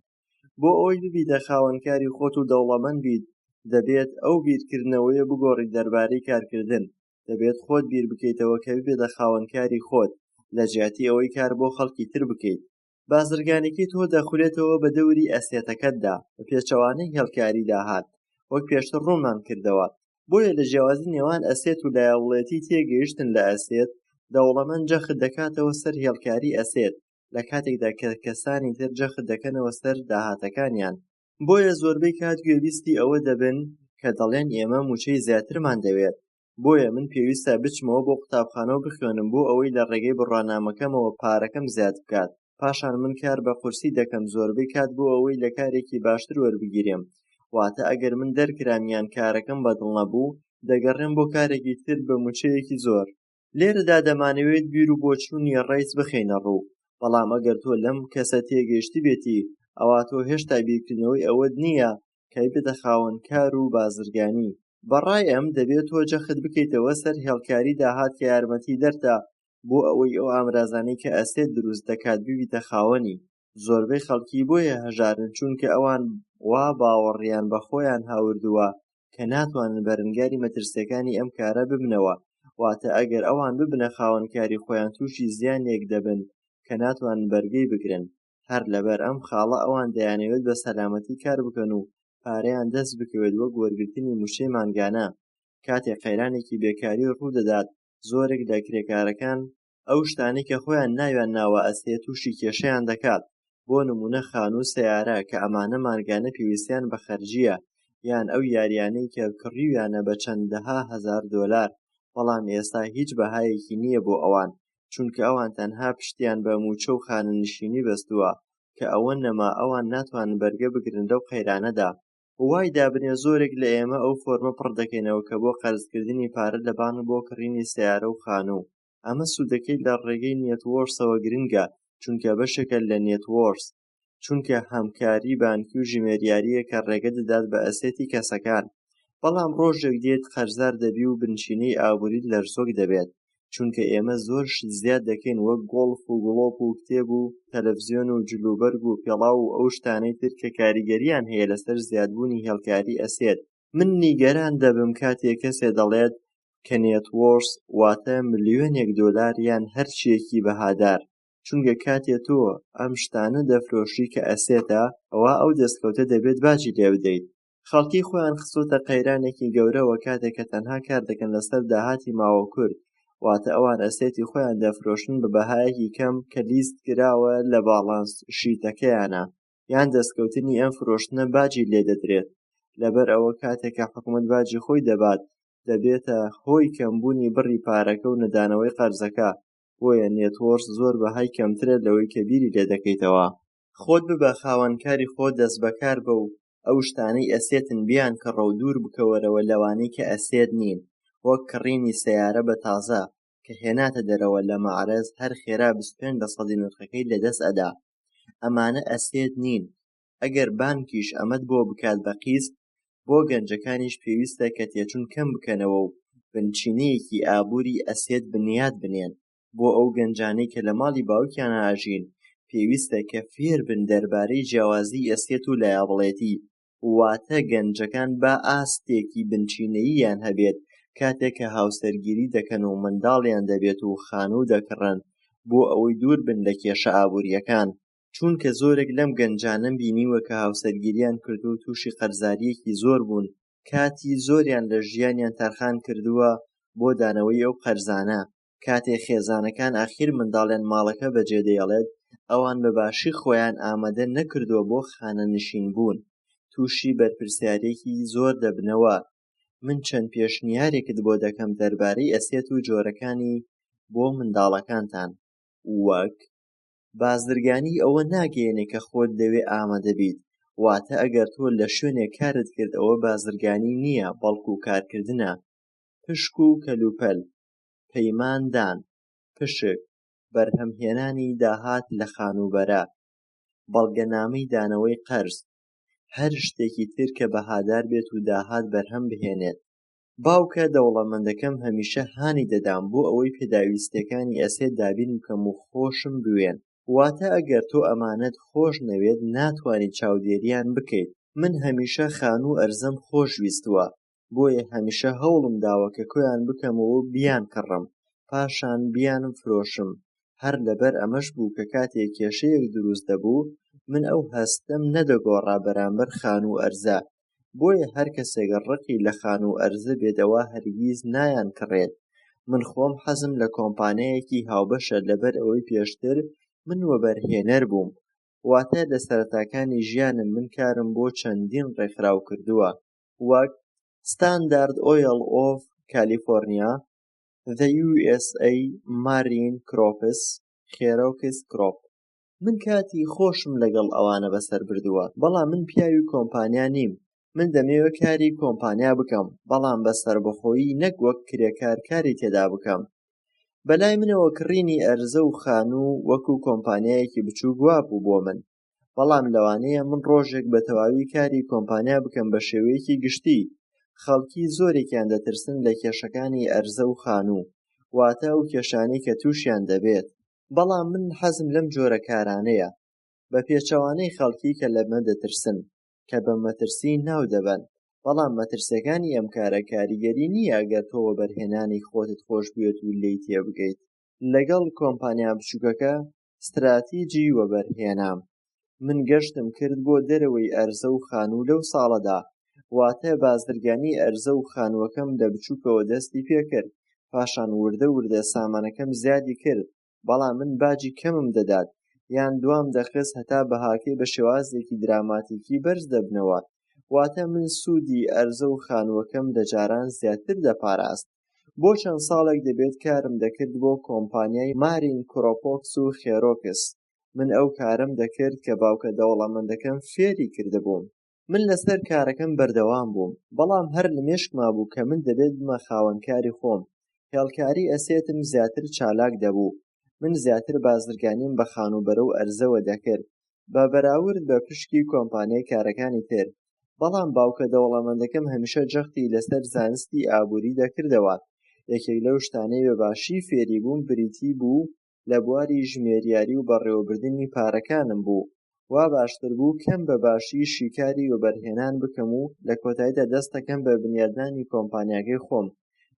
بۆ ئەوەی ببیتە خاوەنکاری خۆت و دەوڵەمەند بیت، دەبێت ئەو بیرکردنەوەیە بگۆڕیت دەربارەی کارکردن. دەبێت خۆت بیر بکەیتەوە کە ببێتە خاوەنکاری خۆت لە جیاتی ئەوەی کار بۆ خەڵکی تر بکەیت. بازرگانێکی تۆ دەخولێتەوە بە دەوری ئەسێتەکەتدا بە پێچەوانەی هێڵکاری داهات، وەک پێشتر ڕوونمان کردەوە. بۆیە لە جیاوازی نێوان ئەسێت و لایەوڵێتی تێگەیشتن لە ئەسێت دەوڵەمەند جەخت دەکاتەوە سەر هێڵکاری ئەسێت لە کاتێکدا کە کەسانی تر جەخت دەکەنەوە سەر داهاتەکانیان. بۆیە زۆربەی کات گوێبیستی ئەوە دەبن کە دەڵێن ئێمە موچەی زیاترمان دەوێت. بۆیە من پێویستە بچمەوە بۆ قوتابخانە و بخوێنم بۆ ئەوەی لە ڕێگەی بڕوانامەکەمەوە پارەکەم زیاد بکات. پاشان من کار بە قورسی دەکەم زۆربەی کات بۆ ئەوەی لە کارێکی باشتر وەربگیرێم. واتە ئەگەر من دەرکرامیان کارەکەم بەدڵ نەبوو دەگەڕێم بۆ کارێکی تر بە موچەیەکی زۆر. لێرەدا دەمانەوێت بیر و بۆچوونی ڕێز بخەینە ڕوو. بەڵام ئەگەر تۆ لەم کەسە تێگەیشتی بێتی ئەوا تۆ هێشتا بیرکردنەوەی ئەوەت نییە کەی بدە خاوەن کار و بازرگانی. بەڕای ئەم دەبێت تۆ جەخت بکەیتەوە سەر هێڵکاری داهات کە یارمەتی دەرتا بۆ ئەوەی ئەو ئامرازانەی کە ئەسێت دروست دەکات ببیتە خاوەنی. زۆربەی خەڵکی بۆیە هەژارن چونکە ئەوان وا باوەڕیان بە خۆیان هاوردووە کە ناتوانن بەرەنگاری مەترسیەکانی ئەم کارە ببنەوە. واتە ئەگەر ئەوان ببنە خاوەنکاری خۆیان تووشی زیانێک دەبن کە ناتوانن بەرگەی بگرن. هەر لەبەر ئەم خاڵە ئەوان دەیانەوێت بە سەلامەتی کار بکەن و پارەیان دەست بکەوێت وەک وەرگرتنی موشەی مانگانە. کاتێک قەیرانێکی بێکاری ڕوودەدات زۆرێک لە کرێکارەکان ئەو شتانەی کە خۆیان ناوێنناوە ئەسێ تووشی کێشەیان دەکات. بۆ نمونە خانوو سەیارە کە ئەمانە مانگانە پێویستیان بە خەرجیە یان ئەو یاریانەی کە کڕیویانە بە چەندەها هەزار دۆلار. بەڵام ئێستا هیچ بەهایەکی نییە بۆ ئەوان چونکە ئەوان تەنها پشتیان بە موچە و خانەنشینی بەستووە کە ئەوە نەما ئەوان ناتوانن بەرگە بگرن لەو قەیرانەدا. وای دابنێ زۆرێک لە ئێمە ئەو فۆرمە پڕ دەکەینەوە کە بۆ قەرزکردنی پارە لە بانک بۆ کڕینی سەیارە و خانوو. ئەمە سوودەکەی لە ڕێگەی نێتوۆرسەوە گرنگە چونکە بەشێکە لە نێتوۆرس چونکە هەمکاری بانکی و ژمێریاریە کە ڕێگە دەدات بە ئەسێتی کەسەکان. بەڵام ڕۆژێک دێت خەرجدار دەبی و بنشینەی ئابووریت لەرزۆک دەبێت چونکە ئێمە زۆر شت زیاد دەکەین وەک گۆڵف و گڵۆپ و کتێب و تەلەڤیزیۆن و جلوبەرگ و پێڵاو و ئەو شتانەی تر کە کاریگەریان هەیە لەسەر زیادبوونی هێڵکاری ئەسێت. من نیگەران دەبم کاتێک کەسێ دەڵێت کە نێتوۆرس واتە ملیۆنێک دۆلار یان هەر چیەکی بەهادار. چونکە کاتێ تۆ ئەم شتانە دەفرۆشی کە ئەسێتە ئەوە ئەو دەستکەوتە دەبێت باجی لێ بدەیت. خەڵکی خۆیان خستوتە قەیرانێکی گەورەوە کاتێک کە تەنها کار دەکەن لەسەر داهاتی ماوە کورد. واتە ئەوان ئەسێتی خۆیان دەفرۆشن بە بەهایەکی کەم کە لیست کراوە لە باڵانس شیتەکەیانە یان دەستکەوتنی ئەم فرۆشتنە باجی لێ دەدرێت. لەبەر ئەوە کاتێک کە حکوومەت باجی خۆی دەبات دەبێتە هۆی کەمبوونی بڕی پارەکە و نەدانەوەی قەرزەکە. بۆیە نێتوۆرس زۆر بەهای کەمترە لەوەی کە بیری لێ دەکەیتەوە. خۆت ببە خاوەنکاری خۆت دەست بەکار بە و ئەو شتانەی ئەسێتن بیان کڕە و دوور بکەوەرەوە لەوانەی کە ئەسێت نین وەک کڕینی سەیارە بە تازە کە هێناتە دەرەوە لە مەعرەز هەر خێرا 25% نرخەکەی لەدەست ئەدا. ئەمانە ئەسێت نین. ئەگەر بانکیش ئەمەد بۆ بکات بە قیست بۆ گەنجەکانیش پێویستە کە تێچوون کەم بکەنەوە و بنچینەیەکی ئابووری ئەسێت بنیاد بنێن. بۆ ئەو گەنجانەی کە لە ماڵی باوکیان ئاژین پێویستە کە فێر بن دەربارەی جیاوازی ئەسێت و لایەڵڵێتی. واتە گەنجەکان با ئاستێکی بنچینەییان هەبێت کاتێک کە هاوسەرگیری دەکەن و منداڵیان دەبێت و خانوو دەکڕن بۆ ئەوەی دوور بن لە کێشە ئابووریەکان. چونکە زۆرێک لەم گەنجانەم بینیوە کە هاوسەرگیریان کردو و تووشی قەرزاریەکی زۆر بوون کاتی زۆریان لە ژیانیان تەرخان کردووە بۆ دانەوەی ئەو قەرزانە. کاتێک خێزانەکان ئاخیر منداڵیان ماڵەکە بەجێ دەیەڵێت ئەوان بەباشی خۆیان ئامادە نەکردووە بۆ خانەنشین بوون. تووشی بەرپرسیارێکی زۆر دەبنەوە. من چەند پێشنیارێکت بۆ دەکەم دەربارەی ئەسێت و جۆرەکانی بۆ منداڵەکانتان. وەک بازرگانی ئەوە ناگەیەنێ کە خۆت لەوێ ئامادە بیت. واتە ئەگەر تۆ لە شوێنێک کارت کرد ئەوە بازرگانی نییە بەڵکو کارکردنە. پشک و کەلوپەل، پەیماندان، پشک، بەرهەمهێنانی داهات لە خانوبەرە، بەڵگەنامەی دانەوەی قەرز، هەر شتێکی تر کە بەهادار بێت و داهات بەرهەم بهێنێت. باوکە دەوڵەمەندەکەم هەمیشە هانی دەدام بۆ ئەوەی پێداویستیەکانی ئەسێت دابین بکەم و خۆشم بوێن. واتە ئەگەر تۆ ئەمانەت خۆش نەوێت ناتوانیت چاودێریان بکەیت. من هەمیشە خانوو ئەرزەم خۆشویستووە بۆیە هەمیشە هەوڵم داوە کە کۆیان بکەمەوە بیان کڕم پاشان بیانم فرۆشم. هەر لەبەر ئەمەش بوو کە کاتێک کێشەیەک دروست دەبوو من ئەو هەستەم نەدەگۆڕا بەرامبەر خانوو ئەرزە. بۆیە هەر کەسێک ڕقی لە خانوو ئەرزە بێتەوە هەرگیز نایان کڕێت. من خۆم حەزم لە کۆمپانیایەکی هاوبەشە لەبەر ئەوەی پێشتر من وەبەرهێنەر بووم، واتە لە سەرەتاکانی ژیانم من کارم بۆ چەندین ڕێکخراو کردووە، وەک ستاندارد ئۆیل ئۆف کالیفۆرنیا، The USA Marine Corps خێرا و کڕۆپ. من کاتی خۆشم لەگەڵ ئەوانە بەسەر بردووە، بەڵام من پیاوی کۆمپانیا نیم. من دەمەوێت کاری کۆمپانیا بکەم، بەڵام بەسەربەخۆیی نەک وەک کرێکار کاری تێدا بکەم. بەلای منەوە کڕینی ئەرزە و خانوو وەکو کۆمپانیایەکی بچووک وا بوو بۆ من، بەڵام لەوانەیە من ڕۆژێک بە تەواوی کاری کۆمپانیا بکەم بە شێوەیەکی گشتی. خەڵکی زۆرێکیان دەترسن لە کێشەکانی ئەرزە و خانوو، واتە ئەو کێشانەی کە تووشیان دەبێت، بەڵام من حەزم لەم جۆرە کارانەیە، بە پێچەوانەی خەڵکی کە لەمە دەترسن، کە بە مەترسی ناو دەبەن. بەڵام مەترسیەکانی ئەم کارە کاریگەری نییە ئەگەر تۆ وەبەرهێنانی خۆتت خۆش بێت و لێی تێبگەیت. لەگەڵ کۆمپانیا بچووکەکە ستراتیجی وەبەرهێنام. من گەشتم کرد بۆ دەرەوەی ئەرزە و خانوو لەو ساڵەدا، واتە بازرگانی ئەرزە و خانووەکەم لە بچووکەوە دەستی پێکرد، پاشان وردە وردە سامانەکەم زیادی کرد، بەڵام من باجی کەمم دەدات یان دوام دەخست هەتا بەهاکەی بە شێوازێکی دراماتیکی بەرز دەبنەوە، واتە من سوودی ئەرزە و خانووەکەم لە جاران زیاتر دەپاراست. بۆ چەند ساڵێک دەبێت کارم دەکرد بۆ کۆمپانیای مارین کۆرپۆکس و خێرۆکس. من ئەو کارم دەکرد کە باوکە دەوڵەمەندەکەم فێری کردبووم. من لەسەر کارەکەم بەردەوام بووم، بەڵام هەر لە مێشکما بوو کە من دەبێت بمە خاوەنکاری خۆم. هێڵکاری ئەسێتم زیاتر چالاک دەبوو. من زیاتر بازرگانیم بە خانوبەرە و ئەرزەوە دەکرد، بە بەراورد بە پشکی کۆمپانیای کارەکانی تر. بەڵام باوکە دەوڵەمەندەکەم هەمیشە جەختی لەسەر زانستی ئابووری دەکردەوە. یەکێک لەو شتانەی بەباشی فێری بووم بریتی بوو لە بواری ژمێریاری و بەڕێوەبردننی پارەکانم بوو. وا باشتر بوو کەم بەباشی شیکاری وەبەرهێنان بکەم و لە کۆتاییدا دەستەکەم بە بنیادنانی کۆمپانیاکەی خۆم.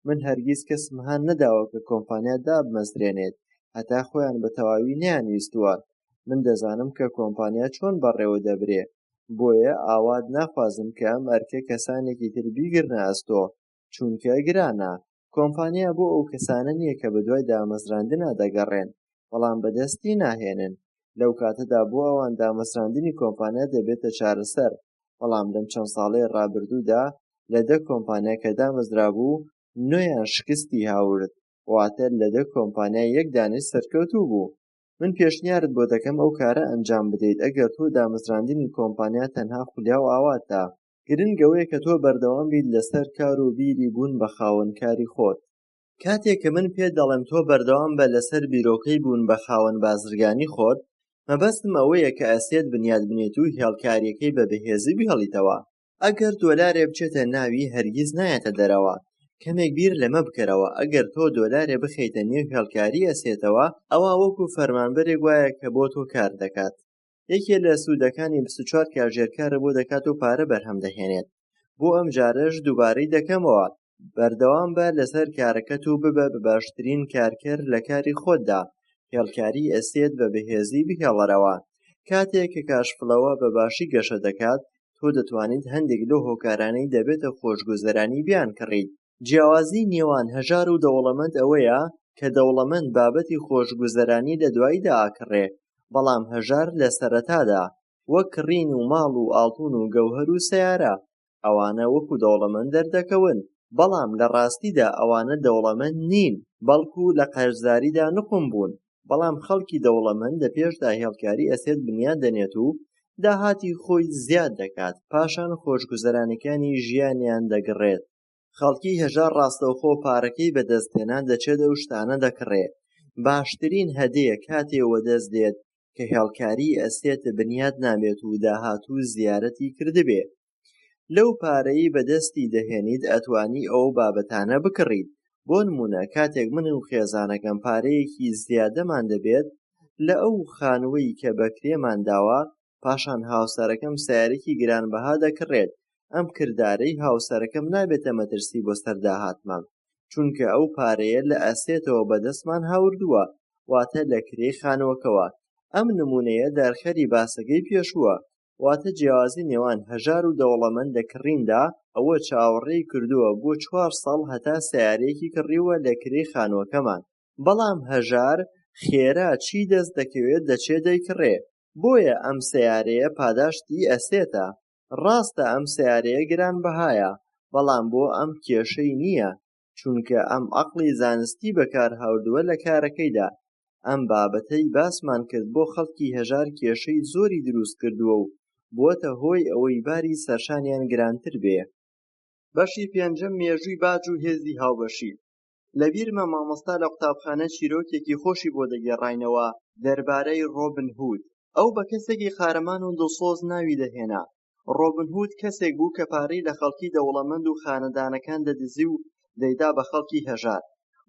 من هەرگیز کەسم هان نەداوە کە کۆمپانیا دابمەزرێنێت، هەتا خۆیان بە تەواوی نەیانویستووە. من دەزانم کە کۆمپانیا چۆن بەڕێوە دەبرێ، بۆیە ئاوات ناخوازم کە ئەم ئەرکە کەسانێکی تر بیگرنە ئەستۆ، چونکە گرانە. کۆمپانیا بۆ ئەو کەسانە نییە کە بەدوای دامەزراندنا دەگەڕێن، بەڵام بەدەستی ناهێنن. لەو کاتەدا بۆ ئەوان دامەزراندنی کۆمپانیا دەبێتە چارەسەر. بەڵام لەم چەند ساڵەی ڕابردوودا لە 10 کۆمپانیا کە دامەزرابوو 9یان شکستی هاورد، واتە لە 10 کۆمپانیا 1 دانەی سەرکەوتوو بوو. من پێشنیارت بۆ دەکەم ئەو کارە ئەنجام بدەیت ئەگەر تۆ دامەزراندنی کۆمپانیا تەنها خولیا و ئاواتە. گرنگەوەیە کە تۆ بەردەوام بیت لەسەر کار و بیری بوون بە خاوەنکاری خۆت. کاتێک کە من پێ دەڵێم تۆ بەردەوام بە لەسەر بیرۆکەی بوون بە خاوەن بازرگانی خۆت، مەبەستم ئەوەیە کە ئەسێت بنیاد بنێت و هێڵکاریەکەی بە بەهێزی بهێڵیتەوە. ئەگەر دۆلارێ بچێتە ناوی هەرگیز نایەتە دەرەوە. کەمێک بیر لەمە بکەرەوە، ئەگەر تۆ دۆلارێ بخەیتە نێو هێڵکاری ئەسێتەوە، ئەوە وەکو فەرمانبەرێک وایە کە بۆ تۆ کار دەکات. یەکێ لە سوودەکانی 24 کاتژێرکارە بۆ دەکات و پارە بەرهەم دەهێنێت. بۆ ئەم جارەش دووبارەی دەکەمەوە، بەردەوام بە لەسەر کارەکەت و ببە بە باشترین کارکەر لە کاری خۆتدا. هێڵکاری ئەسێت بە بەهێزی بهێڵەرەوە. کاتێک کە کاشفڵەوە بەباشی گەشە دەکات، تۆ دەتوانیت هەندێک لەو هۆکارانەی دەبێتە خۆشگوزەرانی بیان کڕیت. جیاوازی نێوان هەژار و دەوڵەمەند ئەوەیە کە دەوڵەمەند بابەتی خۆشگوزەرانی لە دواییدا ئاکڕێ، بەڵام هەژار لە سەرەتادا، وەک کڕین و ماڵ و ئاڵتون و گەوهەر و سەیارە. ئەوانە وەکو دەوڵەمەند دەردەکەون، بەڵام لە ڕاستیدا ئەوانە دەوڵەمەند نین، بەڵکو لە قەرزداریدا نقم بوون. بەڵام خەڵکی دەوڵەمەند لە پێشدا هێڵکاری ئەسێت بنیاد دەنێت و داهاتی خۆی زیاد دەکات، پاشان خۆشگوزەرانەکانی ژیانیان دەگڕێت. خەڵکی هەژار ڕاستەوخۆ پارەکەی بەدەستهێنان دەچێت ئەو شتانە دەکڕێت. باشترین هەدەیە کاتێوە دەست دێت کە هێڵکاری ئەسێت بنیاد نابێت و داهاتوو زیارەتی کردبێ. لەو پارەی بەدەستی دەهێنیت ئەتوانی ئەو بابەتانە بکڕیت. بۆ نمونە کاتێک من و خێزانەکەم پارەیەکی زیادەمان دەبێت لە ئەو خانووی کە بەکرێمان داوە، پاشان هاوسەرەکەم سیارێکی گرانبەها دەکڕێت. ئەم کردارەی هاوسەرەکەم نابێتە مەترسی بۆ سەرداهاتمان، چونکە ئەو پارەیە لە ئەسێتەوە بەدەستمان هاوردووە، واتە لە کرێی خانووەکەوە. ئەم نمونەیە دارخەری باسەکەی پێشووە. واتە جیاوازی نێوان هەژار و دەوڵەمەند لە کڕیندا ئەوە چاوەڕێی کردووە بۆ 4 ساڵ هەتا سەیارەیەکی کڕیوە لە کرێی خانووەکەمان. بەڵام هەژار خێرا چی دەست دەکەوێت دەچێ دەیکڕێ، بۆیە ئەم سەیارەیە پاداشتی ئەسێتە. ڕاستە ئەم سەیارەیە گرانبەهایە، بەڵام بۆ ئەم کێشەی نییە، چونکە ئەم عەقڵی زانستی بەکارهاوردووە لە کارەکەیدا. ئەم بابەتەی باسمان کرد بۆ خەڵکی هەژار کێشەی زۆری دروست کردووە و بووەتە هۆی ئەوەی باری سەرشانیان گرانتر بێ. بەشی پێنجەم مێژووی باج و هێزی هاوبەشی. لەبیرمە مامۆستا لە قوتابخانە چیرۆکێکی خۆشی بۆ دەگێڕاینەوە دەربارەی ڕۆبن هود. ئەو بە کەسێکی خارەمان و دڵسۆز ناوی دەهێنا. ڕۆبن هود کەسێک بوو کە پارەی لە خەڵکی دەوڵەمەند و خانەدانەکان دەدزی و دەیدا بە خەڵکی هەژار.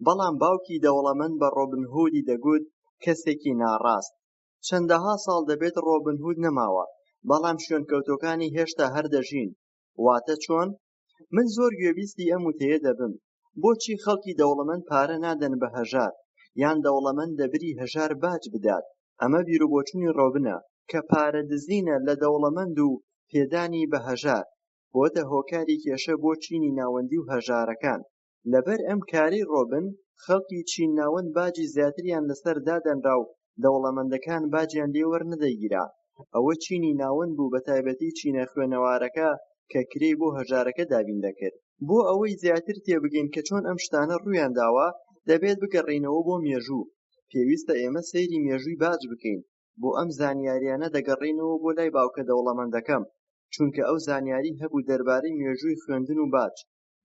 بەڵام باوکی دەوڵەمەند بە ڕۆبن هودی دەگوت کەسێکی ناڕاست. چەندەها ساڵ دەبێت ڕۆبن هود نەماوە، بەڵام شوێنکەوتوەکانی هێشتا هەر دەژین. واتە چۆن؟ من زۆر گوێبیستی ئەم وتەیە دەبم. بۆچی خەڵکی دەوڵەمەند پارە نادەن بە هەژار، یان دەوڵەمەند دەبری هەژار باج بدات؟ ئەمە بیرۆبۆچوونی ڕۆبنە کە پارە دزینە لە دەوڵەمەند و پێدانی بە هەژار. بۆتە هۆکاری کێشە بۆ چینی ناوەندی و هەژارەکان. لەبەر ئەم کارەی ڕۆبن، خەڵکی چین ناوەند باجی زیاتریان لەسەر دادەنرا و دەوڵەمەندەکان باجیان لێ وەرنەدەگیرا. ئەوە چینی ناوەند بوو، بە تایبەتی چینە خوێنەوارەکە کە کرێی بۆ هەژارەکە دابین دەکرد. بۆ ئەوەی زیاتر تێبگەین کە چۆن ئەم شتانە ڕوویان داوە، دەبێت بگەڕێینەوە بۆ مێژوو. پێویستە ئێمە سەیری مێژووی باج بکەین. بۆ ئەم زانیاریانە دەگەڕێینەوە بۆ لای باوکە دەوڵەمەندەکەم، چونکە ئەو زانیاری هەبوو دەربارەی مێژووی خوێندن و باج.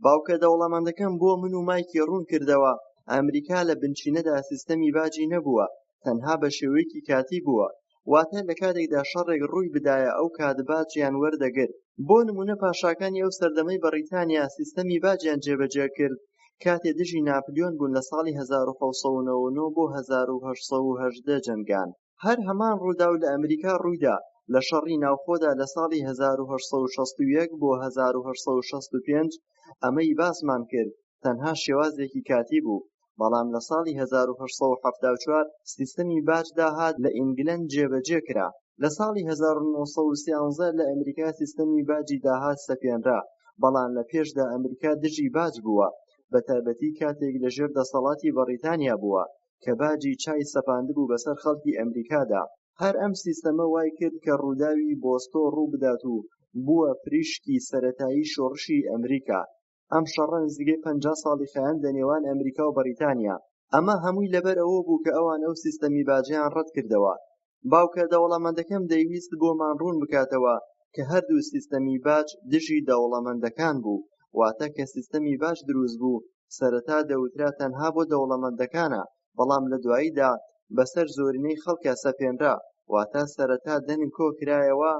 باوکە دەوڵەمەندەکەم بۆ من و مایکی ڕوون کردەوە ئەمریکا لە بنچینەدا سیستەمی باجی نەبووە، تەنها بە شێوەیەکی کاتی بووە. واتە لە کاتێکدا شەڕێک ڕووی بدایە ئەو کات باجیان وەردەگرت. بۆ نمونە پاشاکانی ئەو سەردەمەی بەریتانیا سیستەمی باجیان جێبەجێ کرد کاتێ دژی ناپلیۆن بوون لە ساڵی 1799 بۆ 1818 جەنگان. هەر هەمان ڕوودا و لە ئەمریکا ڕوویدا لە شەڕی ناوخۆدا لە ساڵی 1861 بۆ 1865. ئەمەی باسمان کرد تەنها شێوازێکی کاتی بوو. بەڵام لە ساڵی 1874 سیستەمی باج داهات لە ئینگلەند جێبەجێ کرا. لە ساڵی 1913 لە ئەمریکا سیستەمی باجی داهات سەپێنرا، بەڵام لە پێشدا ئەمریکا دژی باج بووە، بە تایبەتی کاتێک لەژێر دەسەڵاتی بەریتانیا بووە کە باجی چای سەپاندبوو بەسەر خەڵکی ئەمریکادا. هەر ئەم سیستەمە وای کرد کە ڕووداوی بۆستۆ ڕوو بدات و بووە پریشکی سەرەتایی شۆڕشی ئەمریکا. ئەم شەڕە نزیکەی 50 ساڵی خایاندە نێوان ئەمریکا و بەریتانیا. ئەمە هەمووی لەبەر ئەوە بوو کە ئەوان ئەو سیستەمی باجیان ڕەت کردەوە. باوکە دەوڵەمەندەکەم دەیویست بۆمان ڕوون بکاتەوە کە هەردوو سیستەمی باج دژی دەوڵەمەندەکان بوو. واتە کە سیستەمی باج دروست بوو، سەرەتا دەوترا تەنها بۆ دەوڵەمەندەکانە، بەڵام لە دواییدا بەسەر زۆرینەی خەڵکە سەپێنرا. واتە سەرەتا دەنگ کۆ کرایەوە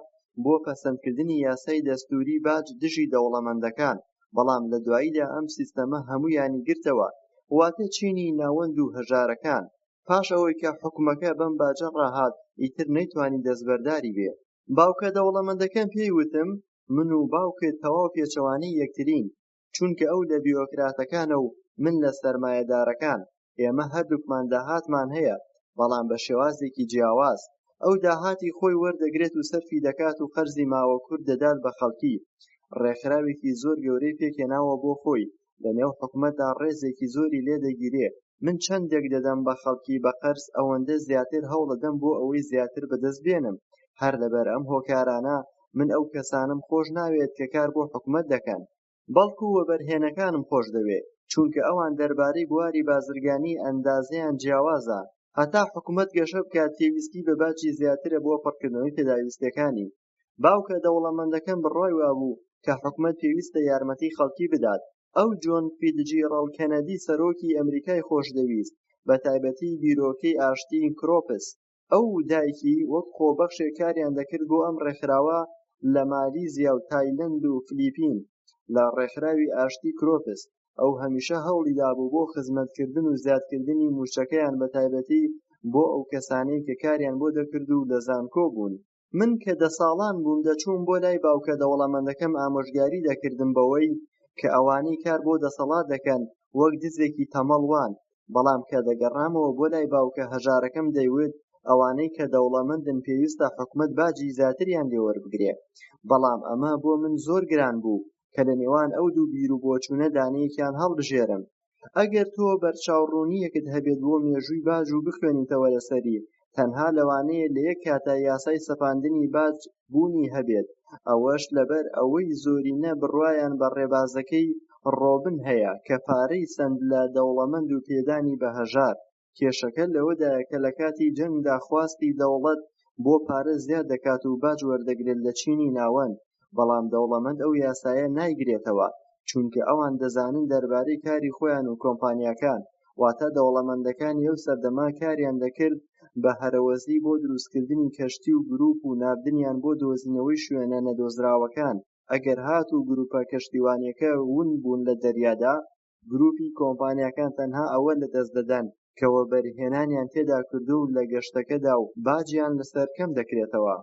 بۆ پەسەندکردنی یاسای دەستووری باج دژی دەوڵەمەندەکان، بەڵام لە دواییدا ئەم سیستەمە هەموویانی گرتەوە، واتە چینی ناوەند و هەژارەکان. پاش ئەوەی کە حکومەکە بەم باجە ڕاهات، ئیتر نەیتوانی دەستبەرداری بێ. باوکە دەوڵەمەندەکەم پێی وتم من و باوکت تەواو پێچەوانەی یەکترین، چونکە ئەو لە بیرۆکراتەکانە و من لە سەرمایەدارەکان. ئێمە هەردووکمان داهاتمان هەیە، بەڵام بە شێوازێکی جیاواز. ئەو داهاتی خۆی وەردەگرێت و سەرفی دەکات و قەرزی ماوە کورد دەدات بە خەڵکی. ڕێکخراوێکی زۆر گەورەی پێکێناوە بۆ خۆی، لە نێو حکومەتدا ڕێزێکی زۆری لێدەگیرێ. من چەندێک دەدەم بە خەڵکی بە قەرز، ئەوەندە زیاتر هەوڵەدەم بۆ ئەوەی زیاتر بەدەست بێنم. هەر لەبەر ئەم هۆکارانە من ئەو کەسانم خۆش ناوێت کە کار بۆ حکومەت دەکەن، بەڵکو وەبەرهێنەکانم خۆش دەوێت، چونکە ئەوان دەربارەی بواری بازرگانی ئەندازەیان جیاوازە. هەتا حکومەت گەشە بکات پێویستی بە باجی زیاترە بۆ پڕکردنەوەی پێداویستەکانی. باوکە دەوڵەمەندەکەم بڕوای وابوو کە حکومەت پێویستە یارمەتی خەڵکی بدات. ئەو جۆن فیتجێرەڵ کەنەدی سەرۆکی ئەمریکای خۆشدەویست، بە تایبەتی بیرۆکەی ئاشتی کرۆپس. ئەو دایکی وەک خۆبەخشێک کاریان دەکرد بۆ ئەم ڕێکخراوە لە مالیزیا و تایلەند و فلیپین لە ڕێکخراوی ئاشتی کرۆپس. ئەو هەمیشە هەوڵی دابوو بۆ خزمەتکردن و زیادکردنی موشەکەیان، بە تایبەتی بۆ ئەو کەسانەی کە کاریان بۆ دەکرد و لە زانکۆ بوون. من کە 10 ساڵان بووم دەچووم بۆ لای باوکە دەوڵەمەندەکەم ئامۆژگاری دەکردم بەوەی کە ئەوانەی کار بۆ دەسەڵات دەکەن وەک دزێکی تەمەڵوان. بەڵام کە دەگەڕامەوە بۆ لای باوکە هەژارەکەم دەیوت ئەوانەی کە دەوڵەمەندن پێویستە حکومەت باجی زیاتریان لێوەربگرێ، بەڵام ئەمە بۆ من زۆر گران بوو کە لە نێوان ئەو دوو بیرروبۆچوونە دانەیەکیان هەڵبژێرم. ئەگەر تۆ بەرچاوڕوونیەکت هەبێت بۆ مێژووی باج و بخوێنیتەوە لەسەری، تەنها لەوانەیە لە یەک کاتە یاسای سەپاندنی باج بوونی هەبێت، ئەوەش لەبەر ئەوەی زۆرینە بڕوایان بە ڕێبازەکەی ڕۆبن هەیە کە پارەی سەند لە دەوڵەمەند و پێدانی بە هەژار. کێشەکە لەوەدایە کە لە کاتی جەنگدا خواستی دەوڵەت بۆ پارە زیاد دەکات و باج وەردەگرێت لە چینی ناوەند، بەڵام دەوڵەمەند ئەو یاسایە نایگرێتەوە چونکە ئەوان دەزانن دەربارەی کاری خۆیان و کۆمپانیاکان، واتە دەوڵەمەندەکانی ئەو سەردەما کاریان دەکرد بە هەرەوەزی بۆ دروستکردنی کەشتی و گرووپ و ناردنیان بۆ دۆزینەوەی شوێنە نەدۆزراوەکان. ئەگەر هات و گرووپە کەشتیوانیەکە ون بوون لە دەریادا، گرووپی کۆمپانیاکان تەنها ئەوە لەدەست دەدەن کە وەبەرهێنانیان تێدا کردو و لە گەشتەکەدا و باجیان لەسەر کەم دەکرێتەوە.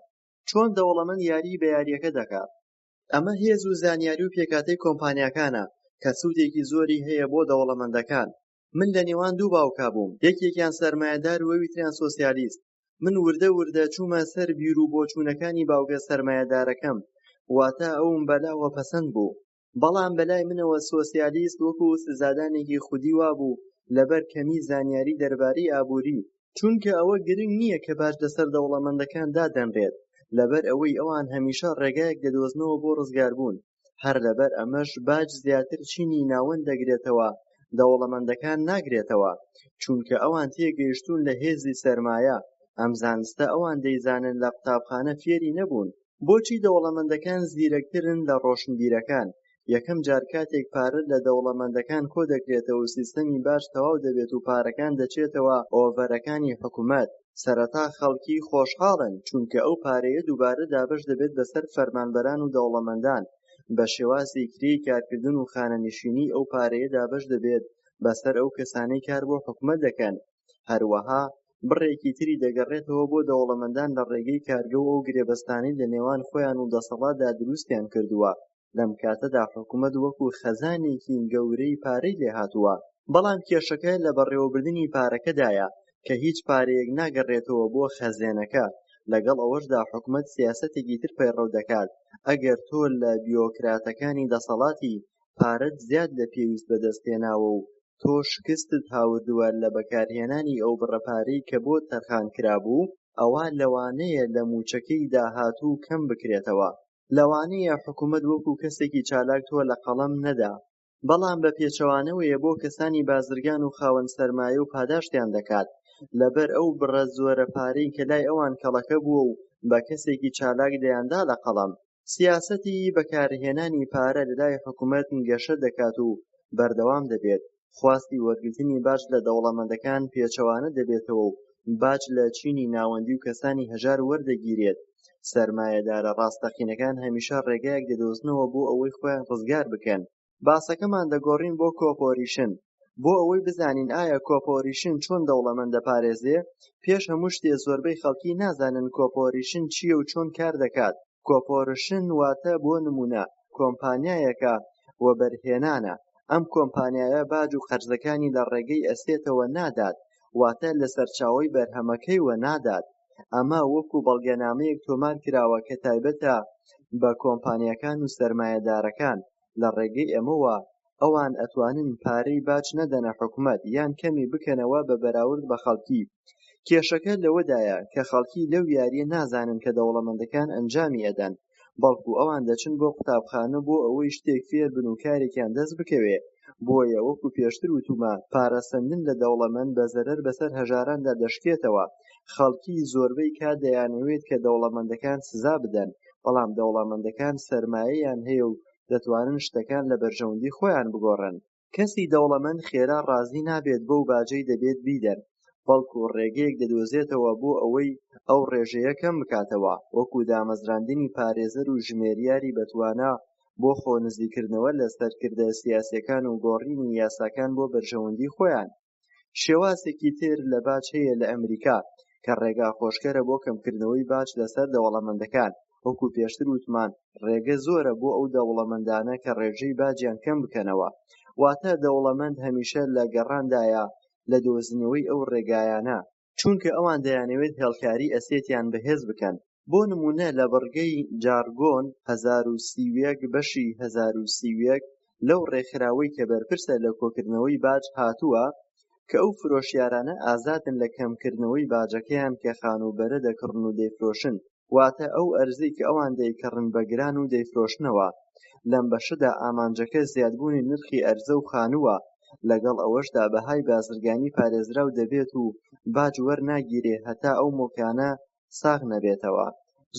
چۆن دەوڵەمەند یاری بە یاریەکە دەکات؟ ئەمە هێز و زانیاری و پێکهاتەی کۆمپانیاکانە کە سوودێکی زۆری هەیە بۆ دەوڵەمەندەکان. من لە نێوان دوو باوکا بووم، یەکێکیان سەرمایەدار و ئەویتریان سۆسیالیست. من وردە چوومە سەر بیرروبۆچوونەکانی باوکە سەرمایەدارەکەم، واتە ئەوم بەلاوە پەسەند بوو. بەڵام بەلای منەوە سۆسیالیست وەکو سزادانێکی خودی وابوو لەبەر کەمی زانیاری دەربارەی ئابووری، چونکە ئەوە گرنگ نییە کە باج لەسەر دەوڵەمەندەکان دادەنرێت، لەبەر ئەوەی ئەوان هەمیشە ڕێگایەک دەدۆزنەوە بۆ ڕزگاربوون. هەر لەبەر ئەمەش باج زیاتر چینی ناوەند دەگرێتەوە، دەوڵەمەندەکان ناگرێتەوە، چونکە ئەوان تێگەیشتوون لە هێزی سەرمایە. ئەم زانستە ئەوان دەیزانن لە قوتابخانە فێری نەبوون. بۆچی دەوڵەمەندەکان زیرەکترن لە ڕۆشنبیرەکان؟ یەکەم جار کاتێک پارە لە دەوڵەمەندەکان کۆ دەکرێتەوە و سیستەمی باج تەواو دەبێت و پارەکان دەچێتەوە ئۆڤەرەکانی حکوومەت، سەرەتا خەڵکی خۆشحاڵن چونکە ئەو پارەیە دووبارە دابەش دەبێت بەسەر فەرمانبەران و دەوڵەمەندان. بە شێوازی کرێی کارکردن و خانەنشینی ئەو پارەیە دابەش دەبێت بەسەر ئەو کەسانەی کار بۆ حکوومەت دەکەن. هەروەها بڕێکی تری دەگەڕێتەوە بۆ دەوڵەمەندان لە ڕێگەی کارگە و ئەو گرێبەستانەی لە نێوان خۆیان و دەسەڵاتدا دروستیان کردووە. لەم کاتەدا حکوومەت وەکو خەزانێکی گەورەی پارەی لێهاتووە. بەڵام کێشەکە لە بەڕێوەبردننی پارەکەدایە کە هیچ پارەیەک ناگەڕێتەوە بۆ خەزێنەکە. لەگەڵ ئەوەشدا حکوومەت سیاسەتێکی تر پەیڕەو دەکات. ئەگەر تۆ لە بیۆکراتەکانی دەسەڵاتی پارەت زیاد لە پێویست بەدەستهێناوە و تۆ شکستت هاوردووە لە بەکارهێنانی ئەو بڕەپارەی کە بۆ تەرخان کرابوو، ئەوە لەوانەیە لە موچەکەی داهاتوو کەم بکرێتەوە. لەوانەیە حکوومەت وەکو کەسێکی چالاک تۆ لە قەڵەم نەدا، بەڵام بە پێچەوانەوەیە بۆ کەسانی بازرگان و خاوەن سەرمایە و پاداشتیان دەکات لەبەر ئەو بڕە زۆرە پارەی کە لای ئەوان کەڵەکە بووە و بە کەسێکی چالاک دەیاندا لە قەڵەم. سیاسەتی بەکارهێنانی پارە لەلای حکوومەت گەشە دەکات و بەردەوام دەبێت. خواستی وەرگرتنی باج لە دەوڵەمەندەکان پێچەوانە دەبێتەوە و باج لە چینی ناوەندی و کەسانی هەژار وەردەگیرێت. سەرمایەدارە ڕاستەقینەکان هەمیشە ڕێگایەک دەدۆزنەوە بۆ ئەوەی خۆیان ڕزگار بکەن. باسەکەمان دەگۆڕین بۆ کۆپۆریشن، بۆ ئەوەی بزانین ئایا کۆپۆریشن چۆن دەوڵەمەند دەپارێزێ. پێش هەموو شتێ زۆربەی خەڵکی نازانن کۆپۆریشن چییە و چۆن کار دەکات. کۆپۆریشن واتە بۆ نمونە کۆمپانیایەکە وەبەرهێنانە. ئەم کۆمپانیایە باج و خەرجەکانی لە ڕێگەی ئەسێتەوە نادات، واتە لە سەرچاوەی بەرهەمەکەیوە نادات. ئەمە وەکو بەڵگەنامەیەک تۆمار کراوە کە تایبەتە بە کۆمپانیاکان و سەرمایەدارەکان. لە ڕێگەی ئەمەوە ئەوان ئەتوانن پارەی باج نەدەنە حکوومەت یان کەمی بکەنەوە بە بەراورد بە خەڵکی. کێشەکە لەوەدایە کە خەڵکی لەو یاریە نازانن کە دەوڵەمەندەکان ئەنجامی ئەدەن، بەڵکو ئەوان دەچن بۆ قوتابخانە بۆ ئەوەی شتێک فێر بن و کارێکیان دەست بکەوێ. بۆیە وەکو پێشتر وتومە پارەسەندن لە دەوڵەمەند بە زەرەر بەسەر هەژاراندا دەشکێتەوە. خەڵکی زۆربەی کات دەیانەوێت کە دەوڵەمەندەکان سزا بدەن، بەڵام دەوڵەمەندەکان سەرمایەیان هەیە و دەتوانن شتەکان لە بەرژەوەندی خۆیان بگۆڕن. کەسی دەوڵەمەند خێرا ڕازی نابێت بەو باجەی دەبێت بیدەن، بەڵکو ڕێگەیەک دەدۆزێتەوە بۆ ئەوەی ئەو ڕێژەیە کەم بکاتەوە، وەکو دامەزراندنی پارێزەر و ژمێریاری بەتوانە بۆ خۆنزیکردنەوە لە سەرکردە سیاسیەکان و گۆڕینی یاساکان بۆ بەرژەوەندی خۆیان. شێوازێکی تر لە باج هەیە لە ئەمریکا کە ڕێگا خۆشکەرە بۆ کەمکردنەوەی باج لەسەر دەوڵەمەندەکان. وەکو پێشتر وتمان ڕێگە زۆرە بۆ ئەو دەوڵەمەندانە کە ڕێژەی باجیان کەم بکەنەوە، واتە دەوڵەمەند هەمیشە لە گەڕاندایە لە دۆزینەوەی ئەو ڕێگایانە. چونکە ئەوان دەیانەوێت هێڵکاری ئەسێتیان بەهێز بکەن. بۆ نمونە لە بڕگەی جارگۆن 1030 بەشی 1030 لەو ڕێکخراوەی کە بەرپرسە لە کۆکردنەوەی باج هاتووە کە ئەو فرۆشیارانە ئازادن لە کەمکردنەوەی باجەکەیان کە خانوبەرە دەکڕن و دەیفرۆشن، واتە ئەو ئەرزەی کە ئەوان دەیکڕن بە گران و دەیفرۆشنەوە. لەم بەشەدا ئامانجەکە زیادبوونی نرخی ئەرزە و خانووە، لەگەڵ ئەوەشدا بەهای بازرگانی پارێزراو دەبێت و باج وەرناگیرێ هەتا ئەو مۆکانە ساغ نەبێتەوە.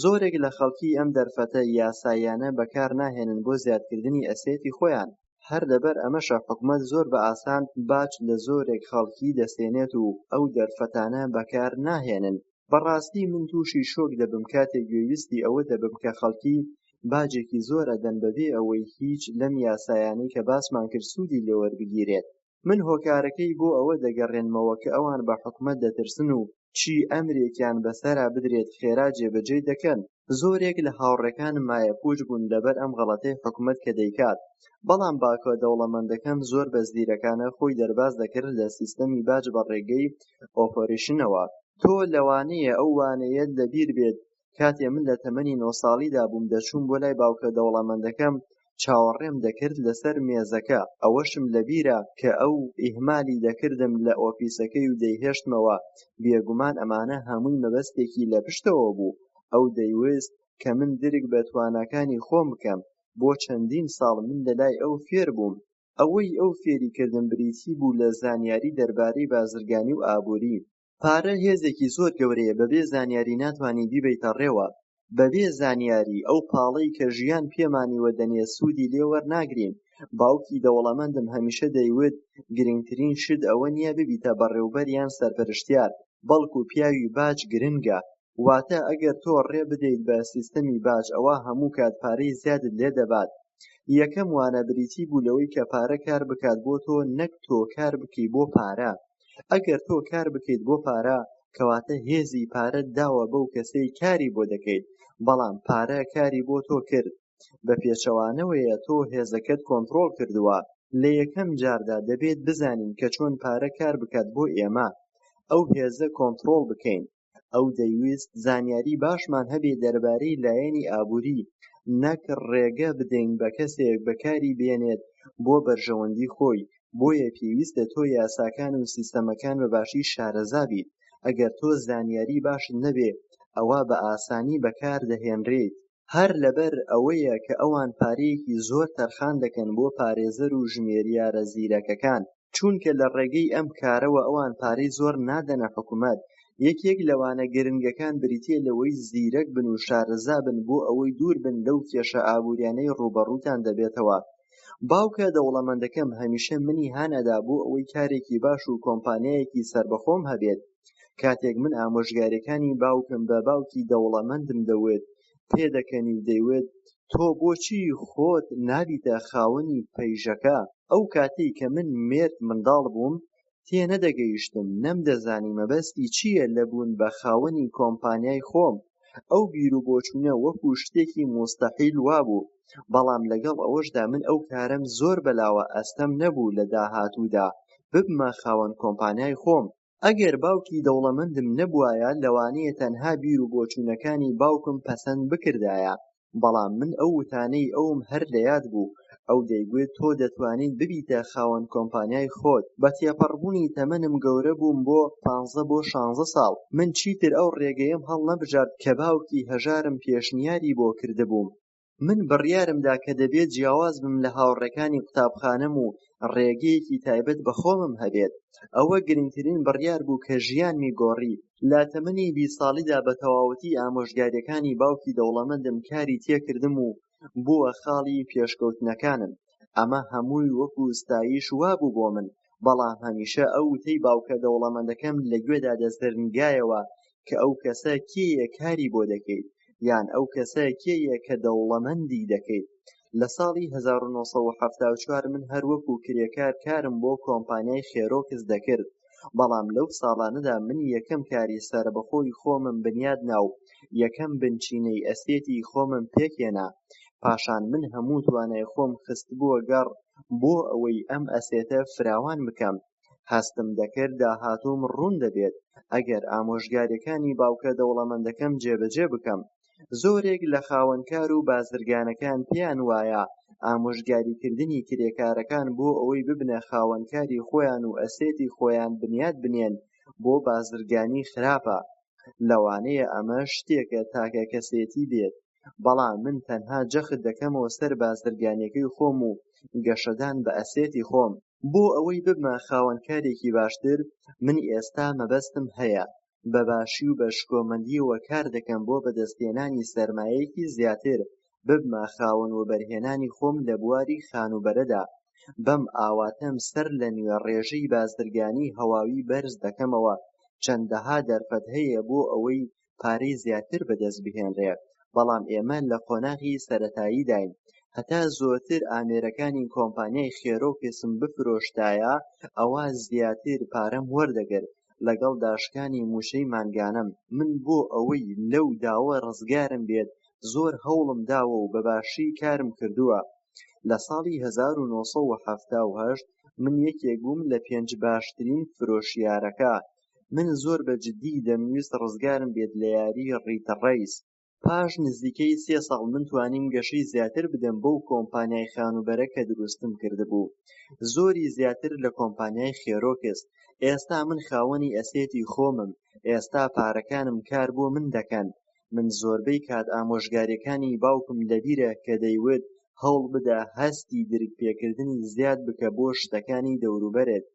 زۆرێک لە خەڵکی ئەم دەرفەتە یاساییانە بەکار ناهێنن بۆ زیادکردنی ئەسێتی خۆیان. هەر لەبەر ئەمەشە حکومەت زۆر بە ئاسان باج لە زۆرێک خەڵکی دەسێنێت و ئەو دەرفەتانە بەکار ناهێنن. بەڕاستی من تووشی شۆک دەبم کاتێک گوێویستی ئەوە دەبم کە خەڵکی باجێکی زۆر ئەدەن بەبێ ئەوەی هیچ لەم یاسایانەی کە باسمان کرد سوودی لێوەربگیرێت. من هۆکارەکەی بۆ ئەوە دەگەڕێنمەوە کە ئەوان بە حکومەت دەترسن و چی ئەمرێکیان بەسەرا بدرێت خێرا جێبەجێ دەکەن. زۆرێک لە هاوڕێکانم مایەپووچ بوون لەبەر ئەم غەڵەتەی حکومەت کە دەیکات. بەڵام باکۆ دەوڵەمەندەکەم زۆر بەزدیرەکانە خۆی دەرباز دەکرد لە سیستەمی باج بە ڕێگەی ئۆپۆرێشنەوە. تۆ لەوانەیە ئەو وانەیەت لەبیر بێت کاتێ من لە تەمەنی 9 ساڵیدا بووم دەچووم بۆ لای باوکە دەوڵەمەندەکەم چاوەڕێم دەکرد لەسەر مێزەکە، ئەوەشم لەبیرە کە ئەو ئیهمالی دەکردم لە ئۆفیسەکەی و دەیهێشتمەوە. بێگومان ئەمانە هەمووی مەبەستێکی لە پشتەوە بوو. ئەو دەیویست کە من درک بە تواناکانی خۆم بکەم. بۆ چەندین ساڵ من لەلای ئەو فێر بووم. ئەوەی ئەو فێریکردن بریتی بوو لە زانیاری دەربارەی بازرگانی و ئابووری. پارە هێزێکی زۆر گەورەیە، بەبێ زانیاری ناتوانانی بیبەیتە ڕێوە. بەبێ زانیاری ئەو پاڵەی کە ژیان پێمانیوە دەنێ سوودی لێ وەرناگرین. باوکی دەوڵەمەندم هەمیشە دەیوت گرنگترین شت ئەوە نییە ببیتە بەڕێوەبەر یان سەرپەرشتیار، بەڵکو پیاوی باج گرنگە. واتە ئەگەر تۆ ڕێ بدەیت بە سیستەمی باج ئەوە هەموو کات پارەی زیادت لێ دەبات. یەکەم وانە بریتی بوو لەوەی کە پارە کار بکات بۆ تۆ، نەک تۆ کار بکەی بۆ پارە. ئەگەر تۆ کار بکەیت بۆ پارە کەواتە هێزی پارەت داوە بەو کەسەی کاری بۆ دەکەیت، بەڵام پارە کاری بۆ تۆ کرد. بە پێچەوانەوەیە تۆ هێزەکەت کۆنتڕۆڵ کردووە. لە یەکەم جاردا دەبێت بزانین کە چۆن پارە کار بکات بۆ ئێمە، ئەو هێزە کۆنتڕۆڵ بکەین. ئەو دەیویست زانیاری باشمان هەبێ دەربارەی لایەنی ئابووری، نەک ڕێگە بدەین بە کەسێک بەکاری بێنێت بۆ بەرژەوەندی خۆی. بۆیە پێویستە تۆ یاساکان و سیستەمەکان بەباشی شارەزا بیت. ئەگەر تۆ زانیاری باشت نەبێ ئەوە بە ئاسانی بەکار دەهێنرێت. هەر لەبەر ئەوەیە کە ئەوان پارەیەکی زۆر تەرخان دەکەن بۆ پارێزەر و ژمێریارە زیرەکەکان، چونکە لە ڕێگەی ئەم کارەوە ئەوان پارەی زۆر نادەنە حکومەت. یەکێک لەوانە گرنگەکان بریتیە لەوەی زیرەک بن و شارەزا بن بۆ ئەوەی دوور بن لەو کێشە ئابووریانەی ڕوبەڕووتان دەبێتەوە. باوکە دەوڵەمەندەکەم هەمیشە منی هانەدا بۆ ئەوەی کارێکی باش و کۆمپانیایەکی سەربەخۆم هەبێت. کاتێک من ئامۆژگاریەکانی باوکم بە باوکی دەوڵەمەندم دەوێت پێدەکەنی و دەیوێت تۆ بۆچی خۆت نابیتە خاوەنی پەیژەکە؟ ئەو کاتەی کە من مێرد منداڵ بووم تێنەدەگەیشتم، نەمدەزانی مەبەستی چییە لە بوون بە خاوەنی کۆمپانیای خۆم. ئەو بیر و بۆچوونە وەکو شتێکی موستەحیل وابوو. بەڵام لەگەڵ ئەوەشدا من ئەو کارەم زۆر بەلاوە ئەستەم نەبوو لە داهاتوودا ببمە خاوەن کۆمپانیای خۆم. ئەگەر باوکی دەوڵەمەندم نەبوایە لەوانەیە تەنها بیر و بۆچوونەکانی باوکم پەسەند بکردایە. بەڵام من ئەو وتانەی ئەوم هەر لە یاد بوو. ئەو دەیگوێت تۆ دەتوانیت ببیتە خاوەن کۆمپانیای خۆت. بە تێپەڕبوونی تەمەنم گەورە بووم بۆ 15 بۆ 16 ساڵ. من چیتر ئەو ڕێگەیەم هەڵ نەبژارد کە باوکی هەژارم پێشنیاری بۆ کردبووم. من بڕیارمدا کە دەبێت جیاواز بم لە هاوڕێکانی قوتابخانەم و ڕێگەیەکی تایبەت بە خۆمم هەبێت. ئەوە گرنگترین بڕیار بوو کە ژیانمی گۆڕی. لە تەمەنی 20 ساڵیدا بە تەواوەتی ئامۆژگاریەکانی باوکی دەوڵەمەندم کاری تێکردم و بووە خاڵی پێشکەوتنەکانم. ئەمە هەمووی وەکو ستایش وابوو بۆ من. بەڵام هەمیشە ئەو وتەی باوکە دەوڵەمەندەکەم لە گوێدا دەسترنگایەوە کە ئەو کەسە کێیە کاری بۆ دەکەیت، یان ئەو کەسە کێیە کە دەوڵەمەندی دەکەیت. لە ساڵی 1974 من هەروەکو کرێکار کارم بۆ کۆمپانیای خێرۆکس دەکرد. بەڵام لەو ساڵانەدا من یەکەم کاری سەربەخۆی خۆمم بنیاد ناو، یەکەم بنچینەی ئەسێتی خۆمم پێکێنا. پاشان من هەموو توانای خۆم خست بووە گەڕ بۆ ئەوەی ئەم ئەسێتە فراوان بکەم. هەستم دەکرد داهاتووم ڕوون دەبێت ئەگەر ئامۆژگاریەکانی باوکە دەوڵەمەندەکەم جێبەجێ بکەم. زۆرێک لە خاوەنکار و بازرگانەکان پێیان وایە ئامۆژگاریکردنی کرێکارەکان بۆ ئەوەی ببنە خاوەنکاری خۆیان و ئەسێتی خۆیان بنیاد بنێن بۆ بازرگانی خراپە. لەوانەیە ئەمە شتێکە تاکە کەسێتی بێت، بەڵام من تەنها جەخت دەکەمەوە سەر بازرگانیەکەی خۆم و گەشەدان بە ئەسێتی خۆم. بۆ ئەوەی ببمە خاوەنکارێکی باشتر، من ئێستا مەبەستم هەیە بەباشی و بەشکۆمەندیەوە کار دەکەم بۆ بەدەستهێنانی سەرمایەیەکی زیاتر، ببمە خاوەن وەبەرهێنانی خۆم لە بواری خانوبەرەدا. بەم ئاواتەم سەر لە نوێ ڕێژەی بازرگانی هەواوی بەرز دەکەمەوە. چەندەها دەرفەت هەیە بۆ ئەوەی پارەی زیاتر بەدەست بهێنرێ، بەڵام ئێمە لە قۆناغی سەرەتاییداین. هەتا زۆرتر ئامێرەکانی کۆمپانیای خێرۆکسم بفرۆشتایە، ئەوە زیاتر پارەم وەردەگرت لەگەڵ داشکانی موشەی مانگانەم. من بۆ ئەوەی لەو داوە ڕزگارم بێت زۆر هەوڵم داوە و بەباشی کارم کردووە. لە ساڵی 1970 من یەکێک بووم لە 5 باشترین فرۆشیارەکە. من زۆر بەجددی دەمویست ڕزگارم بێت لە یاری ڕیتڕەیس. پاش نزیکەی 3 ساڵ من توانیم گەشەی زیاتر بدەم بەو کۆمپانیای خانوبەرە کە دروستم کردبوو، زۆری زیاتر لە کۆمپانیای خێرۆکس. ئێستا من خاوەنی ئەسێتی خۆمم، ئێستا پارەکانم کار بۆ من دەکەن. من زۆربەی کات ئامۆژگاریەکانی باوکم لەبیرە کە دەیوت هەوڵ بدە هەستی درکپێکردنی زیاد بکە بۆ شتەکانی دەوروبەرت.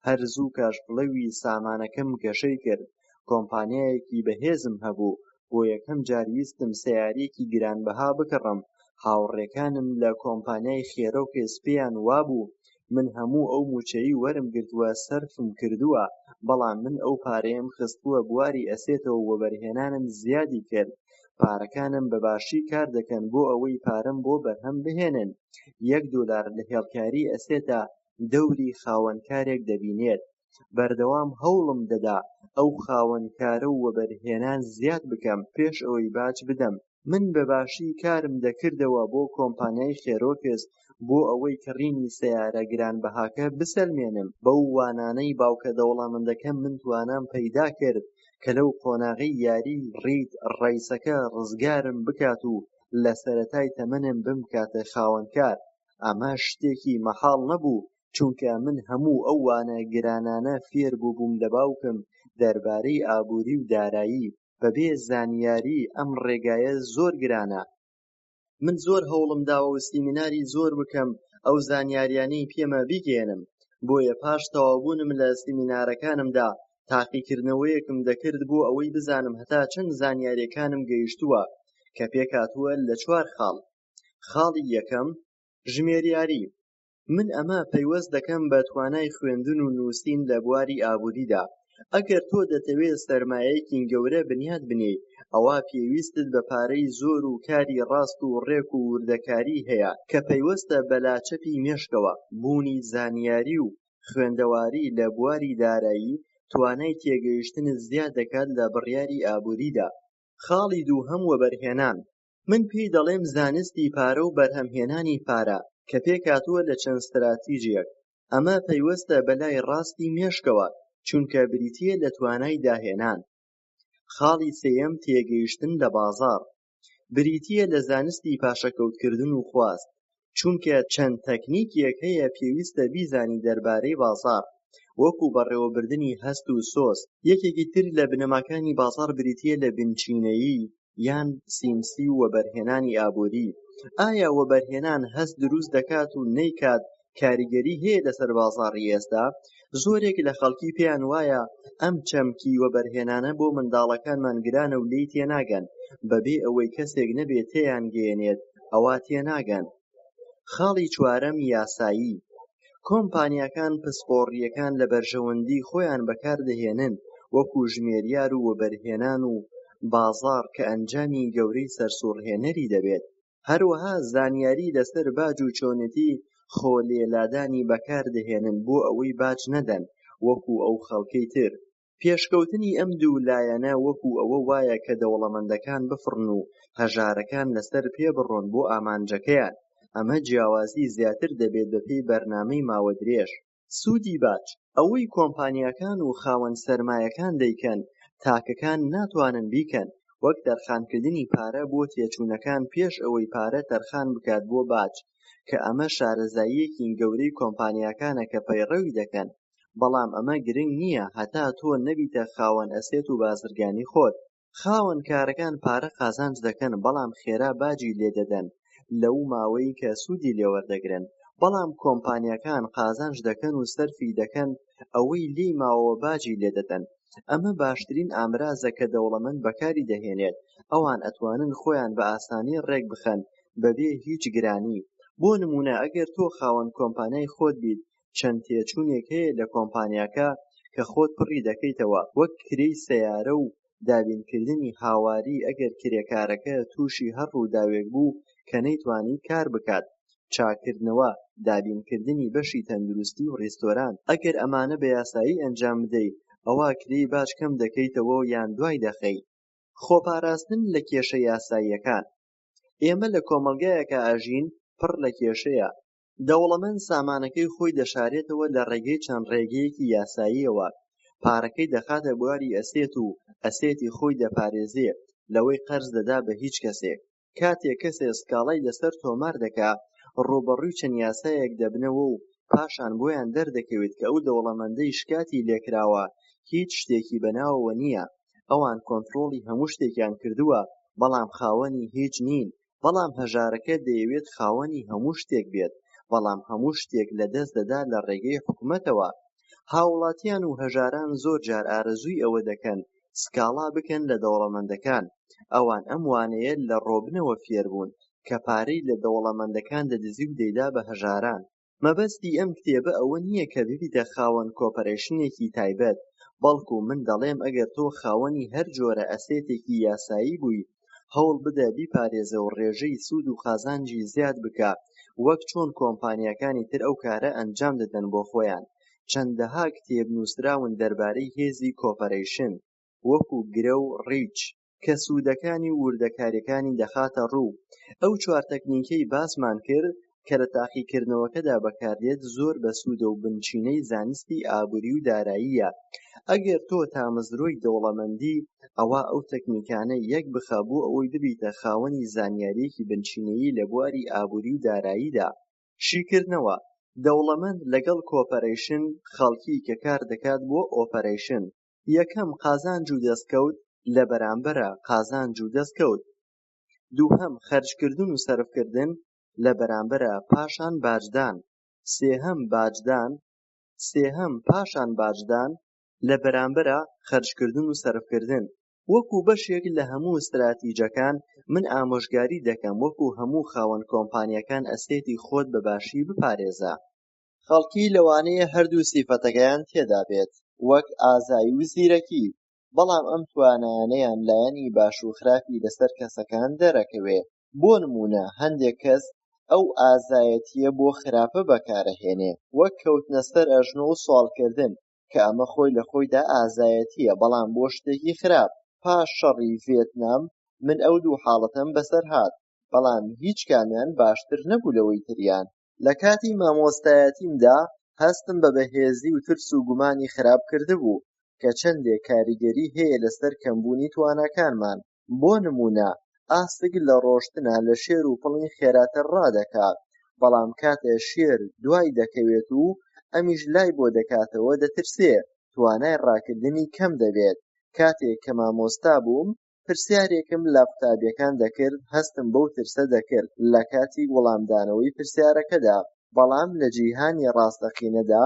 هەرزوو کاشفڵەوی سامانەکەم گەشەی کرد. کۆمپانیایەکی بەهێزم هەبوو، بۆ یەکەم جار ویستم سەیارەیەکی گرانبەها بکڕم. هاوڕێکانم لە کۆمپانیای خێرۆکس پێیان وابوو من هەموو ئەو موچەی وەرم گرتووە سەرفم کردووە، بەڵام من ئەو پارەیەم خستووە بواری ئەسێتەوە و وەبەرهێنانم زیادی کرد. پارەکانم بەباشی کار دەکەن بۆ ئەوەی پارەم بۆ بەرهەم بهێنن. $1 لە هێڵکاری ئەسێتە دەوری خاوەنکارێک دەبینێت. بەردەوام هەوڵم دەدا ئەو خاوەنکارە و وەبەرهێنان زیاد بکەم پێش ئەوەی باج بدەم. من بەباشی کارم دەکردەوە بۆ کۆمپانیای خێرۆکس بۆ ئەوەی کڕینی سەیارە گرانبەهاکە بسەلمێنم. بەو وانانەی باوکە دەوڵەمەندەکەم من توانام پەیدا کرد کە لەو قۆناغەی یاری ڕیت ڕەیسەکە ڕزگارم بکات و لە سەرەتای تەمەنم بمکاتە خاوەنکار. ئەمە شتێکی مەحاڵ نەبوو، چونکە من هەموو ئەو وانە گرانانە فێر بووبووم لە باوکم دەربارەی ئابووری و دارایی. بەبێ زانیاری ئەم ڕێگایە زۆر گرانە. من زۆر هەوڵم داوە و سیمیناری زۆر بکەم ئەو زانیاریانەی پێمە بیگێنم. بۆیە پاش تەواوبوونم لە سیمینارەکانمدا تاقیکردنەوەیەکم دەکرد بۆ ئەوەی بزانم هەتا چەند زانیاریەکانم گەیشتووە، کە پێکهاتووە لە 4 خاڵ. خاڵی یەکەم، ژمێریاری. من ئەمە پەیوەست دەکەم بە توانای خوێندن و نووسین لە بواری ئابووریدا. ئەگەر تۆ دەتەوێت سەرمایەیەکی گەورە بنیاد بنێ، ئەوە پێویستت بە پارەی زۆر و کاری ڕاست و ڕێک و وردەکاری هەیە کە پەیوەستە بە لاچەپی مێشکەوە. بوونی زانیاری و خوێندەواری لە بواری دارایی توانای تێگەیشتنت زیاد دەکات لە بڕیاری ئابووریدا. خاڵی دووهەم، وەبەرهێنان. من پێی دەڵێم زانستی پارە و بەرهەمهێنانی پارە، کە پێکهاتووە لە چەند ستراتیژیەک. ئەمە پەیوەستە بە لای ڕاستی مێشکەوە، چونکە بریتیە لە توانای داهێنان. خاڵی سێیەم، تێگەیشتن لە بازاڕ. بریتیە لە زانستی پاشەکەوتکردن و خواست، چونکە چەند تەکنیکێک هەیە پێویستە بیزانی دەربارەی بازاڕ، وەکو بەڕێوەبردنی هەست و سۆز. یەکێکی تر لە بنەماکانی بازاڕ بریتیە لە بنچینەیی یان سینسی و وەبەرهێنانی ئابووری. ئایا وەبەرهێنان هەست دروست دەکات و نەیکات کاریگەری هەیە لەسەر بازاڕی ئێستا؟ زۆرێک لە خەڵکی پێیان وایە ئەم چەمکی وەبەرهێنانە بۆ منداڵەکانمان گرانە و لێی تێناگەن، بەبێ ئەوەی کەسێک نەبێت تێیان گەیەنێت ئەوا تێناگەن. خاڵی چوارەم، یاسایی. کۆمپانیاکان پسپۆڕیەکان لە بەرژەوەندی خۆیان بەکاردەهێنن، وەکو ژمێریار و وەبەرهێنان و بازاڕ کە ئەنجامی گەورەی سەرسوڕهێنەری دەبێت. هەروەها زانیاری لەسەر باج و چۆنێتی خۆلێلادانی بەکاردەهێنن بۆ ئەوەی باج نەدەن، وەکو ئەو خەڵکەی تر. پێشکەوتنی ئەم دوو لایەنە وەکو ئەوە وایە کە دەوڵەمەندەکان بفڕن و هەژارەکان لەسەر پێبڕۆن بۆ ئامانجەکەیان. ئەمە جیاوازی زیاتر دەبێت بەپێی بەرنامەی ماوە درێژ. سوودی باج. ئەوەی کۆمپانیاکان و خاوەن سەرمایەکان دەیکەن تاکەکان ناتوانن بیکەن، وەک تەرخانکردنی پارە بۆ تێچوونەکان پێش ئەوەی پارە تەرخان بکات بۆ باج، کە ئەمە شارەزاییەکی گەورەی کۆمپانیاکانە کە پەیڕەوی دەکەن. بەڵام ئەمە گرنگ نییە هەتا تۆ نەبیتە خاوەن ئەسێت و بازرگانی خۆت. خاوەن کارەکان پارە قازانج دەکەن بەڵام خێرا باجی لێدەدەن لەو ماوەی کە سوودی لێوەردەگرن، بەڵام کۆمپانیاکان قازانج دەکەن و سەرفی دەکەن ئەوەی لێی ماوەوە باجی لێدەدەن. ئەمە باشترین ئامرازە کە دەوڵەمەند بەکاری دەهێنێت. ئەوان ئەتوانن خۆیان بە ئاسانی ڕێک بخەن بەبێ هیچ گرانی. بۆ نمونە ئەگەر تۆ خاوەن کۆمپانیای خۆت بیت، چەند تێچوونێک هەیە لە کۆمپانیاکە کە خۆت پڕی دەکەیتەوە، وەک کرێی سەیارە و دابینکردنی هاواری ئەگەر کرێکارەکە تووشی هەڕ و داوێک بوو کە نەیتوانی کار بکات، چاکردنەوە، دابینکردنی بەشی تەندروستی و ڕێستۆران. ئەگەر ئەمانە بە یاسایی ئەنجام بدەیت، ئەوە کرێی باج کەم دەکەیتەوە یان دوای دەخەی. خۆپاراستن لە کێشە یاساییەکان. ئێمە لە کۆمەڵگەیەکە ئاژین پڕ لە کێشەیە. دەوڵەمەند سامانەکەی خۆی دەشارێتەوە لە ڕێگەی چەند ڕێگەیەکی یاساییەوە. پارەکەی دەخاتە بواری ئەسێت و ئەسێتی خۆی دەپارێزێ لەوەی قەرز دەدا بە هیچ کەسێک. کاتێک کەسێک سکاڵای لەسەر تۆمار دەکا، ڕوبەڕووی چەند یاسایەک دەبنەوە و پاشان بۆیان دەردەکەوێت کە ئەو دەوڵەمەندەی شکاتی لێکراوە هیچ شتێکی بەناوەوە نییە. ئەوان کۆنتڕۆڵی هەموو شتێکیان کردووە بەڵام خاوەنی هیچ نین. بەڵام هەژارەکە دەیەوێت خاوەنی هەموو شتێک بێت، بەڵام هەموو شتێک لەدەست دەدا لە ڕێگەی حکومەتەوە. هاوڵاتیان و هەژاران زۆر جار ئارەزووی ئەوە دەکەن سکاڵا بکەن لە دەوڵەمەندەکان. ئەوان ئەم وانەیە لە ڕۆبنەوە فێر بوون کە پارەی لە دەوڵەمەندەکان دەدزی و دەیدا بە هەژاران. مەبەستی ئەم کتێبە ئەوە نییە کە ببیتە خاوەن کۆپەرێشنێکی تایبەت، بەڵکو من دەڵێم ئەگەر تۆ خاوەنی هەر جۆرە ئەسێتێکی یاسایی بووی، هەوڵ بدە بیپارێزە و ڕێژەی سوود و قازانجی زیاد بکە، وەک چۆن کۆمپانیاکانی تر ئەو کارە ئەنجام دەدەن بۆ خۆیان. چەندەها کتێب نووسراون دەربارەی هێزی کۆپەرێشن، وەکو گرە و ڕیچ، کە سوودەکانی و وردەکاریەکانی دەخاتە ڕوو. ئەو چوار تەکنیکەی باسمان کرد کە لە تاقیکردنەوەکەدا بەکاردێت زۆر بە سوودە و بنچینەی زانستی ئابووری و داراییە. ئەگەر تۆ تامەزرۆی دەوڵەمەندی، ئەوە ئەو تەکنیکانە یەک بخە بۆ ئەوەی ببیتە خاوەنی زانیاریەکی بنچینەیی لە بواری ئابووری و داراییدا. شیکردنەوە. دەوڵەمەند لەگەڵ کۆپەرێشن خەڵکی کە کار دەکات بۆ ئۆپەرێشن. یەکەم قازانج و دەستکەوت لە بەرامبەرە قازانج و دەستکەوت. دووهەم خەرجکردن و سەرفکردن لە بەرامبەرە پاشان باجدان. سێهەم پاشان باجدان لە بەرامبەرە خەرجکردن و سەرفکردن. وەکو بەشێک لە هەموو استراتیجەکان، من ئامۆژگاری دەکەم وەکو هەموو خاوەن کۆمپانیاکان ئەسێتی خۆت بەباشی بپارێزە. خەڵکی لەوانەیە هەردوو سیفەتەکەیان تێدا بێت، وەک ئازایی و زیرەکی، بەڵام ئەم توانایانەیان لایەنی باش و خراپی لەسەر کەسەکان دەرەکەوێ. بۆ نمونە هەندێک کەس ئەو ئازایەتیە بۆ خراپە بەکارەهێنێ، وەک کەوتنە سەر ئەژنۆ و سوالکردن، کە ئەمە خۆی لە خۆیدا ئازایەتیە بەڵام بۆ شتێکی خراپ. پاش شەڕی ڤێتنام من ئەو دوو حاڵەتەم بەسەر هات، بەڵام هیچ کامیان باشتر نەبوو لەوەی تریان. لە کاتی مامۆستایەتیمدا هەستم بە بەهێزی و ترس و گومانی خراپ کردبوو کە چەندێک کاریگەری هەیە لەسەر کەمبوونی تواناکانمان. بۆ نمونە ئاسک لە ڕۆشتنە لە شێر و پڵی خێراتر ڕادەکات، بەڵام کاتێ شێر دوای دەکەوێت و ئەمیش لای بۆ دەکاتەوە دەترسێ، توانای ڕاکردنی کەم دەبێت. کاتێک کە مامۆستا بووم، پرسیارێکم لە قوتابیەکان دەکرد، هەستم بەو ترسە دەکرد لە کاتی وەڵامدانەوەی پرسیارەکەدا. بەڵام لە جیهانی ڕاستەقینەدا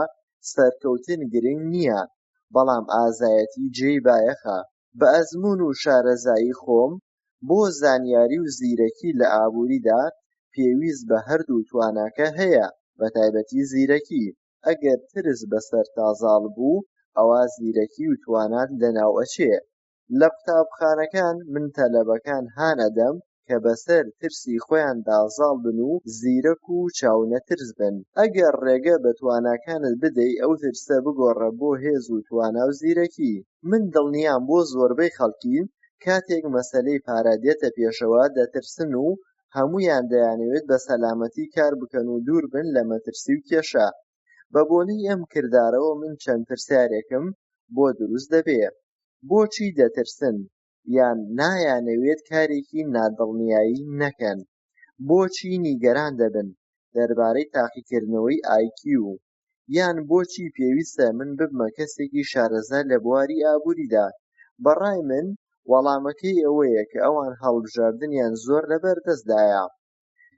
سەرکەوتن گرنگ نییە، بەڵام ئازایەتی جێی بایەخە. بە ئەزموون و شارەزایی خۆم بۆ زانیاری و زیرەکی لە ئابووریدا پێویست بە هەردوو تواناکە هەیە، بە تایبەتی زیرەکی. ئەگەر ترس بەسەر تازاڵ بوو، ئەوە زیرەکی و توانات لەناو ئەچێ. لە قوتابخانەکان من تەلەبەکان هانەدەم کە بەسەر ترسی خۆیان دازاڵ بن و زیرەک و چاونەترس بن. ئەگەر ڕێگە بە تواناکانت بدەی ئەو ترسە بگۆڕە بۆ هێز و توانا و زیرەکی. من دڵنیام بۆ زۆربەی خەڵکی کاتێک مەسەلەی پارە دێتە پێشەوە دەترسن و هەموویان دەیانەوێت بە سەلامەتی کار بکەن و دوور بن لە مەترسی و کێشە. بە بۆنەی ئەم کردارەوە من چەند پرسیارێکم بۆ دروست دەبێ. بۆچی دەترسن یان نایانەوێت کارێکی نادڵنیایی نەکەن؟ بۆچی نیگەران دەبن دەربارەی تاقیکردنەوەی IQ؟ یان بۆچی پێویستە من ببمە کەسێکی شارەزا لە بواری ئابووریدا؟ بەڕای من وەڵامەکەی ئەوەیە کە ئەوان هەڵبژاردنیان زۆر لەبەردەستدایە.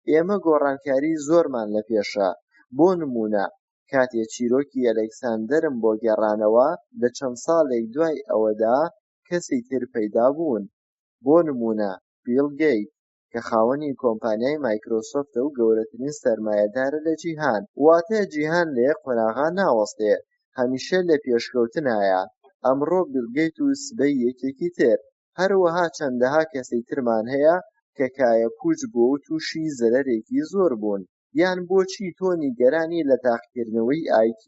ئێمە گۆڕانکاری زۆرمان لە پێشە. بۆ نمونە کاتێک چیرۆکی ئەلێکساندەرم بۆ گێڕانەوە لە چەند ساڵێک دوای ئەوەدا کەسی تر پەیدا بوون. بۆ نمونە بیل گەیت کە خاوەنی کۆمپانیای مایکرۆسۆفتە و گەورەترین سەرمایەدارە لە جیهان. واتە جیهان لە یەک قۆناغا ناوەستێ، هەمیشە لە پێشکەوتنایە. ئەمڕۆ بیل گەیت و سبەی یەکێکی تر. هەروەها چەندەها کەسی ترمان هەیە کە کایە پووچ بووە و تووشی زەرەرێکی زۆر بوون. یان بۆچی تۆ نیگەرانی لە تاقیکردنەوەی IQ؟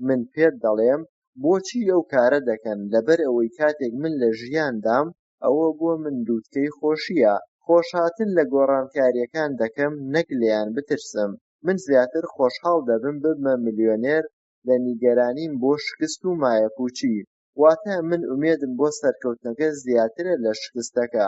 من پێت دەڵێم بۆچی ئەو کارە دەکەن لەبەر ئەوەی کاتێک من لە ژیاندام ئەوە بۆ من دووتکەی خۆشیە. خۆشهاتن لە گۆڕانکاریەکان دەکەم نەک لێیان بترسم. من زیاتر خۆشحاڵ دەبم ببمە ملیۆنێر لە نیگەرانیم بۆ شکست و مایەپووچی. واتە من ئومێدم بۆ سەرکەوتنەکە زیاترە لە شکستەکە.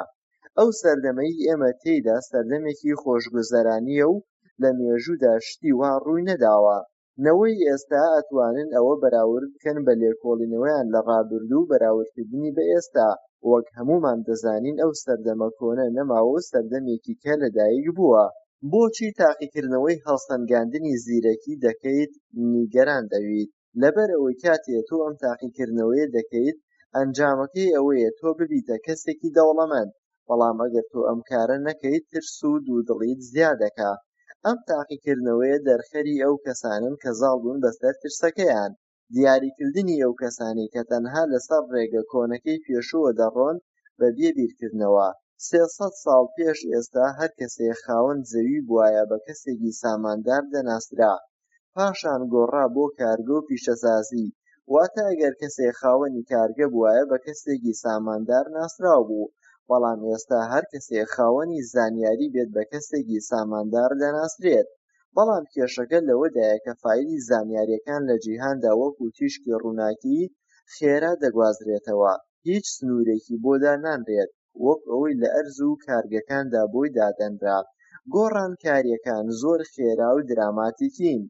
ئەو سەردەمەی ئێمە تێیدا سەردەمێکی خۆشگوزەرانیە و لە مێژوودا شتی وا ڕووی نەداوە. نەوەی ئێستا ئەتوانن ئەوە بەراورد بکەن بە لێکۆڵینەوەیان لە ڕابردوو بەراوردکردنی بە ئێستا. وەک هەمومان دەزانین ئەو سەردەمە کۆنە نەماوە و سەردەمێکی کە لەدایک بووە. بۆچی تاقیکردنەوەی هەڵسەنگاندنی زیرەکی دەکەیت نیگەران دەویت؟ لەبەر ئەوەی کاتێ تۆ ئەم تاقیکردنەوەیە دەکەیت ئەنجامەکەی ئەوەیە تۆ ببیتە کەسێکی دەوڵەمەند. بەڵام ئەگەر تۆ ئەم کارە نەکەیت ترس و دوودڵیت زیادەکا. ئەم تاقیکردنەوەیە دەرخەری ئەو کەسانن کە زاڵ بوون بەسەر ترسەکەیان. دیاریکردنی ئەو کەسانی کە تەنها لەسەر ڕێگە کۆنەکەی پێشووە دەڕۆن بە بێبیرکردنەوە. 300 ساڵ پێش ئێستا هەر کەسێک خاوەن زەوی بوایە بە کەسێکی ساماندار دەناسرا، پاشان گۆڕا بۆ کارگە و پیشەسازی. واتە ئەگەر کەسێک خاوەنی کارگە بوایە بە کەسێکی ساماندار ناسراو بوو. بەڵام ئێستا هەر کەسێک خاوەنی زانیاری بێت بە کەسێکی ساماندار دەناسرێت. بەڵام کێشەکە لەوەدایە کە فایلی زانیاریەکان لە جیهاندا وەکو تیشکی ڕووناکی خێرا دەگوازرێتەوە. هیچ سنوورێکی بۆ دانانرێت وەک ئەوەی لە ئەرز و کارگەکاندا بۆی دادەنرا. گۆڕانکاریەکان زۆر خێرا و دراماتیکین.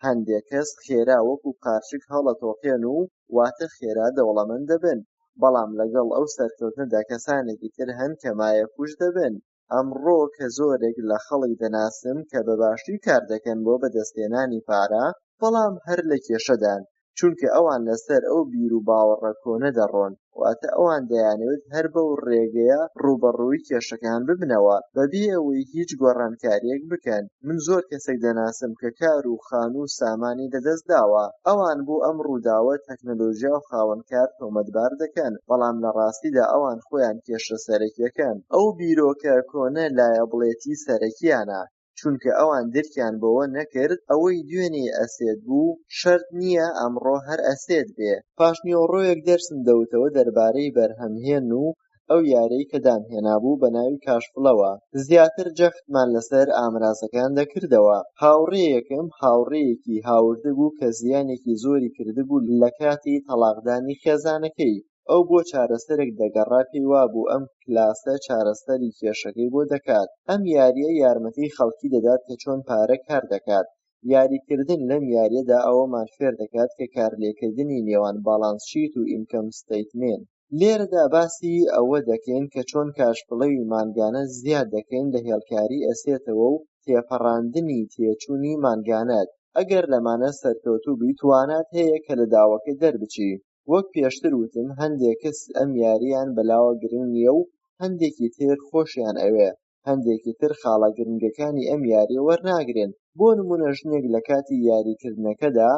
هەندێک کەس خێرا وەکو قارچک هەڵەتۆقێن و واتە خێرا دەوڵەمەند دەبن. بەڵام لەگەڵ ئەو سەرکەوتنەدا کەسانێکی تر هەن کە مایەپووش دەبن. ئەمڕۆ کە زۆرێک لە خەڵک دەناسم کە بەباشی کار دەکەن بۆ بەدەستهێنانی پارە، بەڵام هەر لە کێشەدان، چونکە ئەوان لەسەر ئەو بیر و باوەڕە کۆنە دەڕۆن. واتە ئەوان دەیانەوێت هەر بەو ڕێگەیە ڕوبەڕووی کێشەکان ببنەوە بەبێ ئەوەی هیچ گۆڕانکاریەک بکەن. من زۆر کەسێک دەناسم کە کار و خان و سامانی لەدەستداوە. ئەوان بۆ ئەم ڕووداوە تەکنۆلۆژیا و خاوەنکار تۆمەتبار دەکەن، بەڵام لە ڕاستیدا ئەوان خۆیان کێشە سەرەکیەکەن. ئەو بیرۆکە کۆنە لایەبڵێتی سەرەکییانە، چونکە ئەوان درکیان بەوە نەکرد ئەوەی دوێنێ ئەسێت بوو شەرت نییە ئەمڕۆ هەر ئەسێت بێ. پاشنیوەڕۆیەک دەرسم دەوتەوە دەربارەی بەرهەمهێن و ئەو یارەی کە دامهێنابوو بە ناوی کاشفڵەوە. زیاتر جەختمان لەسەر ئامرازەکان دەکردەوە. هاوڕێیەکم هاوڕێیەکی هاوردە بوو کە زیانێکی زۆری کردبوو لە کاتی تەلاقدانی خێزانەکەی. ئەو بۆ چارەسەرێک دەگەڕا پێی وابوو ئەم کلاسە چارەسەری کێشەکەی بۆ دەکات. ئەم یاریە یارمەتیی خەڵکی دەدات کە چۆن پارە کار دەکات. یاریکردن لەم یاریەدا ئەوەمان فێر دەکات کە کارلێکردنی نێوان باڵانس شیت و ئینکەم ستەیتمێنت. لێرەدا باسی ئەوە دەکەین کە چۆن کاشفڵەوی مانگانە زیاد دەکەین لە هێڵکاری ئەسێتەوە و تێپەڕاندنی تێچوونی مانگانەت. ئەگەر لەمانە سەرکەوتوو بیت توانات هەیە کە لە داوەکە دەربچی. وەک پێشتر وتم هەندێک کەس ئەم یارییان بەلاوە گرنگ نییە و هەندێکی تر خۆشیان ئەوێ. هەندێکی تر خاڵە گرنگەکانی ئەم یاریە وەرناگرن. بۆ نمونە ژنێک لە کاتی یاریکردنەکەدا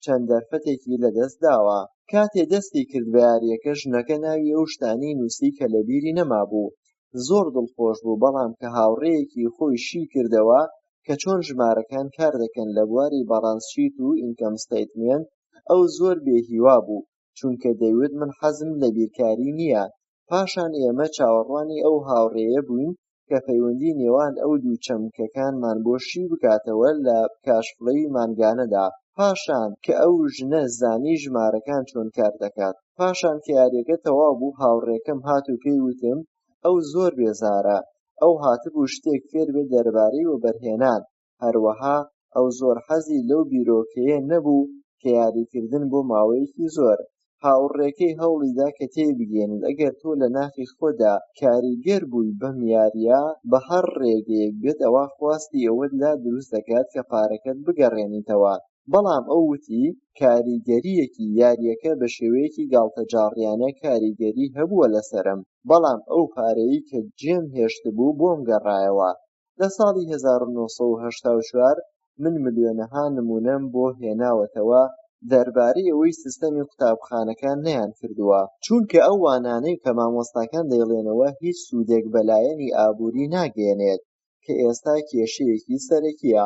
چەند دەرفەتێکی لەدەست داوە. کاتێ دەستی کرد بە یاریەکە ژنەکە ناوی ئەو شتانەی نووسی کە لە بیری نەمابوو. زۆر دڵخۆش بوو، بەڵام کە هاوڕێیەکی خۆی شی کردەوە کە چۆن ژمارەکان کار دەکەن لە بواری باڵانس شیت و ئینکەم ستەیتمێنت، ئەو زۆر بێهیوا بوو، چونکە دەیوت من حەزم لە بیرکاری نییە. پاشان ئێمە چاوەڕوانی ئەو هاوڕێیە بووین کە پەیوەندی نێوان ئەو دوو چەمکەکانمان بۆ شی بکاتەوە لە کاشفڵەوی مانگانەدا. پاشان کە ئەو ژنە زانی ژمارەکان چۆن کار دەکات. پاشان کە یاریەکە تەواو بوو هاوڕێکەم هات و پێی وتم ئەو زۆر بێزارە، ئەو هاتبوو شتێک فێر بێت دەربارەی وەبەرهێنان، هەروەها ئەو زۆر حەزی لەو بیرۆکەیە نەبوو کە یاریکردن بۆ ماوەیەکی زۆر. هاوڕێکەی هەوڵیدا کە تێبگێنێت ئەگەر تۆ لە ناخی خۆدا کاریگەر بووی بەم یاریە بە هەر ڕێگەیەک بێت ئەوە خواستی ئەوەت لا دروست دەکات کە پارەکەت بگەڕێنیتەوە. بەڵام ئەو وتی کاریگەریەکی یاریەکە بە شێوەیەکی گاڵتەجاڕیانە کاریگەری هەبووە لەسەرم، بەڵام ئەو پارەی کە جێم هێشتبوو بۆم گەڕایەوە. لە ساڵی 1984 من ملیۆنەها نمونەم بۆ هێناوەتەوە دەربارەی ئەوەی سیستەمی قوتابخانەکان نەیان کردووە، چونکە ئەو وانانەی کە مامۆستاکان دەیڵێنەوە هیچ سوودێک بەلایەنی ئابووری ناگەێنێت کە ئێستا کێشەیەکی سەرەکیە.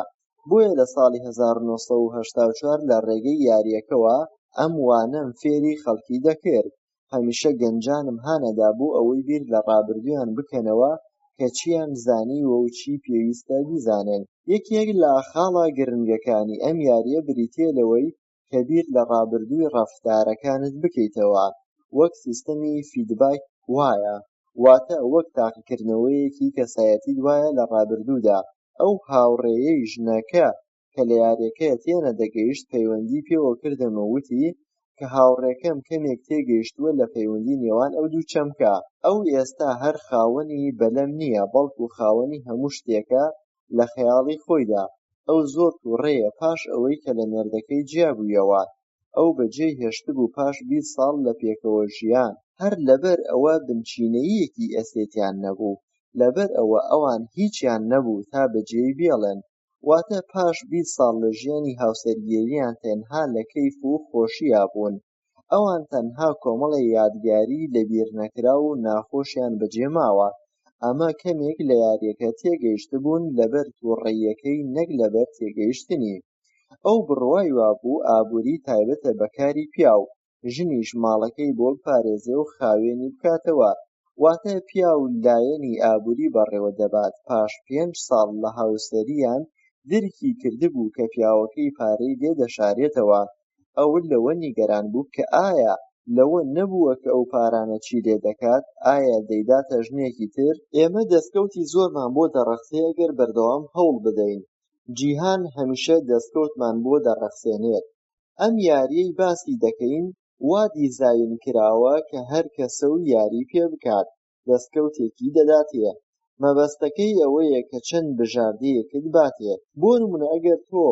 بۆیە لە ساڵی 1984 لە ڕێگەی یاریەکەوە ئەم وانەم فێری خەڵکی دەکرد. هەمیشە گەنجانم هانەدا بۆ ئەوەی بیر لە ڕابردوویان بکەنەوە کە چیان زانیوە و چی پێویستە بیزانن. یەکێک لە خاڵە گرنگەکانی ئەم یاریە بریتیە لەوەی کە بیر لە ڕابردووی ڕەفتارەکانت بکەیتەوە. وەک سیستەمی فیدباک وایە، واتە وەک تاقیکردنەوەیەکی کەسایەتیت وایە لە ڕابردوودا. ئەو هاوڕێیەی ژنەکە کە لە یاریەکەیە تێنە دەگەیشت پەیوەندی پێوە کردمە، وتی کە هاوڕێکەم کەمێک تێگەیشتووە لە پەیوەندی نێوان ئەو دوو چەمکە. ئەو ئێستا هەر خاوەنی بەلەم نییە، بەڵکو خاوەنی هەموو شتێکە لە خەیاڵی خۆیدا. ئەو زۆر تووڕەیە پاش ئەوەی کە لە مێردەکەی جیابوویەوە. ئەو بەجێی هێشتبوو پاش 20 ساڵ لە پێکەوە ژیان. هەر لەبەر ئەوە بنچینەیەکی ئەسێتیان نەبوو، لەبەر ئەوە ئەوان هیچیان نەبوو تا بەجێی بێڵن. واتە پاش 20 ساڵ لە ژیانی هاوسەرگیریان تەنها لە کەیف و خۆشییا بوون. ئەوان تەنها کۆمەڵی یادگاری لەبیر نەکرا و ناخۆشیان بەجێماوە. ئەمە کەمێک لە یاریەکە تێگەیشتبوون لەبەر تووڕەییەکەی نەک لەبەر تێگەیشتنی. ئەو بڕوای وابوو ئابووری تایبەتە بەکاری پیاو، ژنیش ماڵەکەی بۆ بپارێزێ و خاوێنی بکاتەوە. واتە پیاو لایەنی ئابووری بەڕێوە دەبات. پاش 5 ساڵ لە هاوسەریان درکی کردبوو کە پیاوەکەی پارەی لێ دەشارێتەوە. ئەو لەوە نیگەران بوو کە ئایا لەوە نەبووە کە ئەو پارانە چی لێ دەکات، ئایا دەیداتە ژنێکی تر. ئێمە دەستکەوتی زۆرمان بۆ دەڕەخسێ ئەگەر بەردەوام هەوڵ بدەین. جیهان هەمیشە دەستکەوتمان بۆ دەڕەخسێنێت. ئەم یاریەی باسی دەکەین وا دیزاین کراوە کە هەر کەسە و یاری پێ بکات، دەستکەوتێکی دەداتێ. مەبەستەکەی ئەوەیە کە چەند بژاردەیەکت باتێت. بۆ نمونە ئەگەر تۆ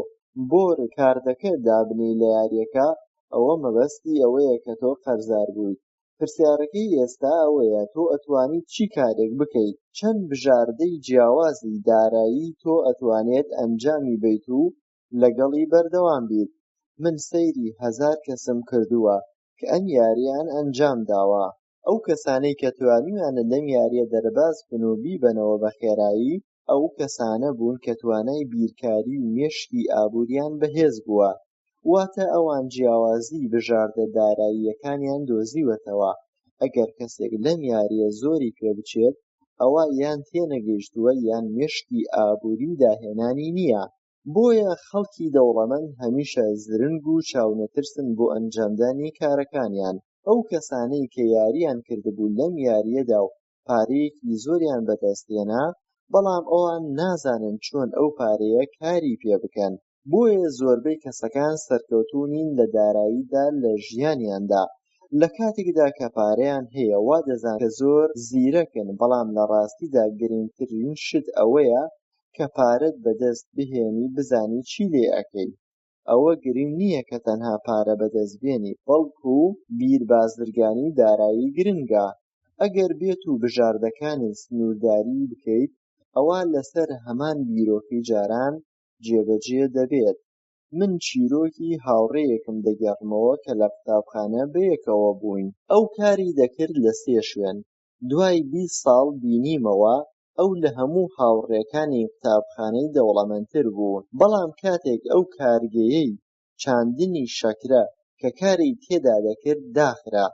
بۆ کاردەکە دابنێی لە یاریەکە، ئەوە مەبەستی ئەوەیە کە تۆ قەرزار بوویت. پرسیارەکەی ئێستا ئەوەیە تۆ ئەتوانیت چی کارێک بکەیت، چەند بژاردەی جیاوازی دارایی تۆ ئەتوانێت ئەنجامی بەیت و لەگەڵی بەردەوام بیت. من سەیری 1000 کەسم کردووە کە ئەم یارییان ئەنجام داوە. ئەو کەسانەی کە توانیویانە لەم یاریە دەرباز بن و بیبەنەوە بە خێرایی، ئەو کەسانە بوون کە توانای بیرکاری و مێشکی ئابووریان بەهێز بووە. واتە ئەوان جیاوازی بژاردە داراییەکانیان دۆزیوەتەوە. ئەگەر کەسێک لەم یاریە زۆری پێ بچێت، ئەوە یان تێنەگەیشتووە یان مێشکی ئابووری و داهێنانی نییە. بۆیە خەڵکی دەوڵەمەند هەمیشە زرنگ و چاونەترسن بۆ ئەنجامدانی کارەکانیان. ئەو کەسانەی کە یاریان کردبوو لەم یاریەدا و پارەیەکی زۆریان بەدەستهێنا، بەڵام ئەوان نازانن چۆن ئەو پارەیە کاری پێ بکەن. بۆیە زۆربەی کەسەکان سەرکەوتوو نین لە داراییدا لە ژیانیاندا. لە کاتێکدا کە پارەیان هەیە وا دەزانن کە زۆر زیرەکن، بەڵام لە ڕاستیدا گرنگترین شت ئەوەیە کە پارەت بەدەست بهێنی بزانی چی لێ ئەکەی. ئەوە گرنگ نییە کە تەنها پارە بەدەستبێنی، بەڵکو بیر بازرگانی و دارایی گرنگە. ئەگەر بێت و بژاردەکانت سنوورداری بکەیت، ئەوە لەسەر هەمان بیرۆکەی جاران جێبەجێ دەبێت. من چیرۆکی هاوڕێیەکم دەگەڕمەوە کە لە قوتابخانە بەیەکەوە بووین. ئەو کاری دەکرد لە 3 شوێن. دوای 20 ساڵ بینیمەوە ئەو لە هەموو هاوڕێکانی قوتابخانەی دەوڵەمەندتر بوو، بەڵام کاتێک ئەو کارگەیەی چاندنی شەکرە کە کاری تێدا دەکرد داخرا،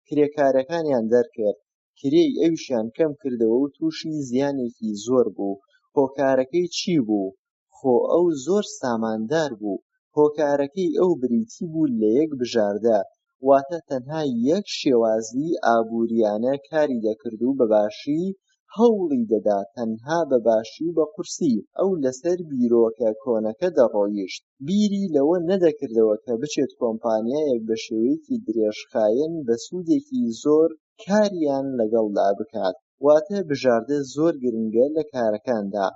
کرێکارەکانیان دەرکرد، کرێی ئەویشیان کەم کردەوە و تووشی زیانێکی زۆر بوو. هۆکارەکەی چی بوو؟ خۆ ئەو زۆر ساماندار بوو هۆکارەکەی ئەو بریتی بوو لە یەک بژاردە، واتە تەنها یەک شێوازی ئابووریانە کاری دەکرد و بەباشی هەوڵی دەدا تەنها بەباشی و بە قورسی ئەو لەسەر بیرۆکە کۆنەکە دەڕۆیشت. بیری لەوە نەدەکردەوە کە بچێت کۆمپانیایەک بە شێوەیەکی درێژخایەن بە سوودێکی زۆر کاریان لەگەڵدا بکات، واتە بژاردە زۆر گرنگە لە کارەکاندا.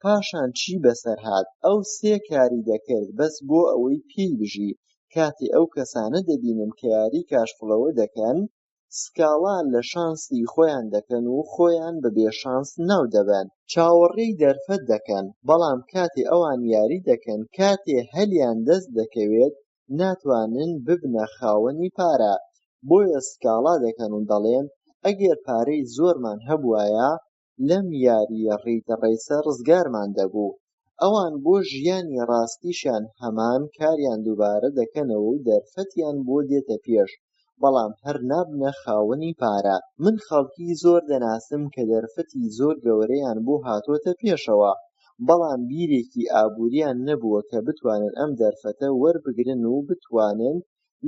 پاشان چی بەسەرهات؟ ئەو سێ کاری دەکرد بەس بۆ ئەوەی پێی بژی. کاتێ ئەو کەسانە دەبینم کە یاری کاشفڵەوە دەکەن، سکاڵا لە شانسی خۆیان دەکەن و خۆیان بە بێشانس ناو دەبەن، چاوەڕێی دەرفەت دەکەن، بەڵام کاتێ ئەوان یاری دەکەن، کاتێ هەلیان دەست دەکەوێت، ناتوانن ببنە خاوەنی پارە. بۆیە سکاڵا دەکەن و دەڵێن ئەگەر پارەی زۆرمان هەبوایە لەم یاریە ڕیتە ڕزگارمان دەبوو. ئەوان بۆ ژیانی ڕاستیشیان هەمان کاریان دووبارە دەکەنەوە و دەرفەتیان بۆ دێتە پێش، بەڵام هەر نابنە خاوەنی پارە. من خەڵکی زۆر دەناسم کە دەرفەتی زۆر گەورەیان بۆ هاتووەتە پێشەوە، بەڵام بیرێکی ئابووریان نەبووە کە بتوانن ئەم دەرفەتە وەربگرن و بتوانن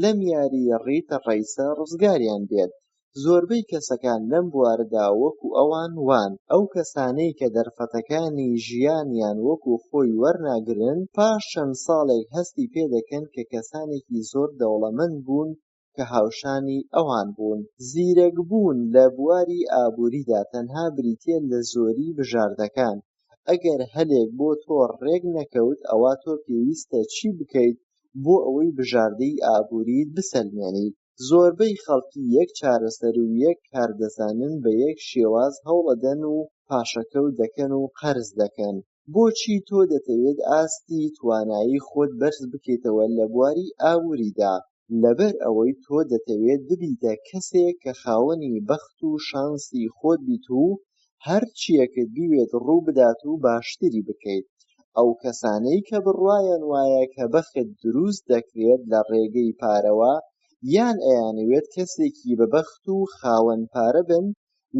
لەم یاریە ڕیتە ڕەیسە ڕزگاریان بێت. زۆربەی کەسەکان لەم بوارەدا وەکو ئەوان وان. ئەو کەسانەی کە دەرفەتەکانی ژیانیان وەکو خۆی وەرناگرن، پاش چەند ساڵێک هەستی پێدەکەن کە کەسانێکی زۆر دەوڵەمەند بوون کە هاوشانی ئەوان بوون. زیرەک بوون لە بواری ئابووریدا تەنها بریتیە لە زۆری بژاردەکان. ئەگەر هەلێک بۆ تۆ ڕێک نەکەوت، ئەوا تۆ پێویستە چی بکەیت بۆ ئەوەی بژاردەی ئابووریت بسەلمێنیت؟ زۆربەی خەڵکی یەک چارەسەر و یەک کار دەزانن، بە یەک شێواز هەوڵەدەن و پاشەکەوت دەکەن و قەرز دەکەن. بۆچی تۆ دەتەوێت ئاستی توانایی خۆت بەرز بکەیتەوە لە بواری ئابووریدا؟ لەبەر ئەوەی تۆ دەتەوێت ببیتە کەسێک کە خاوەنی بەخت و شانسی خۆت بیت و هەر چیەکت بیوێت ڕوو بدات و باشتری بکەیت. ئەو کەسانەی کە بڕوایان وایە کە بەخت دروست دەکرێت لە ڕێگەی پارەوە، یان ئەیانەوێت کەسێکی بەبەخت و خاوەن پارە بن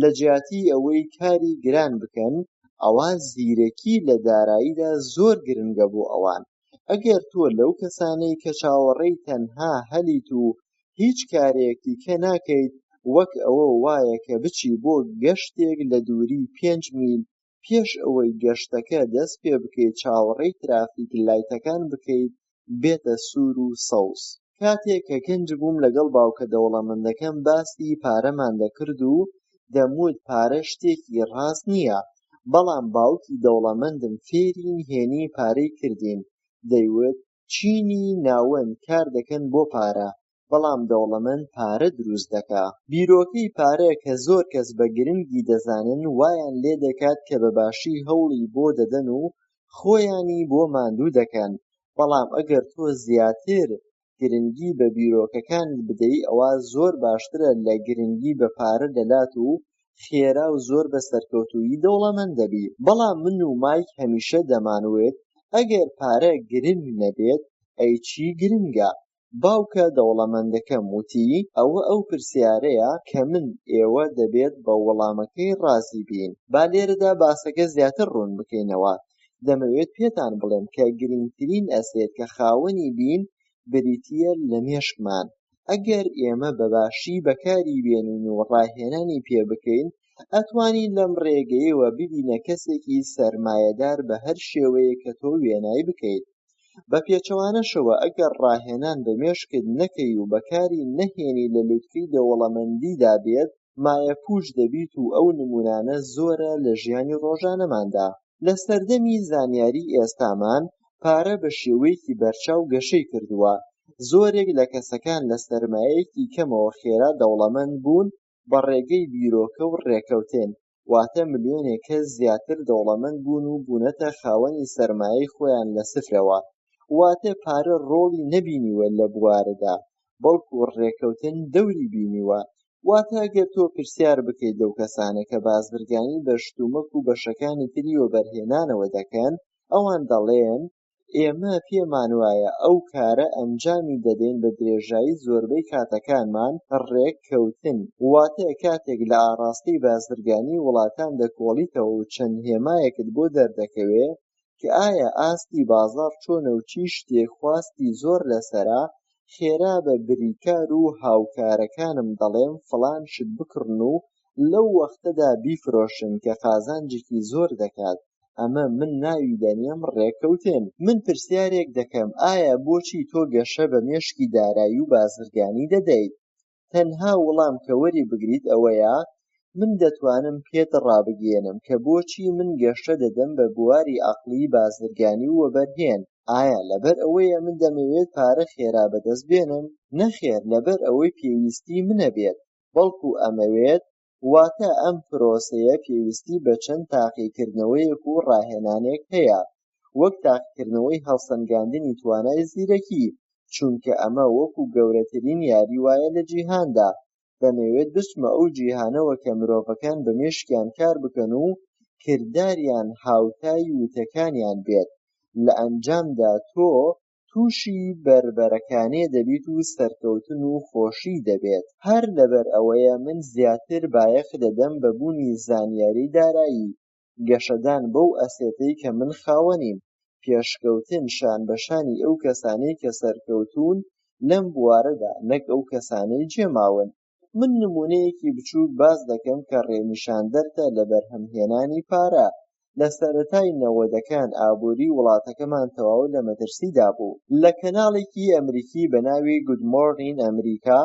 لە جیاتی ئەوەی کاری گران بکەن، ئەوە زیرەکی لە داراییدا زۆر گرنگە بۆ ئەوان. ئەگەر تۆ لەو کەسانەی کە چاوەڕێی تەنها هەلیت و هیچ کارێکی کە ناکەیت، وەک ئەوە وایە کە بچی بۆ گەشتێک لە دووری 5 میل، پێش ئەوەی گەشتەکە دەست پێ بکەیت چاوەڕێی ترافیک لایتەکان بکەیت، بێتە سوور و سەوز. کاتێک کە گەنج بووم لەگەڵ باوکە دەوڵەمەندەکەم باسی پارەمان دەکرد و دەموت پارە شتێکی ڕاست نییە، بەڵام باوکی دەوڵەمەندم فێری نهێنی پارەی کردین. دەیوت چینی ناوەند کار دەکەن بۆ پارە، بەڵام دەوڵەمەند پارە دروست دەکا. بیرۆکەی پارە کە زۆر کەس بە گرنگی دەزانن، وایان لێ دەکات کە بەباشی هەوڵی بۆ دەدەن و خۆیانی بۆ ماندوو دەکەن. بەڵام ئەگەر تۆ زیاتر گرنگی بە بیرۆکەکانت بدەی، ئەوە زۆر باشترە لە گرنگی بە پارە دەدات و خێرا و زۆر بە سەرکەوتووی دەوڵەمەند دەبی. بەڵام من و مایک هەمیشە دەمانوێت ئەگەر پارە گرنگ نەبێت، ئەی چی گرنگە؟ باوکە دەوڵەمەندەکەم وتی ئەوە ئەو پرسیارەیە کە من ئێوە دەبێت بە وەڵامەکەی ڕازی بین. با لێرەدا باسەکە زیاتر ڕوون بکەینەوە. دەمەوێت پێتان بڵێم کە گرنگترین ئەسێت کە خاوەنی بین بریتیە لە مێشکمان. ئەگەر ئێمە بەباشی بەکاری بێنین و ڕاهێنانی پێ بکەین، ئەتوانین لەم ڕێگەیەوە ببینە کەسێکی سەرمایەدار بە هەر شێوەیە کە تۆ وێنای بکەیت. بە پێچەوانەشەوە ئەگەر ڕاهێنان بە مێشکت نەکەی و بەکاری نەهێنی لە لووتکەی دەوڵەمەندیدا بێت، مایە پووش دەبیت و ئەو نمونانە زۆرە لە ژیانی ڕۆژانەماندا. لە سەردەمی زانیاری ئێستامان پارە بە شێوەیەکی بەرچاو گەشەی کردووە. زۆرێک لە کەسەکان لە سەرمایەیەکی کەمەوە خێرا دەوڵەمەند بوون بە ڕێگەی بیرۆکە و ڕێکەوتن، واتە ملیۆنێک کەس زیاتر دەوڵەمەند بوون و بوونەتە خاوەنی سەرمایەی خۆیان لە سفرەوە. واتە پارە ڕۆڵی نەبینیوە لە بوارەدا، بەڵکو ڕێکەوتن دەوری بینیوە. واتە ئەگەر تۆ پرسیار بکەیت لەو کەسانە کە بازرگانی بە شتومەک و بەشەکانی تریوە بەرهێنانەوە دەکەن، ئەوان دەڵێن ئێمە پێمان وایە ئەو کارە ئەنجامی دەدەین بە درێژایی زۆربەی کاتەکانمان ڕێککەوتن. واتە کاتێک لە ئاڕاستەی بازرگانی وڵاتان دەکۆڵیتەوە و چەند هێمایەکت بۆ دەردەکەوێ، کە ئایا ئاستی بازاڕ چۆنە و چی شتێک خواستی زۆر لەسەرا، خێرا بە بریکار و هاوکارەکانم دەڵێم فڵان شت بکڕن و لەو وەختەدا بیفرۆشن کە قازانجێکی زۆر دەکات. ئەمە من ناوی دەنێم ڕێککەوتن. من پرسیارێک دەکەم، ئایا بۆچی تۆ گەشە بە مێشکی دارایی و بازرگانی دەدەیت؟ تەنها وەڵام کە وەری بگریت ئەوەیە من دەتوانم پێت ڕابگێنم کە بۆچی من گەشە دەدەم بە بواری عەقڵی بازرگانی و وەبەرهێن. ئایا لەبەر ئەوەیە من دەمەوێت پارە خێرا بەدەست بێنم؟ نەخێر، لەبەر ئەوەی پێویستی منە بێت، بەڵکو ئەمەوێت واتە ئەم پرۆسەیە پێویستی بە چەند تاقیکردنەوەیەک و ڕاهێنانێک هەیە، وەک تاقیکردنەوەی هەڵسەنگاندنی توانای زیرەکی، چونکە ئەمە وەکو گەورەترین یاریوایە لە جیهاندا. دەمەوێت بچمە ئەو جیهانەوە کە مرۆڤەکان بە مێشکیان کار بکەن و کرداریان هاوتای وتەکانیان بێت. لە ئەنجامدا تۆ تووشی بربەرەکانێ دەبیت و سەرکەوتن و خۆشی دەبێت. هەر لەبەر ئەوەیە من زیاتر بایەخ دەدەم بە بوونی زانیاری دارایی، گەشەدان بەو ئەسێتەی کە من خاوەنیم، پێشکەوتن شان بەشانی ئەو کەسانەی کە سەرکەوتوون لەم بوارەدا، نەک ئەو کەسانەی جێماون. من نمونەیەکی بچووک باس دەکەم کە ڕێنیشاندەرتە لە بەرهەمهێنانی پارە. لە سەرەتای 90ەکان ئابووری وڵاتەکەمان تەواو لە مەترسیدا بوو. لە کەناڵێکی ئەمریکی بە ناوی گود مۆرنین ئەمریکا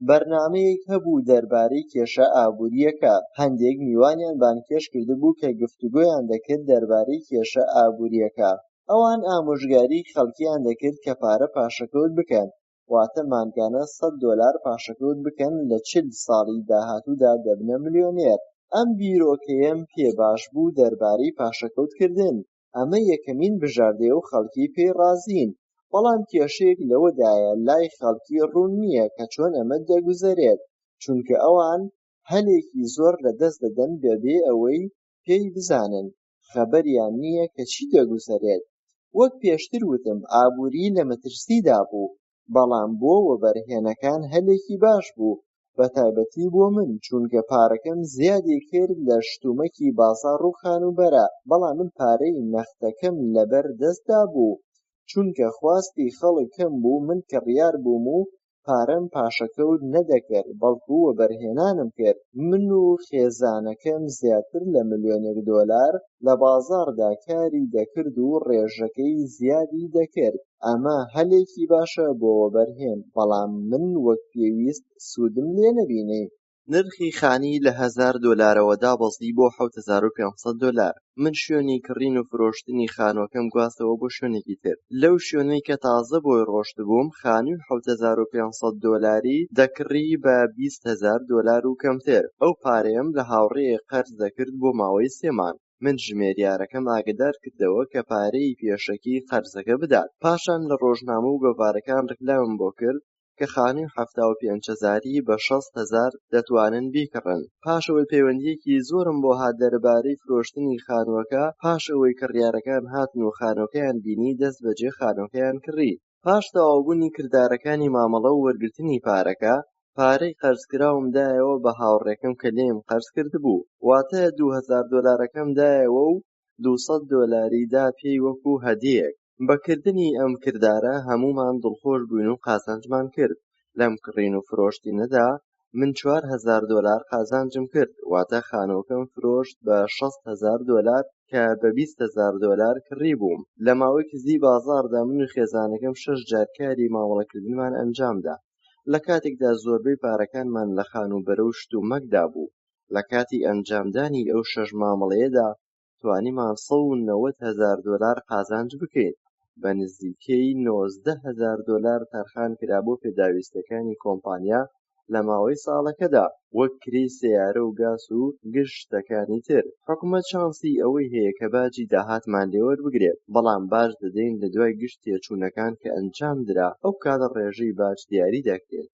بەرنامەیەک هەبوو دەربارەی کێشە ئابووریەکە. هەندێک میوانیان بانکێش کردبوو کە گفتوگۆیان دەکرد دەربارەی کێشە ئابووریەکە. ئەوان ئامۆژگاریی خەڵکیان دەکرد کە پارە پاشەکەوت بکەن، واتە مانگانە $100 پاشەکەوت بکەن، لە 40 ساڵی داهاتوودا دەبنە ملیۆنێر. ئەم بیرۆکەیەم پێ باش بوو دەربارەی پاشەکەوتکردن. ئەمە یەکەمین بژاردەیە و خەڵکی پێی ڕازین. بەڵام کێشەیەک لەوەدایە لای خەڵکی ڕوون نییە کە چۆن ئەمە دەگوزارێت، چونکە ئەوان هەلێکی زۆر لەدەست دەدەن بەبێ ئەوەی پێی بزانن، خەبەریان نییە کە چی دەگوزارێت. وەک پێشتر وتم، ئابووری لە مەترسیدا بوو، بەڵام بۆ وەبەرهێنەکان هەلێکی باش بوو، بەتایبەتی بۆ من، چونکە پارەکەم زیادی کرد لە شتومەکی بازاڕ و خانوبەرە. بەڵام من پارەی نەختەکەم لەبەر دەستدا بوو، چونکە خواستی خەڵک کەم بوو. من کڕیار بووم و پارەم پاشەکەوت نەدەکرد، بەڵکو وەبەرهێنانم کرد. من و خێزانەکەم زیاتر لە $1,000,000 لە بازاڕدا کاری دەکرد و ڕێژەکەی زیادی دەکرد. ئەمە هەلێکی باشە بۆ وەبەرهێن، بەڵام من وەک پێویست سوودم لێ نەبینی. نرخی خانی لە $1,000ەوە دابەزی بۆ $7,500. من شوێنی کڕین و فرۆشتنی خانووەکەم گواستەوە بۆ شوێنێکی تر. لەو شوێنەی کە تازە بۆی ڕۆشتبووم، خانووی $7,500 دەکڕی بە $20,000 و کەمتر. ئەو پارەیەم لە هاوڕێیەک قەرز دەکرد بۆ ماوەی 3 مانگ. من ژمێریارەکەم ئاگدار کردەوە کە پارەی پێشەکی قەرزەکە بدات. پاشان لە ڕۆژنامە و گۆڤارەکان ڕکلامم بۆ کرد کە خانووی 75,000 بە 60,000 دەتوانن بیکڕن. پاش ئەوەی پەیوەندیەکی زۆرم بۆ هات دەربارەی فرۆشتنی خانووەکە، پاش ئەوەی کڕیارەکان هاتن و خانووەکەیان بینی، دەست بەجێ خانووەکەیان کڕی. پاش تەواوبوونی کردارەکانی مامەڵە و وەرگرتنی پارەکە، پارەی قەرزکراوم دایەوە بە هاوڕێکەم کە لێم قەرز کردبوو، واتە $2,000 دایەوە و $200 دا پێی وەکو هەدیەک. بەکردنی ئەم کردارە هەموومان دڵخۆش بووین و قازانجمان کرد. لەم کڕین و فرۆشتنەدا من $4,000 قازانجم کرد، واتە خانووەکەم فرۆشت بە $60,000 کە بە $20,000 کڕی بووم. لە ماوەی کزی بازاڕدا من و خێزانەکەم 6 جار کاری مامەڵەکردنمان ئەنجامدا. لە کاتێکدا زۆربەی پارەکانمان لە خانوبەرە و شتومەکدا بوو. لە کاتی ئەنجامدانی ئەو 6 مامەڵەیەدا توانیمان $190,000 قازانج بکەین. بە نزیکەی $19,000 تەرخان کرا بۆ پێداویستەکانی کۆمپانیا لە ماوەی ساڵەکەدا، وەک کری سەیارە و گاز و گشت شتەکانی تر. حکوومەت شانسی ئەوەی هەیە کە باجی داهاتمان لێ وەربگرێت، بەڵام باج دەدەین لە دوای گشت تێچوونەکان کە ئەنجام درا، ئەو کاتە ڕێژەی باج دیاری دەکرێت.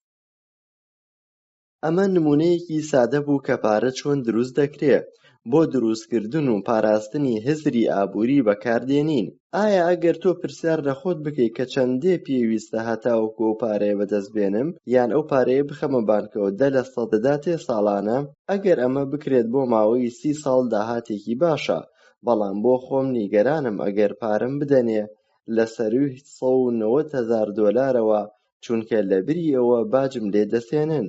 ئەمە نمونەیەکی سادە بوو کە پارە چۆن دروست دەکرێت. بۆ دروستکردن و پاراستنی هزری ئابووری بەکاردێنین. ئایا ئەگەر تۆ پرسیار لە خۆت بکەیت کە چەندێ پێویستە هەتاوەکو ئەو پارەیە بەدەست بێنم، یان ئەو پارەیە بخەمە بانکەوە 10% دەداتێ ساڵانە، ئەگەر ئەمە بکرێت بۆ ماوەی 30 ساڵ داهاتێکی باشە. بەڵام بۆ خۆم نیگەرانم ئەگەر پارەم بدەنێ لە سەرووی $190ەوە چونکە لە بری ئەوە باجم لێ دەسێنن.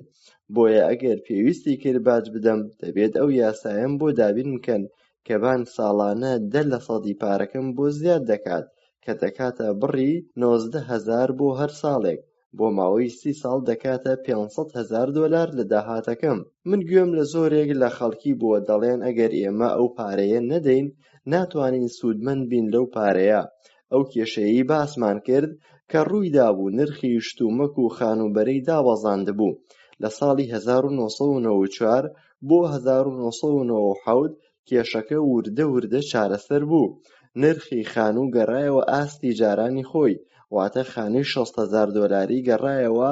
بۆیە ئەگەر پێویستی کرد باج بدەم دەبێت ئەو یاسایەم بۆ دابین بکەن کە بانک ساڵانە 10% پارەکەم بۆ زیاد دەکات کە دەکاتە بڕی $19,000 بۆ هەر ساڵێک. بۆ ماوەی 30 ساڵ دەکاتە $500,000 لە داهاتەکەم. من گوێم لە زۆرێک لە خەڵکی بووە دەڵێن ئەگەر ئێمە ئەو پارەیە نەدەین ناتوانین سوودمەند بین لەو پارەیە. ئەو کێشەیەی باسمان کرد کە ڕوویدا بوو نرخی شتومەک و خانوبەرەی دابەزاندبوو لە ساڵی 1994 بۆ 1997 کێشەکە وردە وردە چارەسەر بوو. نرخی خانوو گەڕایەوە ئاستی جارانی خۆی واتە خانووی $60,000 گەڕایەوە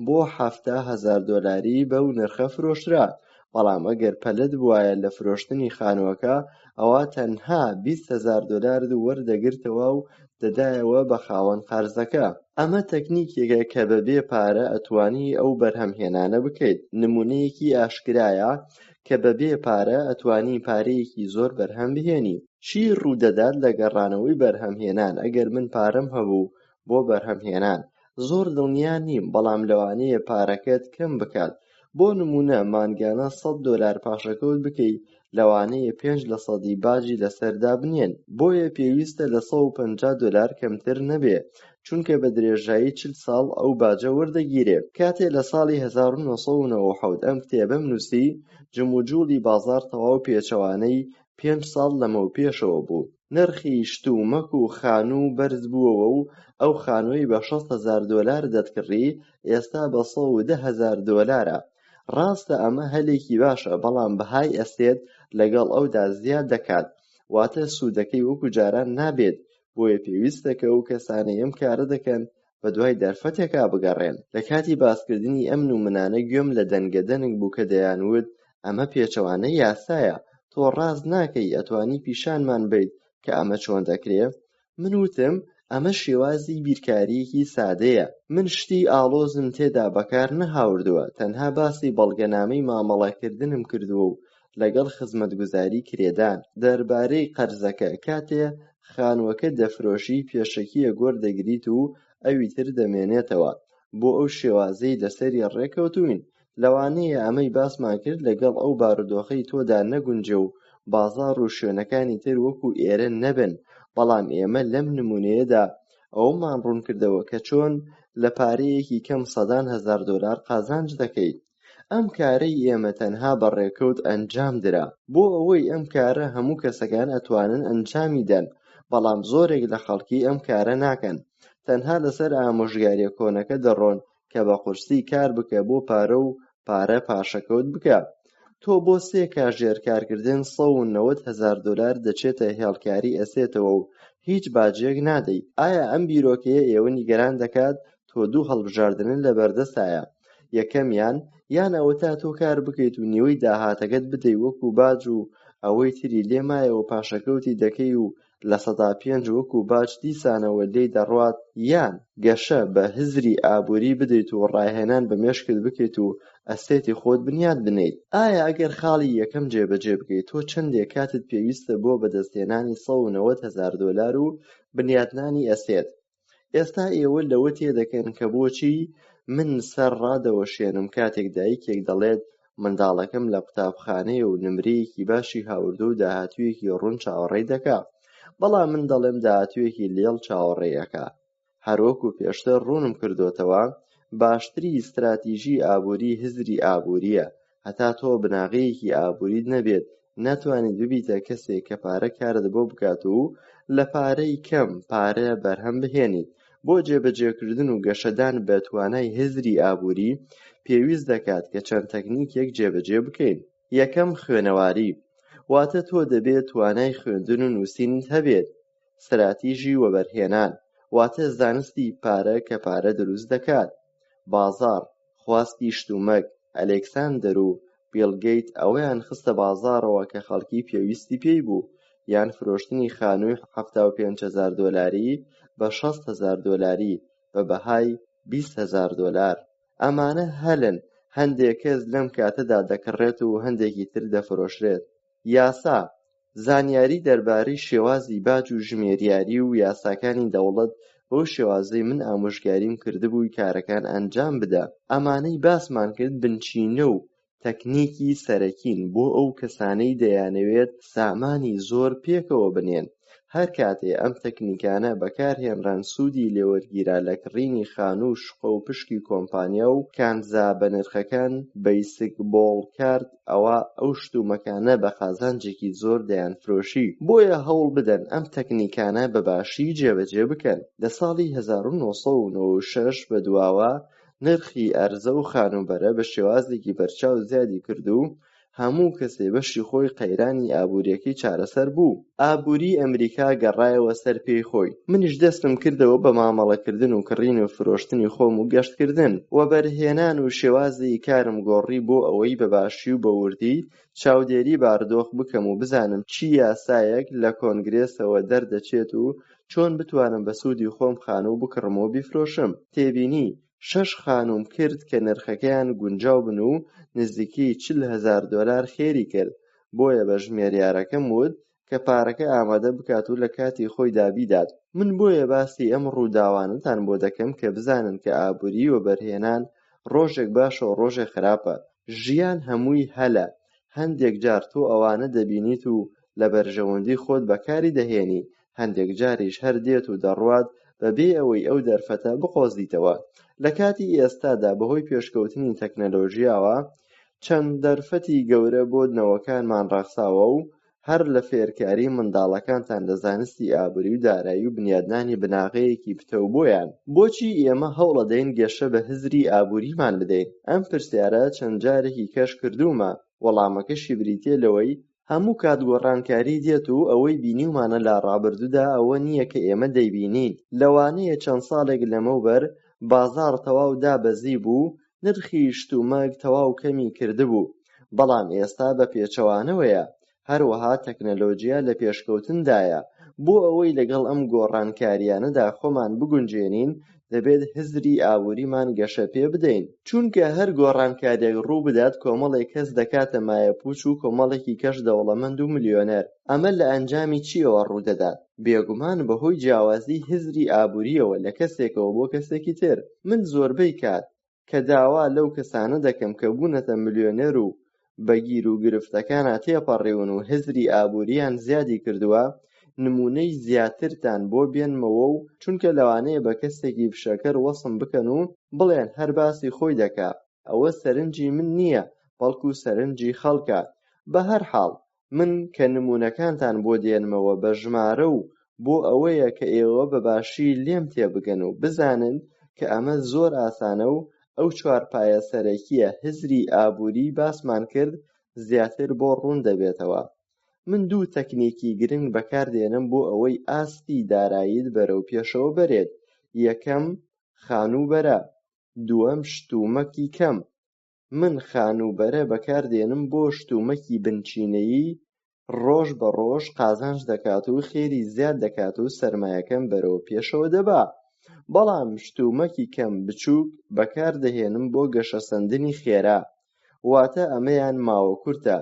بۆ $70,000 بەو نرخە فرۆشرا. بەڵام ئەگەر پەلەت بوایە لە فرۆشتنی خانووەکە ئەوە تەنها $20,000 وەردەگرتەوە و دەدایەوە بە خاوەن قەرزەکە. ئەمە تەکنیکێکە کە بەبێ پارە ئەتوانی ئەو بەرهەمهێنانە بکەیت. نمونەیەکی ئاشکرایە کە بەبێ پارە ئەتوانی پارەیەکی زۆر بەرهەم بهێنی. چی ڕوودەدات لە گەڕانەوەی بەرهەمهێنان ئەگەر من پارەم هەبوو بۆ بەرهەمهێنان؟ زۆر دڵنیا نیم، بەڵام لەوانەیە پارەکەت کەم بکات. بۆ نمونە مانگانە $100 پاشەکەوت بکەیت، لەوانەیە 5% باجی لەسەردا بنێن. بۆیە پێویستە لە $150 کەمتر نەبێ چونکە بە درێژایی 40 ساڵ ئەو باجە وەردەگیرێ. کاتێ لە ساڵی 1997 ئەم کتێبەم نووسی جموجوڵی بازاڕ تەواو پێچەوانەی 5 ساڵ لەمەوپێشەوە بوو. نرخی شتومەک و خانوو بەرز بووەوە و ئەو خانووی بە $60,000 دەتکڕی ئێستا بە $110,000. ڕاستە ئەمە هەلێکی باشە، بەڵام بەهای ئەسێت لەگەڵ ئەودا زیاد دەکات واتە سوودەکەی وەکو جاران نابێت. بۆیە پێویستە کە ئەو کەسانەی ئەم کارە دەکەن بە دوای دەرفەتێکا بگەڕێن. لە کاتی باسکردنی ئەم نمونانە گوێم لە دەنگەدەنێک بوو کە دەیانوت ئەمە پێچەوانە یاسایە، تۆ ڕاست ناکەی، ئەتوانی پیشانمان بیت کە ئەمە چۆن دەکرێت؟ من وتم ئەمە شێوازی بیرکاریەکی سادەیە. من شتی ئاڵۆزم تێدا بەکار نەهاوردووە، تەنها باسی بەڵگەنامەی مامەڵەکردنم کردووە و لەگەڵ خزمەتگوزاری کرێدان دەربارەی قەرزەکە. کاتێ خانووەکە دەفرۆشی پێشەکیە گۆر دەگریت و ئەوی تر دەمێنێتەوە. بۆ ئەو شێوازەی لەسەری ڕێکەوتوین. لەوانەیە ئەمەی باسمان کرد لەگەڵ ئەو بارودۆخەی تۆدا نەگونجێ و بازاڕ و شوێنەکانی تر وەکو ئێرە نەبن، بەڵام ئێمە لەم نمونەیەدا ئەوەمان ڕوون کردەوە کە چۆن لە پارەیەکی کەم $100,000 قازانج دەکەیت. ئەم کارەی ئێمە تەنها بە ڕێکەوت ئەنجام درا. بۆ ئەوەی ئەم کارە هەموو کەسەکان ئەتوانن ئەنجامی دەن، بەڵام زۆرێک لە خەڵکی ئەم کارە ناکەن. تەنها لەسەر ئامۆژگاریە کۆنەکە دەڕۆن کە بە قورسی کار بکە بۆ پارە و پارە پاشەکەوت بکە. تۆ بۆ 3 کاژێر کارکردن $190,000 دەچێتە هێڵکاری ئەسێتەوە و هیچ باجێک نادەیت. ئایا ئەم بیرۆکەیە ئێوە نیگەران دەکات تۆ دوو هەڵبژاردنن لە بەردەستایە؟ یەکەمیان یان ئەوە تا تۆ کار بکەیت و نیوەی داهاتەکەت بدەی وەکو باج و ئەوەی تری لێمایەوە پاشەکەوتی دەکەی و لە 105 وەکو باج دیسانەوە لێی دەڕوات، یان گەشە بە هزری ئابووری بدەیت و ڕاهێنان بە مێشکت بکەیت و ئەستێتی خۆت بنیاد بنیت. ئایا ئەگەر خاڵی یەکەم جێبەجێ بکەیت تۆ چەندێک کاتت پێویستە بۆ بەدەستهێنانی $190,000 و بنیادنانی ئەسێت؟ ئێستا ئێوە لەوە تێدەکەن کە بۆچی من سەر ڕادەوەشێنم کاتێک دایکێک دەڵێت منداڵەکەم لە قوتابخانەیە و نمرەیەکی باشی هاوردە و داهاتوویەکی ڕوون چاوەڕێی دەکا، بەڵام من دەڵێم داهاتوویەکی لێڵ چاوەڕێیەکە. هەروەکو پێشتر ڕوونم کردوتەوە باشتری استراتیژی ئابووری هزری ئابووریە. هەتا تۆ بناغەیەکی ئابووریت نەبێت ناتوانیت ببیتە کەسێک کە پارە کارت بۆ بکات و لە پارەی کەم پارە بەرهەم بهێنیت. بۆ جێبەجێکردن و گەشەدان بە توانای هزری ئابووری پێویست دەکات کە چەند تەکنیکێک جێبەجێ بکەین. یەکەم خوێنەواری، واتە تۆ دەبێت توانای خوێندن و نووسینت هەبێت. استراتیژی وەبەرهێنان، واتە زانستی پارە کە پارە دروست دەکات. بازاڕ، خواستی شتومەک، ئەلێکساندەر و بیڵ گەیت ئەوەیان خستە بازاڕەوە کە خەڵکی پێویستی پێی بوو، یان فرۆشتنی خانووی $75,000 بە $60,000 بە بەهای $20,000. ئەمانە هەلن، هەندێک کەس لەم کاتەدا دەکڕێت و هەندێکی تر دەفرۆشرێت. یاسا، زانیاری دەربارەی شێوازی باج و ژمێریاری و یاساکانی دەوڵەت بەو شێوازەی من ئامۆژگاریم کردبووی کارەکان ئەنجام بدە. ئەمانەی باسمان کرد بنچینە و تەکنیکی سەرەکین بۆ ئەو کەسانەی دەیانەوێت سامانی زۆر پێکەوە بنێن. هەر کاتێ ئەم تەکنیکانە بەکارهێنران سوودی لێوەرگیرا لە کڕینی خانوو و شقە و پشکی کۆمپانیا و کانزا بە نرخەکان بیسک بۆڵ کارد ئەوە ئەو شتومەکانە بە قازانجێکی زۆر دەیانفرۆشی. بۆیە هەوڵ بدەن ئەم تەکنیکانە بەباشی جێبەجێ بکەن. لە ساڵی 1996 بەدواوە نرخی ئەرزە و خانوبەرە بە شێوازێکی بەرچاو زیادی کرد و هەموو کەسێ بەشی خۆی قەیرانی ئابووریەکەی چارەسەر بوو. ئابووری ئەمریکا گەڕایەوە سەر پێی خۆی. منیش دەستم کردەوە بە مامەڵەکردن و کڕین و فرۆشتنی خۆم و گەشتکردن و بەرهێنان و شێوازی کارم گۆڕی بۆ ئەوەی بەباشی و بەوردی چاودێری بارودۆخ بکەم و بزانم چی یاسایەک لە کۆنگرێسەوە دەردەچێت و چۆن بتوانم بە سوودی خۆم خانوو بکڕم و بیفرۆشم. تێبینی 6 خانووم کرد کە نرخەکەیان گونجاو بن و نزیکی $40,000 خێری کرد. بۆیە بە ژمێریارەکەم وت کە پارەکە ئامادە بکات و لە کاتی خۆی دابیدات. من بۆیە باسی ئەم ڕووداوانەتان بۆ دەکەم کە بزانن کە ئابووری و بەرهێنان ڕۆژێک باشە و ڕۆژێک خراپە. ژیان هەمووی هەلە. هەندێک جار تۆ ئەوانە دەبینیت و لە بەرژەوەندی خۆت بەکاری دەهێنی، هەندێک جاریش هەر دێت و دەڕوات بەبێ ئەوەی ئەو دەرفەتە بقۆزیتەوە. لە کاتی ئێستادا بەهۆی پێشکەوتنی تەکنەلۆژیاوە چەند دەرفەتی گەورە بۆ نەوەکانمان ڕاخساوە و هەر لە فێرکاری منداڵەکانتان لە زانستی ئابووری و دارایی و بنیادنانی بناغەیەکی پتەو بۆیان. بۆچی ئێمە هەوڵەدەین گەشە بە هزری ئابووریمان بدەین؟ ئەم پرسیارە چەند جارێکی کەش کردوومە. وەڵامەکەشی بریتیە لەوەی هەموو کات گۆڕانکاری دێت و ئەوەی بینیومانە لە ڕابردوودا ئەوە نییە کە ئێمە دەیبینین. لەوانەیە چەند ساڵێک لەمەوبەر بازاڕ تەواو دابەزی بوو، نرخی شتومەک تەواو کەمی کردبوو، بەڵام ئێستا بە پێچەوانەوەیە. هەروەها تەکنەلۆجیا لە پێشکەوتندایە. بۆ ئەوەی لەگەڵ ئەم گۆڕانکاریانەدا خۆمان بگونجێنین دەبێت هزری ئابووریمان گەشە پێ بدەین. چونکە هەر گۆڕانکاریێک ڕوو بدات کۆمەڵێک کەس دەکاتە مایەپووچ و کۆمەڵێکی کەش دەوڵەمەند و ملیۆنەر. ئەمە لە ئەنجامی چیەوە ڕوودەدات؟ بێگومان بەهۆی جیاوازی هزری ئابووریەوە لە کەسێکەوە بۆ کەسێکی تر. من زۆربەی کات کە داوا لەو کەسانە دەکەم کە بوونەتە ملیۆنەر و بە گیر و گرفتەکانە تێپەڕێون و هزری ئابووریان زیادی کردووە، نمونەی زیاترتان بۆ بێنمەوە و چونکە لەوانەیە بە کەسێکی فشەکەر وەسم بکەن و بڵێن هەر باسی خۆی دەکا، ئەوە سەرنجی من نییە بەڵکو سەرنجی خەڵکە. بە هەر حاڵ من کە نمونەکانتان بۆ دێنمەوە بە ژمارە و بۆ ئەوەیە کە ئێوە بەباشی لێم تێبگەن و بزانن کە ئەمە زۆر ئاسانە و ئەو چوارپایە سەرەکیە هزری ئابووری باسمان کرد زیاتر بۆ ڕوون دەبێتەوە. من دوو تەکنیکی گرنگ بەکاردێنم بۆ ئەوەی ئاستی داراییت بەرەو پێشەوە بەرێت. یەکەم خانووبەرە، دووەم شتومەکی کەم. من خانووبەرە بەکاردێنم بۆ شتومەکی بنچینەیی ڕۆژ بە ڕۆژ قازانج دەکات و خێری زیاد دەکات و سەرمایەکەم بەرەو پێشەوە دەبا. بەڵام شتومەکی کەم بچووک بەکاردەهێنم بۆ گەشەسەندنی خێرا، واتە ئەمەیان ماوە کورتە.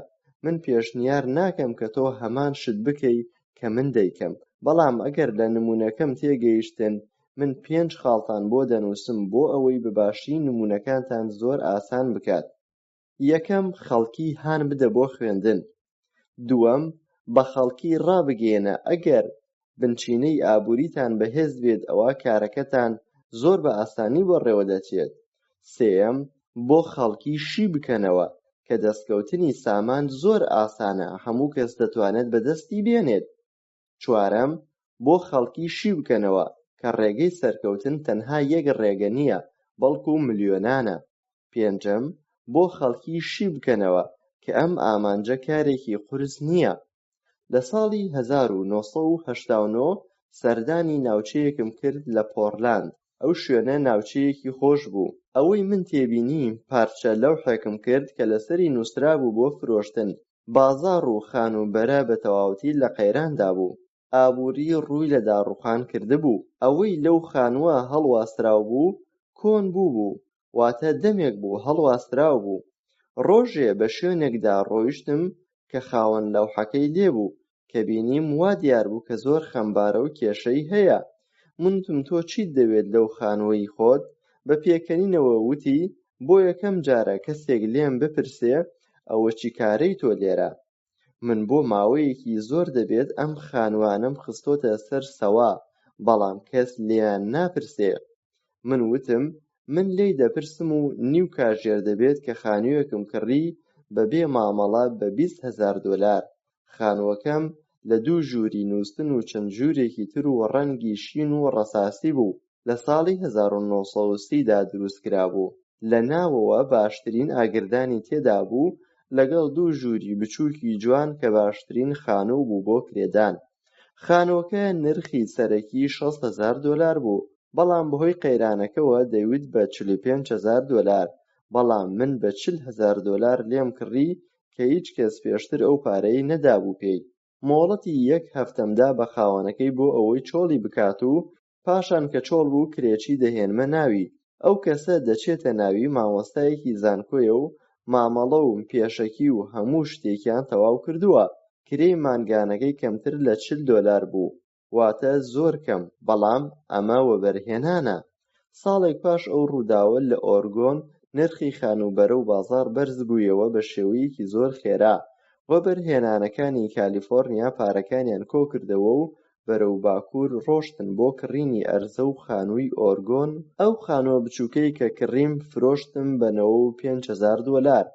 من پێشنیار ناکەم کە تۆ هەمان شت بکەی کە من دەیکەم، بەڵام ئەگەر لە نمونەکەم تێگەیشتن من 5 خاڵتان بۆ دەنووسم بۆ ئەوەی بەباشی نمونەکانتان زۆر ئاسان بکات. یەکەم، خەڵکی هان بدە بۆ خوێندن. دووەم، بە خەڵکی ڕابگێنە ئەگەر بنچینەی ئابووریتان بەهێز بێت ئەوە کارەکەتان زۆر بە ئاسانی بەڕێوە دەچێت. سێەم، بۆ خەڵکی شی بکەنەوە کە دەستکەوتنی سامان زۆر ئاسانە، هەموو کەس دەتوانێت بەدەستی بێنێت. چوارەم، بۆ خەڵکی شی بکەنەوە کە ڕێگەی سەرکەوتن تەنها یەک ڕێگە نییە بەڵکو ملیۆنانە. پێنجەم، بۆ خەڵکی شی بکەنەوە کە ئەم ئامانجە کارێکی قورس نییە. لە ساڵی 1989 سەردانی ناوچەیەکم کرد لە پۆرتلاند. ئەو شوێنە ناوچەیەکی خۆش بوو. ئەوەی من تێبینیم پارچە لەوحێکم کرد کە لەسەری نووسرابوو بۆ فرۆشتن. بازاڕ و خانووبەرە بە تەواوەتی لە قەیراندا بوو. ئابووری ڕووی لە داڕوخان کردبوو. ئەوەی لەو خانووە هەڵواستراو بوو کۆن بوو، واتە دەمێک بوو هەڵواستراو بوو. ڕۆژێ بە شوێنێکدا ڕۆیشتم کە خاوەن لەوحەکەی لێبوو کە بینیم وا دیار بوو کە زۆر خەمبارە و کێشەی هەیە. منتم تۆ چیت دەوێت لەو خانووەی خۆت؟ بە پێکەنینەوە وتی بۆ یەکەم جارە کەسێک لێم بپرسێ ئەوە چی کارەی تۆ لێرە؟ من بۆ ماوەیەکی زۆر دەبێت ئەم خانووانەم خستۆتە سەر سەوا، بەڵام کەس لێیان ناپرسێ. من وتم من لێی دەپرسم و نیو کاژێر دەبێت کە خانوویەکم کڕی بەبێ مامەڵە بە $20,000. خانووەکەم لە 2 ژووری نووستن و چەند ژوورێکی تر و ڕەنگی شین و ڕەساسی بوو. لە ساڵی 1930 دا دروستکرا بوو. لە ناوەوە باشترین ئاگردانی تێدا بوو لەگەڵ 2 ژووری بچووکی جوان کە باشترین خانوو بوو بۆ کرێدان. خانووەکە نرخی سەرەکی $60,000 بوو، بەڵام بەهۆی قەیرانەکەوە دەیوت بە $45,000، بەڵام من بە $40,000 لێم کڕی کە هیچ کەس پێشتر ئەو پارەی نەدابوو پێی. مۆڵەتی 1 هەفتەمدا بە خاوەنەکەی بۆ ئەوەی چۆڵی بکات و پاشان کە چۆڵ بوو کرێکی دەهێنمە ناوی. ئەو کەسە دەچێتە ناوی مامۆستایەکی زانکۆیە و مامەڵە و پێشەکی و هەموو شتێکیان تەواو کردووە. کرێی مانگانەکەی کەمتر لە $40 بوو، واتە زۆر کەم، بەڵام ئەمە وەبەرهێنانە. ساڵێک پاش ئەو ڕووداوە لە ئۆرگۆن نرخی خانوو و بازاڕ بەرز بوویەوە بە شێوەیەکی زۆر خێرا. وەبەرهێنانەکانی کالیفۆرنیا پارەکانیان کۆ کردەوە و بەرەو باکوور ڕۆشتن بۆ کڕینی ئەرزە و خانووی ئۆرگۆن. ئەو خانووە بچووکەی کە کڕیم فرۆشتم بە $95,000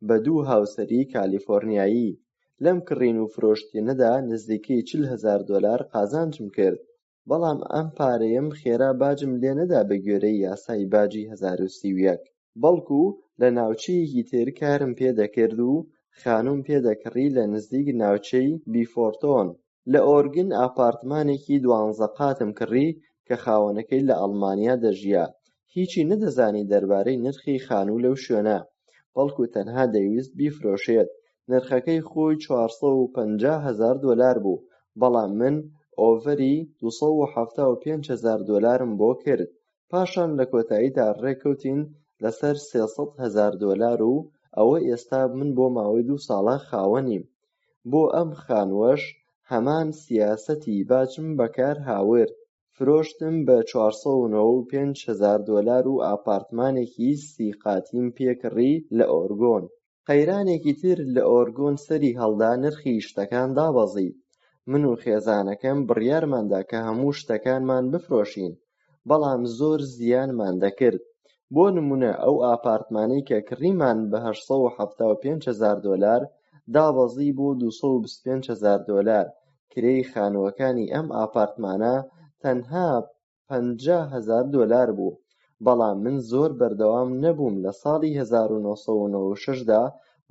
بە 2 هاوسەری کالیفۆرنیایی. لەم کڕین و فرۆشتنەدا نزیکەی $40,000 قازانجم کرد، بەڵام ئەم پارەیەم خێرا باجم لێ نەدا بە گوێرەی یاسای باجی 1930، بەڵکو لە ناوچەیەکی تر کارم پێدەکرد و خانووم پێدەکڕی لە نزیک ناوچەی بیفۆرتۆن. لە ئۆرگن ئاپارتمانێکی 12 قاتم کڕی کە خاوەنەکەی لە ئەڵمانیا دەژیا. هیچی نەدەزانی دەربارەی نرخی خانوو لەو شوێنە، بەڵکو تەنها دەیویست بیفرۆشێت. نرخەکەی خۆی $450,000 بوو، بەڵام من ئۆڤەری $275,000 بۆ کرد. پاشان لە کۆتاییدا ڕێککەوتین لەسەر $300,000 و ئەوە ئێستا من بۆ ماوەی 2 ساڵە خاوەنیم. بۆ ئەم خانووەش هەمان سیاسەتی باجم بەکار هاورد. فرۆشتم بە $495,000 و ئاپارتمانێکی 30 قاتیم پێکڕی لە ئۆرگۆن. قەیرانێکی تر لە ئۆرگۆن سەری هەڵدا نرخی شتەکان دابەزی. من و خێزانەکەم بڕیارماندا کە هەموو شتەکانمان بفرۆشین، بەڵام زۆر زیانمان دەکرد. بۆ نمونە ئەو ئاپارتمانەی کە کڕیمان بە $875,000 دابەزی بۆ $225,000. کرێی خانووەکانی ئەم ئاپارتمانە تەنها $50,000 بوو، بەڵام من زۆر بەردەوام نەبووم. لە ساڵی 1996 دا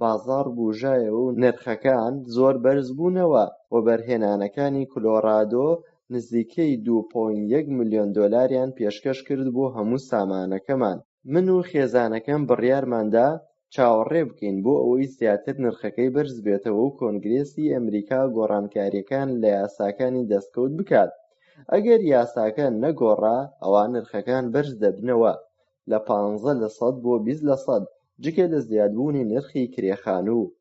بازاڕ بوژایەوە و نرخەکان زۆر بەرز بوونەوە. وەبەرهێنانەکانی کلۆرادۆ نزیکەی $2.1 ملیۆن پێشکەش کرد بۆ هەموو سامانەکەمان. من و خێزانەکەم بڕیارماندا چاوەڕێ بکەین بۆ ئەوەی زیاتر نرخەکەی بەرز بێتەوە و کۆنگرێسی ئەمریکا گۆڕانکاریەکان لە یاساکانی دەستکەوت بکات. ئەگەر یاساکە نەگۆڕا، ئەوە نرخەکان بەرز دەبنەوە لە 15% بۆ 20%، جگە لە زیادبوونی نرخی کرێخانوو.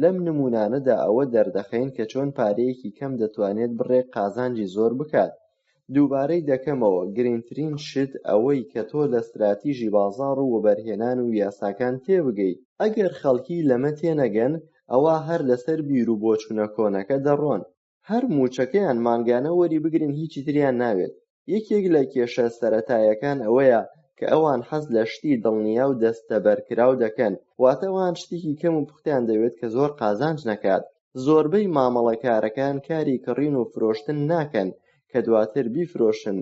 لەم نمونانەدا ئەوە دەردەخەین کە چۆن پارەیەکی کەم دەتوانێت بڕێ قازانجی زۆر بکات. دووبارەی دەکەمەوە، گرنگترین شت ئەوەی کە تۆ لە استراتیژی بازاڕ و وەبەرهێنان و یاساکان تێبگەیت. ئەگەر خەڵکی لەمە تێنەگەن، ئەوە هەر لەسەر بیر و بۆچوونە کۆنەکە دەڕۆن. هەر موچەکەیان مانگانە وەری بگرن، هیچی تریان ناوێت. یەکێک لە کێشە سەرەتاییەکان ئەوەیە کە ئەوان حەز لە شتی دڵنیا و دەستەبەرکراو دەکەن، واتە ئەوان شتێکی کەم و پوختیان دەوێت کە زۆر قازانج نەکات. زۆربەی مامەڵەکارەکان کاری کڕین و فرۆشتن ناکەن کە دواتر بیفرۆشن،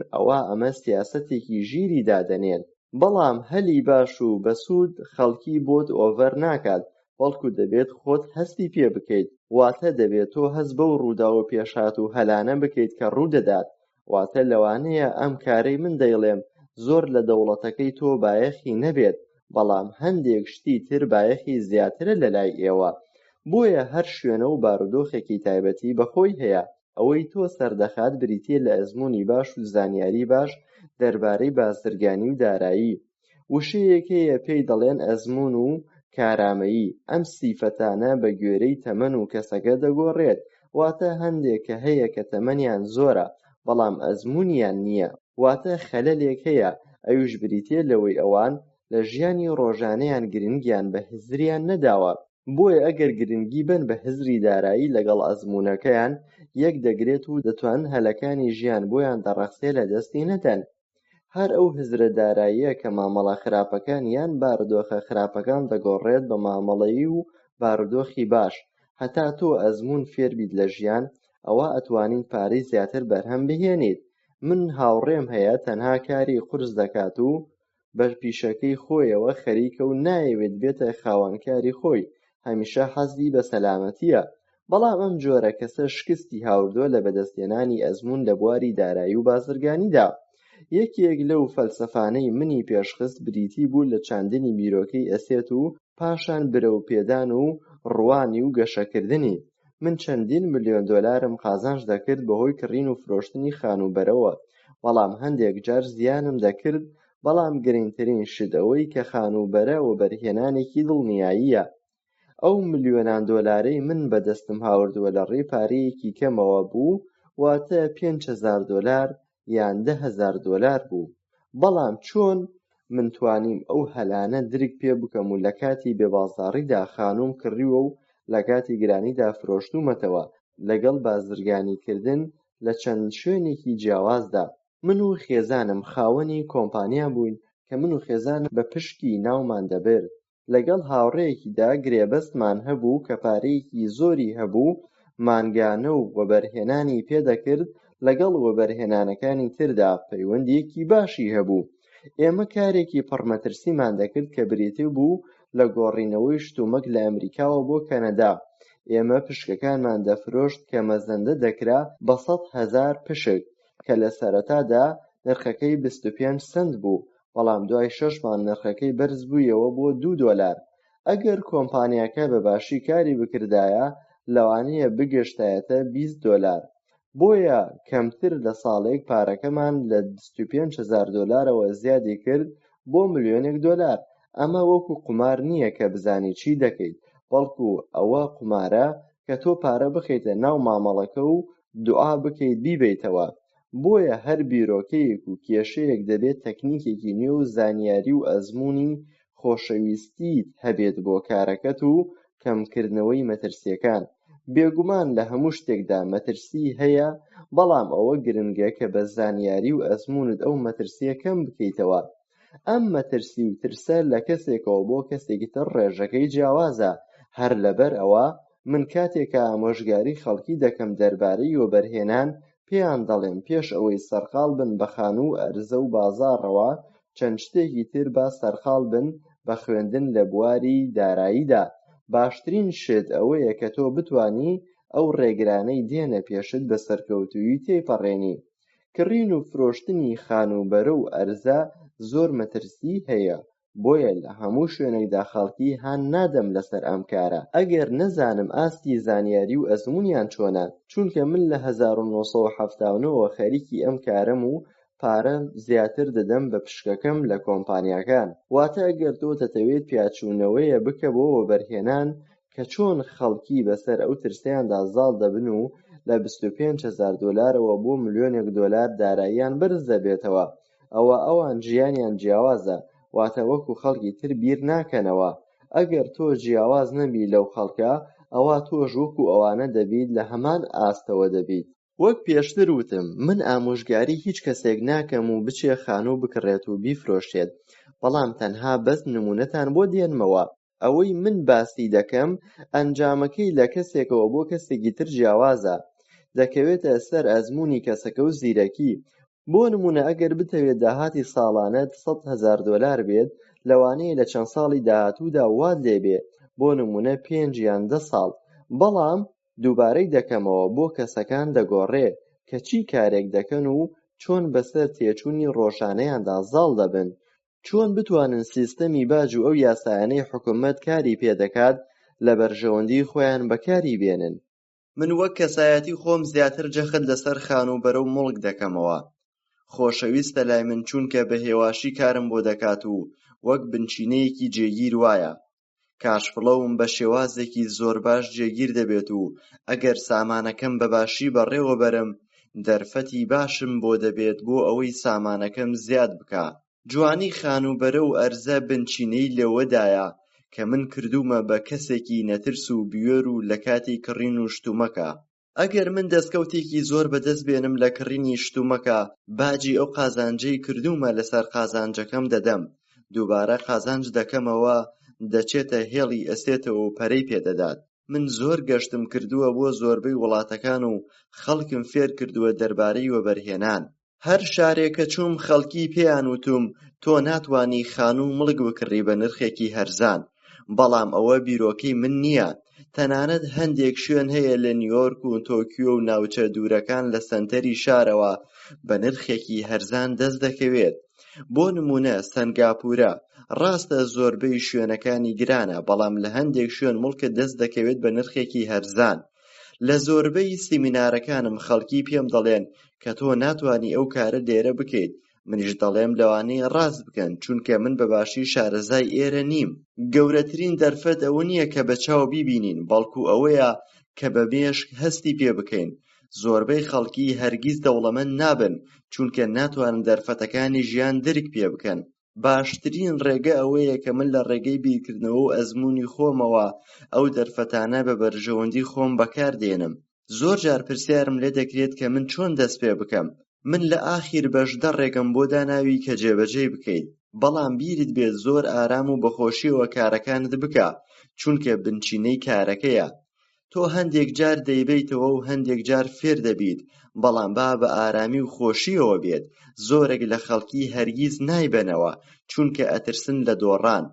ئەمە سیاسەتێکی ژیری دادەنێن. بەڵام هەلی باش و بەسوود خەڵکی بۆت ئۆڤەر ناکات، بەڵکو دەبێت خۆت هەستی پێ بکەیت، واتە دەبێت تۆ هەست بەو ڕووداوە پێشات و هەلانە بکەیت کە ڕوودەدات. واتە لەوانەیە ئەم کارەی من دەیڵێم زۆر لە دەوڵەتەکەی تۆ بایەخی نەبێت، بەڵام هەندێک شتی تر بایەخی زیاترە لە لای ئێوە. بۆیە هەر شوێنە و بارودۆخێکی تایبەتی بەخۆی هەیە. ئەوەی تۆ سەردەخات بریتیە لە ئەزموونی باش و زانیاری باش دەربارەی بازرگانی و دارایی. وشەیەک هەیە پێی دەڵێن ئەزموون و کارامەیی. ئەم سیفەتانە بە گوێرەی تەمەن و کەسەکە دەگۆڕێت، واتە هەندێک کە هەیە کە تەمەنیان زۆرە بەڵام ئەزموونیان نییە، واتە خەلەلێک هەیە، ئەویش بریتیە لەوەی ئەوان لە ژیانی ڕۆژانەیان گرنگیان بە هزریان نەداوە. بۆیە ئەگەر گرنگی بن بە هزری دارایی لەگەڵ ئەزموونەکەیان یەک دەگرێت و دەتوانن هەلەکانی ژیان بۆیان دەڕەخسێ لە دەستی نەدەن. هەر ئەو هزرە داراییە کە مامەڵە خراپەکان یان بارودۆخە خراپەکان دەگۆڕێت بە مامەڵەیی و بارودۆخی باش. هەتا تۆ ئەزموون فێر بیت لە ژیان، ئەوە ئەتوانیت پارەی زیاتر بەرهەم بهێنیت. من هاوڕێم هەیە تەنها کاری قورس دەکات و بە پیشەکەی خۆیەوە خەریکە و نایەوێت بێتە خاوەنکاری خۆی، هەمیشە حەزی بە سەلامەتیە. بەڵام ئەم جۆرە کەسە شکستی هاوردووە لە بەدەستهێنانی ئەزموون لە بواری دارایی و بازرگانیدا. یەکێک لەو فەلسەفانەی منی پێشخست بریتی بوو لە چاندنی بیرۆکەی ئەسێت و پاشان برەوپێدان و ڕوانی و گەشەکردنی. من چەندین ملیۆن دۆلارم قازانج دەکرد بەهۆی کڕین و فرۆشتنی خانوبەرەوە، بەڵام هەندێک جار زیانم دەکرد. بەڵام گرنگترین شت ئەوەی کە خانوبەرە وەبەرهێنانێکی دڵنیاییە. ئەو ملیۆنان دۆلارەی من بەدەستم هاوردووە لە ڕێی پارەیەکی کەمەوە بوو، واتە 5,000 دۆلار یان 10,000 دۆلار بوو. بەڵام چۆن من توانیم ئەو هەلانە درک پێ بکەم و لە کاتی بێبازاڕیدا خانووم کڕیوە و لە کاتی گرانیدا فرۆشتوومەتەوە لەگەڵ بازرگانیکردن لە چەند شوێنێکی جیاوازدا. من و خێزانم خاوەنی کۆمپانیا بووین کە من و خێزانم بە پشکی ناومان دەبرد. لەگەڵ هاوڕێیەکیدا گرێبەستمان هەبوو کە پارەیەکی زۆری هەبوو، مانگانە و وەبەرهێنانی پێدەکرد. لەگەڵ وەبەرهێنانەکانی تردا پەیوەندیەکی باشی هەبوو. ئێمە کارێکی پڕمەترسیمان دەکرد کە بریتی بوو لە گۆڕینەوەی شتومەک لە ئەمریکاوە بۆ کەنەدا. ئێمە پشکەکانمان دەفرۆشت کە مەزەندە دەکرا بە 100,000 پشک کە لە سەرەتادا نرخەکەی 25 سنت بوو، بەڵام دوای 6 مانگ نرخەکەی بەرز بوویەوە بۆ 2 دۆلار. ئەگەر کۆمپانیاکە بەباشی کاری بکردایە لەوانەیە بگەشتایەتە 20 دۆلار. بۆیە کەمتر لە ساڵێک پارەکەمان لە 25,000 دۆلارەوە زیادی کرد بۆ ملیۆنێک دۆلار. ئەمە وەکو قومار نییە کە بزانی چی دەکەیت، بەڵکو ئەوە قومارە کە تۆ پارە بخەیتە ناو مامەڵەکە و دوعا بکەیت بیبەیتەوە. بۆیە هەر بیرۆکەیەک و کێشەیەک دەبێت تەکنیکێکی نوێ و زانیاری و ئەزموونی خۆشەویستیت هەبێت بۆ کارەکەت و کەمکردنەوەی مەترسیەکان. بێگومان لە هەموو شتێکدا مەترسی هەیە، بەڵام ئەوە گرنگە کە بە زانیاری و ئەزموونت ئەو مەترسیە کەم بکەیتەوە. ئەم مەترسی و ترسە لە کەسێکەوە بۆ کەسێکی تر ڕێژەکەی جیاوازە. هەر لەبەر ئەوە من کاتێکە ئامۆژگاری خەڵکی دەکەم دەربارەی وەبەرهێنان پێیان دەڵێم پێش ئەوەی سەرقاڵ بن بە خانوو ئەرزە و بازاڕەوە چەند شتێکی تر با سەرقاڵ بن بە خوێندن لە بواری داراییدا. باشترین شت ئەوەیە کە تۆ بتوانی ئەو ڕێگرانەی دێنە پێشت بە سەرکەوتووی تێپەڕێنی. کڕین و فرۆشتنی خانوبەرە و ئەرزە زۆر مەترسی هەیە، بۆیە لە هەموو شوێنێکدا خەڵکی هان نادەم لەسەر ئەم کارە ئەگەر نەزانم ئاستی زانیاری و ئەزموونیان چۆنە، چونکە من لە 1970ەوە خەریکی ئەم کارەم و پارە زیاتر دەدەم بە پشکەکەم لە کۆمپانیاکان. واتە ئەگەر تۆ دەتەوێت پیاچوونەوەیە بکە بۆ وەبەرهێنان کە چۆن خەڵکی بەسەر ئەو ترسیاندا زاڵ دەبن و لە 25,000 دۆلارەوە بۆ ملیۆنێک دۆلار داراییان بەرز دەبێتەوە، ئەوان ژیانیان جیاوازە، واتە وەکو خەڵکی تر بیر ناکەنەوە. ئەگەر تۆ جیاواز نەبی لەو خەڵکە، ئەوە تۆش وەکو ئەوانە دەبیت، لە هەمان ئاستەوە دەبیت. وەک پێشتر وتم، من ئامۆژگاری هیچ کەسێک ناکەم و بچێ خانوو بکڕێت و بیفرۆشێت، بەڵام تەنها بەس نمونەتان بۆ دێنمەوە. ئەوەی من باسی دەکەم ئەنجامەکەی لە کەسێکەوە بۆ کەسێکی تر جیاوازە، دەکەوێتە سەر ئەزموونی کەسەکە و زیرەکی. بۆ نمونە ئەگەر بتەوێت داهاتی ساڵانەت 100,000 دۆلار بێت، لەوانەیە لە چەند ساڵی داهاتوودا وات لێبێ، بۆ نمونە 5 یان 10 ساڵ. بەڵام دووبارەی دەکەمەوە بۆ کەسەکان دەگۆڕێ کە چی کارێک دەکەن و چۆن بەسەر تێچوونی ڕۆژانەیاندا زاڵ دەبن، چۆن بتوانن سیستەمی باج و ئەو یاسایانەی حکوومەت کاری پێدەکات لە بەرژەوەندی خۆیان بەکاری بێنن. من وەک کەسایەتی خۆم زیاتر جەخت لەسەر خانوبەرە و موڵک دەکەمەوە. خۆشەویستە لای من چونکە بە هێواشی کارم بۆ دەکات و وەک بنچینەیەکی جێگیر وایە. کاشفڵەوم بە شێوازێکی زۆر باش جێگیر دەبێت و ئەگەر سامانەکەم بەباشی بەڕێوە بەرم دەرفەتی باشم بۆ دەبێت بۆ ئەوەی سامانەکەم زیاد بکا. جوانی خانوبەرە و ئەرزە بنچینەی لەوەدایە کە من کردومە بە کەسێکی نەترس و بوێر و لە کاتی کڕین و شتومەکە. ئەگەر من دەستکەوتێکی زۆر بەدەست بێنم لە کڕینی شتومەکە باجی ئەو قازانجەی کردومە لەسەر قازانجەکەم دەدەم، دووبارە قازانج دەکەمەوە، دەچێتە هێڵی ئەستێتەوە و پەرەی پێدەدات. من زۆر گەشتم کردووە بۆ زۆربەی وڵاتەکان و خەڵکم فێر کردووە دەربارەی وەبەرهێنان. هەر شارێکە چووم خەڵکی پێیان وتوم تۆ ناتوانی خانوو مڵک بکڕی بە نرخێکی هەرزان، بەڵام ئەوە بیرۆکەی من نییە. تەنانەت هەندێک شوێن هەیە لە نیویۆرک و تۆکیۆ و ناوچە دوورەکان لە سەنتەری شارەوە بە نرخێکی هەرزان دەست دەکەوێت. بۆ نمونە سەنگاپورە، ڕاستە زۆربەی شوێنەکانی گرانە، بەڵام لە هەندێک شوێن مڵکت دەست دەکەوێت بە نرخێکی هەرزان. لە زۆربەی سیمینارەکانم خەڵکی پێم دەڵێن کە تۆ ناتوانی ئەو کارە لێرە بکەیت، منیش دەڵێم لەوانەیە ڕاست بکەن، چونکە من بەباشی شارەزای ئێرە نیم. گەورەترین دەرفەت ئەوە نییە کە بەچاو بیبینین، بەڵکو ئەوەیە کە بە مێشک هەستی پێ بکەین. زۆربەی خەڵکی هەرگیز دەوڵەمەند نابن چونکە ناتوانن دەرفەتەکانی ژیان درک پێ بکەن. باشترین ڕێگە ئەوەیە کە من لە ڕێگەی بیرکردنەوە و ئەزموونی خۆمەوە ئەو دەرفەتانە بە بەرژەوەندی خۆم بەکاردێنم. زۆر جار پرسیارم لێ دەکرێت کە من چۆن دەست پێ بکەم. من لە ئاخیر بەشدە ڕێگەم بۆ داناوی کە جێبەجێ بکەیت، بەڵام بیرت بێت زۆر ئارام و بەخۆشیەوە کارەکانت بکە، چونکە بنچینەی کارەکەیە. تۆ هەندێک جار دەیبیتەوە و هەندێک جار فێر دەبیت، بەڵام با بە ئارامی و خۆشیەوە بێت. زۆرێک لە خەڵکی هەرگیز نایبەنەوە چونکە ئەترسن لە دۆڕان.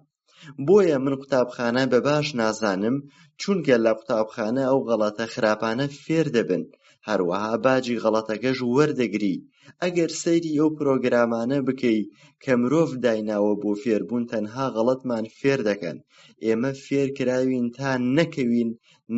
بۆیە من قوتابخانە بەباش نازانم، چونکە لە قوتابخانە ئەو غەڵەتە خراپانە فێر دەبن، هەروەها باجی غەڵەتەکەش وەردەگری. ئەگەر سەیری ئەو پرۆگرامانە بکەی کە مرۆڤ دایناوە بۆ فێربوون تەنها غەڵەتمان فێر دەکەن. ئێمە فێر کراوین تا نەکەوین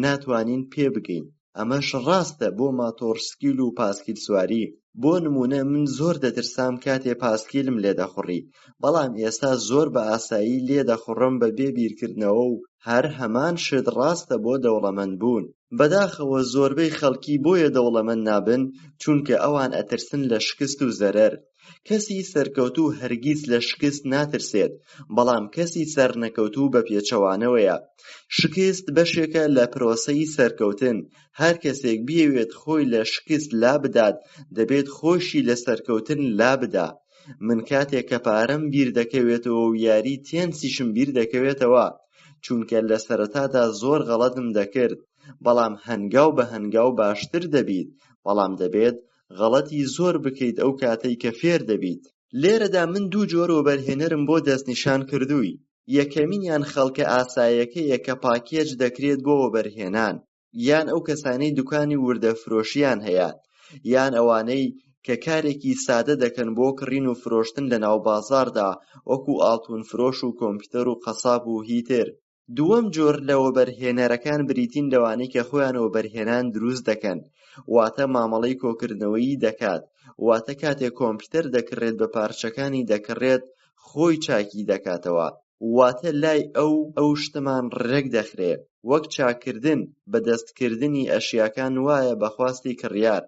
ناتوانین پێ بگەین. ئەمەش ڕاستە بۆ ماتۆڕسکیل و پاسکیل سواری. بۆ نمونە من زۆر دەترسام کاتێ پاسکیلم لێ دەخوڕی، بەڵام ئێستا زۆر بە ئاسایی لێ دەخوڕم بە بێ بیرکردنەوە و هەر هەمان شت ڕاستە بۆ دەوڵەمەند بوون. بەداخەوە زۆربەی خەڵکی بۆیە دەوڵەمەند نابن چونکە ئەوان ئەترسن لە شکست و زەرەر. کەسی سەرکەوتوو هەرگیز لە شکست ناترسێت، بەڵام کەسی سەرنەکەوتوو بە پێچەوانەوەیە. شکست بەشێکە لە پرۆسەی سەرکەوتن. هەر کەسێک بیەوێت خۆی لە شکست لا بدات دەبێت خۆشی لە سەرکەوتن لا بدا. من کاتێک کە پارەم بیر دەکەوێتەوە و یاری تێنسیشم بیر دەکەوێتەوە، چونکە لە سەرەتادا زۆر غەڵەتم دەکرد، بەڵام هەنگاو بە هەنگاو باشتر دەبیت، بەڵام دەبێت غەڵەتی زۆر بکەیت ئەو کاتەی کە فێر دەبیت. لێرەدا من دوو جۆر وەبەرهێنەرم بۆ دەستنیشان کردووی. یەکەمینیان خەڵکە ئاساییەکەیە کە پاکێج دەکرێت بۆ وەبەرهێنان، یان ئەو کەسانەی دوکانی وردەفرۆشیان هەیە، یان ئەوانەی کە کارێکی سادە دەکەن بۆ کڕین و فرۆشتن لە ناو بازاڕدا وەکو ئاڵتون فرۆش و کۆمپیوتەر و قەساب و هیتر. دووەم جۆر لە وەبەرهێنەرەکان بریتین لەوانەی کە خۆیان وەبەرهێنان دروست دەکەن، واتە مامەڵەی کۆکردنەوەیی دەکات، واتە کاتێک کۆمپیوتەر دەکڕێت بە پارچەکانی دەکڕێت خۆی چاکی دەکاتەوە، واتە لای ئەو شتمان ڕێک دەخرێ، وەک چاکردن بەدەستکردنی ئەشیاکان وایە بەخواستی کڕیار.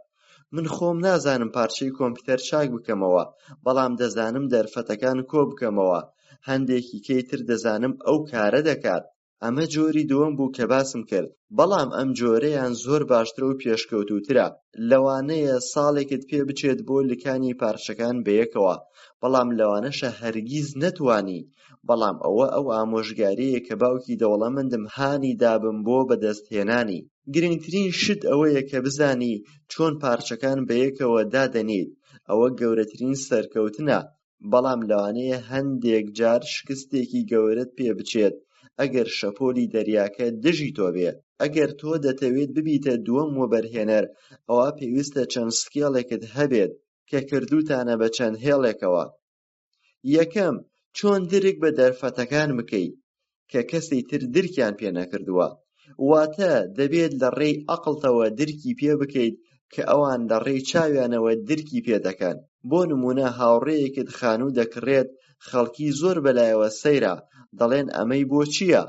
من خۆم نازانم پارچەی کۆمپیوتەر چاک بکەمەوە، بەڵام دەزانم دەرفەتەکان کۆ بکەمەوە، هەندێکی کەیتر دەزانم ئەو کارە دەکات. ئەمە جۆری دووەم بوو کە باسم کرد، بەڵام ئەم جۆرەیان زۆر باشترە و پێشکەوتووترە. لەوانەیە ساڵێکت پێ بچێت بۆ لکانی پارچەکان بەیەکەوە، بەڵام لەوانەشە هەرگیز نەتوانی. بەڵام ئەوە ئەو ئامۆژگارییە کە باوکی دەوڵەمەندم هانی دابم بۆ بەدەستهێنانی. گرنگترین شت ئەوەیە کە بزانی چۆن پارچەکان بەیەکەوە دادەنیت. ئەوە گەورەترین سەرکەوتنە، بەڵام لەوانەیە هەندێک جار شکستێکی گەورەت پێ بچێت ئەگەر شەپۆلی دەریاکە دژی تۆ بێت. ئەگەر تۆ دەتەوێت ببیتە دووەم وەبەرهێنەر، ئەوە پێویستە چەند سکێڵێکت هەبێت کە کردوتانە بە چەند هێڵێکەوە. یەکەم، چۆن درک بە دەرفەتەکان بکەیت کە کەسی تر درکیان پێ نەکردووە، واتە دەبێت لە ڕێی عەقڵتەوە درکی پێ بکەیت کە ئەوان لە ڕێی چاویانەوە درکی پێ دەکەن. بۆ نمونە هاوڕێیەکت خانوو دەکڕێت، خەڵکی زۆر بەلایەوە سەیرە، دەڵێن ئەمەی بۆ چییە؟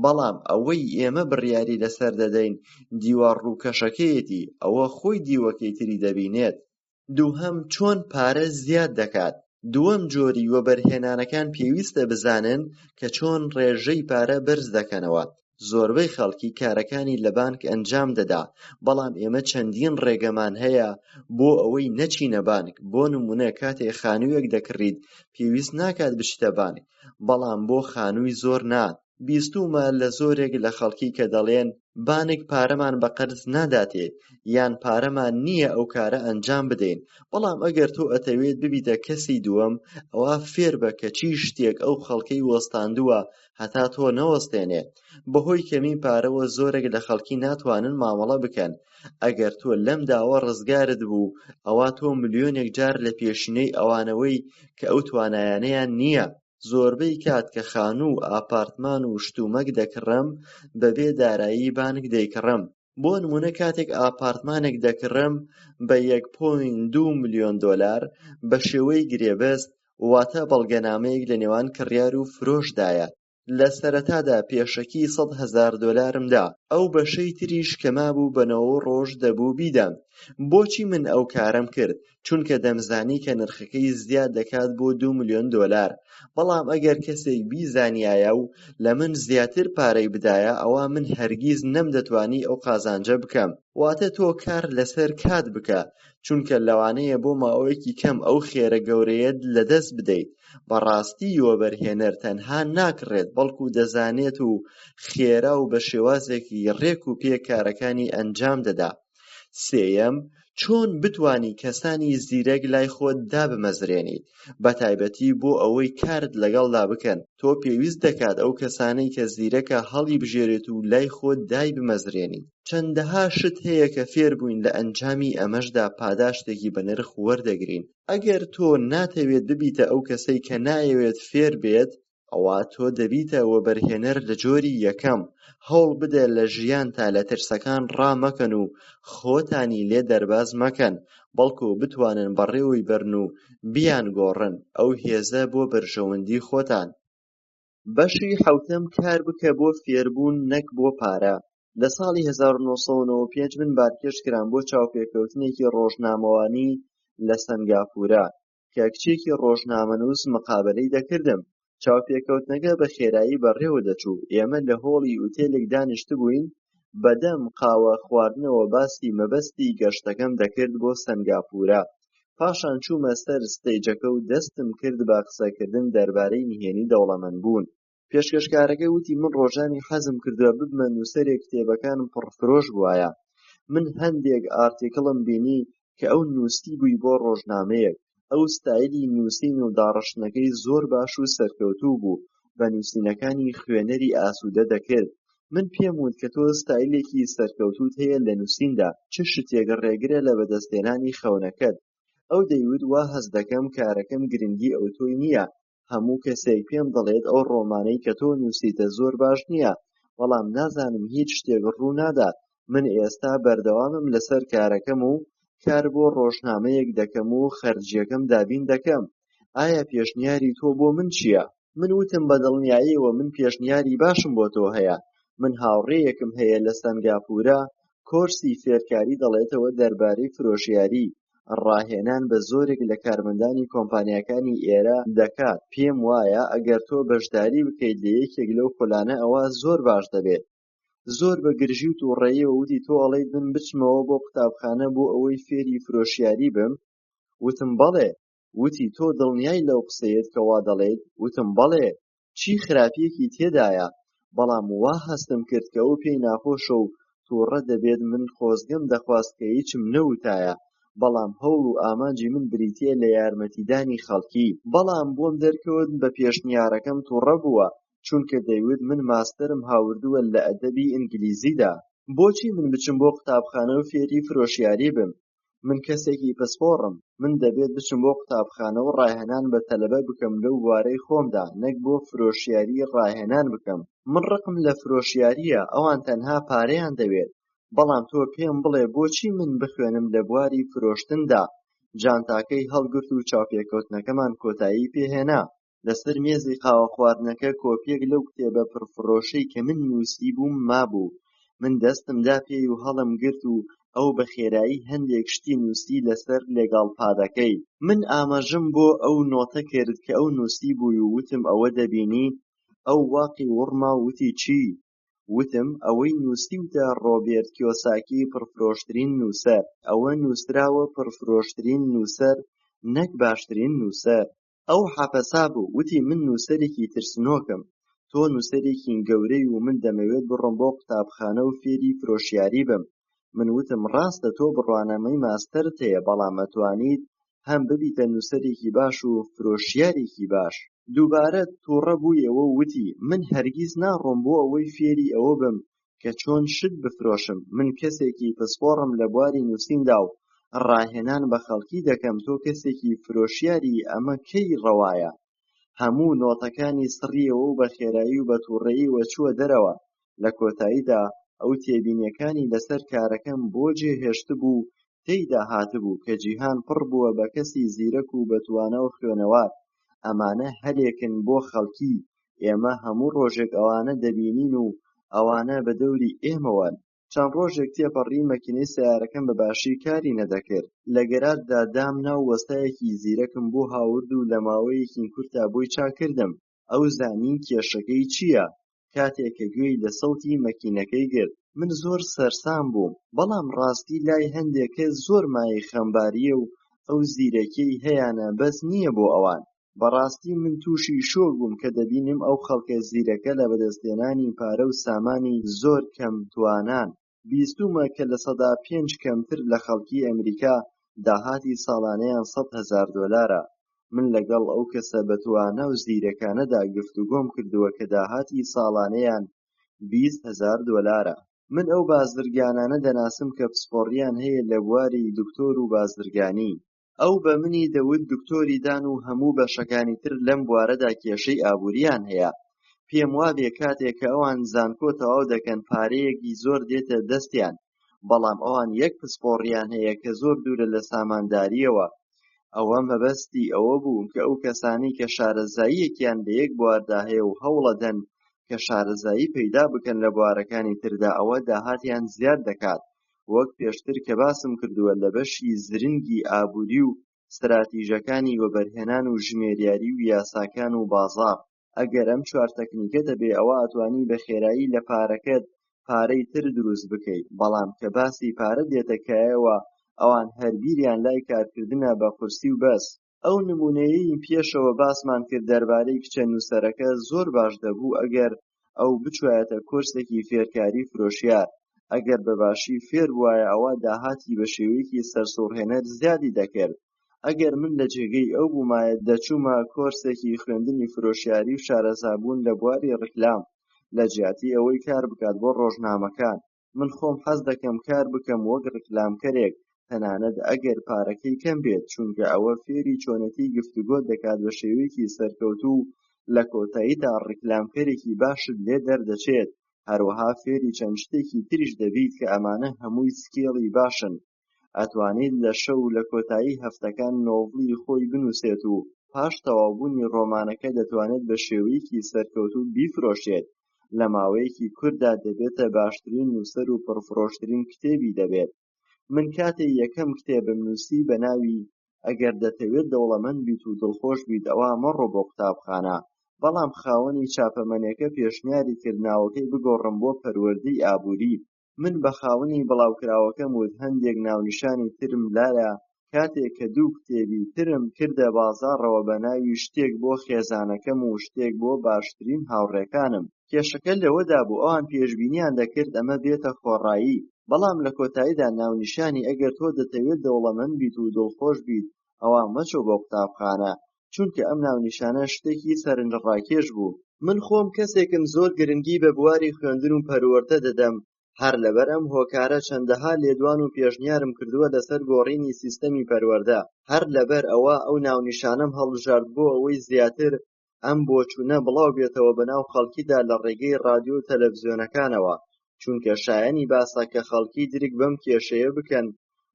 بەڵام ئەوەی ئێمە بڕیاری لەسەر دەدەین دیوار ڕووکەشەکەیەتی، ئەوە خۆی دیوەکەی تری دەبینێت. دووهەم، چۆن پارە زیاد دەکات. دووەم جۆری وەبەرهێنانەکان پێویستە بزانن کە چۆن ڕێژەی پارە بەرز دەکەنەوە. زۆربەی خەڵکی کارەکانی لە بانک ئەنجام دەدا، بەڵام ئێمە چەندین ڕێگەمان هەیە بۆ ئەوەی نەچینە بانک. بۆ نمونە کاتێک خانوویەک دەکڕیت پێویست ناکات بچیتە بانک، بەڵام بۆ خانووی زۆر نا. بیستوومە لە زۆرێک لە خەڵکی کە دەڵێن بانک پارەمان بە قەرز ناداتێ یان پارەمان نییە ئەو کارە ئەنجام بدەین. بەڵام ئەگەر تۆ ئەتەوێت ببیتە کەسی دووەم، ئەوە فێر بە کە چی شتێک ئەو خەڵکەی وەستاندووە هەتا تۆ نەوەستێنێ. بەهۆی کەمی پارەوە زۆرێک لە خەڵکی ناتوانن مامەڵە بکەن. ئەگەر تۆ لەم داوە ڕزگارت بوو، ئەوا تۆ ملیۆنێک جار لە پێشینەی ئەوانەوەی کە ئەو توانایانەیان نییە. زۆربەی کات کە خانوو، ئاپارتمان و شتومەک دەکڕم، بەبێ دارایی بانک دەیکڕم. بۆ نمونە کاتێک ئاپارتمانێک دەکڕم بە 1.2 ملیۆن دۆلار بە شێوەی گرێبەست، واتە بەڵگەنامەیەک لە نێوان کڕیار و فرۆشدایە. لە سەرەتادا پێشەکی 100,000 دۆلارم دا، ئەو بەشەی تریش کە مابوو بە 9 ڕۆژ دەبوو بیدەم. بۆچی من ئەو کارەم کرد؟ چونکە دەمزانی کە نرخەکەی زیاد دەکات بۆ 2 ملیۆن دۆلار. بەڵام ئەگەر کەسێک بیزانیایە و لە من زیاتر پارەی بدایە، ئەوە من هەرگیز نەمدەتوانی ئەو قازانجە بکەم. واتە تۆ کار لەسەر کات بکە، چونکە لەوانەیە بۆ ماوەیەکی کەم ئەو خێرە گەورەیەت لەدەست بدەیت. بەڕاستی وەبەرهێنەر تەنها ناکڕێت، بەڵکو دەزانێت و خێرا و بە شێوازێکی ڕێک و پێک کارەکانی ئەنجام دەدا. سێیەم، چۆن بتوانی کەسانی زیرەک لای خۆت دابمەزرێنیت، بە تایبەتی بۆ ئەوەی کارت لەگەڵدا بکەن. تۆ پێویست دەکات ئەو کەسانەی کە زیرەکە هەڵی بژێرێت و لای خۆت دای بمەزرێنیت. چەندەها شت هەیە کە فێر بووین لە ئەنجامی ئەمەشدا پاداشتێکی بە نرخ وەردەگرین. ئەگەر تۆ ناتەوێت ببیتە ئەو کەسەی کە نایەوێت فێر بێت، ئەوە تۆ دەبیتە وەبەرهێنەر لە جۆری یەکەم. هەوڵ بدە لە ژیانتا لە ترسەکان ڕامەکەن و خۆتانی لێ دەرباز مەکەن، بەڵکو بتوانن بەڕێوەی بەرن و بیانگۆڕن ئەو هێزە بۆ بەرژەوەندی خۆتان. بەشی حەوتەم، کار بکە بۆ فێربوون نەک بۆ پارە. لە ساڵی 1995 من بارکێش کرام بۆ چاوپێکەوتنێکی ڕۆژنامەوانی لە سەنگاپورە کە کچێکی ڕۆژنامەنووس مقابلەی دەکردم. چاوپێکەوتنەکە بە خێرایی بەڕێوە دەچوو. ئێمە لە هۆڵی ئوتێلێک دانیشتبووین، بەدەم قاوە خواردنەوە باسی مەبەستی گەشتەکەم دەکرد بۆ سەنگاپورە. پاشان چوومە سەر ستەیجەکە و دەستم کرد بە قسەکردن دەربارەی نهێنی دەوڵەمەندبوون. پێشکەشکارەکە وتی من ڕۆژانی حەزم کردووە ببمە نووسەرێک، کتێبەکانم پڕفرۆش بووایە. من هەندێک ئارتیکڵم بینی کە ئەو نووسی بووی بۆ ڕۆژنامەیەک. ئەو ستایلی نووسین و داڕشتنەکەی زۆر باش و سەرکەوتوو بوو، بە نووسینەکانی خوێنەری ئاسوودە دەکرد. من پێم وت کە تۆ ستایلێکی سەرکەوتووت هەیە لە نووسیندا، چ شتێک ڕێگرە لە بەدەستهێنانی خەونەکەت. ئەو دەیوت وا هەست دەکەم کارەکەم گرنگی ئەو تۆی نییە. هەموو کەسێک پێم دەڵێت ئەو ڕۆمانەی کە تۆ نووسیتە زۆر باش نییە، بەڵام نازانم هیچ شتێک ڕوو نادات. من ئێستا بەردەوامم لەسەر کارەکەم و کار بۆ ڕۆژنامەیەک دەکەم و خەرجیەکەم دابین دەکەم. ئایا پێشنیاری تۆ بۆ من چییە؟ من وتم بە دڵنیاییەوە من پێشنیاری باشم بۆ تۆ هەیە. من هاوڕێیەکم هەیە لە سەنگاپورە، کۆرسی فێرکاری دەڵێتەوە دەربارەی فرۆشیاری. ڕاهێنان بە زۆرێک لە کارمەندانی کۆمپانیاکانی ئێرە دەکات. پێم وایە ئەگەر تۆ بەشداری بکەیت لە یەکێک لەو پلانە، ئەوە زۆر باش دەبێت. زۆر بە گرژی و تووڕەییەوە وتی تۆ ئەڵێیت من بچمەوە بۆ قوتابخانە بۆ ئەوەی فێری فرۆشیاری بم؟ وتم بەڵێ. وتی تۆ دڵنیای لەو قسەیەت کە وا دەڵێیت؟ وتم بەڵێ. چی خراپیەکی تێدایە؟ بەڵام وا هەستم کرد کە ئەو پێی ناخۆشە و تووڕە دەبێت. من خۆزگەم دەخواست کە هیچم نەوتایە، بەڵام هەوڵ و ئامانجی من بریتیە لە یارمەتیدانی خەڵکی. بەڵام بۆم دەرکەوت بە پێشنیارەکەم تووڕە بووە، چونکە دەیوت من ماستەرم هاوردووە لە ئەدەبی ئینگلیزیدا. بۆچی من بچم بۆ قوتابخانە و فێری فرۆشیاری بم؟ من کەسێکی پسپۆڕم. من دەبێت بچم بۆ قوتابخانە و ڕاهێنان بە تەلەبە بکەم لەو بوارەی خۆمدا، نەک بۆ فرۆشیاری ڕاهێنان بکەم. من ڕقم لە فرۆشیاریە، ئەوان تەنها پارەیان دەوێت. بەڵام تۆ پێم بڵێ بۆچی من بخوێنم لە بواری فرۆشتندا؟ جانتاکەی هەڵگرت و چاوپێکەوتنەکەمان کۆتایی پێهێنا. لەسەر مێزی قاوە خواردنەکە کۆپیەک لەو کتێبە پڕفڕۆشەی کە من نووسی بووم مابوو. من دەستم دا پێی و هەڵم گرت و ئەو بەخێرایی هەندێک شتی نووسی لەسەر لێگاڵپادەکەی. من ئاماژەم بۆ ئەو نۆتە کرد کە ئەو نووسی بووی و وتم ئەوە دەبینی؟ ئەو واقی وڕما و وتی چی؟ وتم ئەوەی نووسیوتە ڕۆبێرت کیۆساکی پڕفرۆشترین نووسەر. ئەوە نووسراوە پڕفرۆشترین نووسەر نەک باشترین نووسەر. ئەو حەپەسا بوو، وتی من نووسەرێکی ترسنۆکم، تۆ نووسەرێکی گەورەی و من دەمەوێت بڕۆم بۆ قوتابخانە و فێری فرۆشیاری بم. من وتم ڕاستە تۆ بڕوانەمەی ماستەرت هەیە، بەڵام ئەتوانیت هەم ببیتە نووسەرێکی باش و فرۆشیارێکی باش. دووبارە تووڕە بوویەوە و وتی من هەرگیز ناڕۆم بۆ ئەوەی فێری ئەوە بم کە چۆن شت بفرۆشم. من کەسێکی پسپۆڕم لە بواری نووسیندا و ڕاهێنان بە خەڵکی دەکەم. تۆ کەسێکی فرۆشیاری، ئەمە کەی ڕەوایە؟ هەموو نۆتەکانی سڕیەوە و بە خێرایی و بە تووڕەییەوە چووە دەرەوە. لە کۆتاییدا ئەو تێبینیەکانی لەسەر کارەکەم بۆ جێهێشتبوو تێیدا هاتبوو کە جیهان پڕ بووە بە کەسی زیرەک و بەتوانە و خوێنەوار. ئەمانە هەلێکن بۆ خەڵکی. ئێمە هەموو ڕۆژێک ئەوانە دەبینین و ئەوانە بە دەوری ئێمەوەن. چەند ڕۆژێک تێپەڕی مەکینەی سەیارەکەم بەباشی کاری نەدەکرد. لە گەراجدا دامنا و وەستایەکی زیرەکم بۆ هاورد و لە ماوەیەکی کورتدا بۆی چاکردم. ئەو زانی کێشەکەی چییە؟ کاتێک کە گوێی لە سەوتی مەکینەکەی گرت. من زۆر سەرسام بووم، بەڵام ڕاستی لای هەندێک کەس زۆر مایەی خەمباریە و ئەو زیرەکەی هەیانە بەس نییە بۆ ئەوان. بەڕاستی من تووشی شۆک بووم کە دەبینم ئەو خەڵکە زیرەکە لە بەدەستهێنانی پارە و سامانی زۆر کەم توانان. بیستوومە کە لە سەدا 5 کەمتر لە خەڵکی ئەمریکا داهاتی ساڵانەیان $100,000. من لەگەڵ ئەو کەسە بەتوانە و زیرەکانەدا گفتوگۆم کردووە کە داهاتی ساڵانەیان $20,000. من ئەو بازرگانانە دەناسم کە پسپۆڕیان هەیە لە بواری دکتۆر و بازرگانی. ئەو بە منی دەوت دکتۆری دان و هەموو بەشەکانی تر لەم بوارەدا کێشەی ئابووریان هەیە. پێم وابێ کاتێک کە ئەوان زانکۆ تەواو دەکەن پارەیەکی زۆر دێتە دەستیان، بەڵام ئەوان یەک پسپۆڕیان هەیە کە زۆر دوورە لە سامانداریەوە. ئەوە مەبەستی ئەوە بوو کە ئەو کەسانی کە شارەزاییەکیان لە یەک بواردا هەیە و هەوڵەدەن کە شارەزایی پەیدا بکەن لە بوارەکانی تردا، ئەوە داهاتیان زیاد دەکات. وەک پێشتر کە باسم کردووە لە بەشی زرنگی ئابووری و ستراتیژەکانی وەبەرهێنان و ژمێریاری و یاساکان و بازاڕ. ئەگەر ئەم 4 تەکنیکە دەبێ، ئەوە ئەتوانی بە خێرایی لە پارەکەت پارەی تر دروست بکەیت. بەڵام کە باسی پارە دێتەکایەوە، ئەوان هەر بیریان لای کارکردنە بە قورسی و بەس. ئەو نمونەیەی پێشەوە باسمان کرد دەربارەی کچە نووسەرەکە زۆر باش دەبوو ئەگەر ئەو بچوایەتە کۆرسێکی فێرکاری فرۆشیار. ئەگەر بەباشی فێر بوایە، ئەوە داهاتی بە شێوەیەکی سەرسوڕهێنەر زیادی دەکرد. ئەگەر من لە جێگەی ئەو بوومایە دەچوومە کۆرسێکی خوێندنی فرۆشیاری و شارەزابوون لە بواری ڕیکلام، لە جیاتی ئەوەی کار بکات بۆ ڕۆژنامەکان. من خۆم حەز دەکەم کار بکەم وەک ڕیکلامکەرێک، تەنانەت ئەگەر پارەکەی کەم بێت، چونکە ئەوە فێری چۆنەتی گفتوگۆ دەکات بە شێوەیەکی سەرکەوتوو. لە کۆتاییدا ڕیکلامکەرێکی باشت لێ دەردەچێت. هەروەها فێری چەند شتێکی تریش دەبیت کە ئەمانە هەمووی سکێڵی باشن. ئەتوانیت لە شەو لە کۆتایی هەفتەکان نۆڤڵی خۆی بنووسێت و پاش تەواوبوونی ڕۆمانەکە دەتوانێت بە شێوەیەکی سەرکەوتوو بیفرۆشێت. لە ماوەیەکی کورتدا دەبێتە باشترین نووسەر و پڕفرۆشترین کتێبی دەبێت. من کاتێ یەکەم کتێبم نووسی بە ناوی ئەگەر دەتەوێت دەوڵەمەند بیت و دڵخۆش بیت، ئەوە مەڕۆ بۆ قوتابخانە. بەڵام خاوەنی چاپەمەنیەکە پێشنیاری کرد ناوەکەی بگۆڕم بۆ پەروەردەی ئابووری. من بە خاوەنی بڵاوکراوەکەم وت هەندێک ناونیشانی ترم لایە. کاتێک کە 2 کتێبی ترم کردە بازاڕەوە بە ناوی شتێک بۆ خێزانەکەم و شتێک بۆ باشترین هاوڕێکانم. کێشەکە لەوەدا بوو ئەوان پێشبینیان دەکرد ئەمە بێتە خۆڕایی. بەڵام لە کۆتاییدا ناونیشانی ئەگەر تۆ دەتەوێت دەوڵەمەند بیت و دڵخۆش بیت، ئەوە مەچۆ بۆ قوتابخانە، چونکە ئەم ناونیشانە شتێکی سەرنجڕاکێش بوو. من خۆم کەسێکم زۆر گرنگی بە بواری خوێندن و پەروەردە دەدەم. هەر لەبەر ئەم هۆکارە چەندەها لێدوان و پێشنیارم کردووە لەسەر گۆڕینی سیستەمی پەروەردە. هەر لەبەر ئەوە ئەو ناونیشانەم هەڵبژارد بۆ ئەوەی زیاتر ئەم بۆچوونە بڵاو بێتەوە بەناو خەڵکیدا لە ڕێگەی ڕادیۆ و تەلەڤیزیۆنەکانەوە، چونکە شایەنی باسە کە خەڵکی درک بەم کێشەیە بکەن.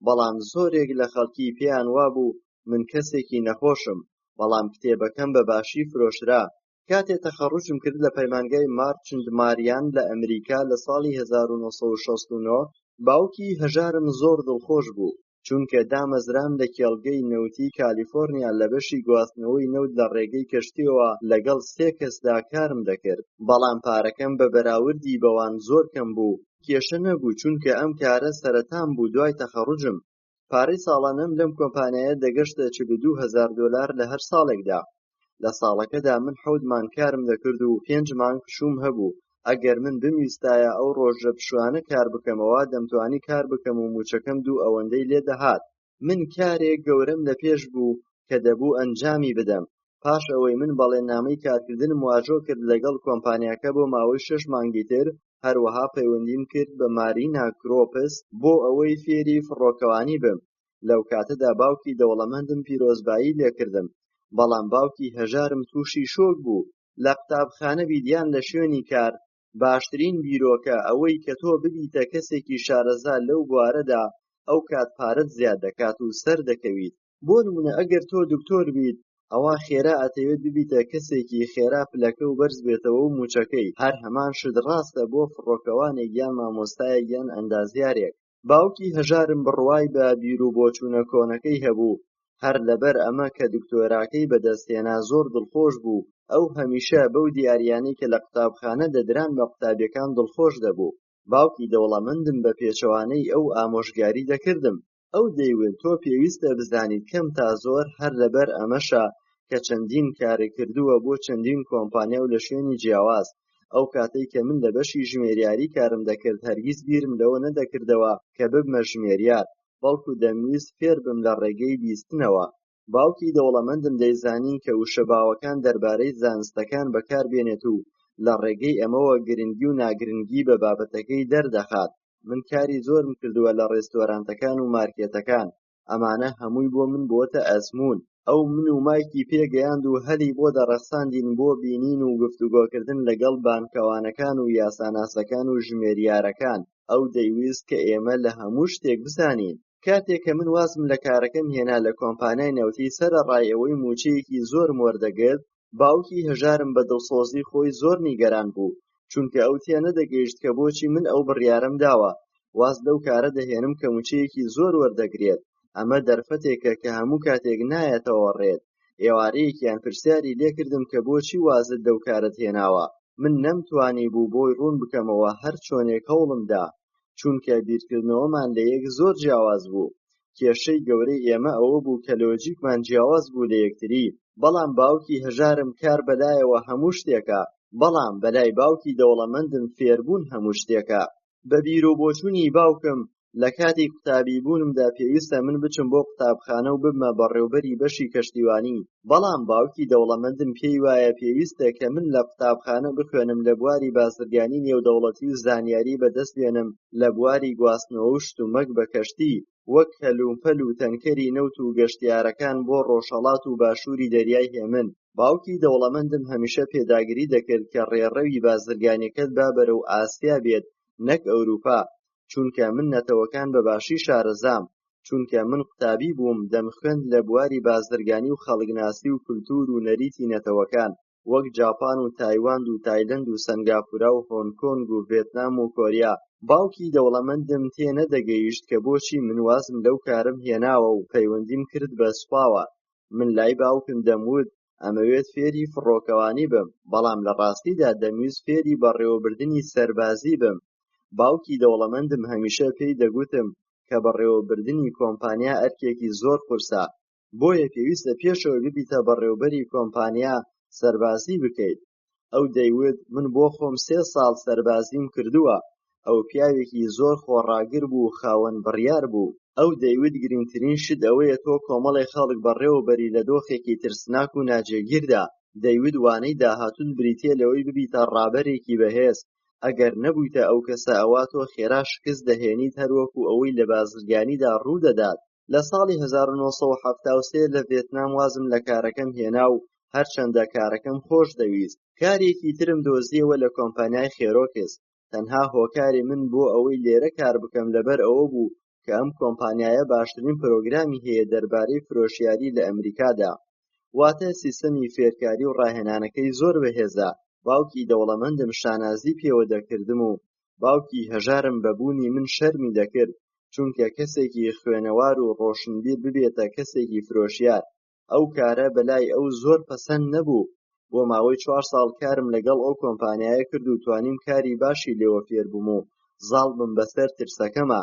بەڵام زۆرێک لە خەڵکی پێیان وابوو من کەسێکی نەخۆشم، بەڵام کتێبەکەم بەباشی فرۆشرا. کاتێ تەخەڕوجم کرد لە پەیمانگای مارچند ماریان لە ئەمریکا لە ساڵی 1969 باوکی هەژارم زۆر دڵخۆش بوو، چونکە دامەزرام لە کێڵگەی نەوتی کالیفۆرنیا لە بەشی گواستنەوەی نەوت لە ڕێگەی کەشتیەوە لەگەڵ 3 کەسدا کارم دەکرد. بەڵام پارەکەم بە بەراوردی بەوان زۆر کەم بوو. کێشە نەبوو چونکە ئەم کارە سەرەتام بوو دوای تەخەڕوجم. پارەی ساڵانەم لەم کۆمپانیایە دەگەشتە $42,000 لە هەر ساڵێکدا. لە ساڵەکەدا من 7 مانگ کارم دەکرد و 5 مانگ پشوم هەبوو. ئەگەر من بمویستایە ئەو ڕۆژە پشوانە کار بکەمەوە دەمتوانی کار بکەم و موچەکەم 2 ئەوەندەی لێ دەهات. من کارێک گەورەم لە پێش بوو کە دەبوو ئەنجامی بدەم. پاش ئەوەی من بەڵێننامەی کارکردنم واژۆ کرد لەگەڵ کۆمپانیاکە بۆ ماوەی 6 مانگی تر، هەروەها پەیوەندیم کرد بە مارینا کرۆپس بۆ ئەوەی فێری فڕۆکەوانی بم. لەو کاتەدا باوکی دەوڵەمەندم پیرۆزبایی لێکردم. بەڵام باوکی هەژارم تووشی شۆک بوو. لە قوتابخانە بیدیان لە شوێنی کار باشترین بیرۆکە ئەوەی کە تۆ ببیتە کەسێکی شارەزا لەو بوارەدا ئەو کات پارەت زیاد دەکات و سەر دەکەویت. بۆ نمونە ئەگەر تۆ دکتۆر بیت ئەوە خێرا ئەتەوێت ببیتە کەسێکی خێرا پلەکە و بەرز بێتەوە و موچەکەی. هەر هەمان شت ڕاستە بۆ فڕۆکەوانێک یان مامۆستایەک یان ئەندازیارێک. باوکی هەژارم بڕوای بە بیرروبۆچوونە کۆنەکەی هەبوو. هەر لەبەر ئەمە کە دکتۆراکەی بەدەستهێنا زۆر دڵخۆش بوو. ئەو هەمیشە بەو دیاریانەی کە لە قوتابخانە دەدران بە قوتابیەکان دڵخۆش دەبوو. باوکی دەوڵەمەندم بە پێچەوانەی ئەو ئامۆژگاری دەکردم. ئەو دەیوت تۆ پێویستە بزانیت کەم تا زۆر هەر لەبەر ئەمەشە کە چەندین کارێک کردووە بۆ چەندین کۆمپانیا و لە شوێنی جیاواز. ئەو کاتەی کە من لە بەشی ژمێریاری کارم دەکرد هەرگیز بیرم لەوە نەدەکردەوە کە ببمە ژمێریار، بەڵکو دەمویست فێر بم لە ڕێگەی بیستنەوە. باوکی دەوڵەمەندم دەیزانی کە وشەباوەکان دەربارەی زانستەکان بەکاربێنێت و لە ڕێگەی ئەمەوە گرنگی و ناگرنگی بە بابەتەکەی دەردەخات. من کاری زۆرم کردووە لە ڕێستۆرانتەکان و مارکێتەکان. ئەمانە هەمووی بۆ من بۆتە ئەزموون. ئەو من و مایکی پێگەیاند و هەلی بۆ دەڕەخساندین بۆ بینین و گفتوگۆکردن لەگەڵ بانکەوانەکان و یاساناسەکان و ژمێریارەکان. ئەو دەیویست کە ئێمە لە هەموو شتێک بزانین. کاتێک کە من وازم لە کارەکەم هێنا لە کۆمپانیای نەوتی سەرەڕای ئەوەی موچەیەکی زۆرم وەردەگرت، باوکی هەژارم بە دڵسۆزی خۆی زۆر نیگەران بوو، چونکە ئەو تێنەدەگەیشت کە بۆچی من ئەو بڕیارەم داوە. واز لەو کارە دەهێنم کە موچەیەکی زۆر وەردەگرێت. ئەمە دەرفەتێکە کە هەموو کاتێک نایەتەوە ڕێت. ئێوارەیەکیان پرسیاری لێکردم کە بۆچی وازت لەو کارت هێناوە. من نەمتوانی بوو بۆی ڕوون بکەمەوە هەر چۆنێک هەوڵمدا، چونکە بیرکردنەوەمان لە یەک زۆر جیاواز بوو. کێشەی گەورەی ئێمە ئەوە بوو کە لۆجیکمان جیاواز بوو لە یەکتری. بەڵام باوکی هەژارم کار بەلایەوە هەموو شتێکە، بەڵام بەلای باوکی دەوڵەمەندم فێربوون هەموو شتێکە. بە بیرۆبۆچوونی باوکم لە کاتی قوتابی بوونمدا پێویستە من بچم بۆ قوتابخانە و ببمە بەڕێوەبەری بەشی کەشتیوانی. بەڵام باوکی دەوڵەمەندم پێی وایە پێویستە کە من لە قوتابخانە بخوێنم لە بواری بازرگانی نێودەوڵەتی و زانیاری بەدەست بێنم لە بواری گواستنەوە و شتومەک بە کەشتی، وەک هەلومپەل و تەنکەری نەوت و گەشتیارەکان بۆ ڕۆژهەڵات و باشووری دەریای هێمن. باوکی دەوڵەمەندم هەمیشە پێداگری دەکرد کە ڕێڕەوی بازرگانیەکەت با بەرەو ئاسیا بێت نەک ئەوروپا، چونکە من نەتەوەکان بەباشی شارەزام. چونکە من قوتابی بووم دەمخوێند لە بواری بازرگانی و خەڵکناسی و کولتور و نەریتی نەتەوەکان وەک جاپان و تایواند و تایلەند و سەنگاپورا و هۆنکۆنگ و ڤێتنام و کۆریا. باوکی دەوڵەمەندم تێنەدەگەیشت کە بۆچی من وازم لەو کارم هێناوە و پەیوەندیم کرد بە سوپاوە. من لای باوکم دەموت ئەمەوێت فێری فڕۆکەوانی بم، بەڵام لە ڕاستیدا دەمویست فێری بەڕێوەبردنی سەربازی بم. باوکی دەوڵەمەندم هەمیشە پێی دەگوتم کە بەڕێوەبردنی کۆمپانیا ئەرکێکی زۆر قورسە، بۆیە پێویستە پێشەوە ببیتە بەڕێوەبەری کۆمپانیا سەربازی بکەیت. ئەو دەیوت من بۆ خۆم 3 ساڵ سەربازیم کردووە. ئەو پیاوێکی زۆر خۆڕاگر بوو و خاوەن بڕیار بوو. ئەو دەیوت گرنگترین شت ئەوەیە تۆ کۆمەڵی خەڵک بەڕێوەبەری لە دۆخێکی ترسناک و ناجێگیردا. دەیوت وانەی داهاتوت بریتیە لەوەی ببیتە ڕابەرێکی بەهێز. ئەگەر نەبوویتە ئەو کەسە ئەوا تۆ خێرا شکست دەهێنیت هەروەکو ئەوەی لە بازرگانیدا ڕوودەدات. لە ساڵی 1973 لە ڤێتنام وازم لە کارەکەم هێنا و هەرچەندە کارەکەم خۆش دەویست. کارێکی ترم دۆزیەوە لە کۆمپانیای خێرۆکس. تەنها هۆکاری من بۆ ئەوەی لێرە کار بکەم لەبەر ئەوە بوو کە ئەم کۆمپانیایە باشترین پرۆگرامی هەیە دەربارەی فرۆشیاری لە ئەمریکادا. واتە سیستەمی فێرکاری و ڕاهێنانەکەی زۆر بەهێزە. باوکی دەوڵەمەندم شانازی پێوە دەکردم و باوکی هەژارم بەبوونی من شەرمی دەکرد چونکە کەسێکی خوێنەوار و ڕۆشنبیر ببێتە کەسێکی فرۆشیار. ئەو کارە بەلای ئەو زۆر پەسەند نەبوو. بۆ ماوەی 4 ساڵ کارم لەگەڵ ئەو کۆمپانیایە کرد و توانیم کاری باشی لێوە فێر بووم و زاڵ بم بەسەر ترسەکەمە.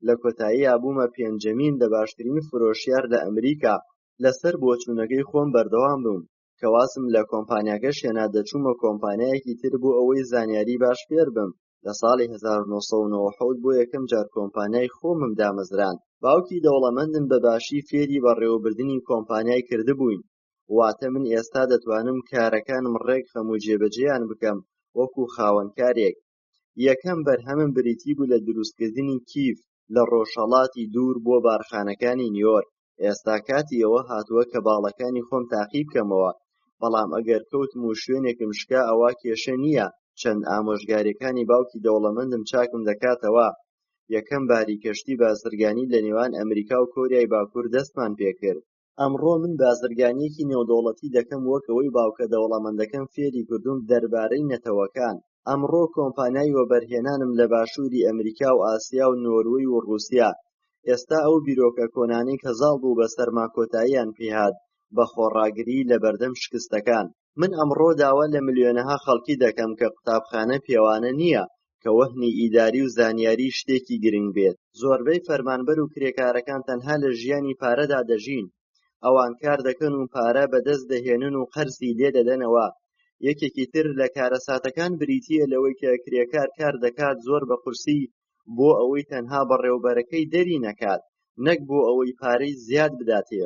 لە کۆتاییدا بوومە پێنجەمین لە باشترین فرۆشیار لە ئەمریکا. لەسەر بۆچوونەکەی خۆم بەردەوام بووم کە وازم لە کۆمپانیاکەش هێنا دەچوومە کۆمپانیایەکی تر بۆ ئەوەی زانیاری باش فێر بم. لە ساڵی 1997 بۆ یەکەم جار کۆمپانیای خۆمم دامەزراند. باوکی دەوڵەمەندم بەباشی فێری بەڕێوەبردننی کۆمپانیای کردبووین، واتە من ئێستا دەتوانم کارەکانم ڕێک خەم و جێبەجێیان بکەم وەکو خاوەنکارێک. یەکەم بەرهەمم بریتی بوو لە دروستکردنی کیف لە ڕۆژهەڵاتی دوور بۆ بارخانەکانی نیویۆرک. ئێستا کاتی ئەوە هاتووە کە باڵەکانی خۆم تاقی بکەمەوە، بەڵام ئەگەر کەوتم و شوێنێکم شکا ئەوە کێشە نییە. چەند ئامۆژگاریەکانی باوکی دەوڵەمەندم چاکم دەکاتەوە. یەکەم باری کەشتی بازرگانی لە نێوان ئەمریکا و کۆریای باکوور دەستمان پێکرد. ئەمڕۆ من بازرگانیەکی نێودەوڵەتی دەکەم وەک ئەوەی باوکە دەوڵەمەندەکەم فێری کردوم دەربارەی نەتەوەکان. ئەمڕۆ کۆمپانیای وەبەرهێنانم لە باشووری ئەمریکا و ئاسیا و نۆروەی و ڕووسیا. ئێستا ئەو بیرۆکە کۆنانەی کە زاڵ بوو بە سەرماکۆتاییان پێهات بە خۆڕاگری لە بەردەم شکستەکان. من ئەمڕۆ داوا لە ملیۆنەها خەڵکی دەکەم کە قوتابخانە پێوانە نییە کە وەهنی ئیداری و زانیاری شتێکی گرنگ بێت. زۆربەی فەرمانبەر و کرێکارەکان تەنها لە ژیانی پارەدا دەژین. ئەوان کار دەکەن و پارە بەدەست دەهێنن و قەرزی لێ دەدەنەوە. یەکێکی تر لە کارەساتەکان بریتیە لەوەی کە کرێکار کار دەکات زۆر بە قورسی بۆ ئەوەی تەنها بەڕێوەبەرەکەی دەری نەکات، نەک بۆ ئەوەی پارەی زیاد بداتێ.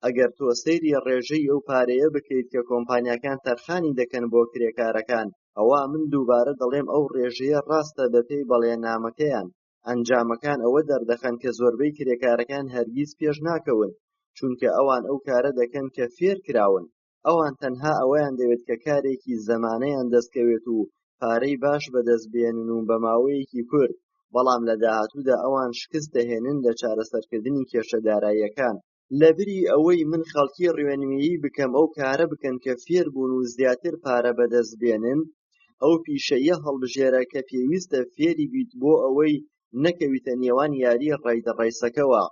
ئەگەر تۆ سەیری ڕێژەی ئەو پارەیە بکەیت کە کۆمپانیاکان تەرخانی دەکەن بۆ کرێکارەکان، ئەوە من دووبارە دەڵێم ئەو ڕێژەیە ڕاستە بەپێی بەڵێننامەکەیان. ئەنجامەکان ئەوە دەردەخەن کە زۆربەی کرێکارەکان هەرگیز پێش ناکەون، چونکە ئەوان ئەو کارە دەکەن کە فێر کراون. ئەوان تەنها ئەوەیان دەوێت کە کارێکی زەمانەیان دەستکەوێت و پارەی باش بەدەست بێنن و بە ماوەیەکی کورت، بەڵام لە داهاتوودا ئەوان شکست دەهێنن لە چارەسەرکردنی کێشە داراییەکان. لەبری ئەوەی من خەڵکی ڕێنمایی بکەم ئەو کارە بکەن کە فێر بوون و زیاتر پارە بەدەست بێنن، ئەو پیشەیە هەڵبژێرە کە پێویستە فێری بیت بۆ ئەوەی نەکەویتە نێوان یاری ڕێیدەڕێسەکەوە.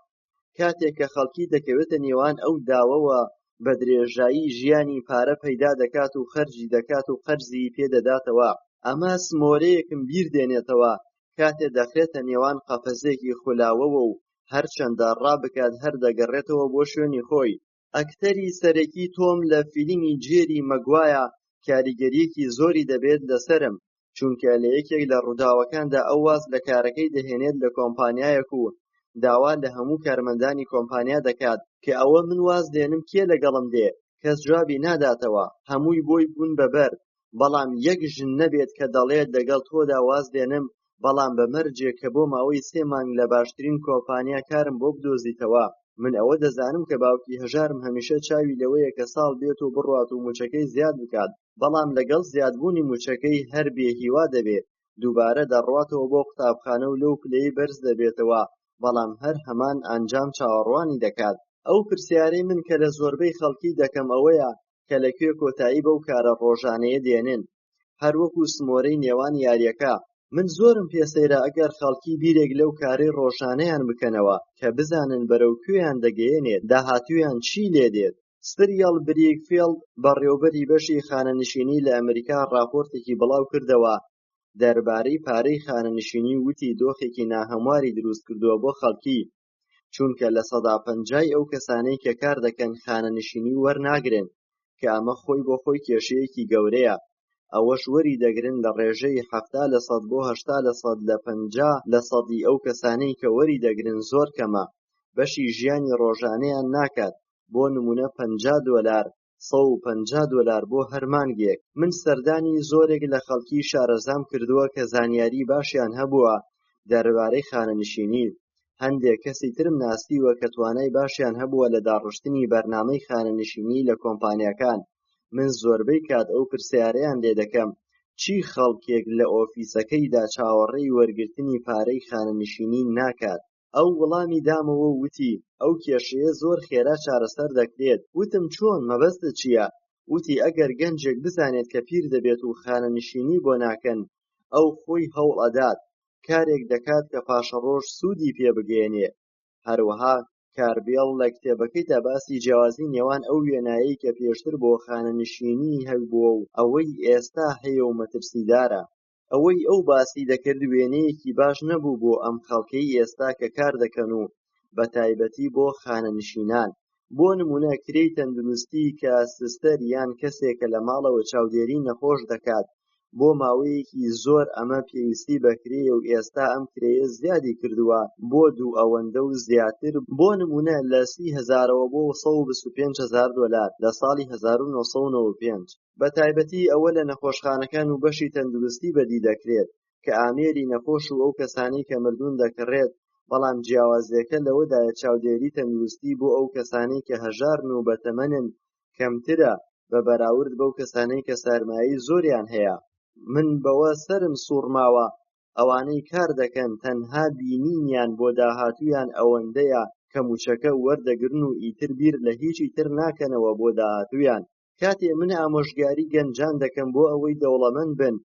کاتێک کە خەڵکی دەکەوێتە نێوان ئەو داوەوە بە درێژایی ژیانی پارە پەیدا دەکات و خەرجی دەکات و قەرزی پێدەداتەوە. ئەمە سمۆرەیەکم بیر دێنێتەوە کاتێ دەخرێتە نێوان قەفەزێکی خولاوەوە و هەرچەندە ڕابکات هەر دەگەڕێتەوە بۆ شوێنی خۆی. ئەکتەری سەرەکی تۆم لە فیلمی جێری مەگوایە کاریگەریەکی زۆری دەبێت لەسرم، چونکە لە یەکێک لە ڕووداوەکاندا ئەو واز لە کارەکەی دەهێنێت لە کۆمپانیایەک و داوا لە هەموو کارمەندانی کۆمپانیا دەکات کە ئەوە من واز دێنم کێ لەگەڵم دێ. کەس جوابی ناداتەوە، هەمووی بۆی بوون بەبەر. بەڵام یەک ژن نەبێت کە دەڵێت لەگەڵ تۆدا واز دێنم، بەڵام بەمەرجێک کە بۆ ماوەی 3 مانگ لە باشترین کۆمپانیا کارم بۆ بدۆزیتەوە. من ئەوە دەزانم کە باوکی هەژارم هەمیشە چاوی لەوەیە کە ساڵ بێت و بڕوات و موچەکەی زیاد بکات، بەڵام لەگەڵ زیادبوونی موچەکەی هەر بێهیوا دەبێت. دووبارە دەڕواتەوە بۆ قوتابخانە و لەو پلەی بەرز دەبێتەوە، بەڵام هەر هەمان ئەنجام چاوەڕوانی دەکات. ئەو پرسیارەی من کە لە زۆربەی خەڵکی دەکەم ئەوەیە کە لەکوێ کۆتایی بەو کارە ڕۆژانەیە دێنن، هەروەکو سمۆرەی نێوان یاریەکە. من زۆرم پێسەیرە ئەگەر خەڵکی بیرێک لەو کارەی ڕۆژانەیان بکەنەوە کە بزانن بەرەو کوێیان دەگەیەنێت، داهاتوویان چی لێدێت. ستریال بریکفیلد بەڕێوەبەری بەشی خانەنشینی لە ئەمریکا راپۆرتێکی بڵاو کردەوە دەربارەی پارەی خانەنشینی وتی دۆخێکی ناهەمواری دروست کردووە بۆ خەڵکی، چونکە لە 50% ئەو کەسانەی کە کار دەکەن خانەنشینی وەرناگرن، کە ئەمە خۆی بۆ خۆی کێشەیەکی گەورەیە. ئەوەش وەری دەگرن لە ڕێژەی 70% بۆ 80% لە 50% ئەو کەسانەی کە وەری دەگرن زۆر کەمە، بەشی ژیانی ڕۆژانەیان ناکات. بۆ نمونە $50 $150 بۆ هەر مانگێک. من سەردانی زۆرێک لە خەڵکی شارەزام کردووە کە زانیاری باشیان هەبووە دەربارەی خانەنشینی. هەندێک کەسی ترم ناستیوە کە توانای باشیان هەبووە لە داڕشتنی بەرنامەی خانەنشینی لە کۆمپانیاکان. من زۆربەی کات ئەو پرسیارەیان لێ دەکەم، چی خەڵکێک لە ئۆفیسەکەیدا چاوەڕێی وەرگرتنی پارەی خانەنشینی ناکات؟ ئەو وەڵامی دامەوە و وتی ئەو کێشەیە زۆر خێرا چارەسەر دەکرێت. وتم چۆن، مەبەستت چییە؟ وتی ئەگەر گەنجێک بزانێت کە پیر دەبێت و خانەنشینی بۆ ناکەن، ئەو خۆی هەوڵ ئەدات کارێک دەکات کە پاشەڕۆژ سوودی پێبگەێنێ. هەروەها کاربێڵ لە کتێبەکەیدا باسی جیاوازی نێوان ئەو وێنایەی کە پێشتر بۆ خانەنشینی هەبووە و ئەوەی ئێستا هەیە و مەترسیدارە. ئەوەی ئەو باسی دەکرد وێنەیەکی باش نەبوو بۆ ئەم خەڵکەی ئێستا کە کار دەکەن و بەتایبەتی بۆ خانەنشینان. بۆ نمونە کرێی تەندروستی کە سستەر یان کەسێک کە لە ماڵەوە چاودێری نەخۆش دەکات بۆ ماوەیەکی زۆر، ئەمە پێویستی بە کرێیە و ئێستا ئەم کرێیە زیادی کردووە بۆ دوو ئەوەندە و زیاتر. بۆ نمونە لە 30,000ەوە بۆ 125,000 دۆلار لە ساڵی 1995. بەتایبەتی ئەوە لە نەخۆشخانەکان و بەشی تەندروستی بەدی دەکرێت کە ئامێری نەخۆش و ئەو کەسانەی کە مردوون دەکڕێت. بەڵام جیاوازیەکە لەوەدایە چاودێری تەندروستی بۆ ئەو کەسانەی کە هەژارن و بەتەمەنن کەمترە بە بەراورد بەو کەسانەی کە سارمایی زۆریان هەیە. من بەوە سەرم سوڕماوە ئەوانەی کار دەکەن تەنها بینینیان بۆ داهاتوویان ئەوەندەیە کە موچەکە وەردەگرن و ئیتر بیر لە هیچی تر ناکەنەوە بۆ داهاتوویان. کاتێ من ئامۆژگاری گەنجان دەکەم بۆ ئەوەی دەوڵەمەند بن،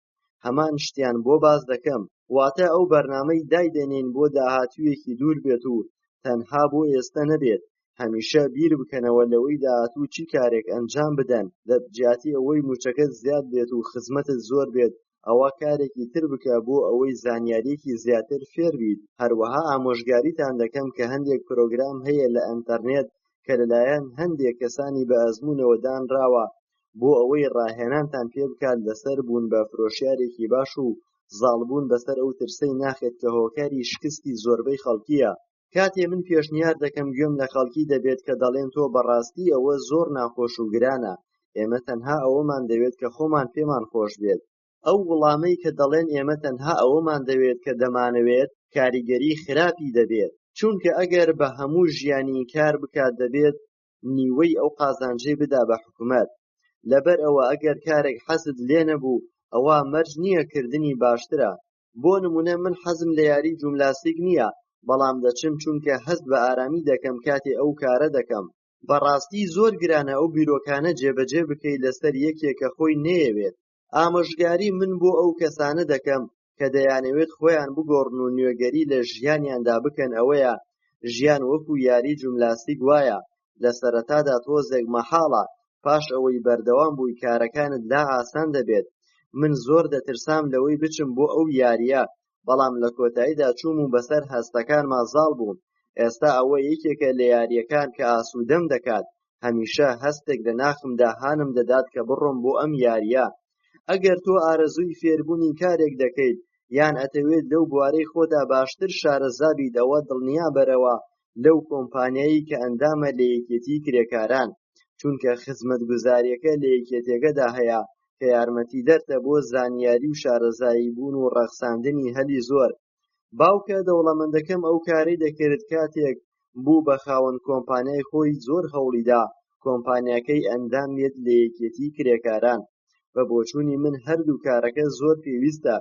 هەمان شتیان بۆ باس دەکەم، واتە ئەو بەرنامەی دایدەنێن بۆ داهاتوویەکی دوور بێت و تەنها بۆ ئێستا نەبێت. هەمیشە بیر بکەنەوە لەوەی داهاتوو چی کارێک ئەنجام بدەن. لە جیاتی ئەوەی موچەکەت زیاد بێت و خزمەتت زۆر بێت، ئەوە کارێکی تر بکە بۆ ئەوەی زانیاریەکی زیاتر فێر بیت. هەروەها ئامۆژگاریتان دەکەم کە هەندێک پرۆگرام هەیە لە ئینتەرنێت کە لەلایەن هەندێک کەسانی بە ئەزموونەوە دانراوە بۆ ئەوەی ڕاهێنانتان پێ بکات لەسەر بوون بە فرۆشیارێکی باش و زاڵبوون بەسەر ئەو ترسەی ناخێت کە هۆکاری شکستی زۆربەی خەڵکیە. کاتێ من پێشنیار دەکەم گوێم لە خەڵکی دەبێت کە دەڵێن تۆ بەڕاستی ئەوە زۆر ناخۆش و گرانە، ئێمە تەنها ئەوەمان دەوێت کە خۆمان پێمان خۆش بێت. ئەو وەڵامەی کە دەڵێن ئێمە تەنها ئەوەمان دەوێت کە دەمانەوێت، کاریگەری خراپی دەبێت. چونکە ئەگەر بە هەموو ژیانی کار بکات دەبێت نیوەی ئەو قازانجەی بدا بە حکومەت. لەبەر ئەوە ئەگەر کارێک حەزت لێ نەبوو، ئەوە مەرج نییە کردنی باشترە. بۆ نمونە من حەزم لە یاری جوملاسیک نییە، بەڵام دەچم چونکە هەست بە ئارامی دەکەم کاتێ ئەو کارە دەکەم. بەڕاستی زۆر گرانە ئەو بیرۆکانە جێبەجێ بکەیت لەسەر یەکێک کە خۆی نەیەوێت. ئامۆژگاری من بۆ ئەو کەسانە دەکەم کە دەیانەوێت خۆیان بگۆڕن و نوێگەری لە ژیانیاندا بکەن ئەوەیە ژیان وەکو یاری جوملاسیک وایە، لە سەرەتادا تۆزێک مەحاڵە، پاش ئەوەی بەردەوام بووی کارەکانت لا ئاسان دەبێت. من زۆر دەترسام لەوەی بچم بۆ ئەو یاریە، بەڵام لە کۆتاییدا چووم و بەسەر هەستەکان مازاڵ بووم. ئێستا ئەوە یەکێکە لە یاریەکان کە ئاسوودەم دەکات. هەمیشە هەستێک لە ناخمدا هانم دەدات کە بڕۆم بۆ ئەم یاریە. ئەگەر تۆ ئارەزووی فێربوونی کارێک دەکەیت یان ئەتەوێت لەو بوارەی خۆدا باشتر شارەزابیت، ئەوە دڵنیا بەرەوە لەو کۆمپانیایی کە ئەندامە لە یەکێتی کرێکاران، چونکە خزمەتگوزاریەکە لە یەکێتیەکەدا هەیە کە یارمەتیدەرتە بۆ زانیاری و شارەزایی بوون و ڕەخساندنی هەلی زۆر. باوکە دەوڵەمەندەکەم ئەو کارەی دەکرد کاتێک بوو بە خاوەن کۆمپانیای خۆی زۆر هەوڵیدا کۆمپانیاکەی ئەندامێت لە یەکێتی کرێکاران. بە بۆچوونی من هەردوو کارەکە زۆر پێویستە،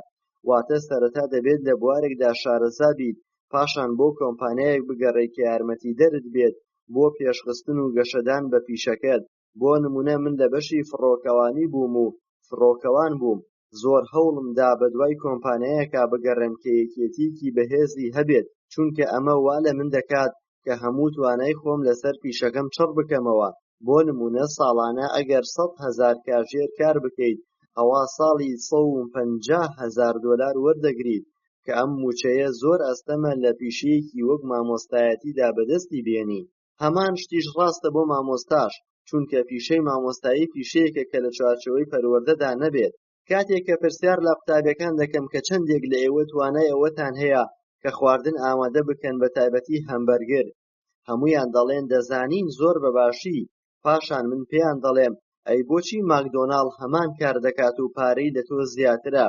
واتە سەرەتا دەبێت لە بوارێکدا شارەزابیت، پاشان بۆ کۆمپانیایەک بگەڕێیت کە یارمەتیدەرت بێت بۆ پێشخستن و گەشەدان بە پیشەکەت. بۆ نمونە من لە بەشی فڕۆکەوانی بووم و فڕۆکەوان بووم. زۆر هەوڵم دا بە دوای کۆمپانیایەکە بگەڕێم کە یەکێتییەکی بەهێزی هەبێت، چونکە ئەمە وا لە من دەکات کە هەموو توانای خۆم لەسەر پیشەکەم چڕ بکەمەوە. بۆ نمونە ساڵانە ئەگەر 100,000 کارژێر کار بکەیت، ئەوە ساڵی 150,000 دۆلار وەردەگریت کە ئەم موچەیە زۆر ئەستەمە لە پیشەیەکی وەک مامۆستایەتیدا بەدەستی بێنی. هەمان شتیش ڕاستە بۆ مامۆستاش، چونکە پیشەی مامۆستایی پیشەیەکە کە لە چوارچێوەی پەروەردەدا نەبێت. کاتێک کە پرسیار لە قوتابیەکان دەکەم کە چەندێک لە ئێوە توانای ئەوەتان هەیە کە خواردن ئامادە بکەن بە تایبەتی هەمبەرگر، هەموویان دەڵێن دەزانین زۆر بەباشی. پاشان من پێیان دەڵێم ئەی بۆچی ماکدۆناڵ هەمان کار دەکات و پارەی لە تۆ زیاترە؟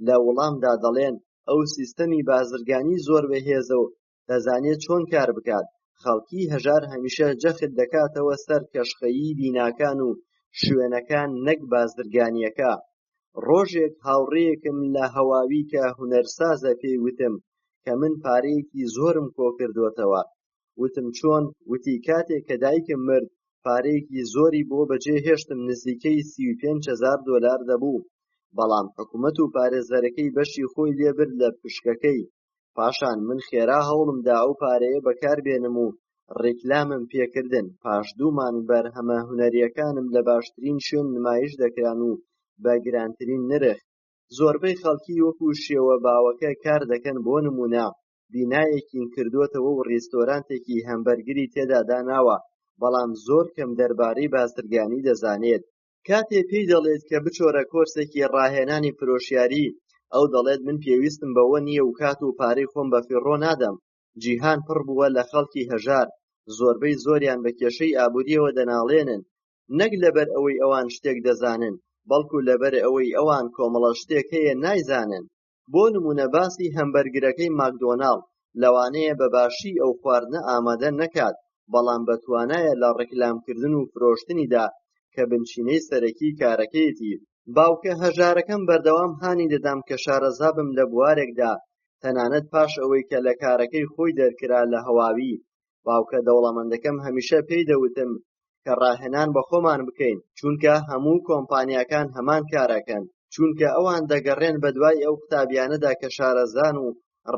لە وەڵامدا دەڵێن ئەو سیستەمی بازرگانی زۆر بەهێزە و دەزانێت چۆن کار بکات. خەڵکی هەژار هەمیشە جەخت دەکاتەوە سەر کەشخەیی بیناکان و شوێنەکان نەک بازرگانیەکە. ڕۆژێک هاوڕێیەکم لە هەواوی کە هونەرسازە پێی وتم کە من پارەیەکی زۆرم کۆ کردووەتەوە. وتم چۆن؟ وتی کاتێک کە دایکم مرد پارەیەکی زۆری بۆ بەجێ هێشتم، نزیکەی 35,000 دۆلار دەبوو، بەڵام حکوومەت و پارێزەرەکەی بەشی خۆی لێبرد لە پشکەکەی. پاشان من خێرا هەوڵمدا ئەو پارەیە بەکاربێنم و ڕیکلامم پێکردن. پاش 2 مانگ بەرهەمە هونەریەکانم لە باشترین شوێن نمایش دەکران و بە گرانترین نرخ. زۆربەی خەڵکی وەکو شێوە باوەکە کار دەکەن. بۆ نمونە بینایەکیم کردووەتەوە و ڕێستۆرانتێکی هەمبەرگری تێدا داناوە، بەڵام زۆر کەم دەربارەی بازرگانی دەزانێت. کاتێ پێی دەڵێت کە بچۆرە کۆرسێکی ڕاهێنانی فرۆشیاری، ئەو دەڵێت من پێویستم بەوە نییە و کات و پارەی خۆم بە فیڕۆ نادەم. جیهان پڕ بووە لە خەڵکی هەژار، زۆربەی زۆریان بە کێشەی ئابووریەوە دەناڵێنن، نەک لەبەر ئەوەی ئەوان شتێک دەزانن، بەڵکو لەبەر ئەوەی ئەوان کۆمەڵە شتێک هەیە نایزانن. بۆ نمونە باسی هەمبەرگرەکەی ماکدۆناڵد لەوانەیە بەباشی ئەو خواردنە ئامادە نەکات، بەڵام بەتوانایە لە ڕیکلامکردن و فرۆشتنیدا کە بنچینەی سەرەکی کارەکەیەتی. باوکە هەژارەکەم بەردەوام هانی دەدام کە شارەزا بم لە بوارێکدا، تەنانەت پاش ئەوەی کە لە کارەکەی خۆی دەرکرا لە هەواوی. باوکە دەوڵەمەندەکەم هەمیشە پێی دەوتم کە ڕاهێنان بە خۆمان بکەین، چونکە هەموو کۆمپانیاکان هەمان کارەکەن، چونکە ئەوان دەگەڕێن بە دوای ئەو قوتابیانەدا کە شارەزان و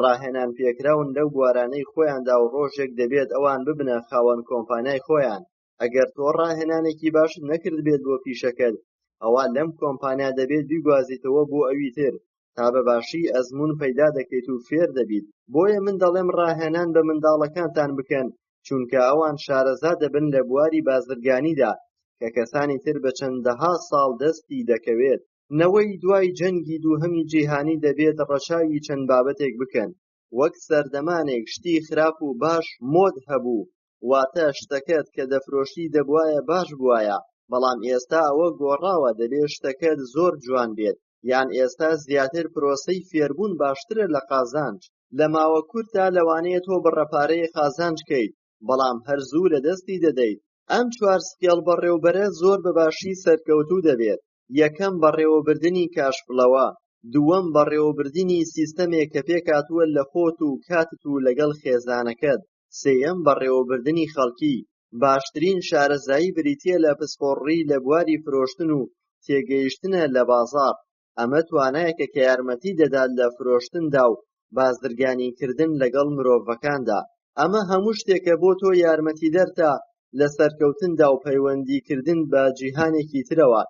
ڕاهێنان پێکراون لەو بوارانەی خۆیاندا و ڕۆژێک دەبێت ئەوان ببنە خاوەن کۆمپانیای خۆیان. ئەگەر تۆ ڕاهێنانێکی باشت نەکرد بێت بۆ پیشەکەت، ئەوە لەم کۆمپانیا دەبێت بیگوازیتەوە بۆ ئەوی تر، تا بەباشی ئەزموون پەیدا دەکەیت و فێر دەبیت. بۆیە من دەڵێم ڕاهێنان بە منداڵەکانتان بکەن، چونکە ئەوان شارەزا دەبن لە بواری بازرگانیدا کە کەسانی تر بە چەندەها ساڵ دەستی دەکەوێت. نەوەی دوای جەنگی دووهەمی جیهانی دەبێت ڕەچاوی چەند بابەتێک بکەن. وەک سەردەمانێک شتی خراپ و باش مۆد هەبوو، واتە شتەکەت کە دەفرۆشی دەبوایە باش بوایە، بەڵام ئێستا ئەوە گۆڕاوە، دەبێت شتەکەت زۆر جوان بێت. یان ئێستا زیاتر پرۆسەی فێربوون باشترە لە قازانج. لە ماوە کورتدا لەوانەیە تۆ بڕەپارەی قازانج کەیت، بەڵام هەرزوو لە دەستی دەدەیت. ئەم 4 سکێڵ بەڕێوەبەرە زۆر بەباشی سەرکەوتوو دەبێت. یەکەم بەڕێوەبردنی کاشفڵەوە، دووەم بەڕێوەبردنی سیستەمێک کە پێکهاتووە لە خۆت و کاتت و لەگەڵ خێزانەکەت، سێیەم بەڕێوەبردنی خەڵکی. باشترین شارەزایی بریتیە لە پسپۆڕی لە بواری فرۆشتن و تێگەیشتنە لە بازاڕ. ئەمە توانایەکە کە یارمەتی دەدات لە فرۆشتندا و بازرگانیکردن لەگەڵ مرۆڤەکاندا. ئەمە هەموو شتێکە بۆ تۆ یارمەتیدەرتە لە سەرکەوتندا و پەیوەندیکردن بە جیهانێکی ترەوە،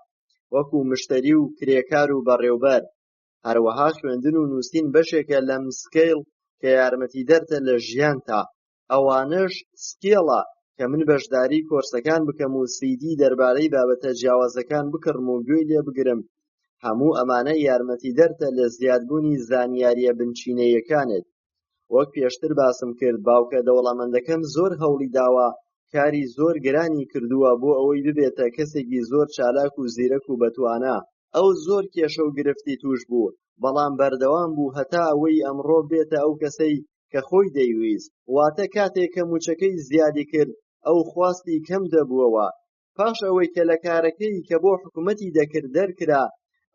وەکو مشتەری و کرێکار و بەڕێوەبەر. هەروەها خوێندن و نووسین بەشێکە لەم سکێڵ کە یارمەتیدەرتە لە ژیانتا. ئەوانەش سکێڵە کە من بەشداری کۆرسەکان بکەم و سیدی دەربارەی بابەتە جیاوازەکان بکڕم و گوێی لێ بگرم. هەموو ئەمانە یارمەتیدەرتە لە زیادبوونی زانیاریە بنچینەیەکانت. وەک پێشتر باسم کرد، باوکە دەوڵەمەندەکەم زۆر هەوڵی داوە، کاری زۆر گرانی کردووە بۆ ئەوەی ببێتە کەسێکی زۆر چالاک و زیرەک و بەتوانە. ئەو زۆر کێشە و گرفتی توش بوو، بەڵام بەردەوام بوو هەتا ئەوەی ئەمڕۆ بێتە ئەو کەسەی کە خۆی دەیویست. واتە کاتێک کە موچەکەی زیادی کرد، ئەو خواستی کەم دەبووەوە. پاش ئەوەی کە لە کارەکەی کە بۆ حکوومەتی دەکرد دەرکرا،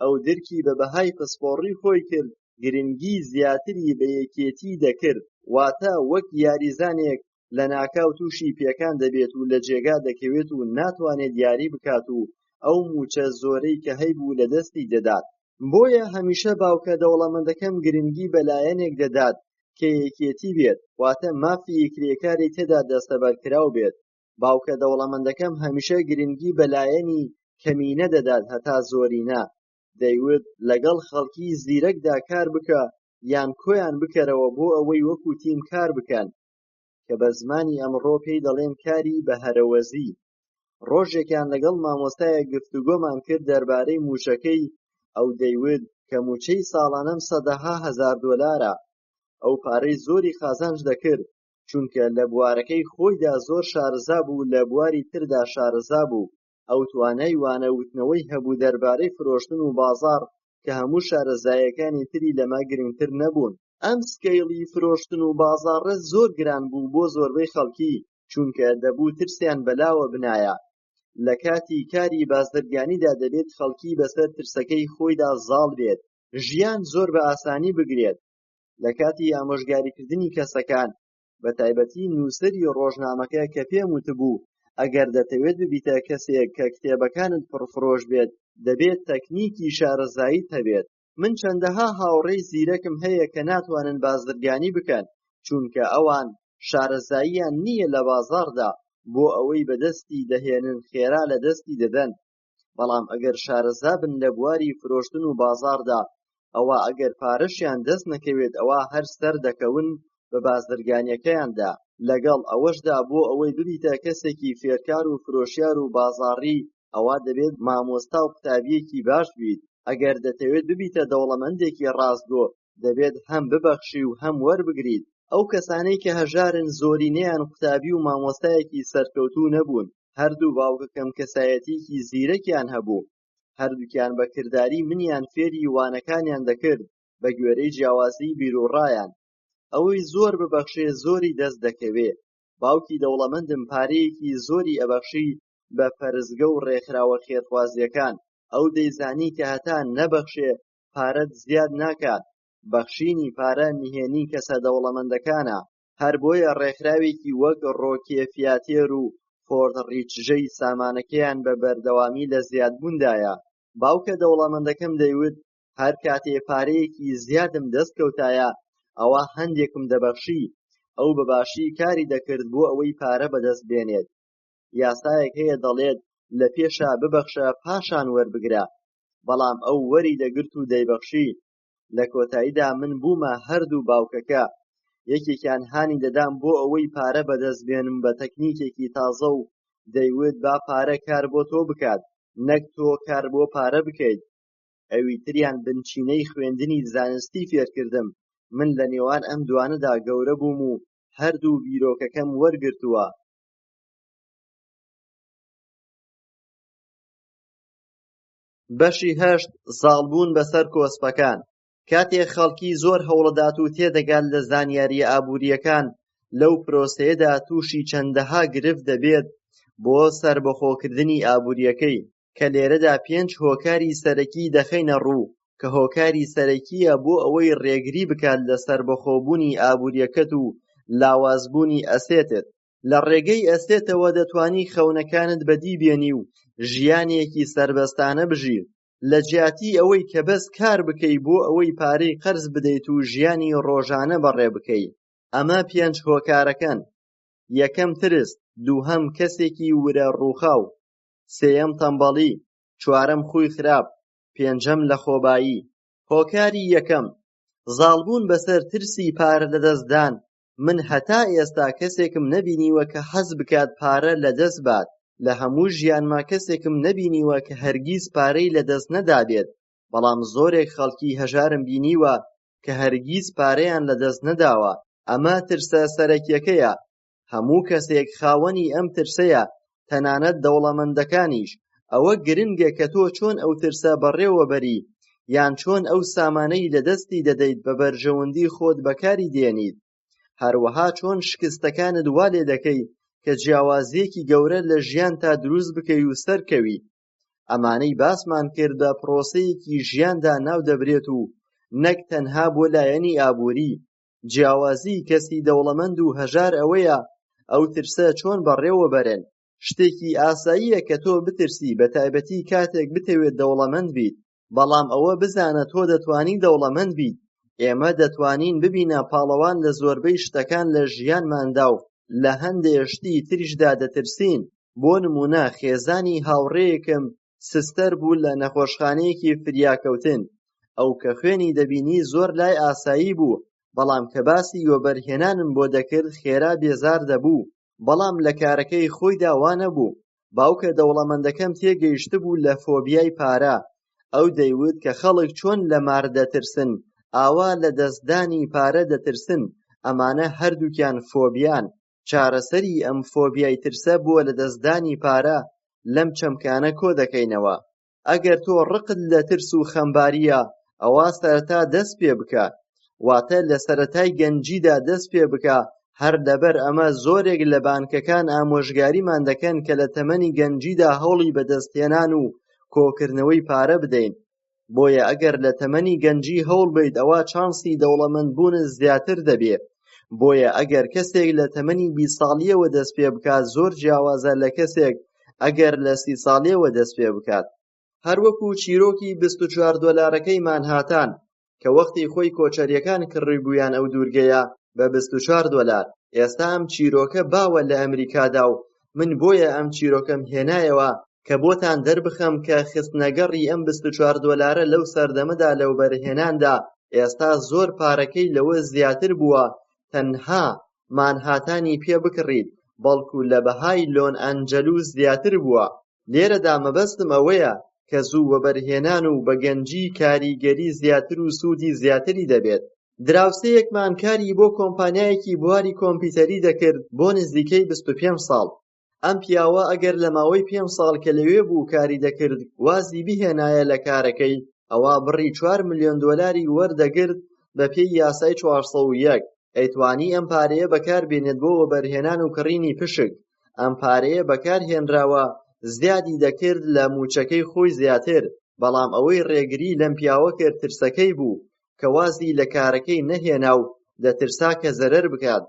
ئەو درکی بە بەهای پسپۆڕی خۆی کرد، گرنگی زیاتری بە یەکێتی دەکرد. واتە وەک یاریزانێک لە ناکاو تووشی پێکان دەبێت و لە جێگا دەکەوێت و ناتوانێت یاری بکات و ئەو موچە زۆرەی کە هەیبوو لە دەستی دەدات. بۆیە هەمیشە باوکە دەوڵەمەندەکەم گرنگی بەلایەنێک دەدات کە یەکێتی بێت، واتە مافی کرێکاری تێدا دەستەبەرکراو بێت. باوکە دەوڵەمەندەکەم هەمیشە گرنگی بەلایەنی کەمینە دەدات هەتا زۆرینە. دەیوت لەگەڵ خەڵکی زیرەکدا کار بکە یان کۆیان بکەرەوە بۆ ئەوەی وەکو تیم کار بکەن، کە بە زمانی ئەمڕۆ پێی دەڵێن کاری بەهەرەوەزی. ڕۆژێکیان لەگەڵ مامۆستایەک گفتوگۆمان کرد دەربارەی موچەکەی. ئەو دەیوت کە موچەی ساڵانەم سەدەها هەزار دۆلارە. ئەو پارەی زۆری قازانج دەکرد، چونکە لە بوارەکەی خۆیدا زۆر شارەزا بوو، لە بواری تردا شارەزا بوو. ئەو توانای وانەوتنەوەی هەبوو دەربارەی فرۆشتن و بازاڕ کە هەموو شارەزایەکانی تری لەما گرنگتر نەبوون. ئەم سکەیڵی فرۆشتن و بازاڕە زۆر گران بوو بۆ زۆربەی خەڵکی، چونکە دەبوو ترسیان بەلاوە بنایە. لە کاتی کاری بازرگانیدا دەبێت خەڵکی بەسەر ترسەکەی خۆیدا زاڵ بێت، ژیان زۆر بە ئاسانی بگرێت. لە کاتی ئامۆژگاریکردنی کەسەکان بە تایبەتی نووسەری ڕۆژنامەکە کە پێم وتبوو ئەگەر دەتەوێت ببیتە کەسێک کە کتێبەکانت پڕفرۆش بێت دەبێت تەکنیکی شارەزاییت هەبێت. من چەندەها هاوڕێی زیرەکم هەیە کە ناتوانن بازرگانی بکەن چونکە ئەوان شارەزاییان نییە لە بازاڕدا بۆ ئەوەی بەدەستی دەهێنن خێرا لە دەستی دەدەن. بەڵام ئەگەر شارەزا بن لە بواری فرۆشتن و بازاڕدا ئەوە ئەگەر پارەشیان دەست نەکەوێت ئەوە هەر سەر دەکەون بە بازرگانیەکەیاندا. لەگەڵ ئەوەشدا بۆ ئەوەی ببیتە کەسێکی فێرکار و فرۆشیار و بازاڕی ئەوە دەبێت مامۆستا و قوتابیەکی باش بیت. ئەگەر دەتەوێت ببیتە دەوڵەمەندێکی ڕاستگۆ دەبێت هەم ببەخشی و هەم وەربگریت. ئەو کەسانەی کە هەژارن زۆرینەیان قوتابی و مامۆستایەکی سەرکەوتوو نەبوون. هەردوو باوکەکەم کەسایەتیەکی زیرەکیان هەبوو. هەردووکیان بە کردداری منیان فێری وانەکانیان دەکرد بە گوێرەی جیاوازی بیرروڕایان. ئەوەی زۆر ببەخشێ زۆری دەست دەکەوێ. باوکی دەوڵەمەندم پارەیەکی زۆری ئەبەخشی بە پەرزگە و ڕێکخراوە خێرخوازیەکان. ئەو دەیزانی کە هەتا نەبەخشێ پارەت زیاد ناکات. بەخشینی پارە نهێنی کەسە دەوڵەمەندەکانە. هەر بۆیە ڕێکخراوێکی وەک ڕۆکێفیاتێر و فۆرد ڕیچژەی سامانەکەیان بە بەردەوامی لە زیادبووندایە. باوکە دەوڵەمەندەکەم دەیوت هەر کاتێ پارەیەکی زیادم دەستکەوتایە ئەوە هەندێکم دەبەخشی. ئەو بەباشی کاری دەکرد بۆ ئەوەی پارە بەدەست بێنێت. یاسایەک هەیە دەڵێت لە پێشا ببەخشە پاشان وەربگرە. بەڵام ئەو وەری دەگرت و دەیبەخشی. لە کۆتاییدا من بوومە هەردوو باوکەکە. یەکێکیان هانی دەدام بۆ ئەوەی پارە بەدەست بێنم بە تەکنیکێکی تازە و دەیوت با پارە کار بۆ تۆ بکات نەک تۆ کار بۆ پارە بکەیت. ئەوی تریان بنچینەی خوێندنی زانستی فێرکردم. من لە نێوان ئەم دوانەدا گەورە بووم و هەردوو بیرۆکەکەم وەرگرتووە. بەشی 8 زاڵبوون بەسەر کۆسپەکان. کاتێک خەڵکی زۆر هەوڵەدات و تێدەگات لە زانیاریە ئابووریەکان لەو پرۆسەیەدا تووشی چەندەها گرفت دەبێت بۆ سەربەخۆکردنی ئابووریەکەی کە لێرەدا 5 هۆکاری سەرەکی دەخەینە ڕوو کە هۆکاری سەرەکیە بۆ ئەوەی ڕێگری بکات لە سەربەخۆبوونی ئابووریەکەت و لاوازبوونی ئەسێتت. لە ڕێگەی ئەسێتەوە دەتوانی خەونەکانت بەدی بێنی و ژیانێکی سەربەستانە بژی لە جیاتی ئەوەی کە بەس کار بکەی بۆ ئەوەی پارەی قەرز بدەیت و ژیانی ڕۆژانە بەڕێ بکەی. ئەمە 5 هۆکارەکەن. یەکەم ترس، دووهەم کەسێکی ورە ڕووخاو، سێیەم تەنبەڵی، چوارەم خووی خراپ، پێنجەم لەخۆبایی. هۆکاری یەکەم، زاڵبوون بەسەر ترسی پارە لەدەستدان. من هەتا ئێستا کەسێکم نەبینیوە کە حەز بکات پارە لەدەست بات. لە هەموو ژیانما کەسێکم نەبینیوە کە هەرگیز پارەی لەدەست نەدابێت. بەڵام زۆرێک خەڵکی هەژارم بینیوە کە هەرگیز پارەیان لەدەست نەداوە. ئەمە ترسە سەرەکیەکەیە. هەموو کەسێک خاوەنی ئەم ترسەیە، تەنانەت دەوڵەمەندەکانیش. ئەوە گرنگە کە تۆ چۆن ئەو ترسە بەڕێوەبەری یان چۆن ئەو سامانەی لەدەستی دەدەیت بە بەرژەوەندی خۆت بەکاری دێنیت. هەروەها چۆن شکستەکانت وا لێ دەکەی کە جیاوازیەکی گەورە لە ژیانتا دروست بکەی و سەرکەوی. ئەمانەی باسمان کرد بە پرۆسەیەکی ژیاندا ناو دەبرێت و نەک تەنها بۆ لایەنی ئابووری. جیاوازی کەسی دەوڵەمەند و هەژار ئەوەیە ئەو ترسە چۆن بەڕێوەبەرن. شتێکی ئاساییە کە تۆ بترسی بە تایبەتی کاتێک بتەوێت دەوڵەمەند بیت. بەڵام ئەوە بزانە تۆ دەتوانی دەوڵەمەند بیت. ئێمە دەتوانین ببینە پاڵەوان لە زۆربەی شتەکان لە ژیانماندا و لە هەندێک شتی تریشدا دەترسین. بۆ نمونە خێزانی هاوڕێیەکم سستەر بوو لە نەخۆشخانەیەکی فریاکەوتن. ئەو کە خوێنی دەبینی زۆر لای ئاسایی بوو. بەڵام کە باسی وەبەرهێنانم بۆ دەکرد خێرا بێزار دەبوو. بەڵام لە کارەکەی خۆیدا وا نەبوو. باوکە دەوڵەمەندەکەم تێگەیشت بوو لە فۆبیای پارە. ئەو دەیوت کە خەڵک چۆن لە مار دەترسن ئاوا لە دەستدانی پارە دەترسن. ئەمانە هەردووکیان فۆبیان. چارەسەری ئەم فۆبیای ترسە بووە لە دەستدانی پارە لەم چەمکانە کۆ دەکەینەوە. ئەگەر تۆ ڕقت لە ترس و خەمباریە ئەوە سەرەتا دەست پێ بکە. واتە لە سەرەتای گەنجیدا دەست پێ بکە. هەر لەبەر ئەمە زۆرێک لە بانکەکان ئامۆژگاریمان دەکەن کە لە تەمەنی گەنجیدا هەوڵی بەدەستهێنان و کۆکردنەوەی پارە بدەین. بۆیە ئەگەر لە تەمەنی گەنجی هەوڵ بیت ئەوە چانسی دەوڵەمەندبوونت زیاتر دەبێت. بۆیە ئەگەر کەسێک لە تەمەنی 20 ساڵیەوە دەست پێ بکات زۆر جیاوازە لە کەسێک ئەگەر لە 30 ساڵیەوە دەست پێ بکات. هەروەکو چیرۆکی 24 دۆلارەکەی مانهاتان کە وەختی خۆی کۆچەریەکان کڕی بوویان ئەو دوورگەیە بە 24 دۆلار. ئێستا ئەم چیرۆکە باوە لە ئەمریکادا و من بۆیە ئەم چیرۆکەم هێنایەوە کە بۆتان دەربخەم کە خستنەگەڕی ئەم 24 دۆلارە لەو سەردەمەدا لەو بەرهێناندا ئێستا زۆر پارەکەی لەوە زیاتر بووە تەنها مانهاتانی پێ بکڕیت، بەڵکو لە بەهای لۆن ئەنجەلوس زیاتر بووە. لێرەدا مەبەستم ئەوەیە کە زوو وەبەرهێنان و بە گەنجی کاریگەری زیاتر و سوودی زیاتری دەبێت. دراوسەیەکمان کاری بۆ کۆمپانیایەکی بواری کۆمپیوتەری دەکرد بۆ نزیکەی 25 ساڵ. ئەم پیاوە ئەگەر لە ماوەی 5 ساڵ کە لەوێ بوو کاری دەکرد وازی بهێنایە لە کارەکەی، ئەوە بڕی 4 ملیۆن دۆلاری وەردەگرت بە پێی یاسای 401. ئەیتوانی ئەم پارەیە بەکاربێنێت بۆ وەبەرهێنان و کڕینی پشک. ئەم پارەیە بەکارهێنراوە زیادی دەکرد لە موچەکەی خۆی زیاتر، بەڵام ئەوەی ڕێگری لەم پیاوە کرد ترسەکەی بوو کە وازی لە کارەکەی نەهێنا و دەترسا کە زەرەر بکات.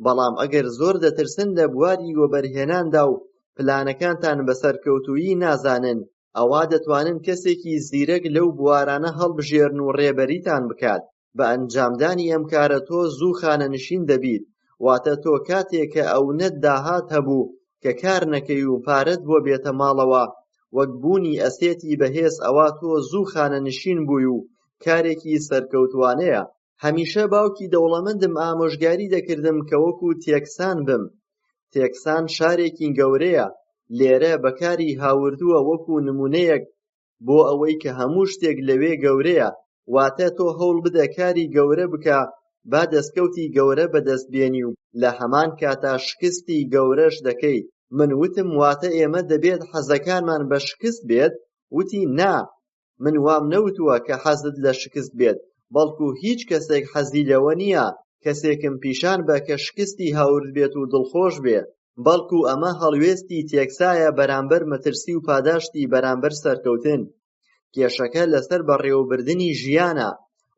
بەڵام ئەگەر زۆر دەترسن لە بواری وەبەرهێناندا و پلانەکانتان بەسەرکەوتوویی نازانن، ئەوا دەتوانن کەسێکی زیرەک لەو بوارانە هەڵبژێرن و ڕێبەریتان بکات. بە ئەنجامدانی ئەم کارە تۆ زوو خانەنشین دەبیت، واتە تۆ کاتێک کە ئەونەت داهات هەبوو کە کار نەکەی و پارەت بۆ بێتە ماڵەوە وەک بوونی ئەسێتی بەهێز، ئەوا تۆ زوو خانەنشین بووی و کارێکی سەرکەوتوانەیە. هەمیشە باوکی دەوڵەمەندم ئامۆژگاری دەکردم کە وەکو تێکسان بم. تێکسان شارێکی گەورەیە، لێرە بەکاری هاوردووە وەکو نمونەیەک بۆ ئەوەی کە هەموو شتێک لەوێ گەورەیە. واتە تۆ هەوڵ بدە کاری گەورە بکە با دەستکەوتی گەورە بەدەستبێنی و لە هەمان کاتا شکستی گەورەش دەکەیت. من وتم واتە ئێمە دەبێت حەزەکانمان بە شکست بێت؟ وتی نا، من وام نەوتووە کە حەزت لە شکست بێت، بەڵکو هیچ کەسێک حەزی لەوە نییە کەسێکم پیشان بە کە شکستی هاورد بێت و دڵخۆش بێت، بەڵکو ئەمە هەڵوێستی تێکسایە بەرامبەر مەترسی و پاداشتی بەرامبەر سەرکەوتن. کێشەکە لەسەر بەڕێوەبردننی ژیانە،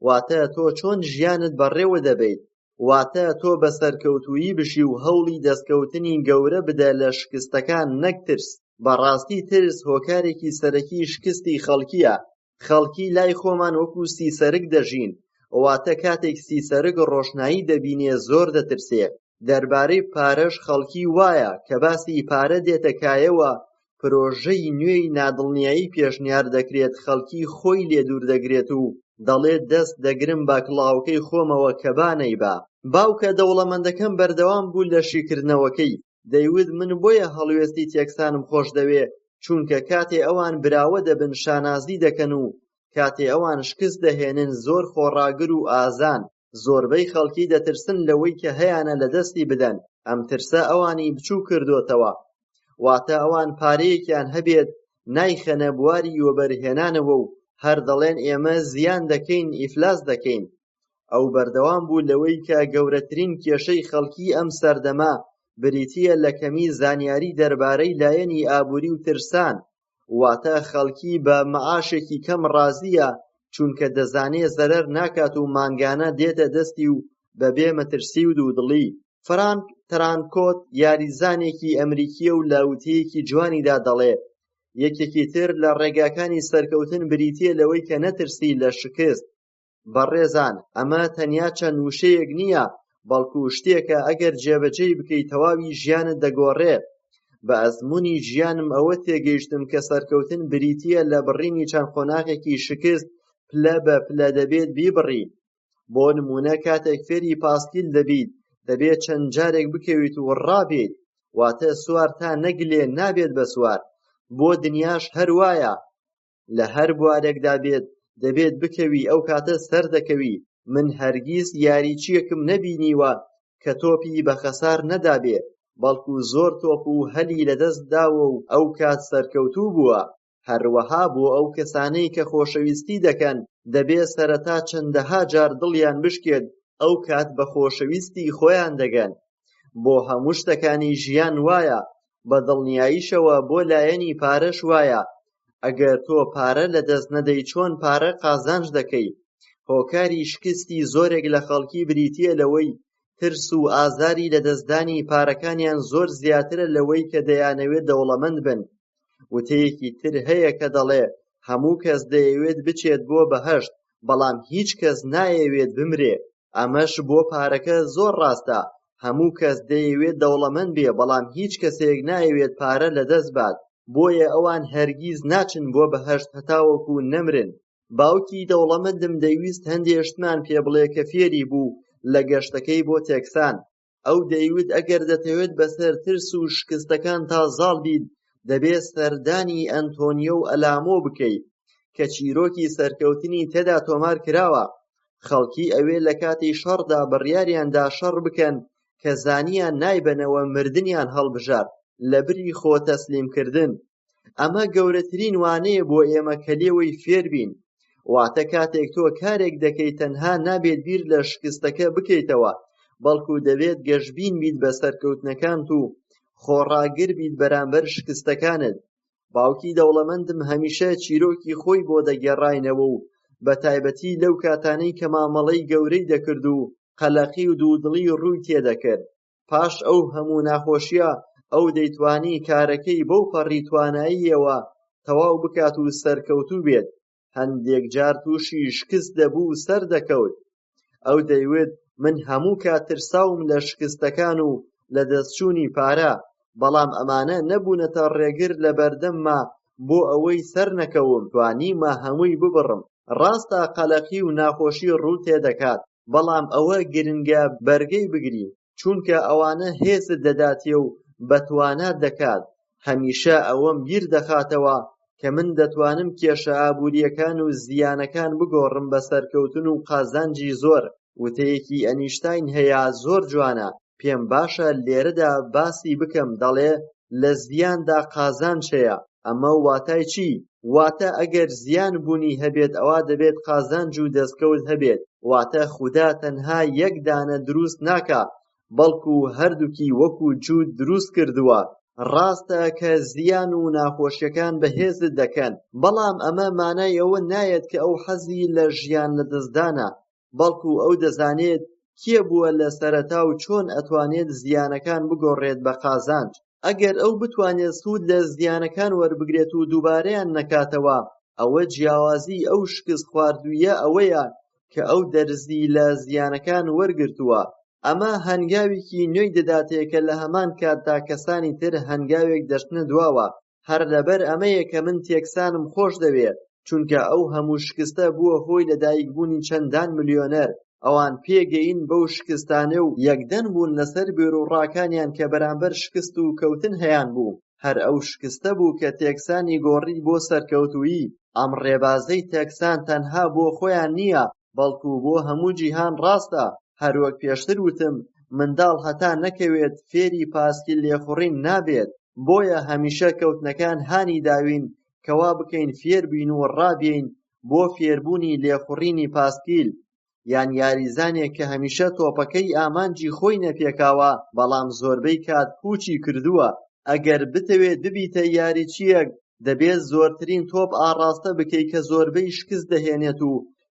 واتە تۆ چۆن ژیانت بەڕێوە دەبێت، واتە تۆ بە سەرکەوتوویی بشی و هەوڵی دەستکەوتنی گەورە بدە لە شکستەکان نەک ترس. بەڕاستی ترس هۆکارێکی سەرەکی شکستی خەڵکیە. خەڵکی لای خۆمان وەکو سیسەرک دەژین، واتە کاتێک سیسەرک ڕۆشنایی دەبینێ زۆر دەترسێ. دەربارەی پارەش خەڵکی وایە کە باسی پارە دێتە کایەوە پرۆژەی نوێی نادڵنیایی پێشنیار دەکرێت، خەڵکی خۆی لێ دوور دەگرێت و دەڵێت دەست دەگرم بە کڵاوەکەی خۆمەوە کە بانەیبا. باوکە دەوڵەمەندەکەم بەردەوام بوو لە شیکردنەوەکەی. دەیوت من بۆیە هەڵوێستی تێکسانم خۆش دەوێ، چونکە کاتێ ئەوان براوە دەبن شانازی دەکەن و کاتێ ئەوان شکست دەهێنن زۆر خۆڕاگر و ئازان. زۆربەی خەڵکی دەترسن لەوەی کە هەیانە لە دەستی بدەن. ئەم ترسە ئەوانی بچوو کردوتەوە، واتە ئەوان پارەیەکیان هەبێت نایخەنە بواری وەبەرهێنانەوە و هەر دەڵێن ئێمە زیان دەکەین، ئیفلاس دەکەین. ئەو بەردەوام بوو لەوەی کە گەورەترین کێشەی خەڵکی ئەم سەردەما بریتیە لە کەمی زانیاری دەربارەی لایەنی ئابووری و ترسان. واتە خەڵکی بە مەعاشێکی کەم ڕازیە چونکە دەزانێ زەرەر ناکات و مانگانە دێتە دەستی و بەبێ مەترسی و دوودڵی. فرانک ترانکۆت یاریزانێکی ئەمریکیە و لە وتەیەکی جوانیدا دەڵێ یەکێکی تر لە ڕێگاکانی سەرکەوتن بریتیە لەوەی کە نەترسی لە شکست. بەڕێزان، ئەمە تەنیا چەند وشەیەک نییە، بەڵکو شتێکە ئەگەر جێبەجێی بکەی تەواوی ژیانت دەگۆڕێت. بە ئەزموونی ژیانم ئەوە تێگەیشتم کە سەرکەوتن بریتیە لە بڕینی چەند خۆناغێکی شکست پلە بە پلە دەبێت بیبڕی. بۆ نمونە کاتێک فێری پاسکیل دەبیت دەبێت چەند جارێک بکەویت و ڕابێت، واتە سوار تا نەگلێ نابێت بە سوار. بۆ دنیاش هەروایە، لە هەر بوارێکدا بێت دەبێت بکەوی، ئەو کاتە سەر دەکەوی. من هەرگیز یاریچیەکم نەبینیوە کە تۆپی بە خەسار نەدابێ، بەڵکو زۆر تۆپ و هەلی لەدەست داوە و ئەو کات سەرکەوتوو بووە. هەروەها بۆ ئەو کەسانەی کە خۆشەویستی دەکەن دەبێت سەرەتا چەندەها جار دڵیان بشکێت، ئەو کات بە خۆشەویستی خۆیان دەگەن. بۆ هەموو شتەکانی ژیان وایە، بە دڵنیاییشەوە بۆ لایەنی پارەش وایە. ئەگەر تۆ پارە لەدەست نەدەی چۆن پارە قازانج دەکەی؟ هۆکاری شکستی زۆرێک لە خەڵکی بریتیە لەوەی ترس و ئازاری لەدەستدانی پارەکانیان زۆر زیاترە لەوەی کە دەیانەوێت دەوڵەمەند بن. وتەیەکی تر هەیە کە دەڵێ هەموو کەس دەیەوێت بچێت بۆ بەهەشت بەڵام هیچ کەس نایەوێت بمرێ. ئەمەش بۆ پارەکە زۆر ڕاستە. هەموو کەس دەیەوێت دەوڵەمەند بێ بەڵام هیچ کەسێک نایەوێت پارە لەدەست بات. بۆیە ئەوان هەرگیز ناچن بۆ بەهەشت هەتاوەکو نەمرن. باوکی دەوڵەمەندم دەیویست هەندێک شتمان پێ بڵێ کە فێری بوو لە گەشتەکەی بۆ تێکسان. ئەو دەیوت ئەگەر دەتەوێت بەسەر ترس و شکستەکان تازاڵ بیت دەبێت سەردانی ئەنتۆنیۆ و ئەلامۆ بکەیت کە چیرۆکی سەرکەوتنی تێدا تۆمار کراوە. خەڵکی ئەوێ لە کاتی شەڕدا بڕیاریاندا شەڕ بکەن کە زانیان نایبەنەوە مردنیان هەڵبژار لە بری خۆ تەسلیمکردن. ئەمە گەورەترین وانەیە بۆ ئێمە کە لێوەی فێر بین. واتە کاتێک تۆ کارێک دەکەیت تەنها نابێت بیر لە شکستەکە بکەیتەوە بەڵکو دەبێت گەشبین بیت بە سەرکەوتنەکانت و خۆڕاگر بیت بەرامبەر شکستەکانت. باوکی دەوڵەمەندم هەمیشە چیرۆکی خۆی بۆ دەگێڕاینەوە و بە تایبەتی لەو کاتانەی کە مامەڵەی گەورەی دەکرد و قەلەقی و دوودڵی ڕووی تێدەکرد. پاش ئەو هەموو ناخۆشیە ئەو دەیتوانی کارەکەی بەو پەڕی تواناییەوە تەواو بکات و سەرکەوتوو بێت. هەندێک جار تووشی شکست دەبوو و سەردەکەوت. ئەو دەیوت من هەموو کات ترساوم لە شکستەکان و لە دەستچوونی پارە بەڵام ئەمانە نەبوونەتە ڕێگر لە بەردەمما بۆ ئەوەی سەر نەکەوم توانیمە هەمووی ببڕم. ڕاستە قەلەقی و ناخۆشی ڕوو تێدەکات بەڵام ئەوە گرنگە بەرگەی بگری چونکە ئەوانە هێزت دەداتێ و بەتوانات دەکات. هەمیشە ئەوەم بیر دەخاتەوە کە من دەتوانم کێشە ئابووریەکان و زیانەکان بگۆڕم بە سەرکەوتن و قازانجی زۆر. وتەیەکی ئەنیشتاین هەیە زۆر جوانە پێم باشە لێرەدا باسی بکەم دەڵێ لە زیاندا قازانج هەیە. ئەمە واتای چی؟ واتە ئەگەر زیان بوونی هەبێت ئەوا دەبێت قازانج و دەستکەوت هەبێت. واتە خودا تەنها یەک دانە دروست ناکا بەڵکو هەردووکی وەکو جوود دروست کردووە. ڕاستە کە زیان و ناخۆشیەکان بەهێزت دەکەن بەڵام ئەمە مانای ئەوە نایەت کە ئەو حەزی لە ژیان لەدەستدانە بەڵکو ئەو دەزانێت کێ بووە لە سەرەتا و چۆن ئەتوانێت زیانەکان بگۆڕێت بە قازانج. ئەگەر ئەو بتوانێت سوود لە زیانەکان وەربگرێت و دووبارەیان نەکاتەوە ئەوە جیاوازی ئەو شکست خواردوویە ئەوەیە کە ئەو دەرزی لە زیانەکان وەرگرتووە. ئەمە هەنگاوێکی نوێی دەداتێ کە لە هەمان کاتدا کەسانی تر هەنگاوێک دەچنە دواوە. هەر لەبەر ئەمەیە کە من تێکسانم خۆش دەوێت چونکە ئەو هەموو شکستە بووە هۆی لەدایکبوونی چەندان ملیۆنەر. ئەوان پێگەین بەو شکستانە و یەکدەن بوون لەسەر بێروڕاکانیان کە بەرامبەر شکست و کەوتن هەیان بوو. هەر ئەو شکستە بوو کە تێکسانی گۆڕی بۆ سەرکەوتووی. ئەم ڕێبازەی تێکسان تەنها بۆ خۆیان نییە بەڵکو بۆ هەموو جیهان ڕاستە. هەروەک پێشتر وتم منداڵ هەتا نەکەوێت فێری پاسکیل لێخوڕین نابێت. بۆیە هەمیشە کەوتنەکان هانی داوین کەوا بکەین فێر بین و ڕابین بۆ فێربوونی لێخوڕینی پاسکیل. یان یاریزانێک کە هەمیشە تۆپەکەی ئامانجی خۆی نەپێکاوە بەڵام زۆربەی کات پوچی کردووە. ئەگەر بتەوێت ببیتە یاریچیەک دەبێت زۆرترین تۆپ ئاڕاستە بکەیت کە زۆربەی شکست دەهێنێت و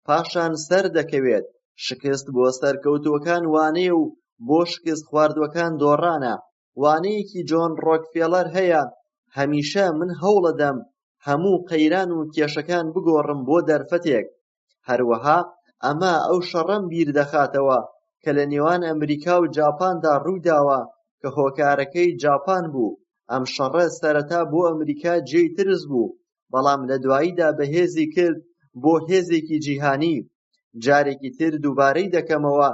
پاشان سەر دەکەوێت. شکست بۆ سەرکەوتووەکان وانەیە و بۆ شکست خواردووەکان دۆڕانە. وانەیەکی جۆن ڕۆکفێلەر هەیە هەمیشە من هەوڵەدەم هەموو قەیران و کێشەکان بگۆڕم بۆ دەرفەتێک. هەروەها ئەمە ئەو شەڕەم بیر دەخاتەوە کە لە نێوان ئەمریکا و جاپاندا ڕوویداوە کە هۆکارەکەی جاپان بوو. ئەم شەڕە سەرەتا بۆ ئەمریکا جێی ترس بوو بەڵام لە دواییدا بەهێزی کرد بۆ هێزێکی جیهانی. جارێکی تر دووبارەی دەکەمەوە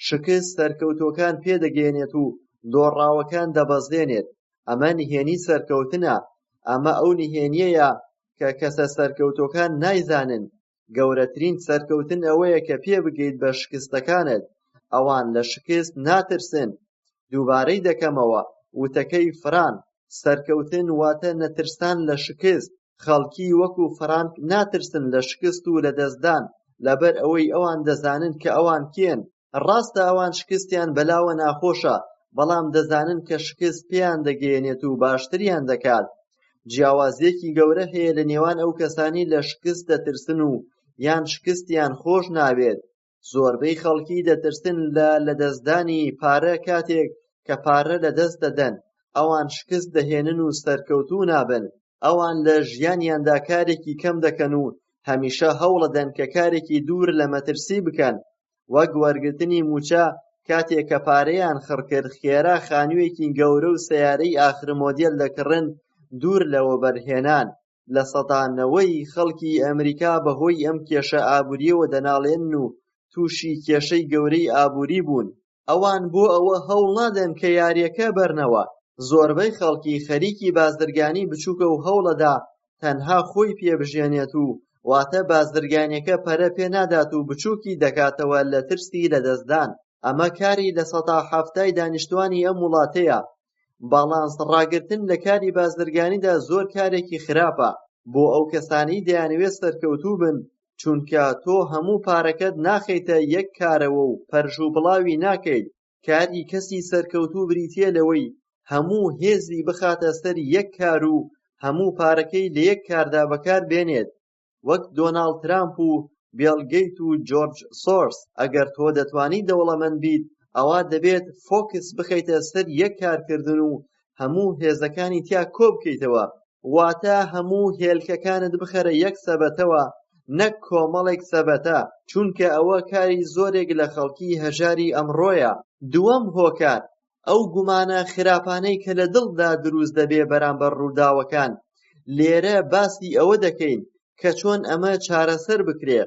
شکست سەرکەوتووەکان پێدەگەێنێت و دۆڕاوەکان دەبەزێنێت. ئەمە نهێنی سەرکەوتنە. ئەمە ئەو نهێنیەیە کە کەسە سەرکەوتووەکان نایزانن. گەورەترین سەرکەوتن ئەوەیە کە پێ بگەیت بە شکستەکانت. ئەوان لە شکست ناترسن. دووبارەی دەکەمەوە وتەکەی فرانک سەرکەوتن واتە نەترسان لە شکست. خەڵکی وەکو فرانک ناترسن لە شکست و لە دەستدان لەبەر ئەوەی ئەوان دەزانن کە ئەوان کێن. ڕاستە ئەوان شکستیان بەلاوە ناخۆشە بەڵام دەزانن کە شکست پێیان دەگەیەنێت و باشتریان دەکات. جیاوازیەکی گەورە هەیە لە نێوان ئەو کەسانی لە شکست دەترسن و یان شکستیان خۆش نابێت. زۆربەی خەڵکی دەترسن لە لەدەستدانی پارە کاتێک کە پارە لەدەست دەدەن. ئەوان شکست دەهێنن و سەرکەوتوو نابن. ئەوان لە ژیانیاندا کارێکی کەم دەکەن و هەمیشە هەوڵەدەن کە کارێکی دوور لە مەترسی بکەن، وەک وەرگرتنی مووچە کاتێک کە پارەیان خڕکرد خێرا خانوویەکی گەورە و سەیارەی ئاخر مۆدێل دەکڕن دوور لەوە بەرهێنان. لە سەدانەوەی خەڵکی ئەمریکا بەهۆی ئەم کێشە ئابووریەوە دەناڵێن و تووشی کێشەی گەورەی ئابووری بوون. ئەوان بۆ ئەوە هەوڵ نادەن کە یاریەکە بەرنەوە. زۆربەی خەڵکی خەریکی بازرگانی بچووکە و هەوڵەدا تەنها خۆی پێبژێنێت و واتە بازرگانیەکە پەرە پێ نادات و بچووکی دەکاتەوە لە ترسی لەدەستدان. ئەمە کاری لە سەدا هەفتای دانیشتوانی ئەم وڵاتەیە. باڵانس ڕاگرتن لە کاری بازرگانیدا زۆر کارێکی خراپە بۆ ئەو کەسانەی دەیانەوێت سەرکەوتوو بن، چونکە تۆ هەموو پارەکەت ناخەیتە یەک کارەوە و پەرژ و بڵاوی ناکەیت. کاری کەسی سەرکەوتوو بریتیە لەوەی هەموو هێزی بخاتە سەر یەک کار و هەموو پارەکەی لە یەک کاردا بەکار بێنێت، وەک دۆناڵد ترامپ و بیڵ گەیت و جۆرج سۆرس. ئەگەر تۆ دەتوانیت دەوڵەمەند بیت، ئەوا دەبێت فۆکس بخەیتە سەر یەک کارکردن و هەموو هێزەکانی تیا کۆ بکەیتەوە، واتە هەموو هێلکەکانت بخەرە یەک سەبەتەوە، نەک کۆمەڵێک سەبەتە، چونکە ئەوە کاری زۆرێک لە خەڵکی هەژاری ئەمڕۆیە. دووەم هۆکار، ئەو گومانە خراپانەی کە لە دڵدا دروست دەبێ بەرامبەر ڕووداوەکان. لێرە باسی ئەوە دەکەین کە چۆن ئەمە چارەسەر بکرێ.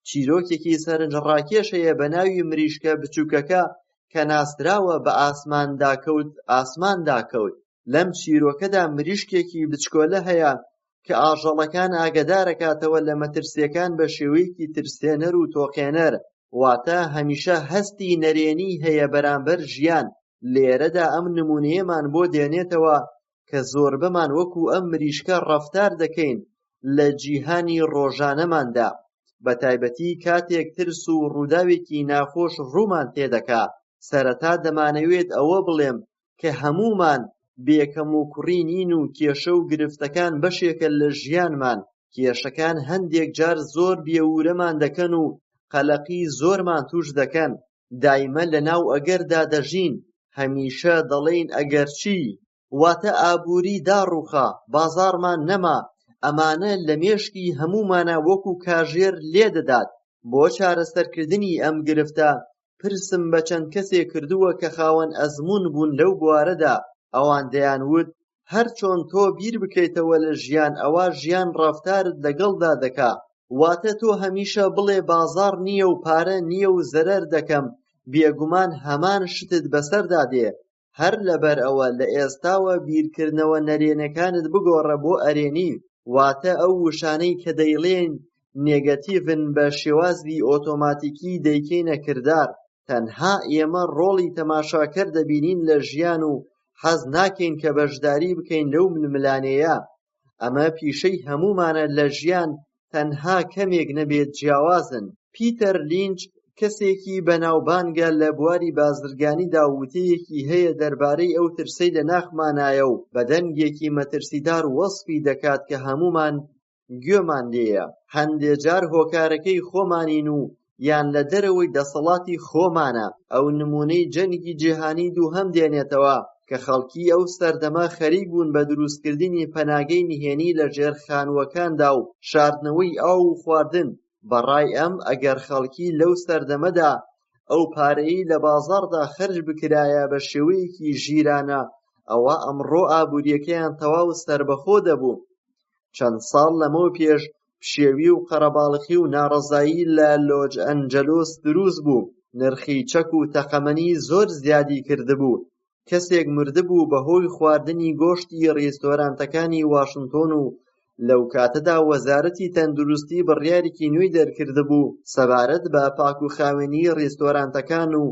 چیرۆکێکی سەرنجڕاکێش هەیە بە ناوی مریشکە بچووکەکە کە ناسراوە بە ئاسمان داکەوت. لەم چیرۆکەدا مریشکێکی بچکۆلە هەیە کە ئاژەڵەکان ئاگادارەکاتەوە لە مەترسیەکان بە شێوەیەکی ترسێنەر و تۆقێنەر، واتە هەمیشە هەستی نەرێنی هەیە بەرامبەر ژیان. لێرەدا ئەم نمونەیەمان بۆ دێنێتەوە کە زۆربەمان وەکو ئەم مریشکە ڕەفتار دەکەین لە جیهانی ڕۆژانەماندا، بە تایبەتی کاتێک ترس و ڕووداوێکی ناخۆش ڕوومان تێدەکا. سەرەتا دەمانەوێت ئەوە بڵێم کە هەموومان بێکەم و کوڕی نین و کێشە و گرفتەکان بەشێکە لە ژیانمان. کێشەکان هەندێک جار زۆر بێورەمان دەکەن و قەلەقی زۆرمان توش دەکەن. دایمە لە ناو ئەگەردا دەژین، هەمیشە دەڵێین ئەگەر چی، واتە ئابووری داڕووخا، بازاڕمان نەما. ئەمانە لە مێشکی هەمومانە وەکو کاژێر لێدەدات. بۆ چارەسەرکردنی ئەم گرفتە پرسم بە چەند کەسێ کردووە کە خاوەن ئەزموون بوون لەو بوارەدا. ئەوان دەیانوت هەر چۆن تۆ بیر بکەیتەوە لە ژیان، ئەوە ژیان ڕەفتارت لەگەڵدا دەکا. واتە تۆ هەمیشە بڵێ بازاڕ نییە و پارە نییە و زەرەر دەکەم، بێگومان هەمان شتت بەسەردا دێ. هەر لەبەر ئەوە لە ئێستاوە بیرکردنەوە نەرێنەکانت بگۆڕە بۆ ئەرێنی، واتە ئەو وشانەی کە دەیڵێن نێگەتیڤن بە شێوازی ئۆتۆماتیکی دەیکەینە کردار. تەنها ئێمە ڕۆڵی تەماشاکەر دەبینین لە ژیان و حەز ناکەین کە بەشداری بکەین لەو ململانەیە. ئەمە پیشەی هەمومانە لە ژیان، تەنها کەمێک نەبێت جیاوازن. پیتەر لینچ کەسێکی بەناوبانگە لە بواری بازرگانیدا وتەیەکی هەیە دەربارەی ئەو ترسەی لە ناخمانایە و بە دەنگێکی مەترسیدار وەسفی دەکات کە هەمومان گوێمان لێیە. هەندێک جار هۆکارەکەی خۆمانین و یان لە دەرەوەی دەسەڵاتی خۆمانە. ئەو نمونەی جەنگی جیهانی دووهەم دێنێتەوە کە خەڵکی ئەو سەردەما خەریک بوون بە دروستکردنی پەناگەی نهێنی لە ژێر خانووەکاندا و شاردنەوەی ئاو و خواردن. بەڕای ئەم ئەگەر خەڵکی لەو سەردەمەدا ئەو پارەی لە بازاڕدا خەرج بکرایە بە شێوەیەکی ژیرانە، ئەوە ئەمڕۆ ئابووریەکەیان تەواو سەربەخۆ دەبوو. چەند ساڵ لەمەوە پێش پشێوی و قەرەباڵغی و ناڕەزایی لە لۆس ئەنجەلۆس دروست بوو. نرخی چەک و تەقەمەنی زۆر زیادی کردبوو. کەسێک مردبوو بەهۆی خواردنی گۆشتی ڕێستۆرانتەکانی واشنتۆن و لەو کاتەدا وەزارەتی تەندروستی بڕیارێکی نوێی دەرکردبوو سەبارەت بە پاکوخاوێنی ڕێستۆرانتەکان و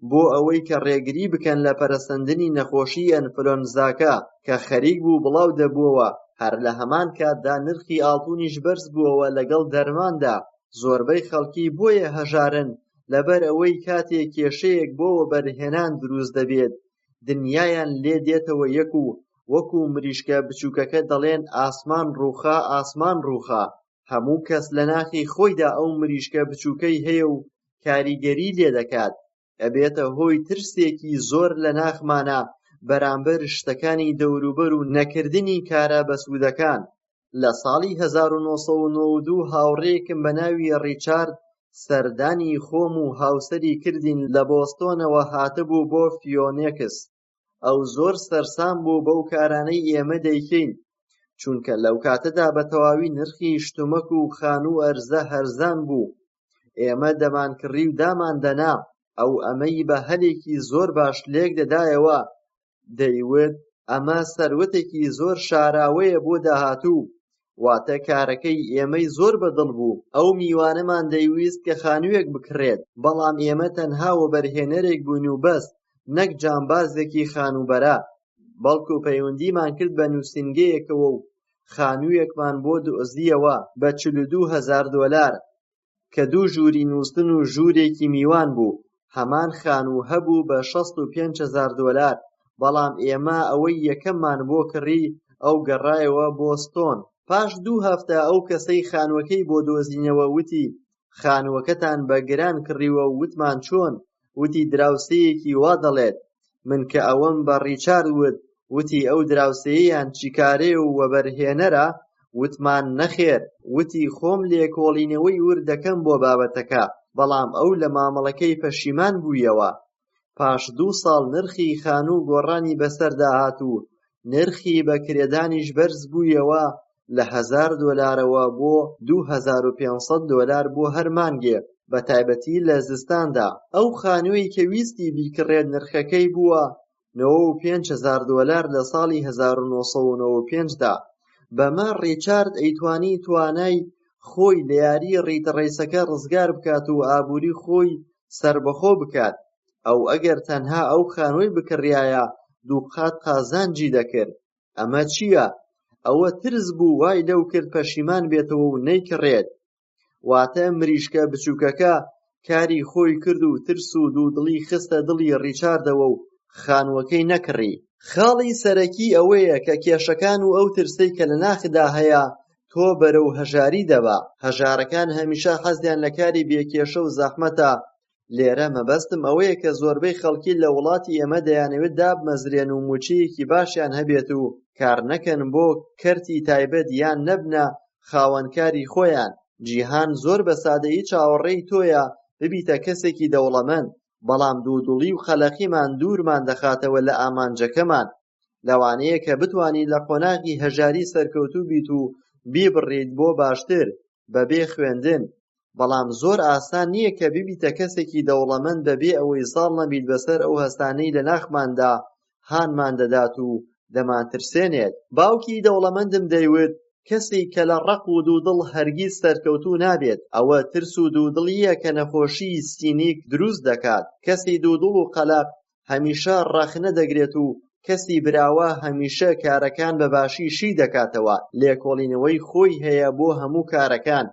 بۆ ئەوەی کە ڕێگری بکەن لە پەرەسەندنی نەخۆشی ئەنفلۆنزاکە کە خەریک بوو بڵاو دەبووەوە. هەر لە هەمان کاتدا نرخی ئاڵتونیش بەرز بووەوە لەگەڵ دەرماندا. زۆربەی خەڵکی بۆیە هەژارن لەبەر ئەوەی کاتێک کێشەیەک بۆوە بەرهێنان دروست دەبێت، دنیایان لێ دێتەوە یەک و وەکو مریشکە بچووکەکە دەڵێن ئاسمان ڕووخا ئاسمان ڕووخا. هەموو کەس لە ناخی خۆیدا ئەو مریشکە بچووکەی هەیە و کاریگەری لێ دەکات. ئەبێتە هۆی ترسێکی زۆر لە ناخمانە بەرامبەر شتەکانی دەوروبەر و نەکردنی کارە بەسوودەکان. لە ساڵی 1992 هاوڕێیەکم بە ناوی ڕیچارد سەردانی خۆم و هاوسەری کردین لە بۆستۆنەوە هاتبوو بۆ فیۆنێکس. ئەو زۆر سەرسام بوو بەو کارانەی ئێمە دەیکەین، چونکە لەو کاتەدا بە تەواوی نرخی شتومەک و خان و ئەرزە هەرزان بوو. ئێمە دەمانکڕی و دامان دەنا، ئەو ئەمەی بە هەلێکی زۆر باش لێک دەدایەوە. دەیوت ئەمە سەروەتێکی زۆر شاراوەیە بۆ داهاتوو، واتە کارەکەی ئێمەی زۆر بەدڵ بوو. ئەو میوانەمان دەیویست کە خانوویەک بکڕێت، بەڵام ئێمە تەنها وەبەرهێنەرێک بووین و بەس، نەک جانبازێکی خانوبەرە. بەڵکو پەیوەندیمان کرد بە نووسینگەیەکەوە و خانوویەکمان بۆ دۆزیەوە بە $42,000 کە 2 ژووری نووستن و ژوورێکی میوان بوو. هەمان خانوو هەبوو بە $65,000، بەڵام ئێمە ئەوەی یەکەممان بۆ کڕی، ئەو گەڕایەوە بۆستۆن. پاش 2 هەفتە ئەو کەسەی خانووەکەی بۆ دۆزینەوە وتی خانووەکەتان بە گران کڕیوە و وتمان چۆن؟ وتی دراوسەیەکی وا دەڵێت. من کە ئەوەم بە ڕیچارد وتی ئەو دراوسەیەیان چیکارەیە و وەبەرهێنەرە؟ وتمان نەخێر. وتی خۆم لێکۆڵینەوەی وردەکەم بۆ بابەتەکە، بەڵام ئەو لە مامەڵەکەی پەشیمان بوویەوە. پاش 2 ساڵ نرخی خانوو گۆڕانی بەسەردا هات و نرخی بەکرێدانیش بەرز بوویەوە لە $1,000ەوە بۆ $2,500 بۆ هەر مانگێ، بە تایبەتی لە زستاندا. ئەو خانووی کە ویستی بیکڕێت نرخەکەی بووە $95,000 لە ساڵی 1995دا. بەمە ڕیچارد ئەیتوانی توانای خۆی لە یاری ڕیتڕیسەکە ڕزگار بکات و ئابووری خۆی سربەخۆ بکات. ئەو ئەگەر تەنها ئەو خانووی بکڕیایە 2 قات قازانجی دەکرد. ئەمە چییە؟ ئەوە ترس بوو وای لەو کرد پەشیمان بێتەوە و نەیکڕێت. واتە مریشکە بچووکەکە کاری خۆی کرد و ترس و دوودڵی خستە دڵی ڕیچاردەوە و خانووەکەی نەکڕی. خاڵی سەرەکی ئەوەیە کە کێشەکان و ئەو ترسەی کە لە ناخدا هەیە تۆ بەرەو هەژاری دەبا. هەژارەکان هەمیشە حەزیان لە کاری بێکێشە و زەحمەتە. لێرە مەبەستم ئەوەیە کە زۆربەی خەڵکی لە وڵاتی ئێمە دەیانەوێت دابمەزرێن و موچەیەکی باشیان هەبێت و کار نەکەن بۆ کەرتی تایبەت یان نەبنە خاوەنکاری خۆیان. جیهان زۆر بە سادەیی چاوەڕێی تۆیە ببیتە کەسێکی دەوڵەمەند، بەڵام دوودڵی و خەلەقیمان دوورمان دەخاتەوە لە ئامانجەکەمان. لەوانەیە کە بتوانی لە قۆناغی هەژاری سەرکەوتوو بیت و بیبڕیت بۆ باشتر بەبێ خوێندن، بەڵام زۆر ئاسان نییە کە ببیتە کەسێکی دەوڵەمەند بەبێ ئەوەی زاڵ نەبیت بەسەر ئەو هەستانەی لە ناخماندا هانمان دەدات و دەمانترسێنێت. باوکی دەوڵەمەندم دەیوت کەسێک کە لە ڕق و دوودڵ هەرگیز سەرکەوتوو نابێت. ئەوە ترس و دوودڵیە کە نەخۆشی سینیک دروست دەکات. کەسی دوودڵ و قەلەق هەمیشە ڕەخنە دەگرێت و کەسی براوە هەمیشە کارەکان بەباشی شی دەکاتەوە. لێکۆڵینەوەی خۆی هەیە بۆ هەموو کارەکان.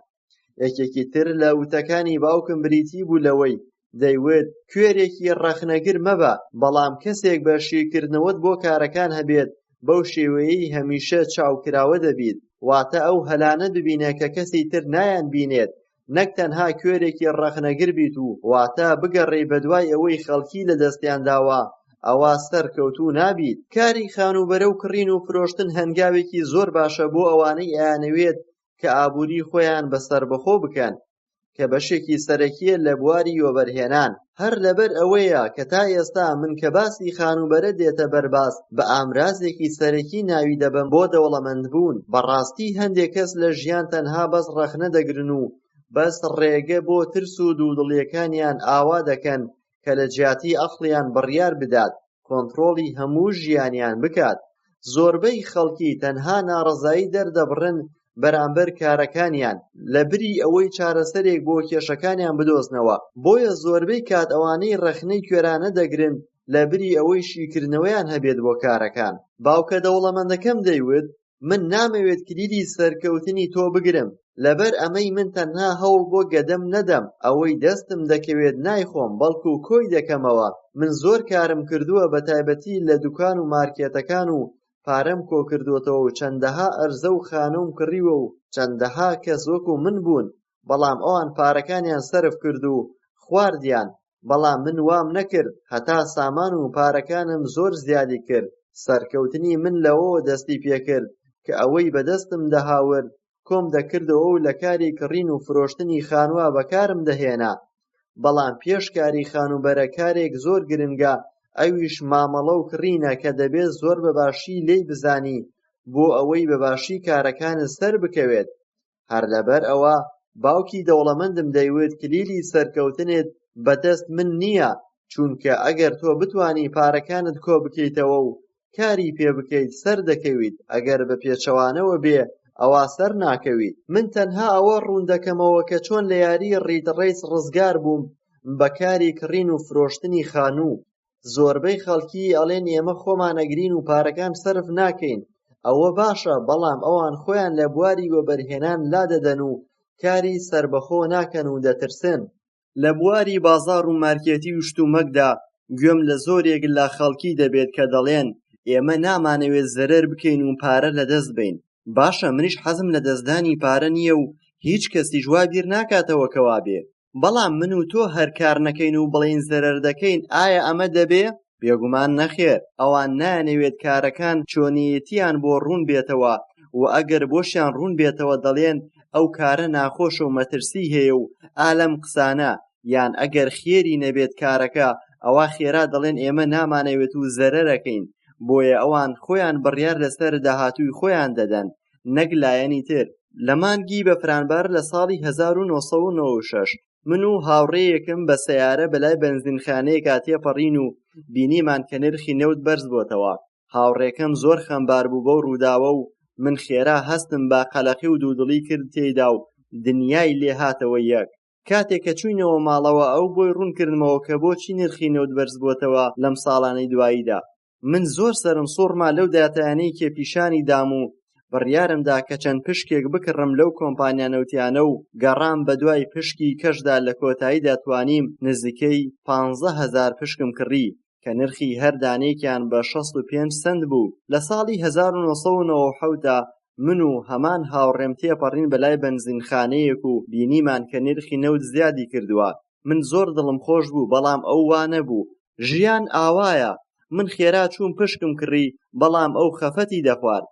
یەکێکی تر لە وتەکانی باوکم بریتی بوو لەوەی دەیوت کوێرێکی ڕەخنەگر مەبە، بەڵام کەسێک بە شیکردنەوەت بۆ کارەکان هەبێت بەو شێوەیەی هەمیشە چاوکراوە دەبیت. واتە ئەو هەلانە ببینە کە کەسی تر نایان بینێت، نەک تەنها کوێرێکی ڕەخنەگر بیت و واتە بگەڕێ بەدوای ئەوەی خەڵکی لە دەستیان داوە ئەوە سەرکەوتوو نابیت. کاری خانوبەرە و کڕین و فرۆشتن هەنگاوێکی زۆر باشە بۆ ئەوانەی ئەیانەوێت کە ئابووری خۆیان بەسەربەخۆ بکەن، کە بەشێکی سەرەکیە لە بواری وەبەرهێنان. هەر لەبەر ئەوەیە کە تا ئێستا من کە باسی خانوبەرە دێتە بەرباس بە ئامرازێکی سەرەکی ناوی دەبم بۆ دەوڵەمەندبوون. بەڕاستی هەندێک کەس لە ژیان تەنها بەس ڕەخنە دەگرن و بەس ڕێگە بۆ ترس و دوودڵیەکانیان ئاوا دەکەن کە لە جیاتی ئەقڵیان بڕیار بدات کۆنتڕۆڵی هەموو ژیانیان بکات. زۆربەی خەڵکی تەنها ناڕەزایی دەردەبڕن بەرامبەر کارەکانیان لە بری ئەوەی چارەسەرێک بۆ کێشەکانیان بدۆزنەوە. بۆیە زۆربەی کات ئەوانەی ڕەخنەی کوێرانە دەگرن لە بری ئەوەی شیکردنەوەیان هەبێت بۆ کارەکان. باوکە دەوڵەمەندەکەم دەیوت من نامەوێت کلیدی سەرکەوتنی تۆ بگرم، لەبەر ئەمەی من تەنها هەوڵ بۆ گەدەم نەدەم، ئەوەی دەستم دەکەوێت نایخۆم بەڵکو کۆی دەکەمەوە. من زۆر کارم کردووە بە تایبەتی لە دوکان و مارکێتەکان و پارەم کۆ کردووەتەوە و چەندەها ئەرزە و خانووم کڕیوە و چەندەها کەس وەکو من بوون، بەڵام ئەوان پارەکانیان سەرف کرد و خواردیان، بەڵام من وام نەکرد، هەتا سامان و پارەکانم زۆر زیادی کرد. سەرکەوتنی من لەوەوە دەستی پێکرد کە ئەوەی بەدەستم دەهاورد کۆم دەکردەوە و لە کاری کڕین و فرۆشتنی خانووا بەکارم دەهێنا. بەڵام پێش کاری خانوبەرە کارێک زۆر گرنگە، ئەویش مامەڵە و کڕینە کە دەبێت زۆر بەباشی لێی بزانی بۆ ئەوەی بەباشی کارەکانت سەر بکەوێت. هەر لەبەر ئەوە باوکی دەوڵەمەندم دەیوت کلیلی سەرکەوتنت بەدەست من نییە، چونکە ئەگەر تۆ بتوانی پارەکانت کۆ بکەیتەوە و کاری پێ بکەیت سەر دەکەویت، ئەگەر بە پێچەوانەوە بێ ئەوا سەر ناکەویت. من تەنها ئەوە ڕوون دەکەمەوە کە چۆن لە یاری ڕیدڕیس ڕزگار بووم بە کاری کڕین و فرۆشتنی خانوو. زۆربەی خەڵکی ئەڵێن ئێمە خۆمان ئەگرین و پارەکان سەرف ناکەین. ئەوە باشە، بەڵام ئەوان خۆیان لە بواری وەبەرهێنان لادەدەن و کاری سەربەخۆ ناکەن و دەترسن. لە بواری بازاڕ و مارکێتی و شتومەکدا گوێم لە زۆرێک لە خەڵکی دەبێت کە دەڵێن ئێمە نامانەوێت زەرەر بکەین و پارە لەدەست بین. باشە، منیش حەزم لە دەستدانی پارە نییە و هیچ کەسیش وا بیر ناکاتەوە کەوا بێ. بەڵام من و تۆ هەر کار نەکەین و بڵێن زەرەر دەکەین، ئایا ئەمە دەبێ؟ بێگومان نەخێر. ئەوان نانەوێت کارەکان چۆنیەتیان بۆ ڕوون بێتەوە و ئەگەر بۆشیان ڕوون بێتەوە دەڵێن ئەو کارە ناخۆشە و مەترسی هەیە و ئالەم قسانە، یان ئەگەر خێری نەبێت کارەکە ئەوە خێرا دەڵێن ئێمە نامانەوێت و زەرەرەکەین. بۆیە ئەوان خۆیان بڕیار لەسەر داهاتووی خۆیان دەدەن، نەک لایەنی تر. لە مانگی بەفرانبار لە ساڵی 1996 من و هاوڕێیەکم بە سەیارە بەلای بەنزینخانەیەکا تێپەڕین و بینیمان کە نرخی نەوت بەرز بۆتەوە. هاوڕێکەم زۆر خەمبار بوو بەو ڕووداوە و من خێرا هەستم با قەلەقی و دوودڵی کرد تێیدا و دنیای لێ هاتەوە یەک. کاتێک کە چووینەوە ماڵەوە ئەو بۆی ڕوون کردمەوە کە بۆچی نرخی نەوت بەرز بۆتەوە لەم ساڵانەی دواییدا. من زۆر سەرم سوڕما لەو داتایانەی کێپیشانی دام و بڕیارمدا کە چەند پشکێک بکڕم لەو کۆمپانیا نەوتیانە و گەڕام بە دوای پشکی کەشدا. لە کۆتاییدا توانیم نزیکەی 15,000 پشکم کڕی کە نرخی هەر دانێکیان بە 65 سنت بوو. لە ساڵی 1997دا من و هەمان هاوڕێم تێپەڕین بەلای بەنزینخانەیەک و بینیمان کە نرخی نەوت زیادی کردووە. من زۆر دڵم خۆش بوو، بەڵام ئەو وانە بوو. ژیان ئاوایە. من خێرا چوون پشکم کڕی، بەڵام ئەو خەفەتی دەخوارد.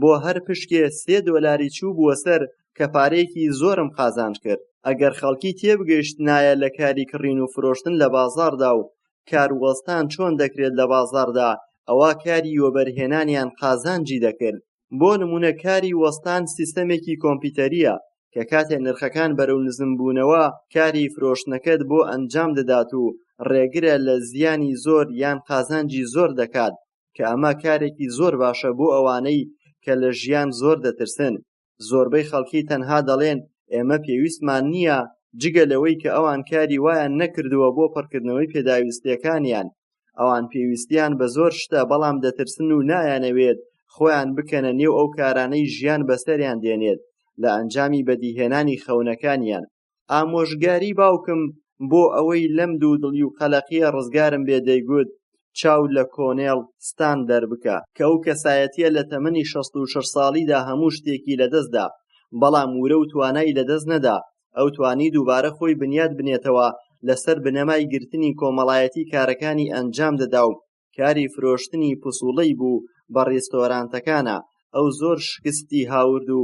بۆ هەر پشکێ 3 دۆلاری چوو بووە سەر کە پارەیەکی زۆرم قازانج کرد. ئەگەر خەڵکی تێبگەیشتنایە لە کاری کڕین و فرۆشتن لە بازاڕدا و کاروەستان چۆن دەکرێت لە بازاڕدا، ئەوە کاری وەبەرهێنانیان قازانجی دەکرد. بۆ نمونە کاری وەستان سیستەمێکی کۆمپیوتەریە کە کاتێ نرخەکان بەرەو نزم بوونەوە کاری فرۆشتنەکەت بۆ ئەنجام دەدات و ڕێگرە لە زیانی زۆر یان قازانجی زۆر دەکات، کە ئەمە کارێکی زۆر باشە بۆ ئەوانەی کە لە ژیان زۆر دەترسن. زۆربەی خەڵکی تەنها دەڵێن ئێمە پێویستمان نییە، جگە لەوەی کە ئەوان کاری وایان نەکردووە بۆ پڕکردنەوەی پێداویستیەکانیان. ئەوان پێویستیان بە زۆر شتە، بەڵام دەترسن و نایانەوێت خۆیان بکەنە نێو ئەو کارانەی ژیان بەسەریان دێنێت لە ئەنجامی بەدیهێنانی خەونەکانیان. ئامۆژگاری باوکم بۆ ئەوەی لەم دوودڵی و قەلەقیە ڕزگارم بێ دەیگوت چاو لە کۆنێڵ ستان دەربکە کە ئەو کەسایەتیە لە تەمەنی 66 ساڵیدا هەموو شتێکی لەدەستدا، بەڵام ورە و توانای لەدەست نەدا. ئەو توانی دووبارە خۆی بنیاد بنێتەوە لەسەر بنەمای گرتنی کۆمەڵایەتی کارەکانی ئەنجام دەدا و کاری فرۆشتنی پوسوڵەی بوو بە ڕێستۆرانتەکانە. ئەو زۆر شکستی هاورد و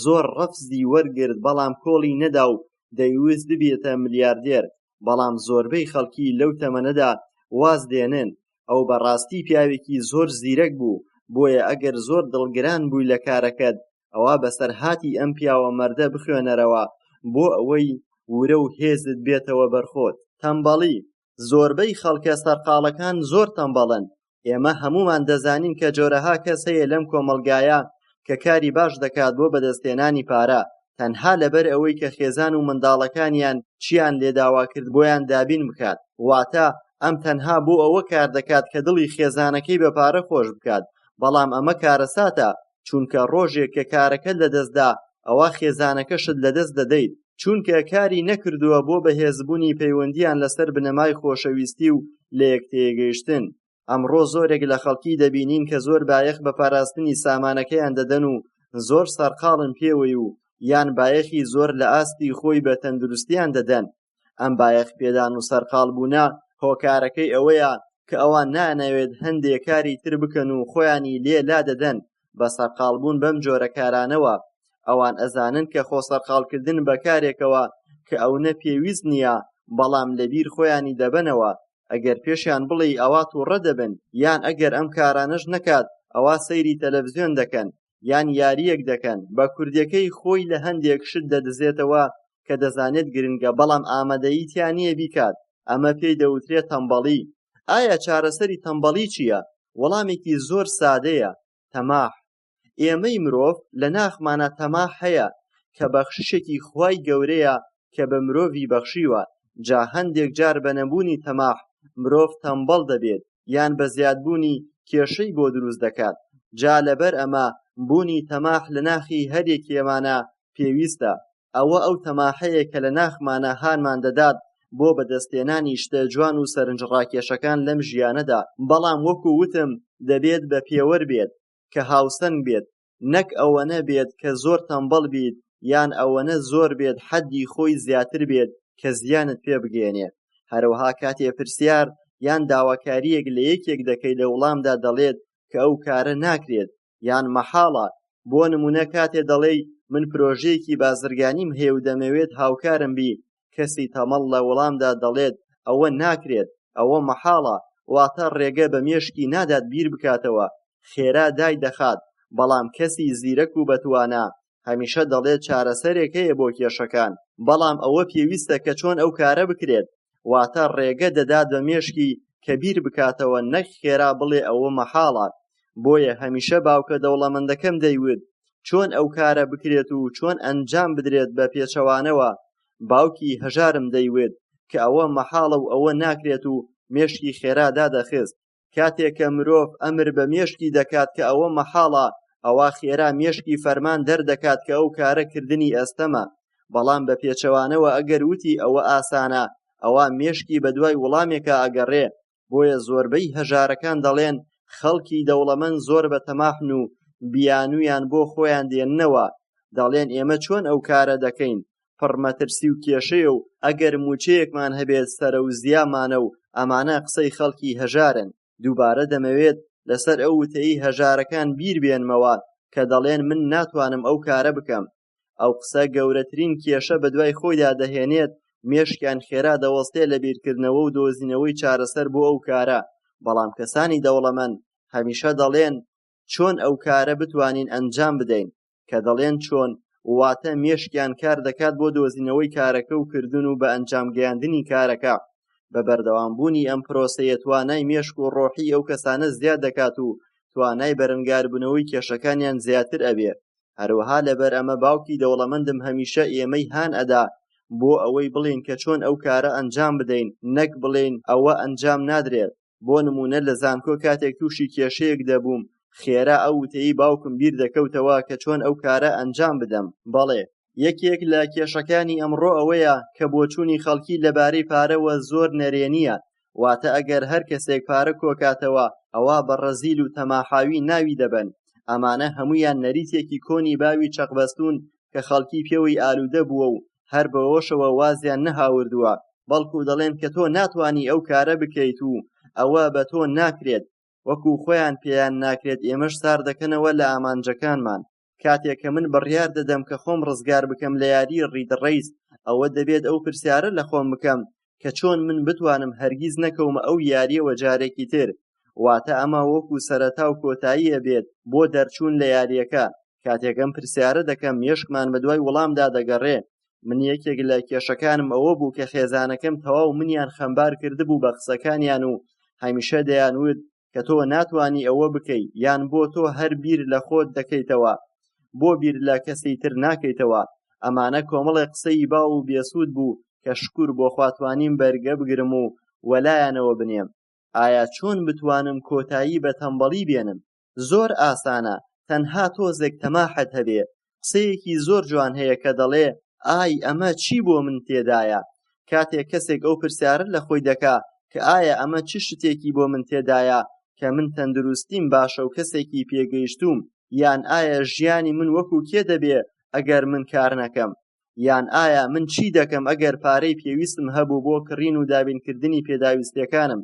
زۆر ڕەفزی وەرگرت، بەڵام کۆڵی نەدا و دەیویست ببێتە ملیاردێر. بەڵام زۆربەی خەڵکی لەو تەمەنەدا واز دێنن. ئەو بەڕاستی پیاوێکی زۆر زیرەک بوو، بۆیە ئەگەر زۆر دڵگران بووی لە کارەکەت، ئەوە بەسەرهاتی ئەم پیاوە مەردە بخوێنەرەوە بۆ ئەوەی ورە و هێزت بێتەوە بەرخۆت. تەمبەڵی. زۆربەی خەڵکە سەرقاڵەکان زۆر تەمبەڵن. ئێمە هەمومان دەزانین کە جۆرەها کەس هەیە لەم کۆمەلگایە کە کاری باش دەکات بۆ بەدەستێنانی پارە، تەنها لەبەر ئەوەی کە خێزان و منداڵەکانیان چیان لێداوا کرد بۆیان دابین بکات. واتە ئەم تەنها بۆ ئەوە کار دەکات کە دڵی خێزانەکەی بە پارە خۆش بکات. بەڵام ئەمە کارەساتە، چونکە ڕۆژێک کە کارەکەت لەدەستدا ئەوە خێزانەکەشت لەدەست دەدەیت، چونکە کاری نەکردووە بۆ بەهێزبوونی پەیوەندیان لەسەر بنەمای خۆشەویستی و لە یەکتێگەیشتن. ئەمڕۆ زۆرێک لە خەڵکی دەبینین کە زۆر بایەخ بە پاراستنی سامانەکەیان دەدەن و زۆر سەرقاڵن پێوەی و یان بایەخی زۆر لە ئاستی خۆی بە تەندروستیان دەدەن. ئەم بایەخ پێدان و سەرقاڵبوونە هۆکارەکەی ئەوەیە کە ئەوان نانەوێت هەندێک کاری تر بکەن و خۆیانی لێ لا دەدەن بە سەرقاڵبوون بەم جۆرە کارانەوە. ئەوان ئەزانن کە خۆ سەرقاڵکردن بە کارێکەوە کە ئەوە پێویست نییە، بەڵام لەبیر خۆیانی دەبنەوە. ئەگەر پێشیان بڵێ ئەوا تووڕە دەبن، یان ئەگەر ئەم کارانەش نەکات ئەوا سەیری تەلەڤیزیۆن دەکەن یان یاریەک دەکەن. بە کوردیەکەی خۆی لە هەندێک شت دەدزێتەوە کە دەزانێت گرنگە بەڵام ئامادەیی تیان نییە بیکات. ئەمە پێی دەوترێت تەمبەڵی. ئایا چارەسەری تەمبەڵی چییە؟ وەڵامێکی زۆر سادەیە: تەماح. ئێمەی مرۆڤ لە ناخمانە تەماح هەیە کە بەخششێکی خوای گەورەیە کە بە مرۆڤی بەخشیوە. جا هەندێک جار بە نەبوونی تەماح مرۆڤ تەمبەڵ دەبێت یان بە زیادبوونی کێشەی بۆ دروست دەکات. جا لەبەر ئەمە بوونی تەماح لە ناخی هەرێکێمانە پێویستە. ئەوە ئەو تەماحەیە کە لە ناخمانە هانمان دەدات بۆ بەدەستێنانی شتە جوان و سەرنجڕاکێشەکان لەم ژیانەدا. بەڵام وەکو وتم دەبێت بە پێوەر بێت کە هاوسەنگ بێت، نەک ئەوەنە بێت کە زۆر تەمبەڵ بیت یان ئەوەنە زۆر بێت حەدی خۆی زیاتر بێت کە زیانت پێ بگەێنێ. هەروەها کاتێ پرسیار یان داواکاریەک لە یەکێک دەکەی لە وڵامدا دەڵێت کە ئەو کارە ناکرێت یان مەحاڵە. بۆ نمونە کاتێ دەڵێ من پرۆژەیەکی بازرگانیم هەیە و دەمەوێت هاوکارم بی، کەسی تەمەڵ لە وڵامدا دەڵێت ئەوە ناکرێت، ئەوە مەحاڵە، واتە ڕێگە بە مێشکی نادات بیر بکاتەوە، خێرا دای دەخات. بەڵام کەسی زیرەک و بەتوانە هەمیشە دەڵێت چارەسەرێک هەیە بۆ کێشەکان، بەڵام ئەوە پێویستە کە چۆن ئەو کارە بکرێت، واتە ڕێگە دەدات بە مێشکی کە بیر بکاتەوە، نەک خێرا بڵێ ئەوە مەحاڵە. بۆیە هەمیشە باوکە دەوڵەمەندەکەم دەیوت چۆن ئەو کارە بکرێت و چۆن ئەنجام بدرێت بە پێچەوانەوە. باوکی هەژارم دەیوێت کە ئەوە مەحاڵە و ئەوە ناکرێت و مێشکی خێرا دادەخست. کاتێک کە مرۆڤ ئەمر بە مێشکی دەکات کە ئەوە مەحاڵە، ئەوە خێرا مێشکی فەرمان دەردەکات کە ئەو کارە کردنی ئەستەمە. بەڵام بە پێچەوانەوە ئەگەر وتی ئەوە ئاسانە، ئەوە مێشکی بە دوای وڵامێکە ئەگەڕێ. بۆیە زۆربەی هەژارەکان دەڵێن خەڵکی دەوڵەمەند زۆر بە تەماحن و بیانویان بۆ خۆیان دێننەوە. دەڵێن ئێمە چۆن ئەو کارە دەکەین، پڕمەترسی و کێشەیە و ئەگەر موچەیەکمان هەبێت سەرە و زیامانە و ئەمانە قسەی خەڵکی هەژارن. دووبارە دەمەوێت لەسەر ئەو وتەی هەژارەکان بیر بێنمەوە کە دەڵێن من ناتوانم ئەو کارە بکەم. ئەو قسە گەورەترین کێشە بە دوای خۆیدا دەهێنێت، مێشکیان خێرا دەوەستێت لە بیرکردنەوە و دۆزینەوەی چارەسەر بۆ ئەو کارە. بەڵام کەسانی دەوڵەمەند هەمیشە دەڵێن چۆن ئەو کارە بتوانین ئەنجام بدەین، کە دەڵێن چۆن واتە مێشکیان کار دەکات بۆ دۆزینەوەی کارەکە و کردن و بە ئەنجام گەیاندنی کارەکە. بە بەردەوامبوونی ئەم پرۆسەیە توانای مێشک و ڕۆحی ئەو کەسانە زیاد دەکات و توانای بەرەنگاربوونەوەی کێشەکانیان زیاتر ئەبێ. هەروەها لەبەر ئەمە باوکی دەوڵەمەندم هەمیشە ئێمەی هان ئەدا بۆ ئەوەی بڵێن کە چۆن ئەو کارە ئەنجام بدەین، نەک بڵێن ئەوە ئەنجام نادرێت. بۆ نمونە لە زانکۆ کاتێک تووشی کێشەیەک دەبووم، خێرا ئەو وتەی باوکم بیر دەکەوتەوە کە چۆن ئەو کارە ئەنجام بدەم. بەڵێ یەکێک لە کێشەکانی ئەمڕۆ ئەوەیە کە بۆچوونی خەڵکی لەبارەی پارەوە زۆر نەرێنیە. واتە ئەگەر هەر کەسێک پارە کۆکاتەوە ئەوە بە ڕەزیل و تەماحاوی ناوی دەبن. ئەمانە هەمویان نەریتێکی کۆنی باوی چەقبەستون کە خەڵکی پێوەی ئالوودە بووە و هەر بەوەشەوە وازیان نەهاوردووە، بەڵکو دەڵێن کە تۆ ناتوانی ئەو کارە بکەیت و ئەوە بە تۆ ناکرێت، وەکو خۆیان پێیان ناکرێت. ئێمەش سار دەکەنەوە لە ئامانجەکانمان. کاتێک کە من بڕیار دەدەم کە خۆم ڕزگار بکەم لە یاری ڕیدڕیس، ئەوە دەبێت ئەو پرسیارە لە خۆم بکەم کە چۆن من بتوانم هەرگیز نەکەومە ئەو یاریەوە جارێکی تر. واتە ئەمە وەکو سەرەتا و کۆتاییە بێت بۆ دەرچوون لە یاریەکە. کاتێکم پرسیارە دەکەم مێشکمان بە دوای وەڵامدا دەگەڕێ. من یەکێک لە کێشەکانم ئەوە بوو کە خێزانەکەم تەواو منیان خەمبار کردبوو بە قسەکانیان و هەمیشە دەیانوت کە تۆ ناتوانی ئەوە بکەی، یان بۆ تۆ هەر بیر لە خۆت دەکەیتەوە، بۆ بیر لە کەسی تر ناکەیتەوە. ئەمانە کۆمەڵی قسەی باو و بێسوود بوو کە شکور بۆ خواتوانیم بەرگە بگرم و وەلایانەوە بنێم. ئایا چۆن بتوانم کۆتایی بە تەمبەڵی بێنم؟ زۆر ئاسانە، تەنها تۆزێک تەماحەت هەبێ. قسەیەکی زۆر جوان هەیە کە دەڵێ ئای ئەمە چی بۆ من تێدایە. کاتێک کەسێک ئەو پرسیارە لە خۆی دەکا کە ئایا ئەمە چ شتێکی بۆ من تێدایە، کە من تەندروستیم باشە و کەسێکی پێگەیشتوم، یان ئایا ژیانی من وەکو کێ دەبێ ئەگەر من کار نەکەم، یان ئایا من چی دەکەم ئەگەر پارەی پێویستم هەبوو بۆ کڕین و دابینکردنی پێداویستیەکانم.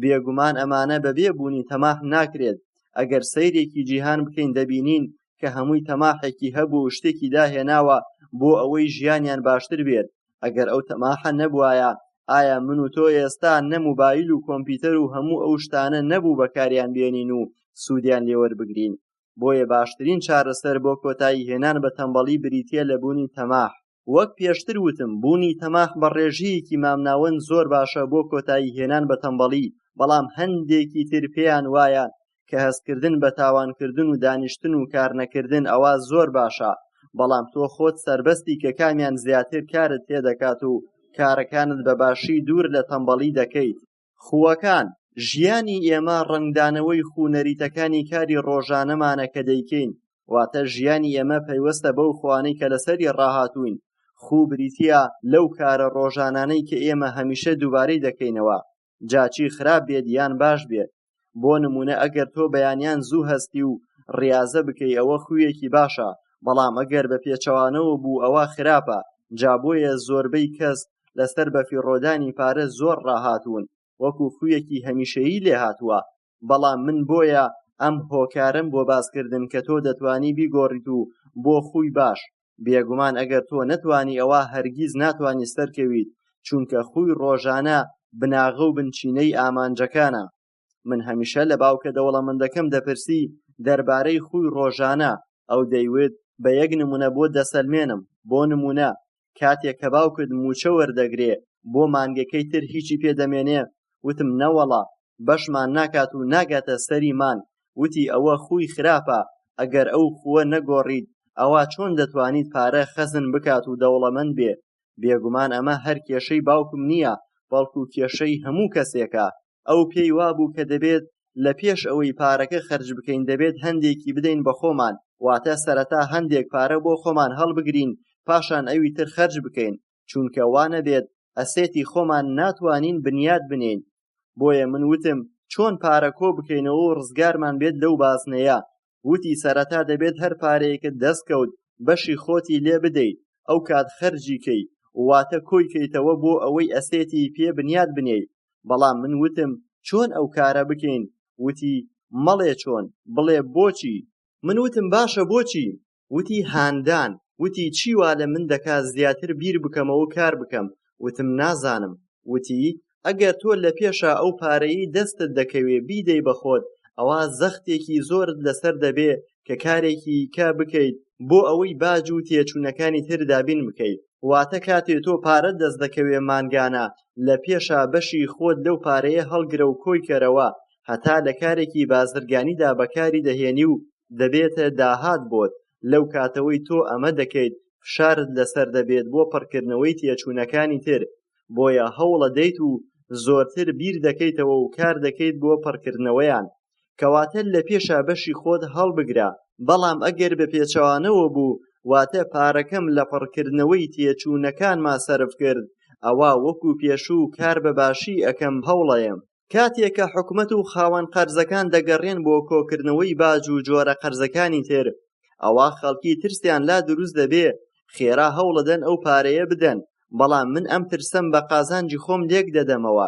بێگومان ئەمانە بەبێ بوونی تەماح ناکرێت. ئەگەر سەیرێکی جیهان بکەین دەبینین کە هەمووی تەماحێکی هەبوو و شتێکی داهێناوە بۆ ئەوەی ژیانیان باشتر بێت. ئەگەر ئەو تەماحە نەبوایە، ئایا من و تۆ ئێستا نە موبایل و کۆمپیوتەر و هەموو ئەو شتانە نەبوو بەکاریان بێنین و سوودیان لێوەربگرین. بۆیە باشترین چارەسەر بۆ کۆتایی هێنان بە تەمبەڵی بریتیە لە بوونی تەماح. وەک پێشتر وتم، بوونی تەماح بە ڕێژەیەکی مامناوەند زۆر باشە بۆ کۆتایی هێنان بە تەمبەڵی، بەڵام هەندێکی تر پێیان وایە کە هەستکردن بە تاوانکردن و دانیشتن و کار نەکردن ئەوە زۆر باشە، بەڵام تۆ خۆت سەربەستی کە کامیان زیاتر کارت تێدەکات و کارەکانت بەباشی دوور لە تەمبەڵی دەکەیت. خووەکان، ژیانی ئێمە ڕنگدانەوەی خوونەریتەکانی کاری ڕۆژانەمانە کە دەیکەین، واتە ژیانی ئێمە پەیوەستە بەو خوانەی کە لەسەری ڕاهاتوین. خوو بریتیە لەو کارە ڕۆژانانەی کە ئێمە هەمیشە دووبارەی دەکەینەوە، جاچی خراپ بێت یان باش بێت. بۆ نمونە ئەگەر تۆ بەیانیان زوو هەستی و ڕیاضە بکەی ئەوە خوویەکی باشە، بەڵام ئەگەر بە پێچەوانەوە بوو ئەوە خراپە. جا بۆیە زۆربەی کەس لەسەر بەفیڕۆدانی پارە زۆر ڕاهاتوون، وەکو خوویەکی هەمیشەیی لێ هاتووە. بەڵام من بۆیە ئەم هۆکارم بۆ باسکردن کە تۆ دەتوانی بیگۆڕیت و بۆ خووی باش. بێگومان ئەگەر تۆ نەتوانی ئەوە هەرگیز ناتوانی سەرکەویت، چونکە خووی ڕۆژانە بناغە و بنچینەی ئامانجەکانە. من هەمیشە لە باوکە دەوڵەمەندەکەم دەپرسی دەربارەی خووی ڕۆژانە، ئەو دەیوت بە یەک نمونە بۆ دەسەلمێنم. بۆ نمونە کاتێک کە باوکت موچە وەردەگرێ بۆ مانگەکەی تر هیچی پێدەمێنێ؟ وتم نەوەڵا، بەشمان ناکات و ناگاتە سەری مان. وتی ئەوە خووی خراپە، ئەگەر ئەو خووە نەگۆڕیت ئەوە چۆن دەتوانیت پارە خەزن بکات و دەوڵەمەند بێ؟ بێگومان ئەمە هەر کێشەی باوکم نییە، بەڵکو کێشەی هەموو کەسێکە. ئەو پێی وابوو کە دەبێت لە پێش ئەوەی پارەکە خەرج بکەین دەبێت هەندێکی بدەین بە خۆمان، واتە سەرەتا هەندێک پارە بۆ خۆمان هەڵبگرین، پاشان ئەوی تر خەرج بکەین، چونکە وانە بێت ئەسێتی خۆمان ناتوانین بنیاد بنین. بۆیە من وتم چۆن پارە کۆ بکەینەوە و ڕزگارمان بێت لەو بازنەیە. وتی سەرەتا دەبێت هەر پارەیەکت دەستکەوت بەشی خۆتی لێ بدەیت، ئەو کات خەرجی کەی، واتە کۆی کەیتەوە بۆ ئەوەی ئەسێتی پێ بنیاد بنێی. بەڵام من وتم چۆن ئەو کارە بکەین؟ وتی مەڵێ چۆن، بڵێ بۆچی. من وتم باشە بۆچی؟ وتی هاندان. وتی چیوا لە من دەکات زیاتر بیر بکەمەوە کار بکەم؟ وتم نازانم. وتی ئەگەر تۆ لە پێشە ئەو پارەیی دەستت دەکەوێ بیدەی بەخۆت، ئەوە زەختێکی زۆرت لەسەر دەبێ کە کارێکی کا بکەیت بۆ ئەوەی باج و تێچوونەکانی تر دابین بکەیت. واتە کاتێ تۆ پارە دەست دەکەوێ مانگانە، لە پێشە بەشی خۆت لەو پارەیە هەڵگرە و کۆی کەرەوە، هەتا لە کارێکی بازرگانیدا بەکاری دەهێنی و دەبێتە داهات بۆت. لەو کاتەوەی تۆ ئەمە دەکەیت فشارت لەسەر دەبێت بۆ پڕکردنەوەی تێچوونەکانی تر، بۆیە هەوڵە دەیت و زۆرتر بیر دەکەیتەوە و کار دەکەیت بۆ پڕکردنەوەیان، کەواتە لە پێشە بەشی خۆت هەڵبگرە. بەڵام ئەگەر بە پێچەوانەوە بوو، واتە پارەکەم لە پڕکردنەوەی تێچوونەکانما سەرف کرد، ئەوە وەکو پێشوو کار بەباشی ئەکەم هەوڵەیەم. کاتێک کە حکومەت و خاوەن قەرزەکان دەگەڕێن بۆ کۆکردنەوەی باج و جۆرە قەرزەکانی تر، ئەوە خەڵکی ترسیان لا دروست دەبێ خێرا هەوڵەدەن ئەو پارەیە بدەن. بەڵام من ئەم ترسم بە قازانجی خۆم لێک دەدەمەوە.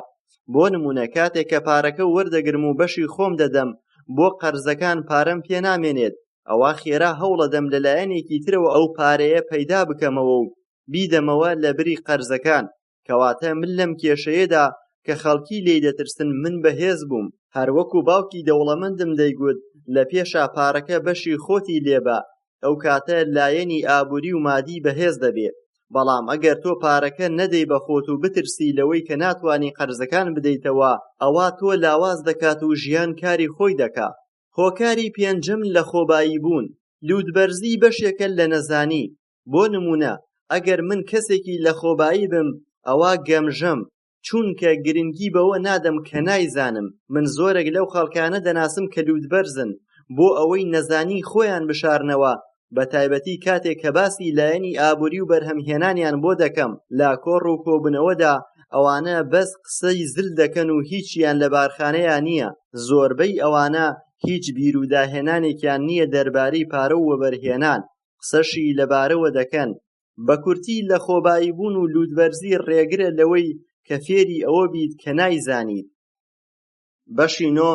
بۆ نمونە کاتێک کە پارەکە وەردەگرم و بەشی خۆم دەدەم بۆ قەرزەکان پارەم پێ نامێنێت، ئەوە خێرا هەوڵەدەم لەلایەنێکی ترەوە ئەو پارەیە پەیدا بکەمەوە و بیدەمەوە لە بری قەرزەکان. کەواتە من لەم کێشەیەدا کە خەڵکی لێی دەترسن من بەهێز بووم. هەروەکو باوکی دەوڵەمەندم دەیگوت لە پێشا پارەکە بەشی خۆتی لێبە، ئەو کاتە لایەنی ئابووری و مادی بەهێز دەبێت. بەڵام ئەگەر تۆ پارەکە نەدەی بە خۆت و بترسی لەوەی کە ناتوانی قەرزەکان بدەیتەوە، ئەوە تۆ لاواز دەکات و ژیان کاری خۆی دەکا. هۆکاری پێنجم لە خۆبایی بوون. لوودبەرزی بەشێکە لە نەزانی. بۆ نمونە ئەگەر من کەسێکی لە خۆبایی بم، ئەوە گەمژەم، چونکە گرنگی بەوە نادەم کە نایزانم. من زۆرێک لەو خەڵکانە دەناسم کە لوودبەرزن بۆ ئەوەی نەزانی خۆیان بشارنەوە، بە تایبەتی کاتێک کە باسی لایەنی ئابووری و بەرهەمهێنانیان بۆ دەکەم. لا کۆڕ و کۆبنەوەدا ئەوانە بەس قسەی زل دەکەن و هیچیان لە بارخانەیان نییە. زۆربەی ئەوانە هیچ بیروداهێنانێکیان نییە دەربارەی پارە و وەبەرهێنان، قسەشی لەبارەوە دەکەن. بە کورتی لە خۆباییبوون و لوودبەرزی ڕێگرە لەوەی کە فێری ئەوە بیت کە نایزانیت. بەشی 9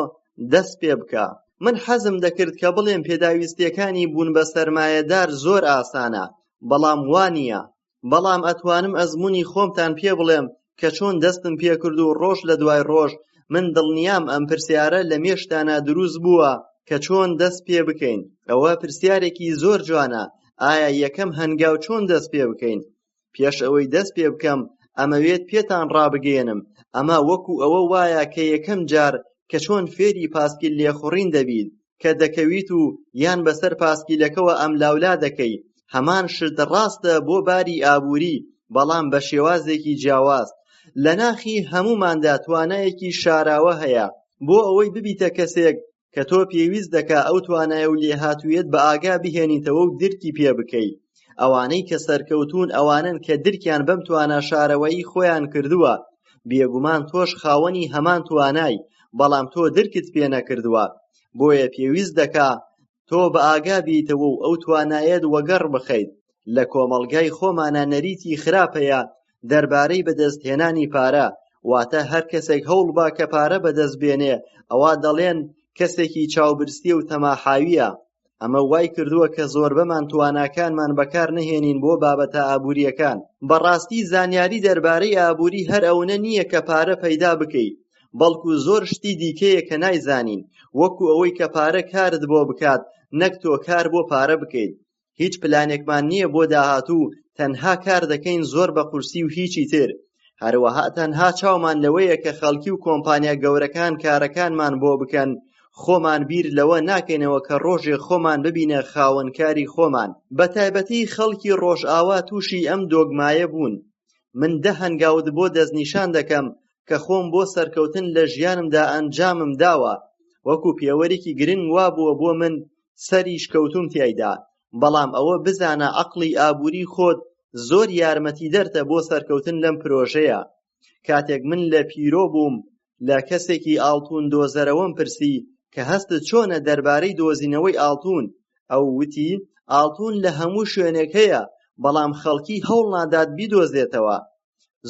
دەست پێ بکە. من حەزم دەکرد کە بڵێم پێداویستیەکانی بوون بە سەرمایەدار زۆر ئاسانە، بەڵام وانییە. بەڵام ئەتوانم ئەزموونی خۆمتان پێ بڵێم کە چۆن دەستم پێکرد و ڕۆژ لە دوای ڕۆژ من دڵنیام ئەم پرسیارە لە مێشتانە دروست بووە کە چۆن دەست پێ بکەین. ئەوە پرسیارێکی زۆر جوانە. ئایا یەکەم هەنگاو چۆن دەست پێ بکەین؟ پێش ئەوەی دەست پێ بکەم ئەمەوێت پێتان ڕابگەێنم ئەمە وەکو ئەوە وایە کە یەکەم جار کە چۆن فێری پاسکیل لێخوڕین دەبیت کە دەکەویت و یان بەسەر پاسکیلەکەوە ئەم لاولا دەکەی. هەمان شت ڕاستە بۆ باری ئابووری، بەڵام بە شێوازێکی جیاواز. لە ناخی هەموماندا توانایەکی شاراوە هەیە بۆ ئەوەی ببیتە کەسێک کە تۆ پێویست دەکا ئەو توانایە و لێهاتوویەت بە ئاگا بهێنیتەوە و درکی پێ بکەی. ئەوانەی کە سەرکەوتوون ئەوانن کە درکیان بەم توانە شارەوەیی خۆیان کردووە. بێگومان تۆش خاوەنی هەمان توانای، بەڵام تۆ درکت پێ نەکردووە. بۆیە پێویست دەکا تۆ بە ئاگا بیتەوە و ئەو توانایەت وەگەڕ بخەیت. لە کۆمەڵگای خۆمانە نەریتی خراپەیە دەربارەی بەدەستهێنانی پارە، واتە هەر کەسێک هەوڵ با کە پارە بەدەست بێنێ ئەوا دەڵێن کەسێکی چاوبرسی و تەماحاویە. ئەمە وای کردووە کە زۆربەمان تواناکانمان بەکار نەهێنین بۆ بابەتە ئابووریەکان. بەڕاستی زانیاری دەربارەی ئابووری هەر ئەوەنە نییە کە پارە پەیدا بکەیت، بەڵکو زۆر شتی دیکەیە کە نایزانین، وەکو ئەوەی کە پارە کارت بۆ بکات نەک تۆ کار بۆ پارە بکەیت. هیچ پلانێکمان نییە بۆ داهاتوو، تەنها کار دەکەین زۆر بە قورسی و هیچی تر. هەروەها تەنها چاومان لەوەیە کە خەڵکی و کۆمپانیا گەورەکان کارەکانمان بۆ بکەن. خۆمان بیر لەوە ناکەینەوە کە ڕۆژێ خۆمان ببینە خاوەنکاری خۆمان. بە تایبەتی خەڵکی ڕۆژئاوا تووشی ئەم دۆگمایە بوون. من 10 هەنگاوت بۆ دەستنیشان دەکەم کە خۆم بۆ سەرکەوتن لە ژیانمدا ئەنجامم داوە، وەکو پێوەرێکی گرنگ وابووە بۆ من سەریش کەوتوم تیایدا. بەڵام ئەوە بزانە عەقڵی ئابووری خۆت زۆر یارمەتیدەرتە بۆ سەرکەوتن لەم پرۆژەیە. کاتێک من لە پیرۆ بووم لە کەسێکی ئاڵتون دۆزەرەوەم پرسی کە هەستت چۆنە دەربارەی دۆزینەوەی ئاڵتون. ئەو وتی ئاڵتون لە هەموو شوێنێک هەیە، بەڵام خەڵکی هەوڵ نادات بیدۆزێتەوە.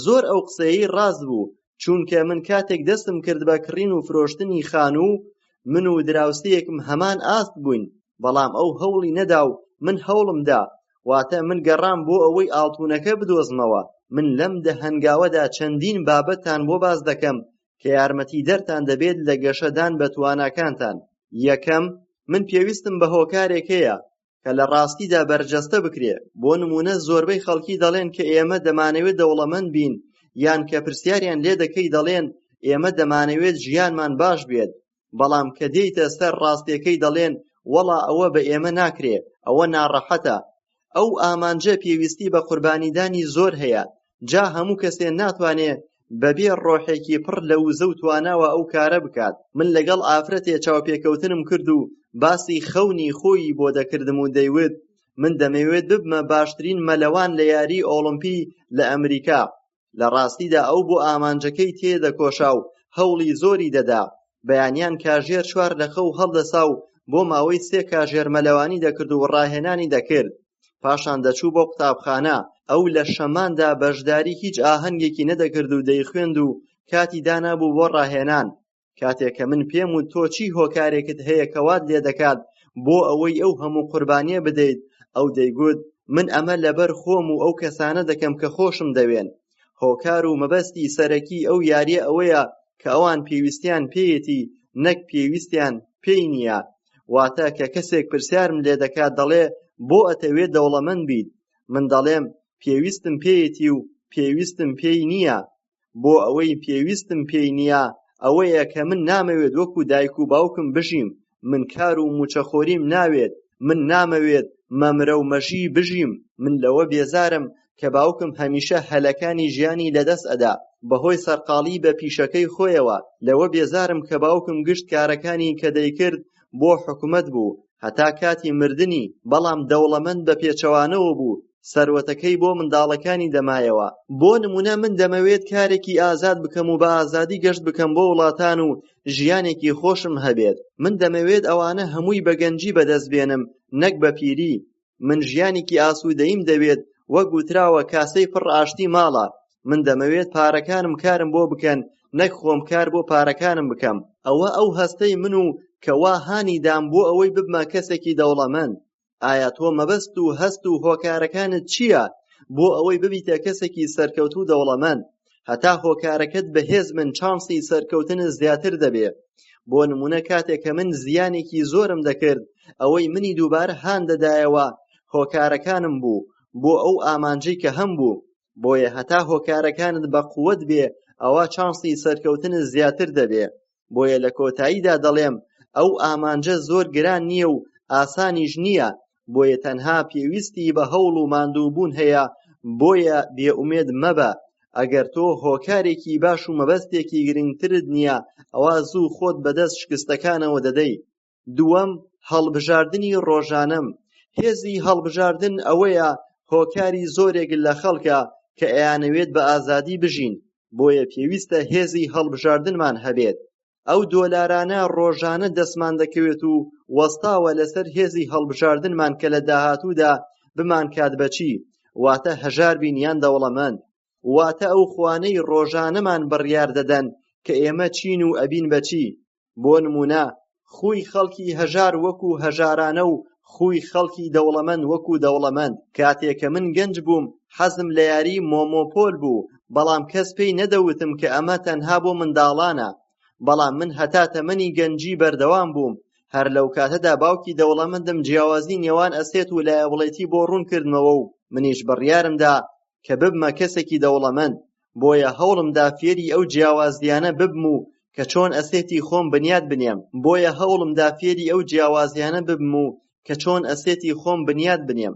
زۆر ئەو قسەیەی ڕاست بوو، چونکە من کاتێک دەستم کرد بە کڕین و فرۆشتنی خانوو، من و دراوسەیەکم هەمان ئاست بووین، بەڵام ئەو هەوڵی نەدا و من هەوڵم دا. واتە من گەڕام بۆ ئەوەی ئاڵتونەکە بدۆزمەوە. من لەم 10 هەنگاوەدا چەندین بابەتتان بۆ باز دەکەم کە یارمەتیدەرتان دەبێت لە گەشەدان بە تواناکانتان. یەکەم، من پێویستم بە هۆکارێک هەیە کە لە ڕاستیدا بەرجەستە بکرێ. بۆ نمونە زۆربەی خەڵکی دەڵێن کە ئێمە دەمانەوێت دەوڵەمەند بین، یان کە پرسیاریان لێ دەکەی دەڵێن ئێمە دەمانەوێت ژیانمان باش بێت، بەڵام کە دێیتە سەر ڕاستیەکەی دەڵێن وەڵا ئەوە بە ئێمە ناکرێ، ئەوە ناڕەحەتە. ئەو ئامانجە پێویستی بە قوربانیدانی زۆر هەیە. جا هەموو کەسێ ناتوانێت بەبێ ڕۆحێکی پڕ لە وزە و تواناوە ئەو کارە بکات. من لەگەڵ ئافرەتێ چاوپێکەوتنم کرد و باسی خەونی خۆی بۆ دەکردم و دەیوت من دەمەوێت ببمە باشترین مەلەوان لە یاری ئۆڵمپی لە ئەمریکا. لە ڕاستیدا ئەو بۆ ئامانجەکەی تێدەکۆشا و هەوڵی زۆری دەدا. بەیانیان کاژێر 4 لە خەو هەڵدەسا و بۆ ماوەی 3 کاژێر مەلەوانی دەکرد و ڕاهێنانی دەکرد. پاشان دەچوو بۆ قوتابخانە. ئەو لە شەماندا بەشداری هیچ ئاهەنگێکی نەدەکرد و دەیخوێند و کاتی دانابوو بۆ ڕاهێنان. کاتێک کە من پێم وت تۆ چی هۆکارێکت هەیە کەوات لێ دەکات بۆ ئەوەی ئەو هەموو قوربانیە بدەیت، ئەو دەیگوت من ئەمە لەبەر خۆم و ئەو کەسانە دەکەم کە خۆشم دەوێن. هۆکار و مەبەستی سەرەکی ئەو یاریە ئەوەیە کە ئەوان پێویستیان پێیەتی، نەک پێویستیان پێی نییە. واتە کە کەسێک پرسیارم لێ دەکات دەڵێ بۆ ئەتەوێت دەوڵەمەند بیت، من دەڵێم پێویستم پێیەتی و پێویستم پێی نییە. بۆ ئەوەی پێویستم پێی نییە ئەوەیە کە من نامەوێت وەکو دایک و باوکم بژیم، من کار و موچەخۆریم ناوێت، من نامەوێت مەمرە و مەژی بژیم. من لەوە بێزارم کە باوکم هەمیشە هەلەکانی ژیانی لەدەست ئەدا بەهۆی سەرقاڵی بە پیشەکەی خۆیەوە. لەوە بێزارم کە باوکم گشت کارەکانی کە دەیکرد بۆ حکومەت بوو هەتا کاتی مردنی، بەڵام دەوڵەمەند بە پێچەوانەوە بوو. سەروەتەکەی بۆ منداڵەکانی دەمایەوە. بۆ نمونە من دەمەوێت کارێکی ئازاد بکەم و بە ئازادی گەشت بکەم بۆ وڵاتان و ژیانێکی خۆشم هەبێت. من دەمەوێت ئەوانە هەمووی بە گەنجی بەدەست بێنم، نەک بە پیری. من ژیانێکی ئاسوودەییم دەوێت، وەک گوتراوە کاسەی پڕ ئاشتی ماڵە. من دەمەوێت پارەکانم کارم بۆ بکەن، نەک خۆم کار بۆ پارەکانم بکەم. ئەوە ئەو هەستەی من و کە وا هانی دام بۆ ئەوەی ببمە کەسێکی دەوڵەمەند. ئایا تۆ مەبەست و هەست و هۆکارەکانت چییە بۆ ئەوەی ببیتە کەسێکی سەرکەوتوو دەوڵەمەند؟ هەتا هۆکارەکەت بەهێز من چانسی سەرکەوتنت زیاتر دەبێ. بۆ نمونە کاتێک کە من زیانێکی زۆرم دەکرد، ئەوەی منی دووبارە هان دەدایەوە هۆکارەکانم بوو بۆ ئەو ئامانجەی کە هەم بوو. بۆیە هەتا هۆکارەکانت بە قووەت بێ، ئەوە چانسی سەرکەوتنت زیاتر دەبێ. بۆیە لە کۆتاییدا دەڵێم ئەو ئامانجە زۆر گران نییە و ئاسانیش نییە. بۆیە تەنها پێویستی بە هەوڵ و ماندووبوون هەیە. بۆیە بێئومێد مەبە. ئەگەر تۆ هۆکارێکی باش و مەبەستێکی گرنگترت نییە، ئەوە زوو خۆت بەدەست شکستەکانەوە دەدەی. دووەم، هەڵبژاردننی ڕۆژانەم. هێزی هەڵبژاردن ئەوەیە هۆکاری زۆرێک لە خەڵکە کە ئەیانەوێت بە ئازادی بژین. بۆیە پێویستە هێزی هەڵبژاردنمان هەبێت. ئەو دۆلارانە ڕۆژانە دەستمان دەکەوێت و وەستاوە لەسەر هێزی هەڵبژاردنمان کە لە داهاتوودا بمان کات بەچی، واتە هەژار بین یان دەوڵەمەند. واتە ئەو خوانەی ڕۆژانەمان بڕیار دەدەن کە ئێمە چین و ئەبین بەچی. بۆ نمونە خوی خەڵکی هەژار وەکو هەژارانە و خوی خەڵکی دەوڵەمەند وەکو دەوڵەمەند. کاتێک کە من گەنج بووم حەزم لە یاری مۆمۆپۆل بوو، بەڵام کەس پێی نەدەوتم کە ئەمە تەنها بۆ منداڵانە. بەڵام من هەتا تەمەنی گەنجی بەردەوام بووم. هەر لەو کاتەدا باوکی دەوڵەمەندم جیاوازی نێوان ئەسێت و لایەوڵێتی بۆ ڕوون کردمەوە و منیش بڕیارمدا کە ببمە کەسێکی دەوڵەمەند. بۆیە هەوڵمدا فێری ئەو جیاوازیانە ببم و کە چۆن ئەسێتی خۆم بنیاد بنێم.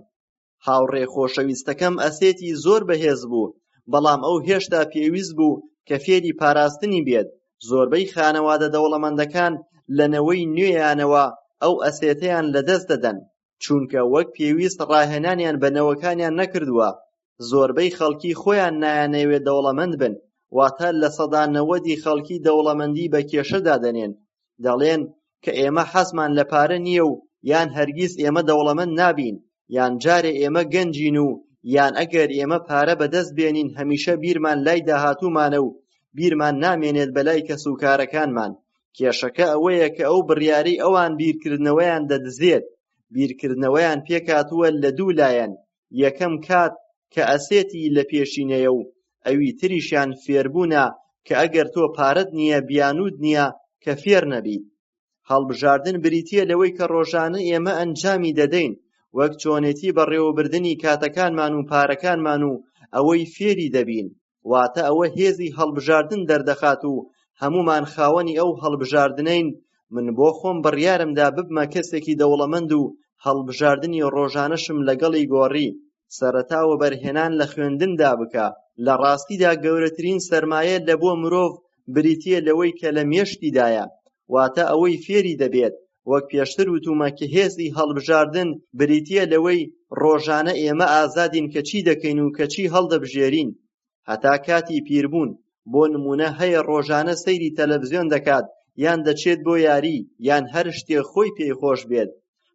هاوڕێ خۆشەویستەکەم ئەسێتی زۆر بەهێز بوو، بەڵام ئەو هێشتا پێویست بوو کە فێری پاراستنی بێت. زۆربەی خانەوادە دەوڵەمەندەکان لەنەوەی نوێیانەوە ئەو ئەسێتەیان لەدەست دەدەن، چونکە وەک پێویست ڕاهێنانیان بە نەوەکانیان نەکردووە. زۆربەی خەڵکی خۆیان نایانەوێت دەوڵەمەند بن، واتە لە سەدا 90 خەڵکی دەوڵەمەندی بە کێشەدا دەنێن. دەڵێن کە ئێمە حەزمان لە پارە نییە و یان هەرگیز ئێمە دەوڵەمەند نابین، یان جارێ ئێمە گەنجین و یان ئەگەر ئێمە پارە بەدەست بێنین هەمیشە بیرمان لای داهاتوومانە و بیرمان نامێنێت بەلای کەسوکارەکانمان. کێشەکە ئەوەیە کە ئەو بڕیارەی ئەوان بیرکردنەوەیان دەدزێت. بیرکردنەوەیان پێکاتووە لە دوو لایەن. یەکەم کات کە ئەسێتی لە پێشینەیە و ئەوی تریشیان فێربوونە کە ئەگەر تۆ پارەت نییە بیانود نییە کە فێر نەبیت. هەڵبژاردن بریتیە لەوەی کە ڕۆژانە ئێمە ئەنجامی دەدەین، وەک چۆنێتی بەڕێوەبردننی کاتەکانمان و پارەکانمان و ئەوەی فێری دەبین. واتە ئەوە هێزی هەڵبژاردن دەردەخات و هەمومان خاوەنی ئەو هەڵبژاردنین. من بۆ خۆم بڕیارمدا ببمە کەسێکی دەوڵەمەند و هەڵبژاردننی ڕۆژانەشم لەگەڵی گۆڕی. سەرەتا وەبەرهێنان لە خوێندندا بکە. لە ڕاستیدا گەورەترین سەرمایە لە بۆ مرۆڤ بریتیە لەوەی کە لە مێشتیدایە، واتە ئەوەی فێری دەبێت. وەک پێشتر وتومە کە هێزی هەڵبژاردن بریتیە لەوەی ڕۆژانە ئێمە ئازادین کە چی دەکەین و کە چی هەڵدەبژێرین. هەتا کاتی پیربوون، بۆ نمونە هەیە ڕۆژانە سەیری تەلەڤیزیۆن دەکات یان دەچێت بۆ یاری یان هەر شتێک خۆی پێی خۆش بێت.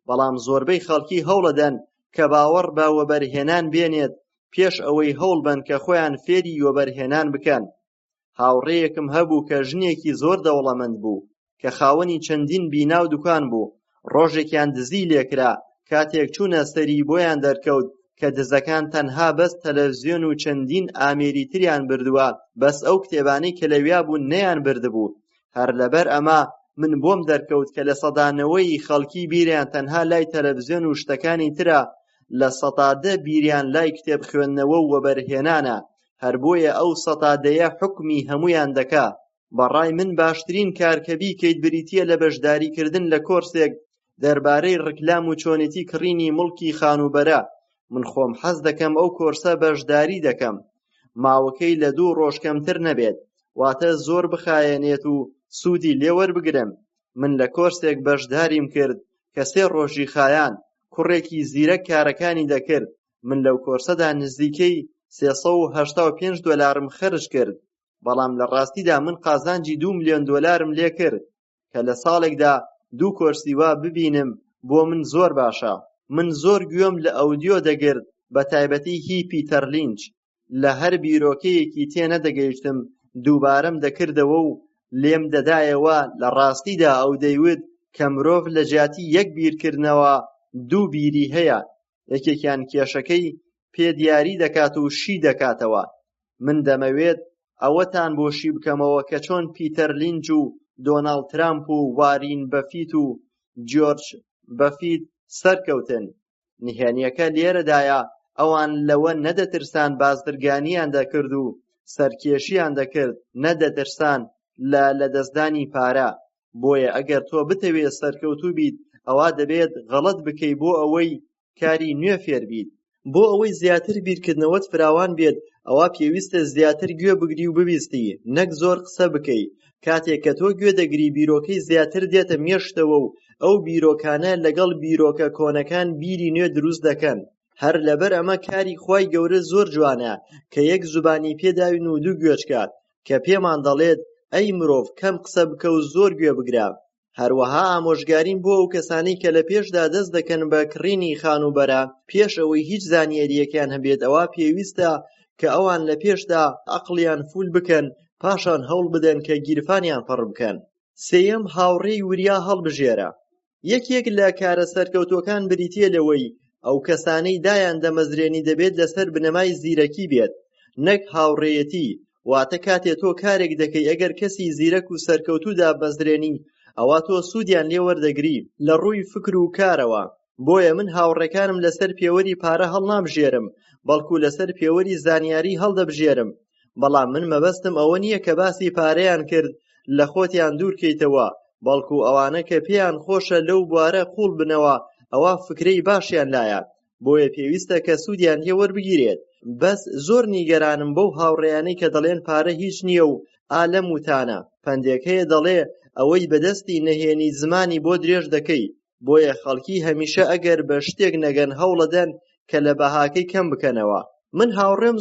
بەڵام زۆربەی خەڵکی هەوڵەدەن کە باوەڕ بە وەبەرهێنان بێنێت پێش ئەوەی هەوڵ بن کە خۆیان فێری وەبەرهێنان بکەن. هاوڕێیەکم هەبوو کە ژنێکی زۆر دەوڵەمەند بوو کە خاوەنی چەندین بینا و دوکان بوو. ڕۆژێکیان دزی لێکرا. کاتێک چوونە سەری بۆیان دەرکەوت کە دزەکان تەنها بەس تەلەڤیزیۆن و چەندین ئامێری تریان بردووە، بەس ئەو کتێبانەی کە لەویا بوون نەیان بردبوو. هەر لەبەر ئەمە من بۆم دەرکەوت کە لە سەدانەوەی خەڵکی بیریان تەنها لای تەلەڤیزیۆن و شتەکانی ترە، لە 110 بیریان لای کتێب خوێندنەوە و وەبەرهێنانە. هەر بۆیە ئەو 110 حکمی هەمویان دەکا. بەڕای من باشترین کار کە بیکەیت بریتیە لە بەشداریکردن لە کۆرسێک دەربارەی ڕکلام و چۆنێتی کڕینی مڵکی خانوبەرە. من خۆم حەز دەکەم ئەو کۆرسە بەشداری دەکەم. ماوەکەی لە 2 ڕۆژ کەمتر نەبێت، واتە زۆر بخایەنێت و سوودی لێوەربگرم. من لە کۆرسێک بەشداریم کرد کە 3 ڕۆژی خایان. کوڕێکی زیرەک کارەکانی دەکرد. من لەو کۆرسەدا نزیکەی $385 خەرج کرد، بەڵام لە ڕاستیدا من قازانجی $2 ملیۆن لێ کرد کە لە ساڵێکدا 2 کۆرسی وا ببینم. بۆ من زۆر باشە. من زۆر گوێم لە ئەودیۆ دەگرت، بە تایبەتی هی پیتەر لینچ. لە هەر بیرۆکەیەکی تێنەدەگەیشتم دووبارەم دەکردەوە و لێم دەدایەوە لە ڕاستیدا ئەو دەیوت کە مرۆڤ لە جیاتی یەک بیرکردنەوە 2 بیری هەیە، یەکێکیان کێشەکەی پێ دیاری دەکات و شی دەکاتەوە. من دەمەوێت ئەوەتان بۆشی بکەمەوە کە چۆن پیتەر لینچ و دۆناڵد ترامپ و وارین بەفیت و جۆرج بەفیت سەرکەوتن. نهێنیەکە لێرەدایە ئەوان لەوە نەدەترسان بازرگانیان دەکرد و سەرکێشیان دەکرد، نەدەترسان لە لەدەستدانی پارە. بۆیە ئەگەر تۆ بتەوێت سەرکەوتوو بیت، ئەوا دەبێت غەڵەت بکەی بۆ ئەوەی کاری نوێ فێر بیت. بۆ ئەوەی زیاتر بیرکردنەوەت فراوان بێت، ئەوا پێویستە زیاتر گوێ بگری و ببیستی، نەک زۆر قسە بکەی. کاتێک کە تۆ گوێ دەگری، بیرۆکەی زیاتر دێتە مێشتەوە و ئەو بیرۆکانە لەگەڵ بیرۆکە کۆنەکان بیری نوێ دروست دەکەن. هەر لەبەر ئەمە کاری خوای گەورە زۆر جوانە کە یەک زوبانی پێداوین و 2 گوێچکات، کە پێمان دەڵێت ئەی مرۆڤ کەم قسە بکە و زۆر گوێ بگرە. هەروەها ئامۆژگاریم بۆ ئەو کەسانەی کە لە پێشدا دەست دەکەن بە کڕینی خانوبەرە پێش ئەوەی هیچ زانیاریەکیان هەبێت. ئەوە پێویستە کە ئەوان لە پێشدا عەقڵیان فول بکەن، پاشان هەوڵ بدەن کە گیرفانیان پڕ بکەن. سێیەم، هاوڕێی وریا هەڵبژێرە. یەکێک لە کارە سەرکەوتووەکان بریتیە لەوەی ئەو کەسانەی دایان دەمەزرێنی دەبێت لەسەر بنەمای زیرەکی بێت، نەک هاوڕێیەتی. واتە کاتێ تۆ کارێک دەکەی، ئەگەر کەسی زیرەک و سەرکەوتوو دامەزرێنی، ئەوا تۆ سوودیان لێ وەردەگری لە ڕووی فکر و کارەوە. بۆیە من هاوڕێکانم لەسەر پێوەری پارە هەڵنابژێرم، بەڵکو لەسەر پێوەری زانیاری هەڵدەبژێرم. بەڵام من مەبەستم ئەوە نییە کە باسی پارەیان کرد لە خۆتیان دوورکەیتەوە، بەڵکو ئەوانە کە پێیان خۆشە لەو بوارە قوڵ بنەوە، ئەوە فکرەی باشیان لایە. بۆیە پێویستە کە سوودیان لێ وەربگیرێت. بەس زۆر نیگەرانم بەو هاوڕێیانەی کە دەڵێن پارە هیچ نییە و ئالەم وتانە. پندێک هەیە دەڵێ ئەوەی بەدەستی نەهێنی زمانی بۆ درێژ دەکەی. بۆیە خەڵکی هەمیشە ئەگەر بە شتێک نەگەن هەوڵەدەن کە لە بەهاکەی کەم بکەنەوە. من هاوڕێ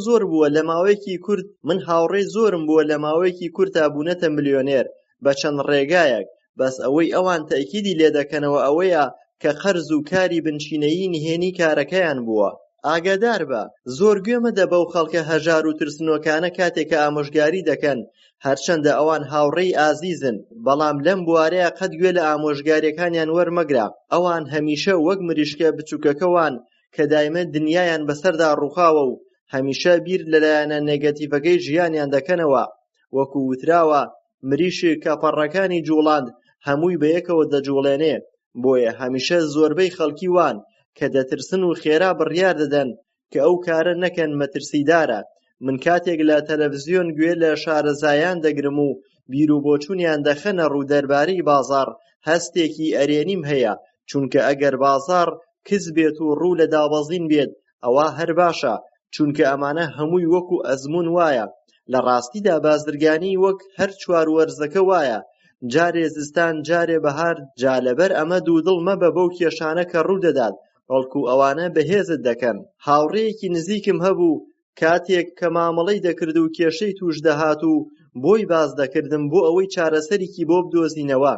زۆرم بووە لە ماوەیەکی کورتا بوونەتە ملیۆنێر بە چەند ڕێگایەک. بەس ئەوەی ئەوان تەئکیدی لێ دەکەنەوە ئەوەیە کە قەرز و کاری بنچینەیی نهێنی کارەکەیان بووە. ئاگادار بە، زۆر گوێ مەدە بەو خەڵکە هەژار و ترسنۆکانە کاتێک کە ئامۆژگاری دەکەن، هەرچەندە ئەوان هاوڕێی ئازیزن، بەڵام لەم بوارەیە قەت گوێ لە ئامۆژگاریەکانیان وەرمەگرە. ئەوان هەمیشە وەک مریشکە بچووکەکەوان کە دایمە دنیایان بەسەردا ڕووخاوە و هەمیشە بیر لەلایەنە نێگەتیڤەکەی ژیانیان دەکەنەوە. وەکو وتراوە، مریشک کە پەڕەکانی جوڵاند هەمووی بەیەکەوە دەجوڵێنێ. بۆیە هەمیشە زۆربەی خەڵکی وان کە دەترسن و خێرا بڕیار دەدەن کە ئەو کارە نەکەن، مەترسیدارە. من کاتێک لە تەلەڤیزیۆن گوێ لە شارەزایان دەگرم و بیر و بۆچوونیان دەخەنە ڕوو دەربارەی بازاڕ، هەستێکی ئەرێنیم هەیە، چونکە ئەگەر بازاڕ کز بێت و ڕوو لە دابەزین بێت، ئەوە هەر باشە، چونکە ئەمانە هەمووی وەکو ئەزموون وایە. لە ڕاستیدا بازرگانی وەک هەر چوار وەرزەکە وایە، جارێ زستان جارێ بەهار. جا لەبەر ئەمە دوودڵ مەبە بەو کێشانە کە ڕوو دەدات، بەڵکو ئەوانە بەهێزت دەکەن. هاوڕێیەکی نزیکم هەبوو کاتێک کە مامەڵەی دەکرد و کێشەی توش دەهات و بۆی باز دەکردم بۆ ئەوەی چارەسەرێکی بۆ بدۆزینەوە.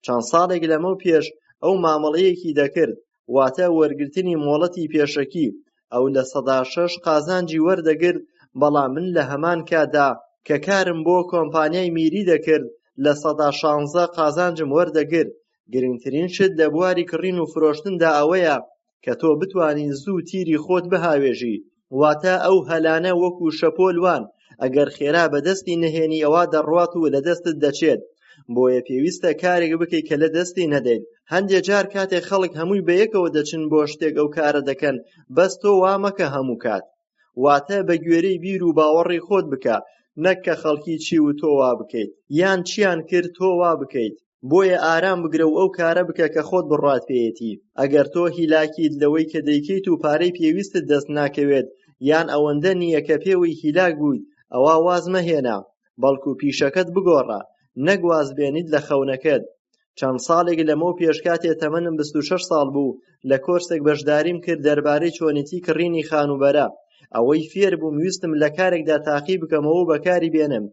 چەند ساڵێک لەمە پێش ئەو مامەڵەیەکی دەکرد، واتە وەرگرتنی مۆڵەتی پێشەکی. ئەو لە 6 قازانجی وەردەگرت، بەڵام من لە هەمان کاتدا کە کارم بۆ کۆمپانیای میری دەکرد لە 16 قازانجم وەردەگرت. گرنگترین شت لە بواری کڕین و فرۆشتندا ئەوەیە کە تۆ بتوانین زوو تیری خۆت بهاوێژی. واتە ئەو هەلانە وەکو شەپۆلوان، ئەگەر خێرا بەدەستی نەهێنی ئەوە دەڕوات و لە دەستت دەچێت. بۆیە پێویستە کارێک بکەی کە لە دەستی نەدەیت. هەندێک جار کاتێک خەڵک هەمووی بەیەکەوە دەچن بۆ شتێک ئەو کارە دەکەن، بەس تۆ وا مەکە هەموو کات. واتە بە گوێرەی بیر و باوەڕی خۆت بکە، نەک کە خەڵکی چی و تۆ وا بکەیت، یان چیان کرد تۆ وا بکەیت. بۆیە ئارام بگرە و ئەو کارە بکە کە خۆت بڕوات پێیەتی. ئەگەر تۆ هیلاکیت لەوەی کە دەیکەیت و پارەی پێویستت دەست ناکەوێت، یان ئەوەندە نییە کە پێوەی هیلاک بوویت، ئەوە واز مەهێنا، بەڵکو پیشەکەت بگۆڕە، نەک واز بێنیت لە خەونەکەت. چەند ساڵێک لەمەو پێشکاتێ تەمەنم 26 ساڵ بوو لە کۆرسێک بەشداریم کرد دەربارەی چۆنیتی کڕینی خانوبەرە. ئەوەی فێر بووم ویستم لە کارێکدا تاقی بکەمەوە و بەکاری بێنم.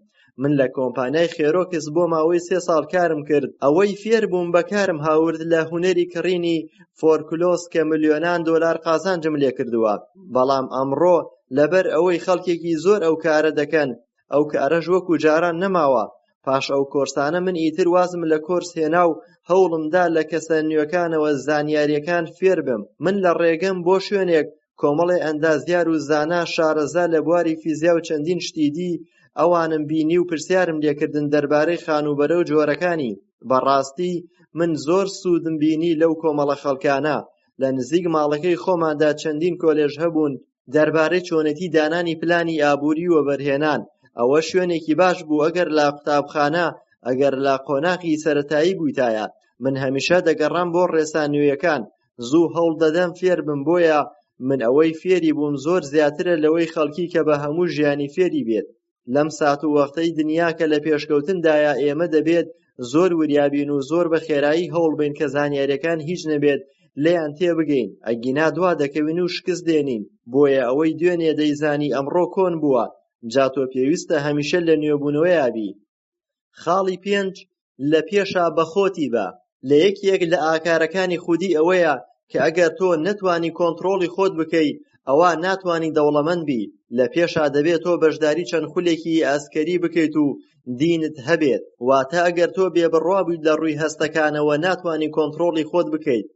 من لە کۆمپانیای خێرۆکس بۆ ماوەی 3 ساڵ کارم کرد. ئەوەی فێر بووم بەکارم هاورد لە هونەری کڕینی فۆرکلۆس کە ملیۆنان دۆلار قازانجم لێ کردووە. بەڵام ئەمڕۆ لەبەر ئەوەی خەڵکێکی زۆر ئەو کارە دەکەن، ئەو کارەش وەکو جاران نەماوە. پاش ئەو کۆرسانە من ئیتر وازم لە کۆرس هێنا و هەوڵمدا لە کەسە نوێکانەوە زانیاریەکان فێر بم. من لە ڕێگەم بۆ شوێنێک کۆمەڵی ئەندازیار و زانا شارەزا لە بواری فیزیا و چەندین شتی دی ئەوانم بینی و پرسیارم لێکردن دەربارەی خانوبەرە و جۆرەکانی. بەڕاستی من زۆر سوودم بینی لەو کۆمەڵە خەڵکانە. لە نزیک ماڵەکەی خۆماندا چەندین کۆلێژ هەبوون دەربارەی چۆنەتی دانانی پلانی ئابووری و وەبەرهێنان. ئەوە شوێنێکی باش بوو ئەگەر لە قوتابخانە ئەگەر لە قۆناغی سەرەتایی بوویتایە. من هەمیشە دەگەڕام بۆ ڕێسانوویەکان، زوو هەوڵ دەدەم فێر بم، بۆیە من ئەوەی فێری بووم زۆر زیاترە لەوەی خەڵکی کە بە هەموو ژیانی فێری بێت. لەم سات و وەختەی دنیا کە لە پێشکەوتندایە ئێمە دەبێت زۆر وریابین و زۆر بە خێرایی هەوڵ بین کە زانیاریەکان هیچ نەبێت لێیان تێبگەین. ئەگینا دوا دەکەوین و شکست دێنین. بۆیە ئەوەی دوێنێ دەیزانی ئەمڕۆ کۆن بووە. جا تۆ پێویستە هەمیشە لە نوێبوونەوەی یابی. خاڵی 5 لە پێشا بەخۆتی بە. لە یەکێک لە ئاکارەکانی خودی ئەوەیە کە ئەگەر تۆ نەتوانی کۆنتڕۆڵی خۆت بکەی ئەوە ناتوانی دەوڵەمەند بی. لە پێشا دەبێت تۆ بەشداری چەند خولێکی ئاسکەری بکەیت و دینت هەبێت. واتە ئەگەر تۆ بێبڕوا بوویت لە ڕووی هەستەکانەوە ناتوانی کۆنتڕۆڵی خۆت بکەیت.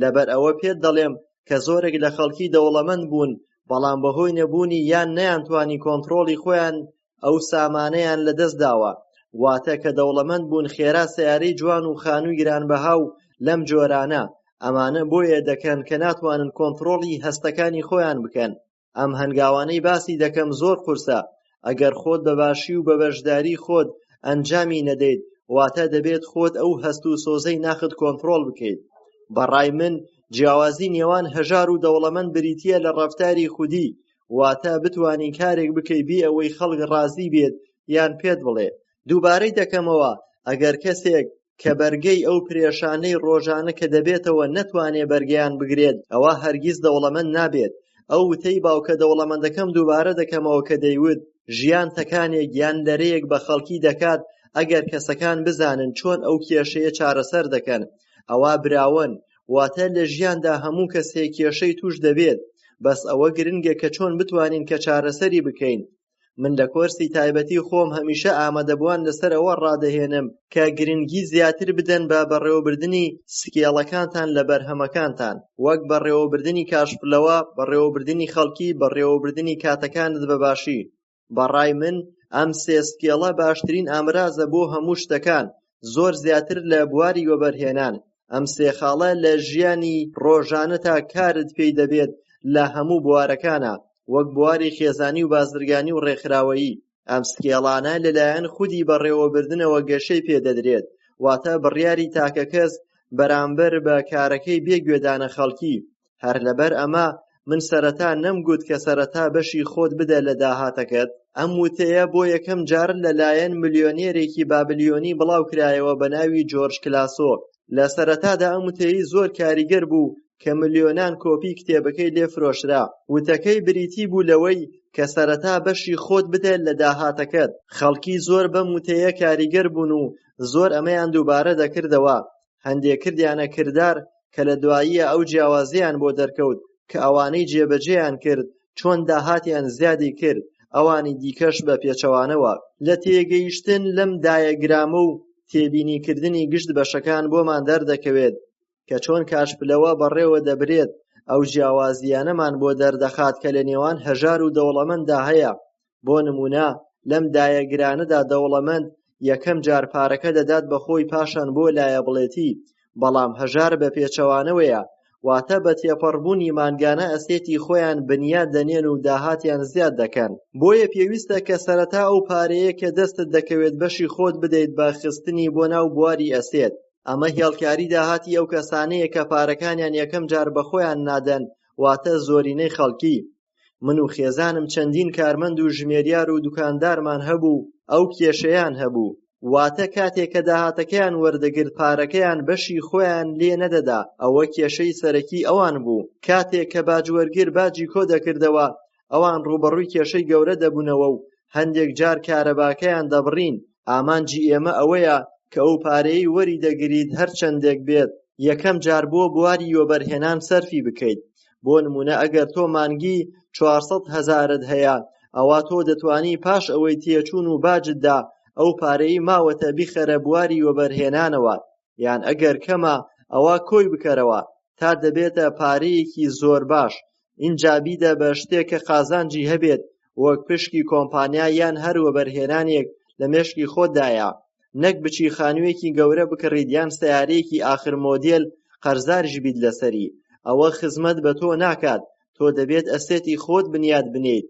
لەبەر ئەوە پێت دەڵێم کە زۆرێک لە خەڵکی دەوڵەمەند بوون بەڵام بەهۆی نەبوونی یان نەیانتوانی کۆنتڕۆڵی خۆیان ئەو سامانەیان لەدەست داوە. واتە کە دەوڵەمەند بوون خێرا سەیارەی جوان و خانووی گرانبەها و لەم جۆرانە. ئەمانە بۆیە دەکەن کە ناتوانن کۆنتڕۆڵی هەستەکانی خۆیان بکەن. ئەم هەنگاوانەی باسی دەکەم زۆر قورسە. ئەگەر خۆت بەباشی و بە بەشداری خۆت ئەنجامی نەدەیت واتە دەبێت خۆت ئەو هەست و سۆزەی ناخت کۆنتڕۆڵ بکەیت. بەڕای من جیاوازی نێوان هەژار و دەوڵەمەند بریتیە لە ڕەفتاری خودی. واتە بتوانین کارێک بکەی بێ ئەوەی خەڵک ڕازی بێت یان پێت بڵێ. دووبارەی دەکەمەوە ئەگەر کەسێک کە بەرگەی ئەو پرێشانەی ڕۆژانە کە دەبێتەوە نەتوانێ بەرگیان بگرێت ئەوە هەرگیز دەوڵەمەند نابێت. ئەو وتەی باوکە دەوڵەمەندەکەم دووبارە دەکەمەوە کە دەیوت ژیان تەکانێک یان لەرەیەک بە خەڵکی دەکات ئەگەر کەسەکان بزانن چۆن ئەو کێشەیە چارەسەر دەکەن. ئەوە براون واتە لە ژیاندا هەموو کەسێک کێشەی توش دەبێت، بەس ئەوە گرنگە کە چۆن بتوانین کە چارەسەری بکەین. من لە کۆرسی تایبەتی خۆم هەمیشە ئامادەبووان لەسەر ئەوە ڕادەهێنم کە گرنگی زیاتر بدەن بە بەڕێوەبردننی سکێڵەکانتان لە بەرهەمەکانتان، وەک بەڕێوەبردننی کاشفلەوە، بەڕێوەبردننی خەڵکی، بەڕێوەبردننی کاتەکانت بەباشی. بەڕای من ئەم سێ سکێڵە باشترین ئامرازە بۆ هەموو شتەکان، زۆر زیاتر لە بواری وەبەرهێنان. ئەم سێ خاڵە لە ژیانی ڕۆژانە تا کارت پێی دەبێت لە هەموو بوارەکانە، وەک بواری خێزانی و بازرگانی و ڕێکخراوەیی. ئەم سکێڵانە لەلایەن خودی بەڕێوەبردنەوە گەشەی پێدەدرێت، واتە بڕیاری تاکە کەس بەرامبەر بە کارەکەی بێگوێدانە خەڵکی. هەر لەبەر ئەمە من سەرەتا نەمگوت کە سەرەتا بەشی خۆت بدە لە داهاتەکەت. ئەم وتەیە بۆ یەکەم جار لەلایەن ملیۆنێرێکی بابلیۆنی بڵاو کرایەوە بە ناوی جۆرج کلاسۆ. لە سەرەتادا ئەم وتەیەی زۆر کاریگەر بوو کە ملیۆنان کۆپی کتێبەکەی لێفرۆشرا. وتەکەی بریتی بوو لەوەی کە سەرەتا بەشی خۆت بدە لە داهاتەکەت. خەڵکی زۆر بەم وتەیە کاریگەر بوون و زۆر ئەمەیان دووبارە دەکردەوە. هەندێک کردیانە کردار کە لە دواییە ئەو جیاوازیان بۆ دەرکەوت کە ئەوانەی جێبەجێیان کرد چۆن داهاتیان زیادی کرد، ئەوانی دیکەش بە پێچەوانەوە. لە تێگەیشتن لەم دایەگرامە و تێبینیکردنی گشت بەشەکان بۆمان دەردەکەوێت کە چۆن کاشفلەوە بەڕێوە دەبرێت. ئەو جیاوازیانەمان بۆ دەردەخات کە لە نێوان هەژار و دەوڵەمەنددا هەیە. بۆ نمونە لەم دایەگرانەدا دەوڵەمەند یەکەم جار پارەکە دەدات بە خۆی پاشان بۆ لایەبڵێتی، بەڵام هەژار بە پێچەوانەوەیە، واتە بە تێپەڕبوونی مانگانە ئەسێتی خۆیان بنیاد دەنێن و داهاتیان زیاد دەکەن. بۆیە پێویستە کە سەرەتا ئەو پارەیە کە دەستت دەکەوێت بەشی خۆت بدەیت بە خستنی بۆ ناو بواری ئەسێت. ئەمە هێڵکاری داهاتی ئەو کەسانەیە کە پارەکانیان یەکەم جار بە خۆیان نادەن، واتە زۆرینەی خەڵکی. من و خێزانم چەندین کارمەند و ژمێریار و دوکاندارمان هەبوو ئەو کێشەیان هەبوو. واتە کاتێک کە داهاتەکەیان وەردەگرت پارەکەیان بەشی خۆیان لێ نەدەدا. ئەوە کێشەی سەرەکی ئەوان بوو. کاتێک کە باجوەرگر باجی کۆ دەکردەوە ئەوان ڕوبەڕووی کێشەی گەورە دەبوونەوە و هەندێک جار کارەباکەیان دەبڕین. ئامانجی ئێمە ئەوەیە کە ئەو پارەی وەری دەگریت هەر چەندێک بێت یەکەم جار بۆ بواری وەبەرهێنان سەرفی بکەیت. بۆ نمونە ئەگەر تۆ مانگی 400,000 هەیە ئەوا تۆ دەتوانی پاش ئەوەی تێچوون و باجتدا ئەو پارەی ماوەتە بیخەرە بواری وەبەرهێنانەوە، یان ئەگەر کەمە ئەوا کۆی بکەرەوە تا دەبێتە پارەیەکی زۆر باش. ئینجا بیدە بە شتێک کە قازانجی هەبێت وەک پشکی کۆمپانیا یان هەر وەبەرهێنانێک لە مێشکی خۆتدایە. نەک بچی خانوویەکی گەورە بکڕیت یان سەیارەیەکی ئاخر مۆدێل قەرزاریش بیت لەسەری. ئەوە خزمەت بە تۆ ناکات. تۆ دەبێت ئەسێتی خۆت بنیاد بنیت.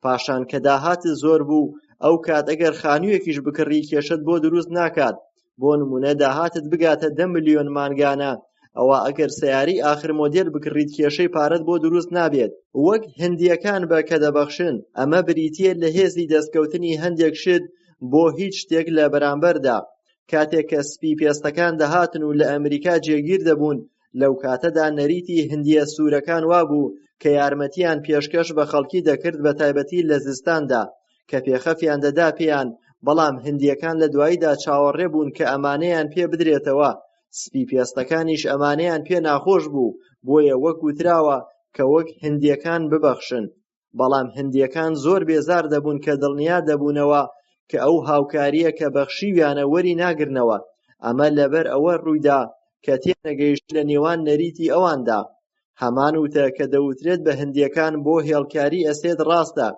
پاشان کە داهاتت زۆر بوو ئەو کات ئەگەر خانوویەکیش بکڕی کێشت بۆ دروست ناکات. بۆ نمونە داهاتت بگاتە 10 ملیۆن مانگانە ئەوە ئەگەر سەیاری ئاخر مۆدێل بکڕیت کێشەی پارەت بۆ دروست نابێت. وەک هەندیەکان بە کە دەبەخشن. ئەمە بریتیە لە هێزی دەستکەوتنی هەندێک شت بۆ هیچ شتێک لە بەرامبەردا. کاتێک کە سپی پێستەکان دەهاتن و لە ئەمریکا جێگیر دەبوون لەو کاتەدا نەریتی هندیە سوورەکان وابوو کە یارمەتیان پێشکەش بە خەڵکی دەکرد بە تایبەتی لە زستاندا کە پێخەفیان دەدا پێیان، بەڵام هندیەکان لە دواییدا چاوەڕێ بوون کە ئەمانەیان پێ بدرێتەوە. سپی پێستەکانیش ئەمانەیان پێ ناخۆش بوو، بۆیە وەک وتراوە کە وەک هندیەکان ببەخشن. بەڵام هندیەکان زۆر بێزار دەبوون کە دڵنیا دەبوونەوە کە ئەو هاوکاریە کە بەخشیویانە وەری ناگرنەوە. ئەمە لەبەر ئەوە ڕوویدا کە تێنەگەیشت لە نێوان نەریتی ئەواندا. هەمان وتە کە دەوترێت بە هندیەکان بۆ هێڵکاری ئەسێت ڕاستە،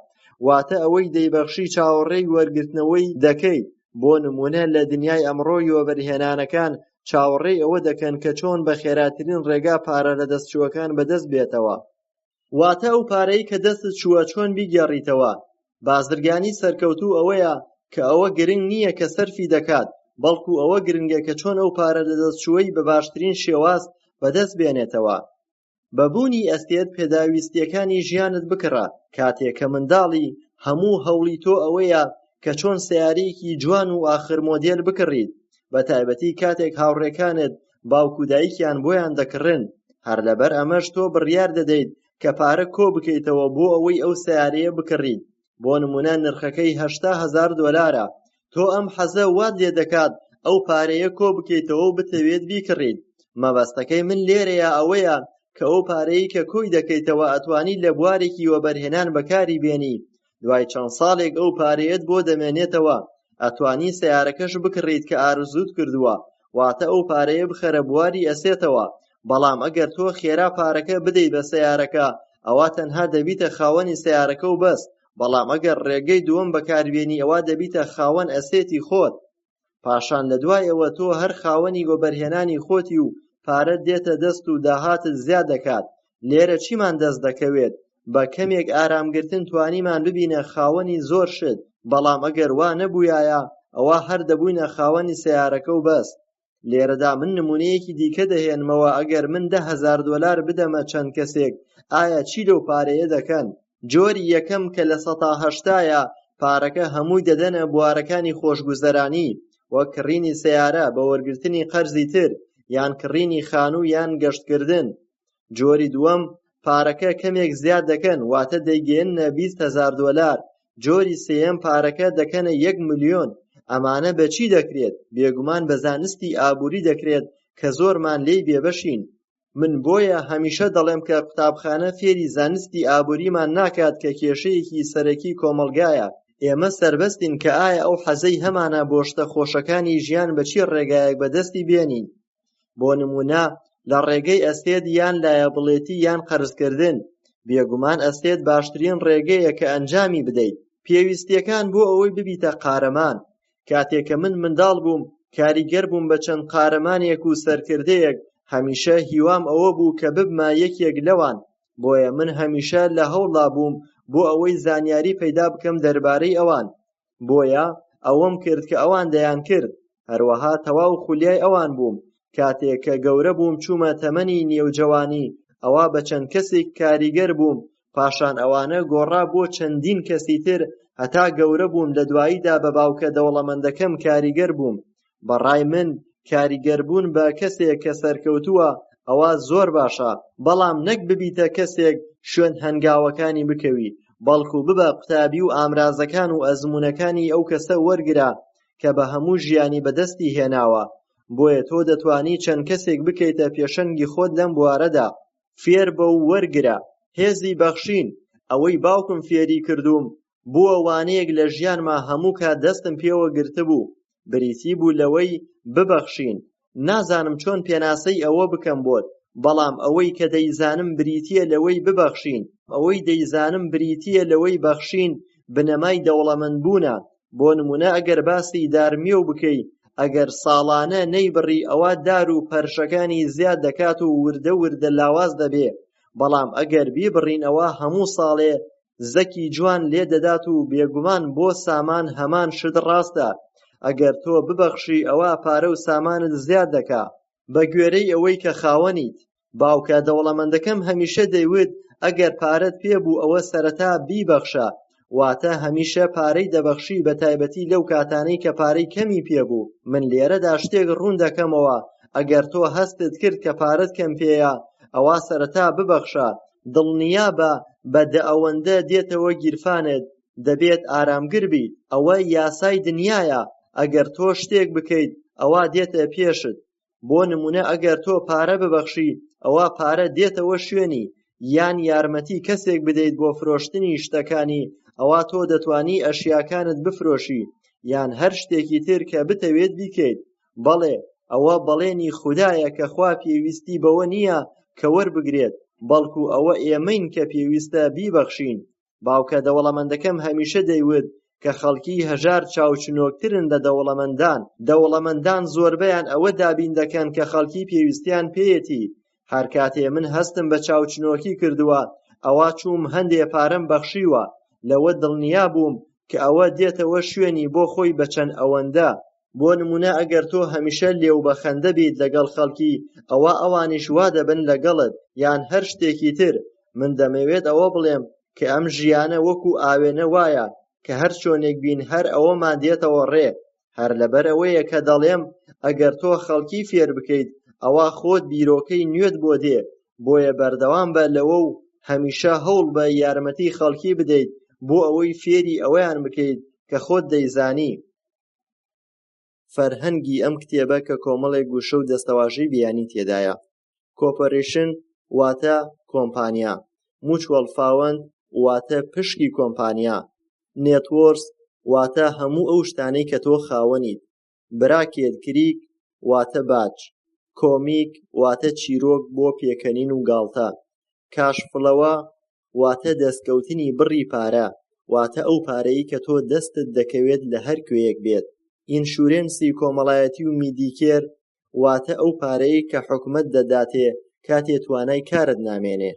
واتە ئەوەی دەیبەخشی چاوەڕێی وەرگرتنەوەی دەکەیت. بۆ نمونە لە دنیای ئەمڕۆی وەبەرهێنانەکان چاوەڕێی ئەوە دەکەن کە چۆن بە خێراترین ڕێگا پارە لە دەستچووەکان بەدەست بێتەوە. واتە ئەو پارەی کە دەستت چووە چۆن بیگێڕیتەوە. بازرگانی سەرکەوتوو ئەوەیە کە ئەوە گرنگ نییە کە سەرفی دەکات، بەڵکو ئەوە گرنگە کە چۆن ئەو پارە لە دەستچووەی بە باشترین شێواز بەدەست بێنێتەوە. بەبوونی ئەستێت پێداویستیەکانی ژیانت بکڕە. کاتێک کە منداڵی هەموو هەوڵی تۆ ئەوەیە کە چۆن سەیارەیەکی جوان و ئاخر مۆدێل بکڕیت، بە تایبەتی کاتێک هاوڕێکانت باوکو دایکیان بۆیان دەکڕن. هەر لەبەر ئەمەش تۆ بڕیار دەدەیت کە پارە کۆ بکەیتەوە بۆ ئەوەی ئەو سەیارەیە بکڕیت. بۆ نمونە نرخەکەی $80,000. تۆ ئەم حەزە وات لێ دەکات ئەو پارەیە کۆ بکەیتەوە و بتەوێت بیکڕیت. مەبەستەکەی من لێرەیە ئەوەیە کە ئەو پارەی کە کۆی دەکەیتەوە ئەتوانی لە بوارێکی وەبەرهێنان بەکاری بێنی. دوای چەند ساڵێک ئەو پارەیەت بۆ دەمێنێتەوە، ئەتوانی سەیارەکەش بکڕیت کە ئارزووت کردووە، واتە ئەو پارەیە بخەرە بواری ئەسێتەوە. بەڵام ئەگەر تۆ خێرا پارەکە بدەیت بە سەیارەکە ئەوا تەنها دەبیتە خاوەنی سەیارەکە و بەس. بەڵام ئەگەر ڕێگەی دووەم بەکاربێنی ئەوا دەبیتە خاوەن ئەسێتی خۆت. پاشان لە دوای ئەوە تۆ هەر خاوەنی وەبەرهێنانی خۆتی و پارەت دێتە دەست و داهاتت زیاد دەکات. لێرە چیمان دەست دەکەوێت؟ بە کەمێک ئارامگرتن توانیمان ببینە خاوەنی زۆر شت. بەڵام ئەگەر وا نەبووایە ئەوە هەر دەبووینە خاوەنی سەیارەکە و بەس. لێرەدا من نمونەیەکی دیکە دەهێنمەوە. ئەگەر من $10,000 بدەمە چەند کەسێک ئایا چی لەو پارەیە دەکەن؟ جۆری یەکەم کە لە 180ە پارەکە هەمووی دەدەنە بوارەکانی خۆشگوزەرانی وەک کڕینی سەیارە بە وەرگرتنی قەرزی تر یان کڕینی خانوو یان گەشتکردن. جۆری دووەم پارەکە کەمێک زیاد دەکەن واتە دەیگەێننە $20,000. جۆری سێیەم پارەکە دەکەنە 1 ملیۆن. ئەمانە بە چی دەکرێت؟ بێگومان بە زانستی ئابووری دەکرێت کە زۆرمان لێی بێبەشین. من بۆیە هەمیشە دەڵێم کە قوتابخانە فێری زانستی ئابووریمان ناکات کە کێشەیەکی سەرەکی کۆمەلگایە. ئێمە سەربەستین کە ئایا ئەو حەزەی هەمانە بۆ شتە خۆشەکانی ژیان بە چی ڕێگایەک بەدەستی بێنین. بۆ نمونە لە ڕێگەی ئەستێت یان لایەبڵێتی یان قەرزکردن. بێگومان ئەستێت باشترین ڕێگەیە کە ئەنجامی بدەیت. پێویستیەکان بۆ ئەوەی ببیتە قارەمان. کاتێک کە من منداڵ بووم کاریگەر بووم بە چەند قارەمانێک و سەرکردەیەک، هەمیشە هیوام ئەوە بوو کە ببمە یەکێک لەوان. بۆیە من هەمیشە لە هەوڵدا بووم بۆ ئەوەی زانیاری پەیدا بکەم دەربارەی ئەوان. بۆیە ئەوەم کرد کە ئەوان دەیان کرد. هەروەها تەواو خولیای ئەوان بووم. کاتێک کە گەورە بووم چوومە تەمەنی نێوجەوانی ئەوا بە چەند کەسێک کاریگەر بووم. پاشان ئەوانە گۆڕا بۆ چەندین کەسی تر هەتا گەورە بووم لە دواییدا بە باوکە دەوڵەمەندەکەم کاریگەر بووم. بەڕای من کاریگەربوون بە کەسێک کە سەرکەوتووە ئەوە زۆر باشە، بەڵام نەک ببیتە کەسێک شوێن هەنگاوەکانی بکەوی، بەڵکو ببە قوتابی و ئامرازەکان و ئەزموونەکانی ئەو کەسە وەرگرە کە بە هەموو ژیانی بەدەستی هێناوە. بۆیە تۆ دەتوانی چەند کەسێک بکەیتە پێشەنگی خۆت لەم بوارەدا. فێر بە و وەرگرە. هێزی بەخشین ئەوەی باوکم فێری کردووم بووە وانەیەک لە ژیانما هەموو کات دەستم پێوە گرتبوو، بریتی بوو لەوەی ببەخشین. نازانم چۆن پێناسەی ئەوە بکەم بۆت، بەڵام ئەوەی کە دەیزانم بریتیە لەوەی ببەخشین، ئەوەی دەیزانم بریتیە لەوەی بەخشین بنەمای دەوڵەمەندبوونە. بۆ نمونە ئەگەر باسی دارمێو بکەی، ئەگەر ساڵانە نەیبڕی ئەوە دار و پەرشەکانی زیاد دەکات و وردە وردە لاواز دەبێ، بەڵام ئەگەر بیبڕین ئەوە هەموو ساڵێ زەکی جوان لێ دەدات و بێگومان بۆ سامان هەمان شت ڕاستە. ئەگەر تۆ ببەخشی ئەوە پارە و سامانت زیاد دەکا بە گوێرەی ئەوەی کە خاوەنیت. باوکە دەوڵەمەندەکەم هەمیشە دەیوت ئەگەر پارەت پێبوو ئەوە سەرەتا بیبەخشە، واتە هەمیشە پارەی دەبەخشی بە تایبەتی لەو کاتانەی کە پارەی کەمی پێبوو. من لێرەدا شتێک ڕوون دەکەمەوە، ئەگەر تۆ هەستت کرد کە پارەت کەم پێیە ئەوە سەرەتا ببەخشە. دڵنیابە بە ئەوەندە دێتەوە گیرفانت دەبێت ئارامگر بیت. ئەوە یاسای دنیایە، ئەگەر تۆ شتێک بکەیت ئەوە دێتە پێشت. بۆ نمونە ئەگەر تۆ پارە ببەخشی ئەوە پارە دێتەوە شوێنی، یان یارمەتی کەسێک بدەیت بۆ فرۆشتنی شتەکانی ئەوە تۆ دەتوانی ئەشیاکانت بفرۆشی یان هەر شتێکی تر کە بتەوێت بیکەیت. بەڵێ ئەوە بەڵێنی خودایە کە خوا پێویستی بەوە نییە کە وەربگرێت، بەڵکو ئەوە ئێمەین کە پێویستە بیبەخشین. باوکە دەوڵەمەندەکەم هەمیشە دەیوت کە خەڵکی هەژار چاوچنۆکترن لە دەوڵەمەندان. دەوڵەمەندان زۆربەیان ئەوە دابین دەکەن کە خەڵکی پێویستیان پێیەتی. هەر کاتێ من هەستم بە چاوچنۆکی کردووە ئەوە چووم هەندێ پارەم بەخشیوە، لەوە دڵنیا بووم کە ئەوە دێتەوە شوێنی بۆ خۆی بەچەند ئەوەندە. بۆ نمونە ئەگەر تۆ هەمیشە لێو بەخەندە بیت لەگەڵ خەڵکی ئەوە ئەوانیش وا دەبن لەگەڵت یان هەر شتێکی تر. من دەمەوێت ئەوە بڵێم کە ئەم ژیانە وەکو ئاوێنە وایە کە هەر چۆنێک بین هەر ئەوەمان دێتەوە ڕێ. هەر لەبەر ئەوەیە کە دەڵێم ئەگەر تۆ خەڵکی فێر بکەیت ئەوە خۆت بیرۆکەی نوێت بۆ دێ. بۆیە بەردەوام بە لەوە و هەمیشە هەوڵ بە یارمەتی خەڵکی بدەیت بۆ ئەوەی فێری ئەوەیان بکەیت کە خۆت دەیزانی. فەرهەنگی ئەم کتێبە کە کۆمەڵێک گوشە و دەستەواژەی بیانی تێدایە. کۆپەرێشن واتە کۆمپانیا، موچوەڵ فاوەند واتە پشکی کۆمپانیا، نێتوۆرس واتە هەموو ئەو شتانەی کە تۆ خاوەنیت، براکێت کریک واتە باج، کۆمیک واتە چیرۆک بۆ پێکەنین و گاڵتە، کاشفڵەوە واتە دەستکەوتنی بڕی پارە، واتە ئەو پارەی کە تۆ دەستت دەکەوێت لە هەر کوێیەک بێت. ئینشورێنسی کۆمەڵایەتی و میدیکێر واتە ئەو پارەی کە حکومەت دەداتێ کاتێ توانای کارت نامێنێ.